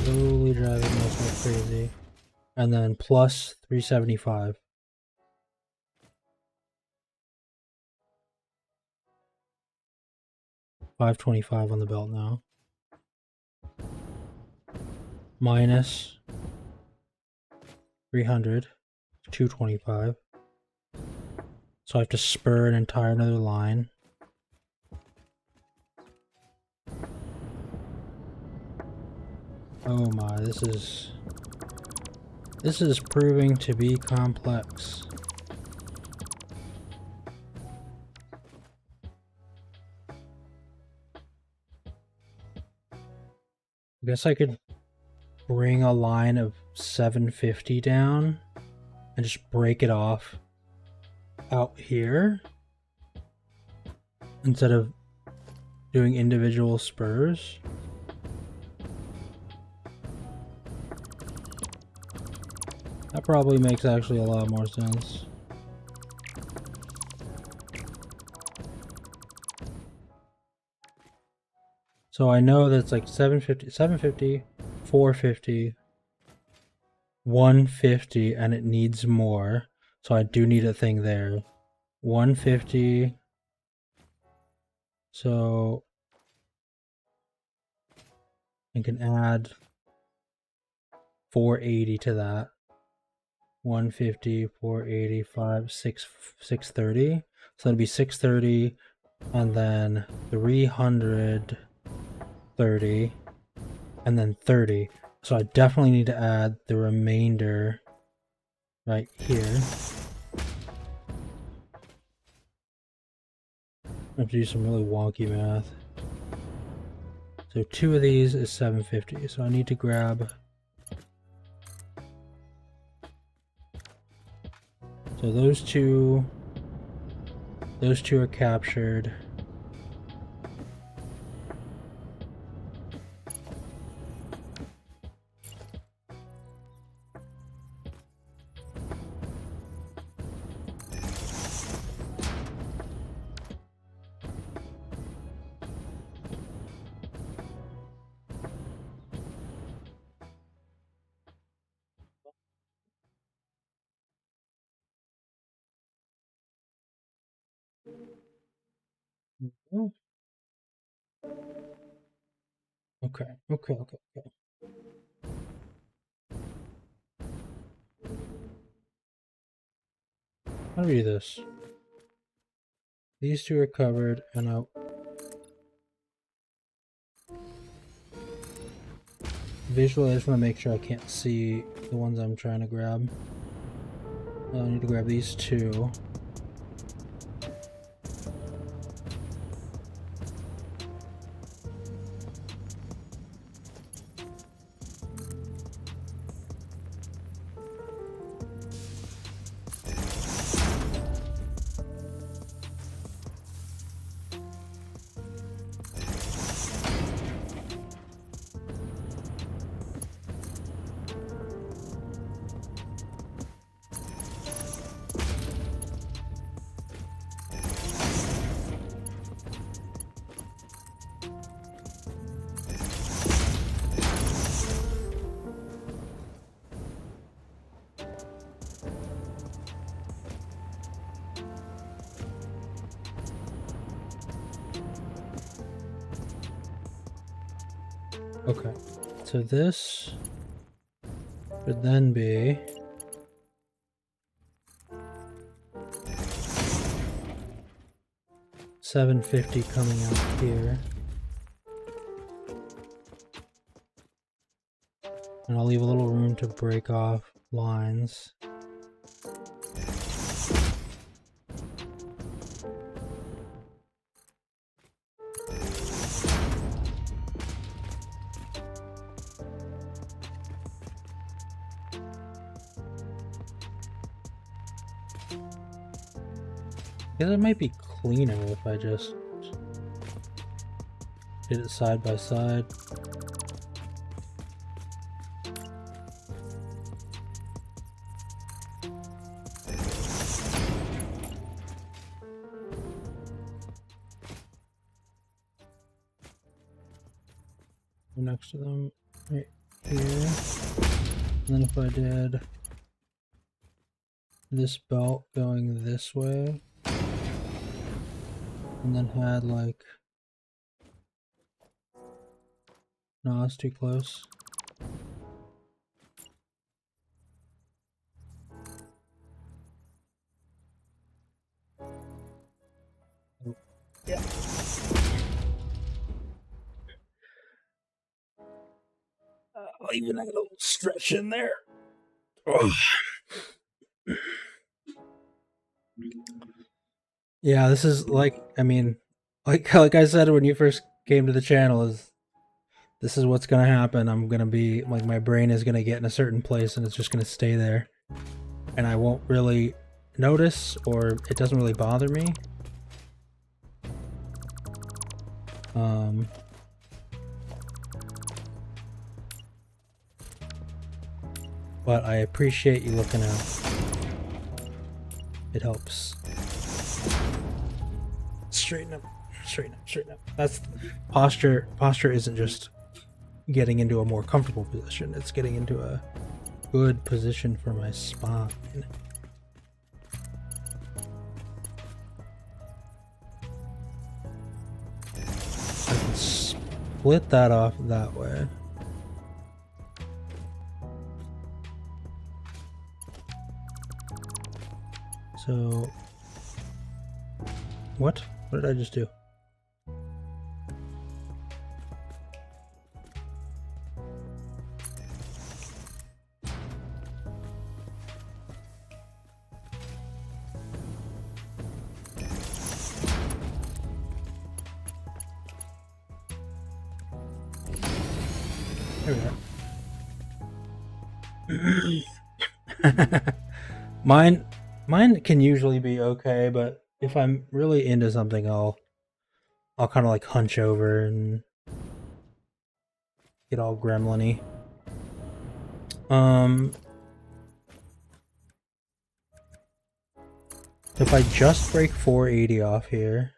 Slowly driving this like crazy. And then plus 375. $525 on the belt now. Minus 300, $225. So I have to spur an entire another line. Oh my, this is proving to be complex. I guess I could bring a line of 750 down and just break it off out here instead of doing individual spurs. That probably makes actually a lot more sense. So I know that's like 750, 450, 150, and it needs more. So I do need a thing there. 150. So I can add 480 to that. 150, 485, 630. So that'd be 630 and then 330, and then 30. So I definitely need to add the remainder right here. I have to do some really wonky math. So 2 of these is 750, so I need to grab... So those two are captured. Okay. How do we do this? These two are covered, and I'll... Visually, I just want to make sure I can't see the ones I'm trying to grab. I need to grab these two. Okay, so this would then be $750 coming out here. And I'll leave a little room to break off lines. I guess it might be cleaner if I just did it side by side. Next to them, right here. And then if I did this belt going this way, and then had like... No, that's too close. Oh, yeah. I'll even add a little stretch in there. Oh. Yeah, this is like, I mean, like I said when you first came to the channel, this is what's gonna happen. I'm gonna be like, my brain is gonna get in a certain place and it's just gonna stay there, and I won't really notice, or it doesn't really bother me. But I appreciate you looking out. It helps. Straighten up, straighten up, straighten up. That's posture. Posture isn't just getting into a more comfortable position, it's getting into a good position for my spine. I can split that off that way. So, what What did I just do? There we go. Mine can usually be okay, but if I'm really into something, I'll kind of like hunch over and get all gremlin-y. If I just break 480 off here,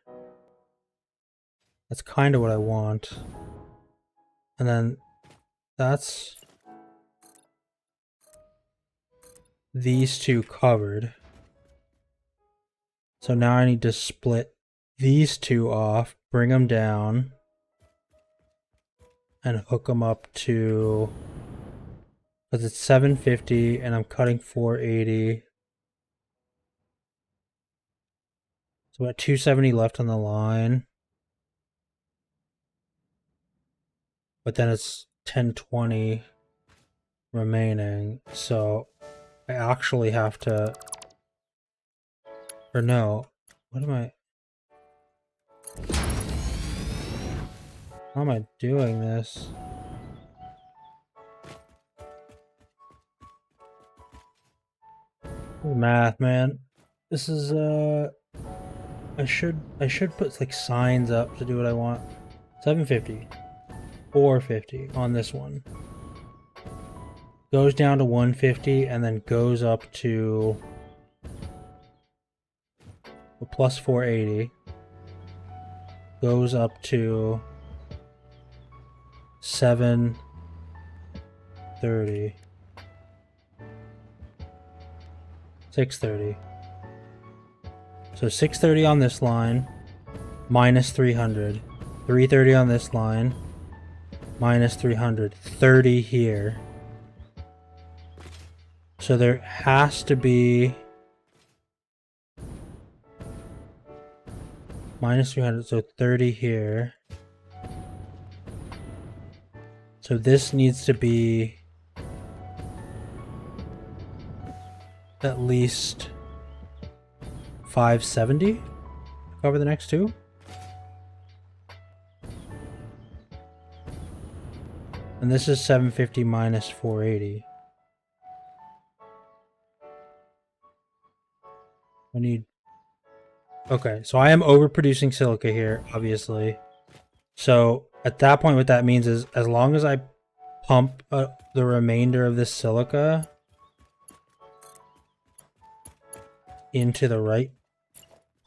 that's kind of what I want. And then that's these two covered. So now I need to split these two off, bring them down, and hook them up to, because it's 750 and I'm cutting 480. So about 270 left on the line. But then it's 1020 remaining. So I actually have to, or no, what am I? How am I doing this? Math, man. This is I should put like signs up to do what I want. 750, 450 on this one. Goes down to 150 and then goes up to a plus 480. Goes up to 730. 630. So 630 on this line, minus 300. 330 on this line, minus 300. 30 here. So there has to be minus 300, so 30 here. So this needs to be at least 570 to cover the next two. And this is 750 minus 480. I need... Okay, so I am overproducing silica here, obviously. So at that point, what that means is as long as I pump the remainder of this silica into the right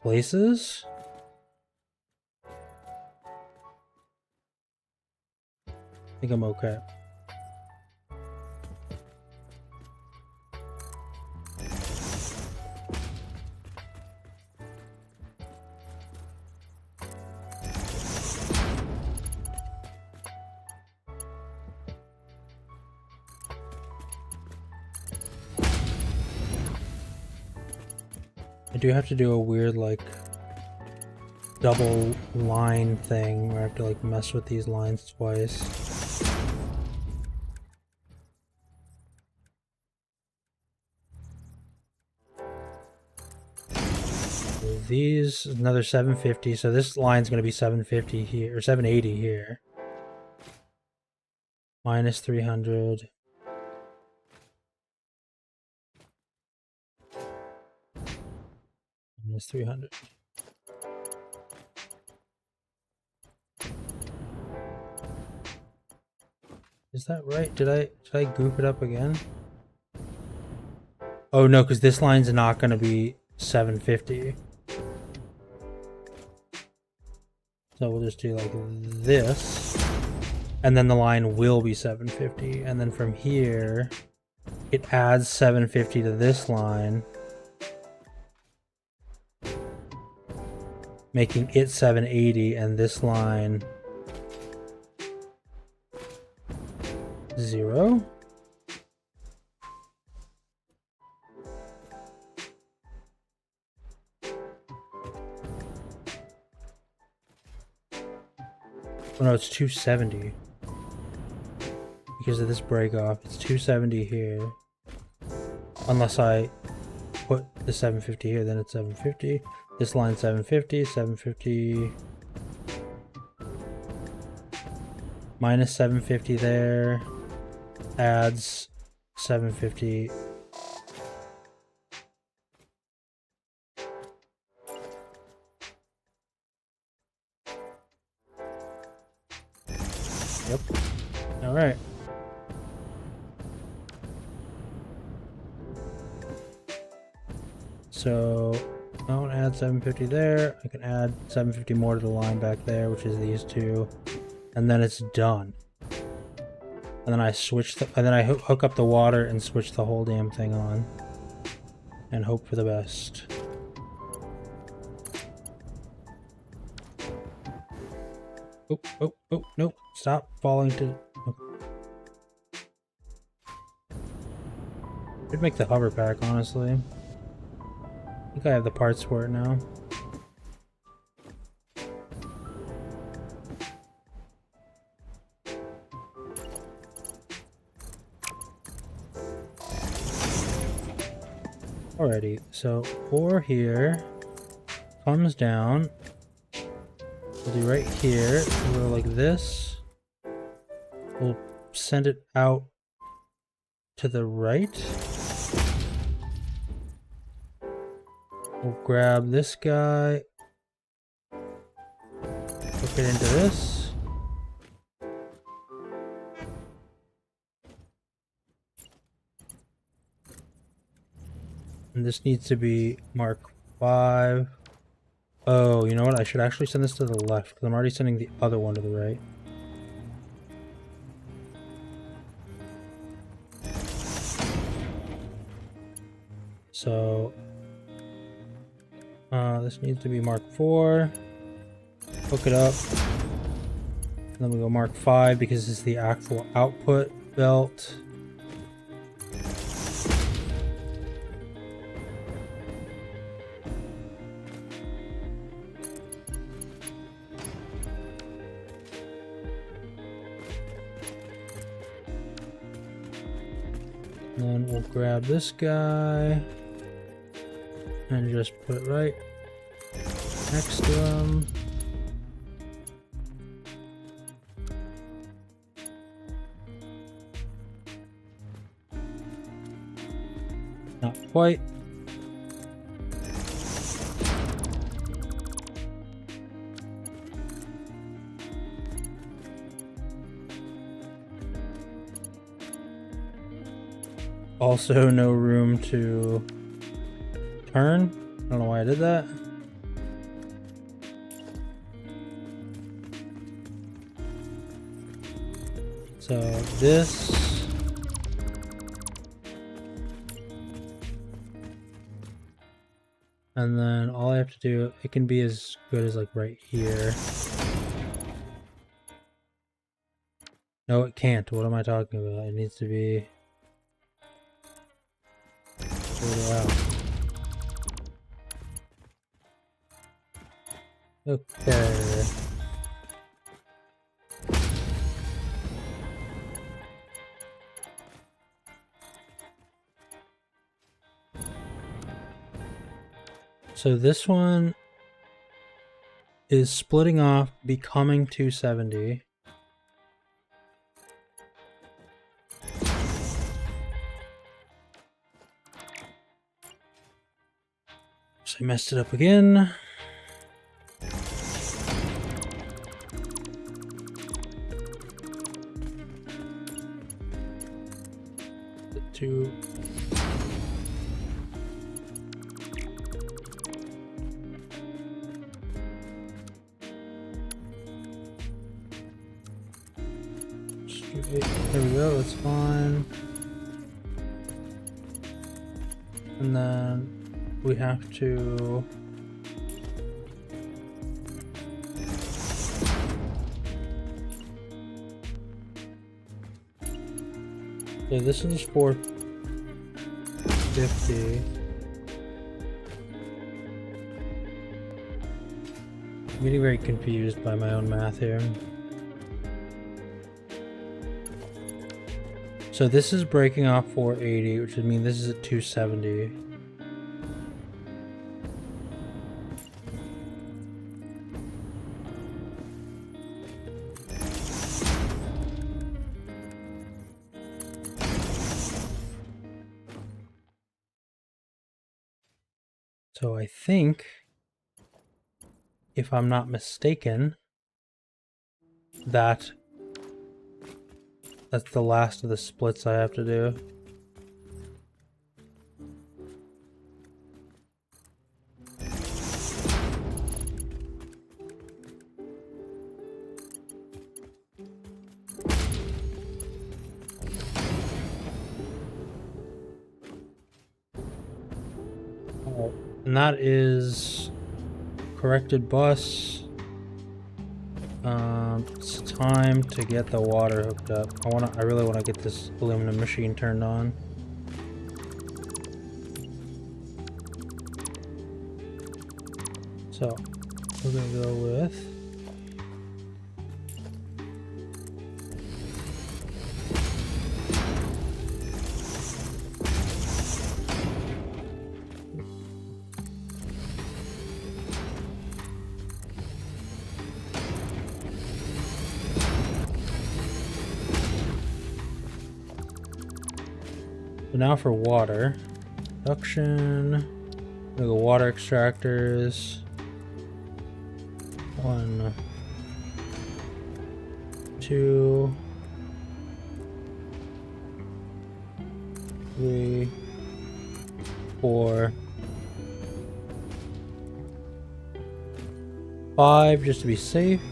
places, I think I'm okay. I do have to do a weird, like, double line thing where I have to, like, mess with these lines twice. So these, another 750, so this line's going to be 750 here, or 780 here. Minus 300. Minus 300. Is that right? Did I goop it up again? Oh no, because this line's not going to be 750. So we'll just do like this. And then the line will be 750. And then from here, it adds 750 to this line, making it 780, and this line 0. Oh no, it's 270. Because of this break off, it's 270 here. Unless I put the 750 here, then it's 750. This line 750, 750. Minus 750 there. Adds 750. Yep. All right. So I want to add 750 there. I can add 750 more to the line back there, which is these two, and then it's done. And then I switch and then I hook up the water and switch the whole damn thing on, and hope for the best. Oh, nope! Stop falling to. Oh. Could make the hover pack, honestly. I think I have the parts for it now. Alrighty, so ore here comes down. We'll do right here. We'll go like this. We'll send it out to the right. We'll grab this guy, hook it into this. And this needs to be Mark 5. Oh, you know what? I should actually send this to the left, because I'm already sending the other one to the right. So this needs to be Mark 4. Hook it up. And then we go Mark 5 because it's the actual output belt. And then we'll grab this guy and just put it right next to him. Not quite. Also, no room to turn. I don't know why I did that. So this. And then all I have to do, it can be as good as like right here. No, it can't. What am I talking about? It needs to be further out. Okay. So this one is splitting off, becoming 270. So I messed it up again. Two. There we go, that's fine. And then we have to so this is 450. I'm getting very confused by my own math here. So this is breaking off 480, which would mean this is at 270. So I think, if I'm not mistaken, that's the last of the splits I have to do. And that is corrected bus. It's time to get the water hooked up. I really wanna get this aluminum machine turned on. So we're gonna go with so now for water. Production. We go water extractors. 1, 2, 3, 4, 5, just to be safe.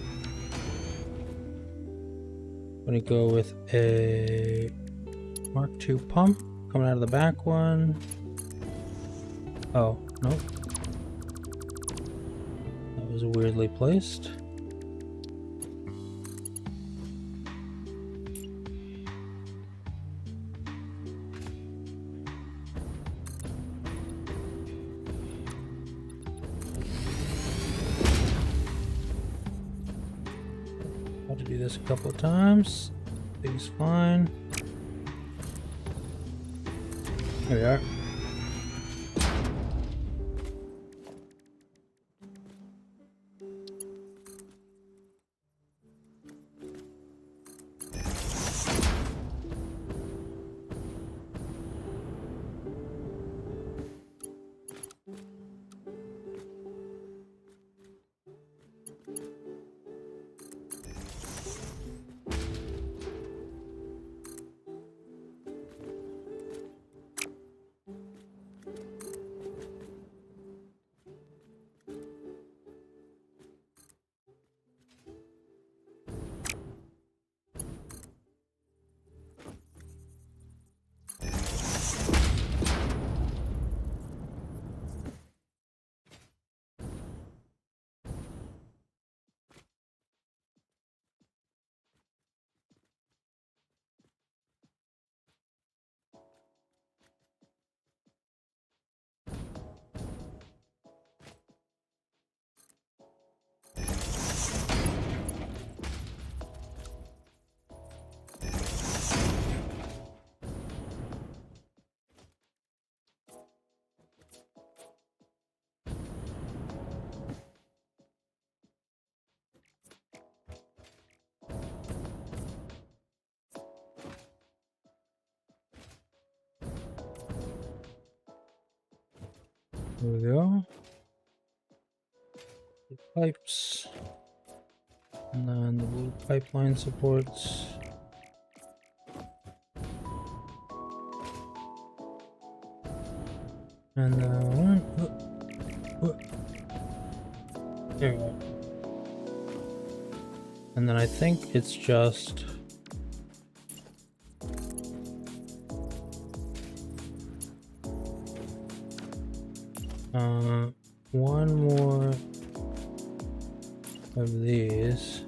I'm gonna go with a Mark II pump coming out of the back one. Oh, nope. That was weirdly placed. Had to do this a couple of times. Things fine. There we are. There we go. The pipes. And then the blue pipeline supports. And then there we go. And then I think it's just one more of these.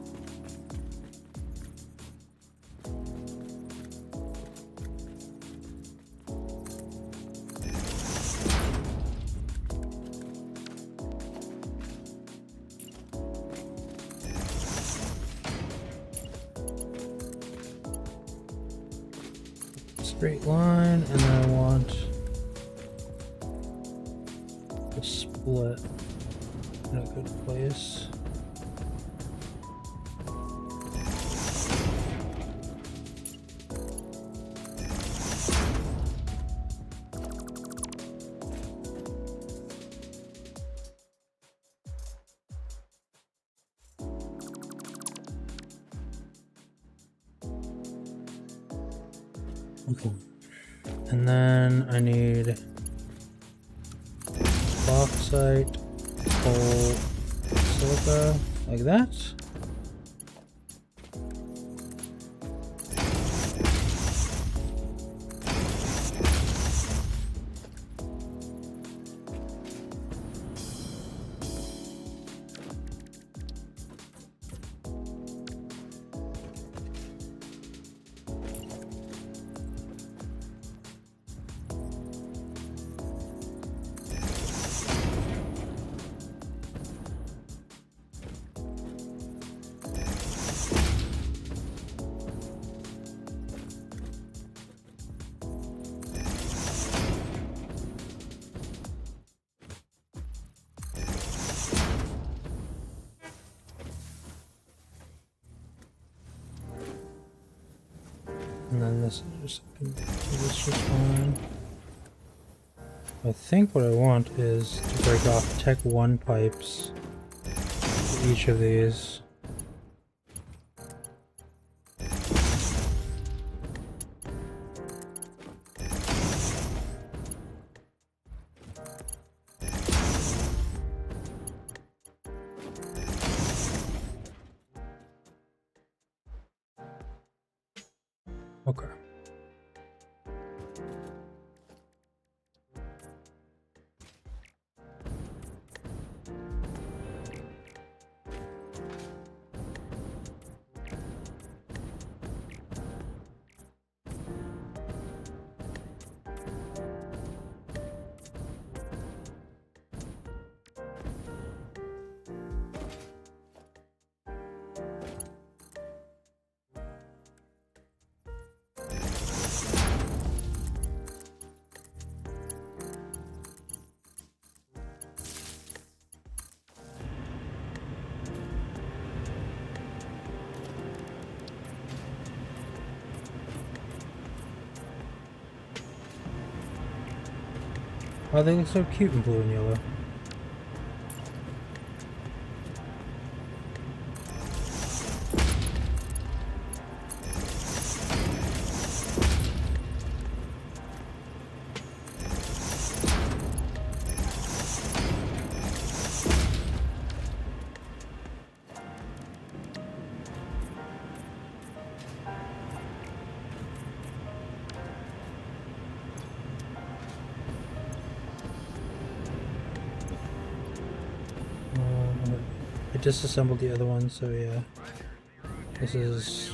straight line, and then I want the split in a good place. Okay. And then I need bauxite, coal, silica, like that. And then this is just fine. I think what I want is to break off Tech 1 pipes for each of these. Okay. Oh, they look so cute in blue and yellow. I disassembled the other one, so yeah. This is...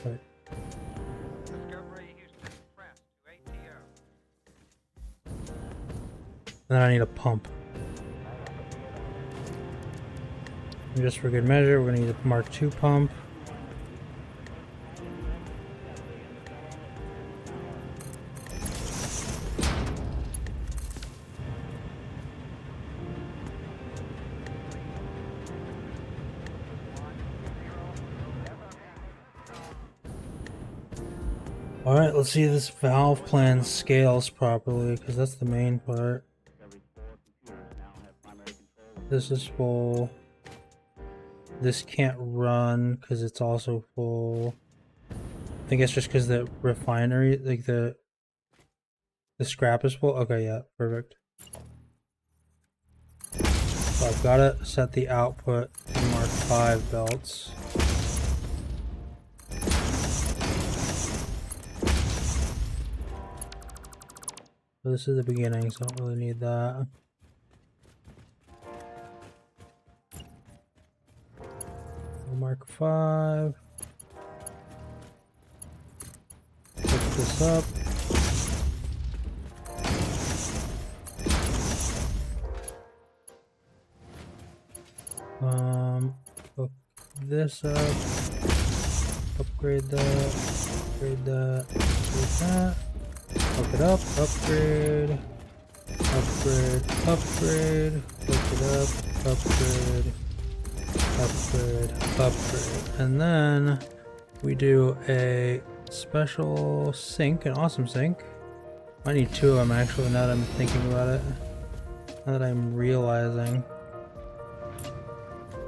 Right. And then I need a pump. And just for good measure, we're gonna need a Mark II pump. Alright, let's see if this valve plan scales properly, because that's the main part. This is full. This can't run because it's also full. I think it's just because the refinery, like the scrap is full. Okay, yeah, perfect. So I've got to set the output to Mark V belts. So this is the beginning, so I don't really need that. Mark V. Pick this up. Hook this up. Upgrade that. Upgrade that. Upgrade that. Hook it up, upgrade, upgrade, upgrade, hook it up, upgrade, upgrade, upgrade. And then we do a special sync, an awesome sync. I need two of them actually now that I'm thinking about it. Now that I'm realizing.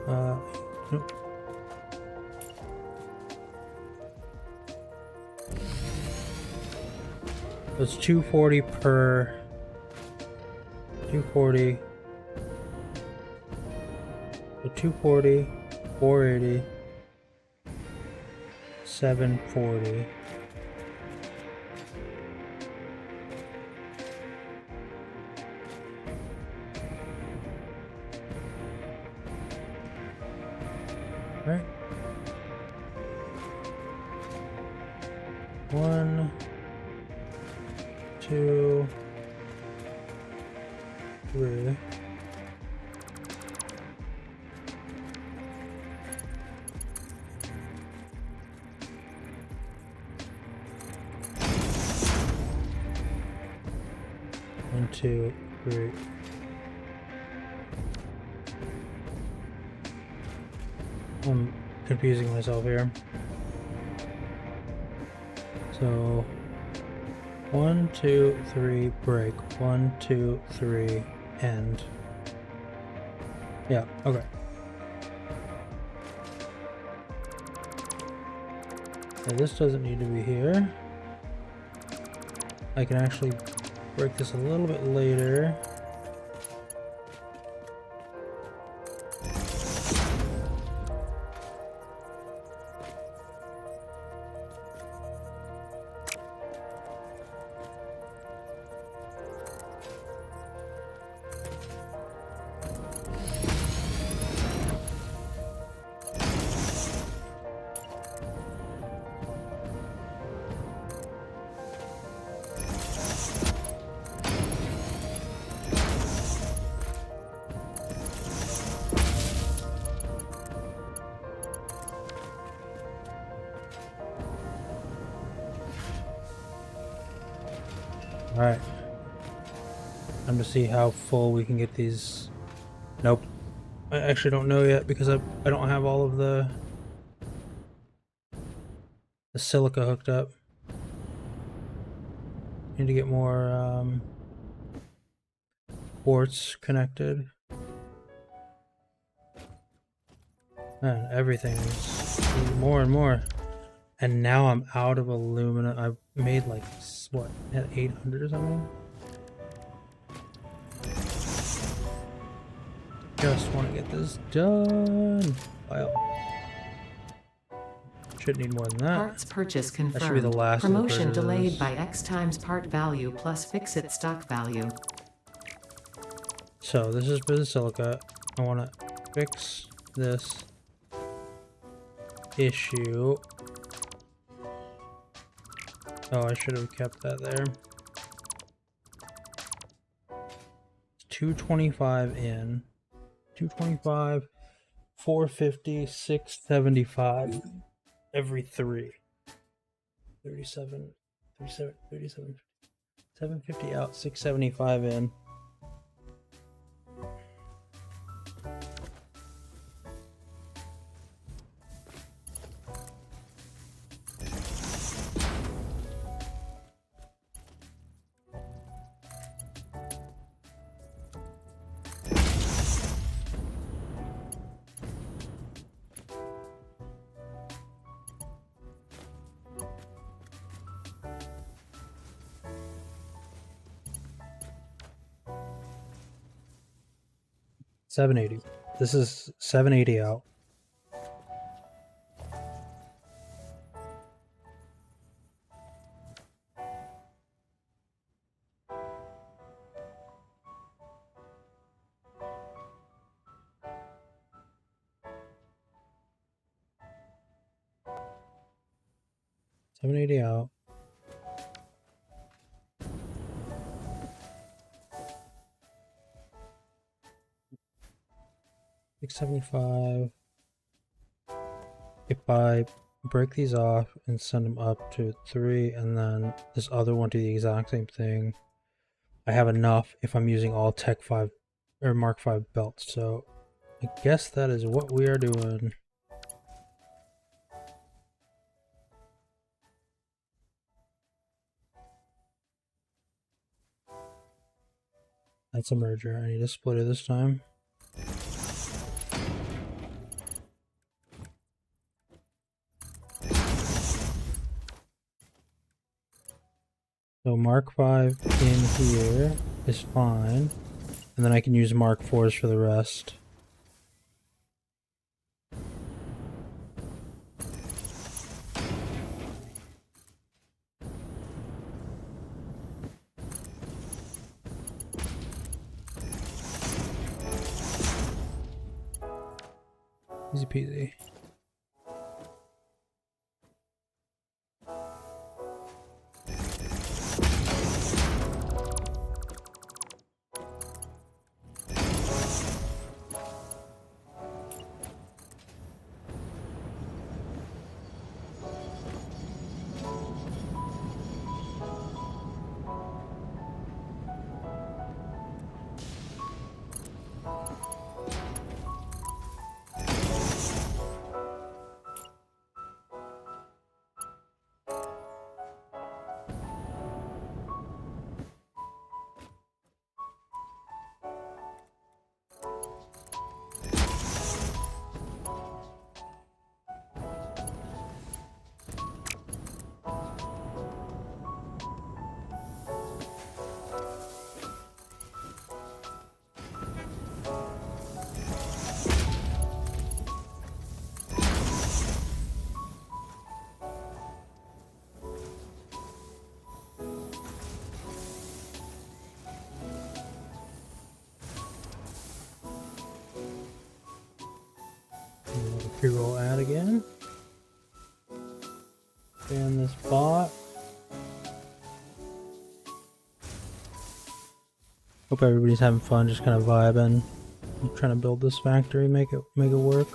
Nope. It's 240 per 240. So 240, 480, 740. Right. 1, 2, 3. One, two, three. I'm confusing myself here. So 1, 2, 3, break. 1, 2, 3, end. Yeah, okay. So this doesn't need to be here. I can actually break this a little bit later. Alright. Time to see how full we can get these. Nope. I actually don't know yet because I don't have all of the silica hooked up. Need to get more quartz connected. Man, everything is more and more. And now I'm out of aluminum. I've made like, what, at 800 or something? Just want to get this done. Wow. Should need more than that. Parts purchase confirmed. That should be the last Promotion of the delayed purchases. by X times part value plus fix-it stock value. So this is for the silica. I want to fix this issue. Oh, I should have kept that there. 225 in. 225, 450, 675 every 3. 37, 37, 37, 750 out, 675 in. $780. This is $780 out. $780 out. $675. If I break these off and send them up to 3, and then this other one do the exact same thing. I have enough if I'm using all Tech 5 or Mark 5 belts, so I guess that is what we are doing. That's a merger. I need a splitter this time. So Mark 5 in here is fine. And then I can use Mark 4s for the rest. Easy peasy. Pre-roll ad again. Ban this bot. Hope everybody's having fun, just kind of vibing. I'm trying to build this factory, make it work.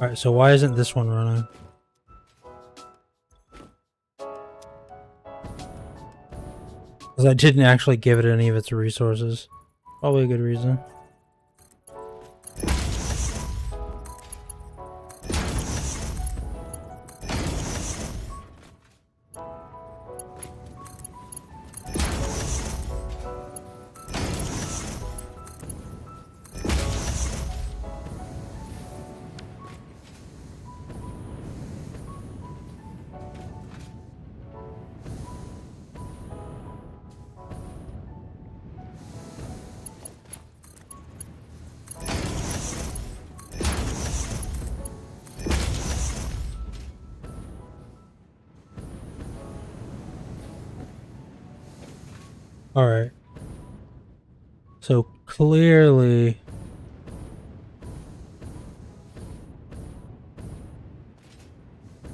Alright, so why isn't this one running? Because I didn't actually give it any of its resources. Probably a good reason. Alright. So clearly...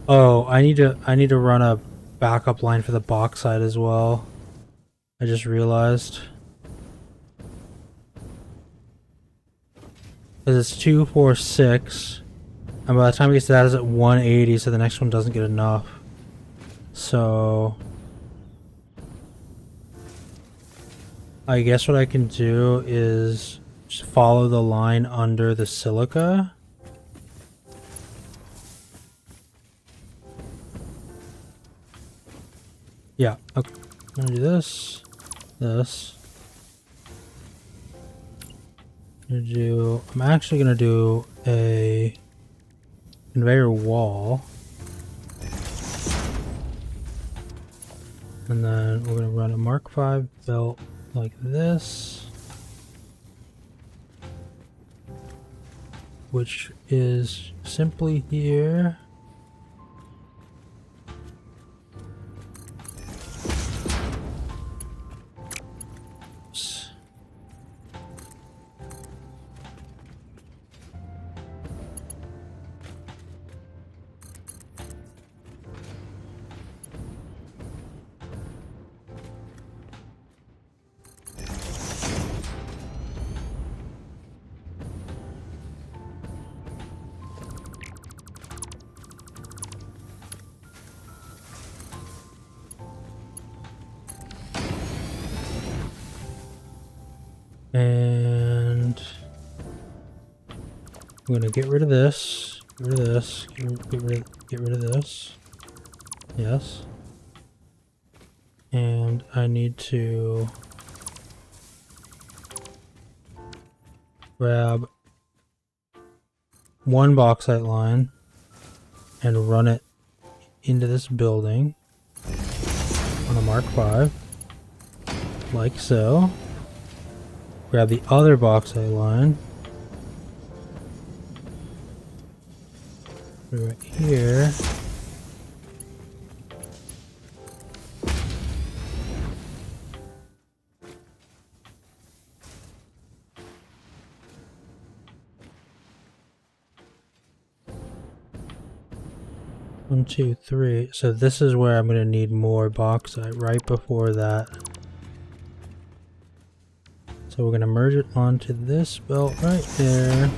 Oh, I need to run a backup line for the bauxite as well. I just realized. Because it's 246. And by the time it gets to that, it's at 180, so the next one doesn't get enough. So... I guess what I can do is just follow the line under the silica. Yeah, okay. I'm gonna do this, this. I'm actually gonna do a conveyor wall. And then we're gonna run a Mark V belt like this, which is simply here. And I'm gonna get rid of this, get rid of this, get rid of this. Yes. And I need to grab one bauxite line and run it into this building on a Mark V, like so. Grab the other bauxite line, put it right here. One, two, three. So this is where I'm going to need more bauxite right before that. So we're going to merge it onto this belt right there.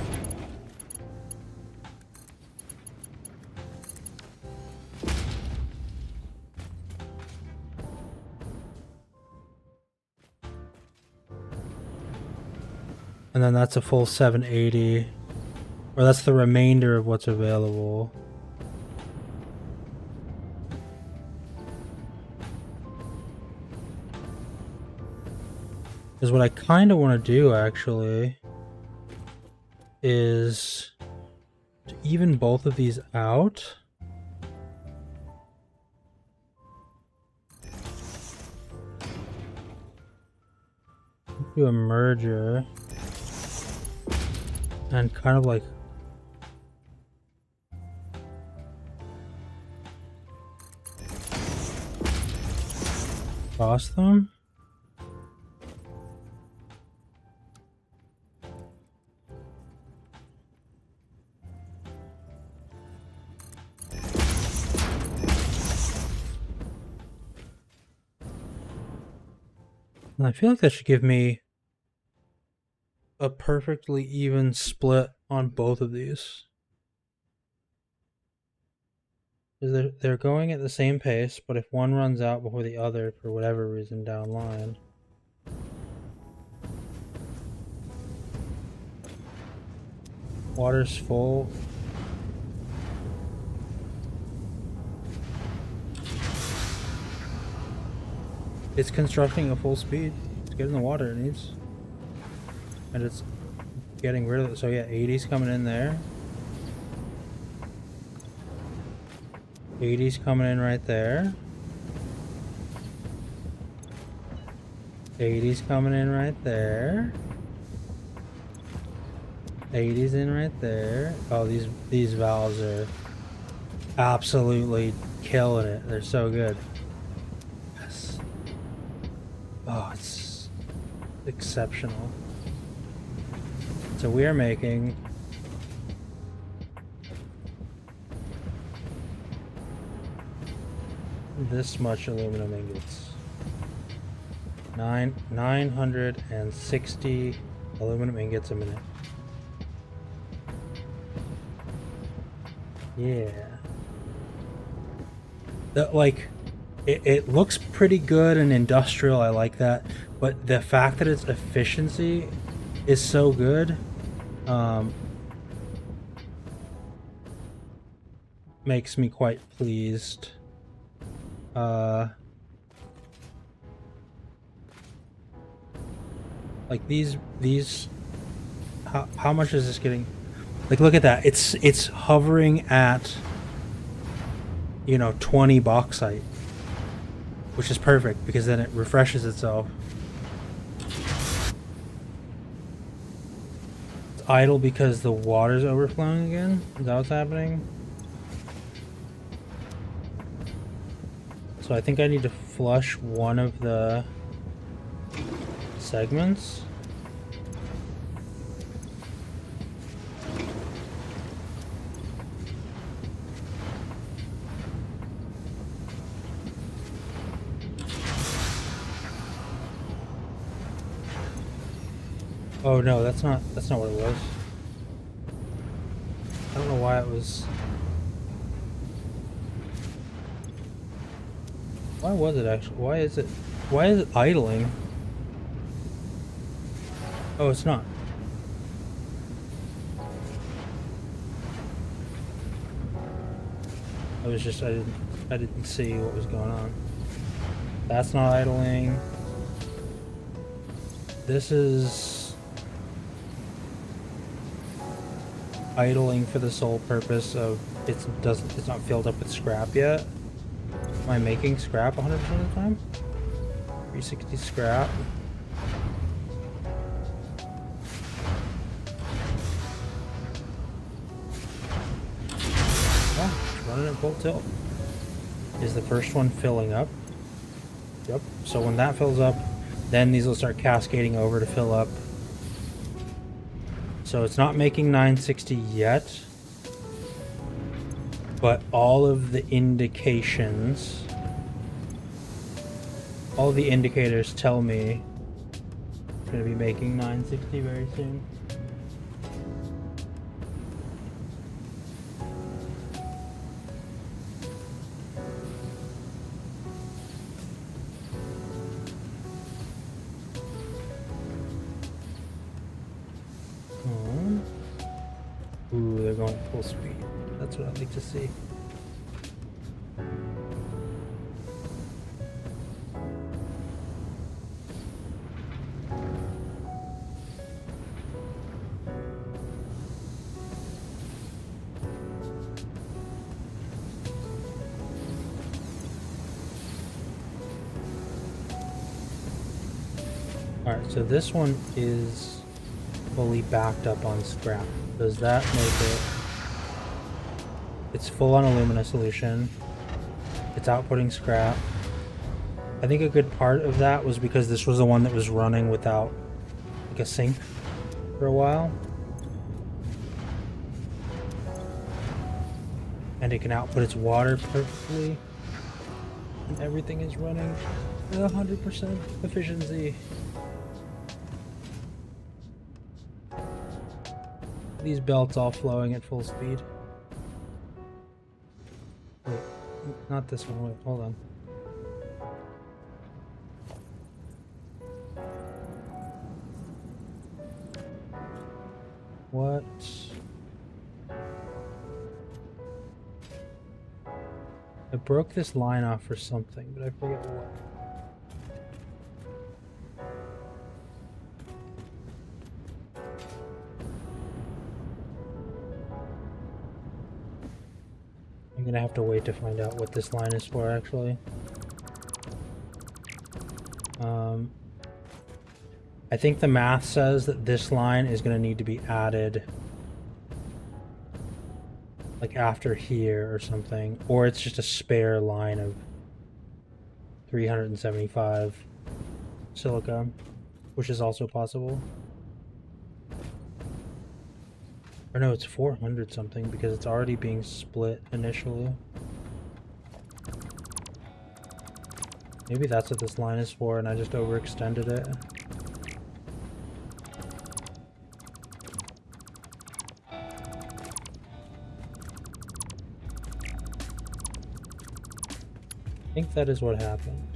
And then that's a full 780. Or that's the remainder of what's available. Because what I kind of want to do, actually, is to even both of these out. Do a merger. And kind of like cross them. And I feel like that should give me a perfectly even split on both of these. They're going at the same pace, but if one runs out before the other for whatever reason down line, water's full. It's constructing at full speed. It's getting the water it needs. And it's getting rid of it. So yeah, 80's coming in there. 80's coming in right there. 80's coming in right there. 80's in right there. Oh, these valves are absolutely killing it. They're so good. Yes. Oh, it's exceptional. So we are making this much aluminum ingots. 960 aluminum ingots a minute. Yeah. It looks pretty good and industrial. I like that, but the fact that its efficiency is so good makes me quite pleased. Like these how much is this getting? Like, look at that. It's hovering at, you know, 20 bauxite, which is perfect because then it refreshes itself. It's idle because the water's overflowing again. Is that what's happening? So I think I need to flush one of the segments. Oh no, that's not what it was. I don't know why it was. Why was it actually? Why is it idling? Oh, it's not. I didn't see what was going on. That's not idling. This is idling for the sole purpose of it's not filled up with scrap yet. Am I making scrap 100% of the time? 360 scrap. Oh, it's running at full tilt. Is the first one filling up? Yep. So when that fills up, then these will start cascading over to fill up. So it's not making 960 yet, but all of the indications, all the indicators tell me it's going to be making 960 very soon. Ooh, they're going full speed. That's what I'd like to see. Alright, so this one is fully backed up on scrap. Does that make it? It's full on alumina solution. It's outputting scrap. I think a good part of that was because this was the one that was running without like a sink for a while. And it can output its water perfectly. And everything is running at 100% efficiency. These belts all flowing at full speed. Wait, not this one. Wait, hold on. What? I broke this line off for something, but I forget what. I'm gonna have to wait to find out what this line is for, actually. I think the math says that this line is gonna need to be added like after here or something, or it's just a spare line of 375 silica, which is also possible. Or no, it's 400 something because it's already being split initially. Maybe that's what this line is for and I just overextended it. I think that is what happens.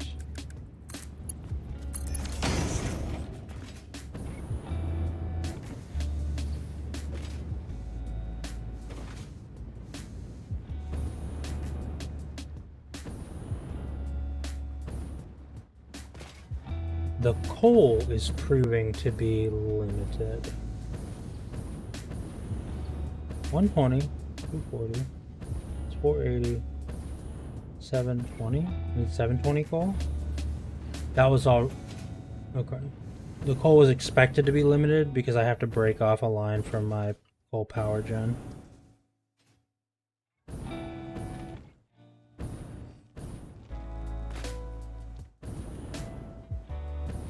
The coal is proving to be limited. 120, 240, it's 480, 720. Need 720 coal? That was all. Okay. The coal was expected to be limited because I have to break off a line from my coal power gen.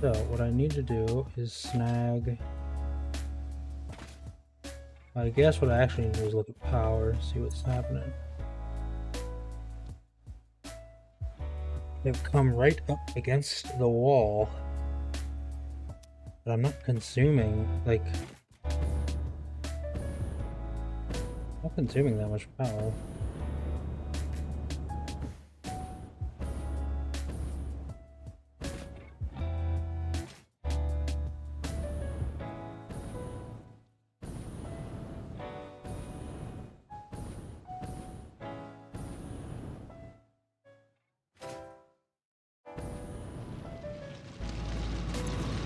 So what I need to do is snag. I guess what I actually need to do is look at power, see what's happening. They've come right up against the wall, but I'm not consuming, like, not consuming that much power.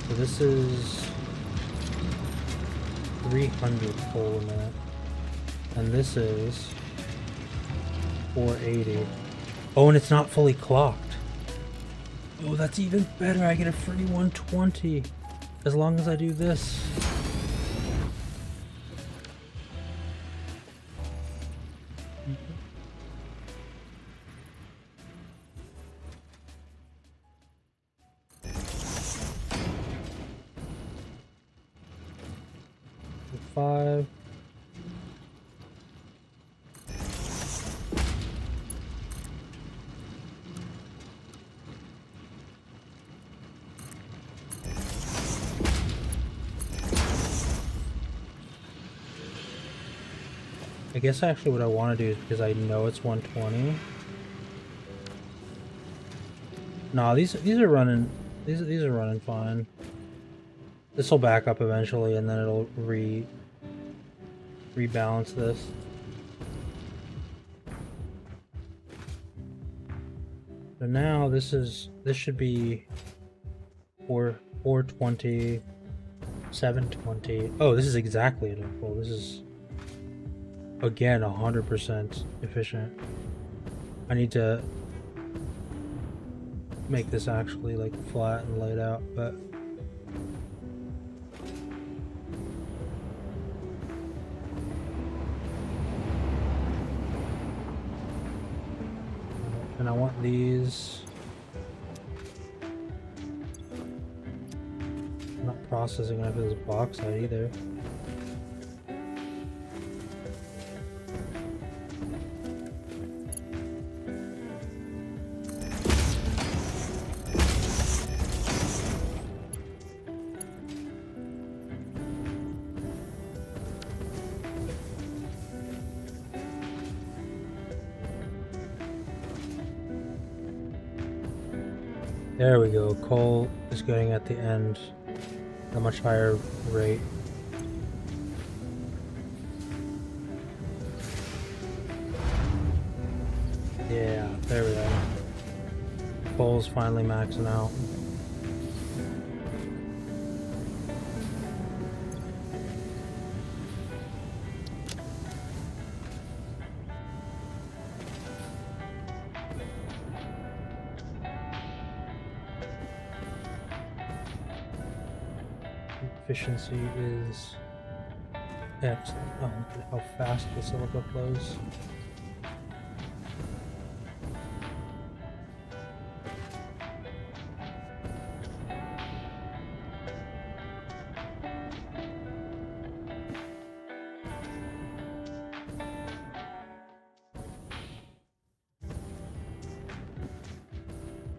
So this is 300 coal a minute, and this is 480. Oh, and it's not fully clocked. Oh, that's even better. I get a free 120 as long as I do this. Five. I guess actually what I want to do is, because I know it's 120. Nah, these are running. These are running fine. This will back up eventually, and then it'll rebalance this. So now this should be 420, 720. Oh, this is exactly enough. Well, this is again 100% efficient. I need to make this actually like flat and laid out, but and I want these. I'm not processing enough of this bauxite either. There we go. Coal is getting at the end at a much higher rate. Yeah, there we go. Coal's finally maxing out. Efficiency is excellent. Oh, look at how fast the silica flows.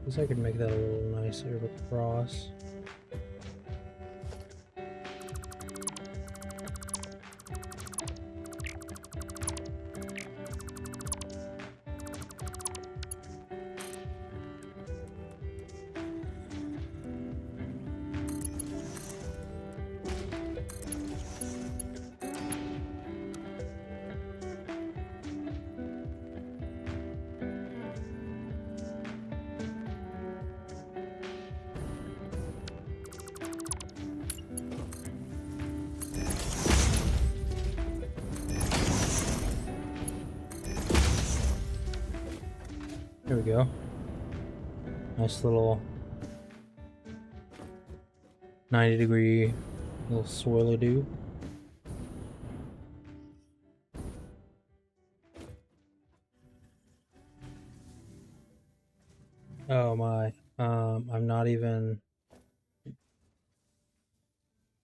Guess I could make that a little nicer across. There we go. Nice little 90-degree little swirly-doo. Oh my. I'm not even...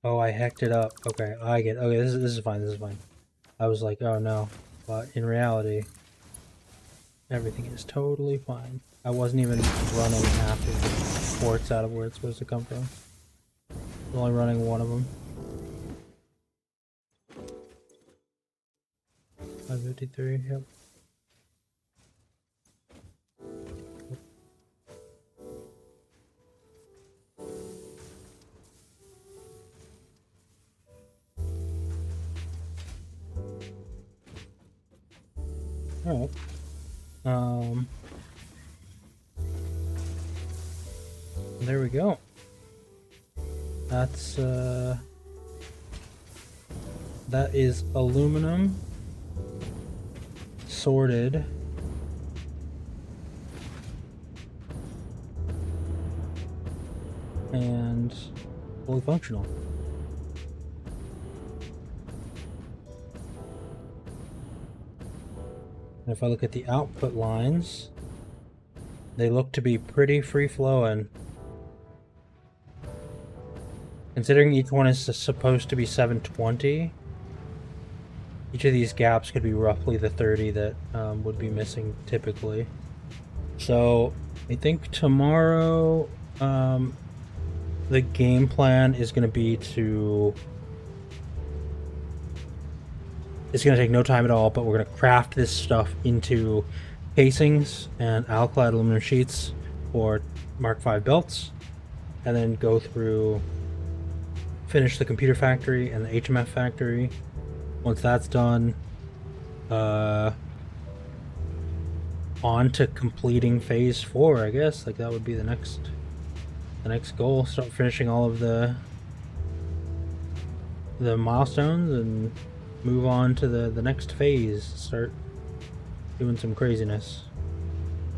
Oh, I hacked it up. Okay, I get it. Okay, this is fine, this is fine. I was like, oh no. But in reality, everything is totally fine. I wasn't even running half of the ports out of where it's supposed to come from. I was only running one of them. 553, yep. Alright. There we go. That's, that is aluminum sorted. And fully functional. And if I look at the output lines, they look to be pretty free-flowing. Considering each one is supposed to be 720, each of these gaps could be roughly the 30 that would be missing typically. So I think tomorrow the game plan is going to be to... It's going to take no time at all, but we're going to craft this stuff into casings and alkali aluminum sheets for Mark V belts, and then go through, finish the computer factory and the HMF factory. Once that's done, on to completing phase 4, I guess. Like, that would be the next goal. Start finishing all of the milestones and move on to the next phase. Start doing some craziness.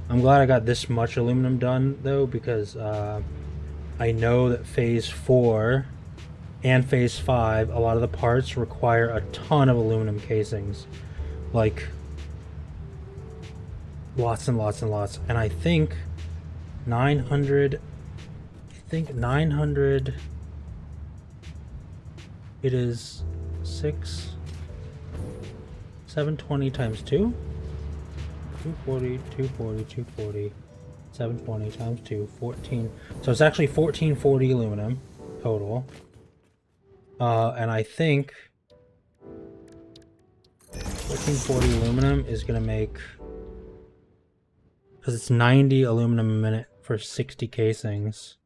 I'm glad I got this much aluminum done though, because I know that phase 4 and phase 5, a lot of the parts require a ton of aluminum casings, like lots and lots and lots. And I think 900, it is 720 times 2? 240, 240, 240, 720 times 2, 14. So it's actually 1440 aluminum total. And I think 1440 aluminum is going to make, because it's 90 aluminum a minute for 60 casings.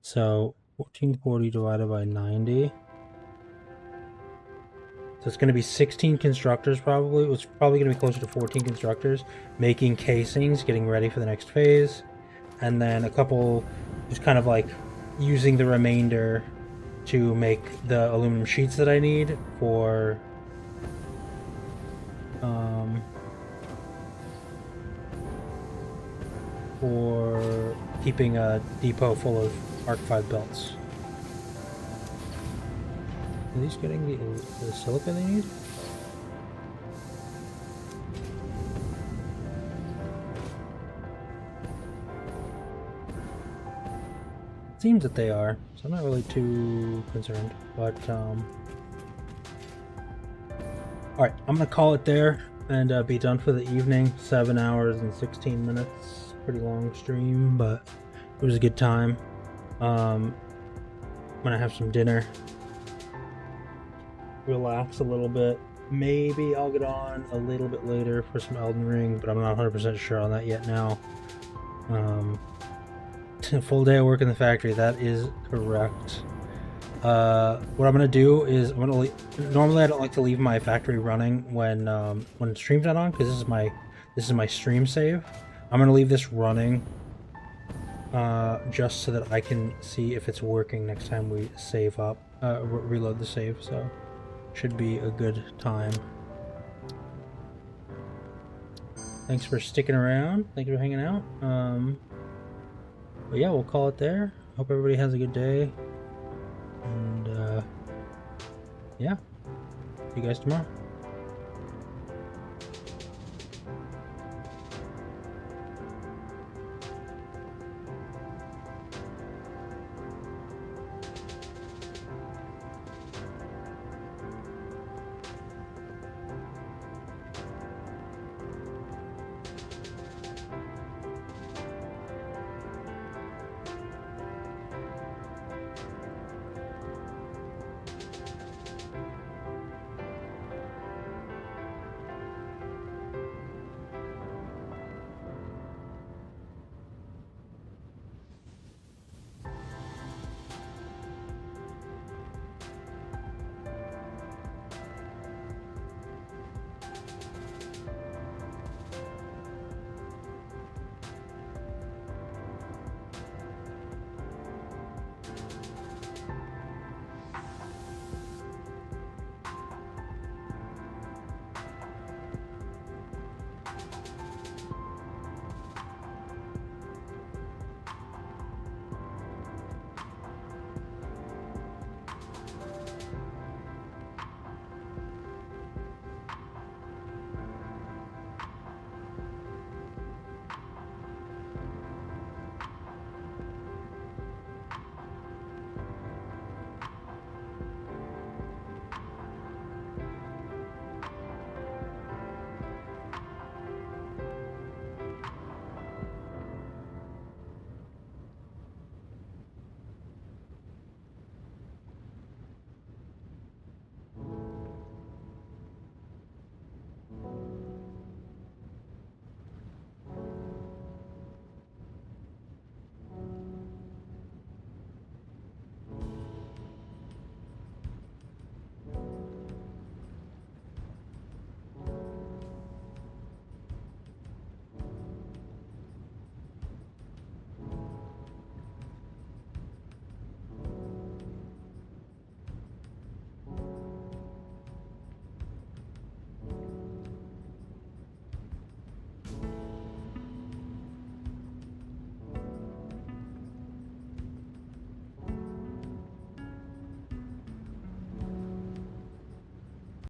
So 1440 divided by 90. So it's going to be 16 constructors probably. It's probably going to be closer to 14 constructors making casings, getting ready for the next phase. And then a couple just kind of like using the remainder to make the aluminum sheets that I need for keeping a depot full of Arc 5 belts. Are these getting the silica they need? It seems that they are, so I'm not really too concerned, but alright, I'm gonna call it there and be done for the evening. 7 hours and 16 minutes. Pretty long stream, but it was a good time. I'm gonna have some dinner, relax a little bit. Maybe I'll get on a little bit later for some Elden Ring, but I'm not 100% sure on that yet now. Full day of work in the factory, that is correct. What I'm gonna do is I'm gonna normally I don't like to leave my factory running when stream's not on, because this is my stream save. I'm gonna leave this running just so that I can see if it's working next time we save up, reload the save. So should be a good time. Thanks for sticking around. Thanks for hanging out. But yeah, we'll call it there. Hope everybody has a good day. And yeah, see you guys tomorrow.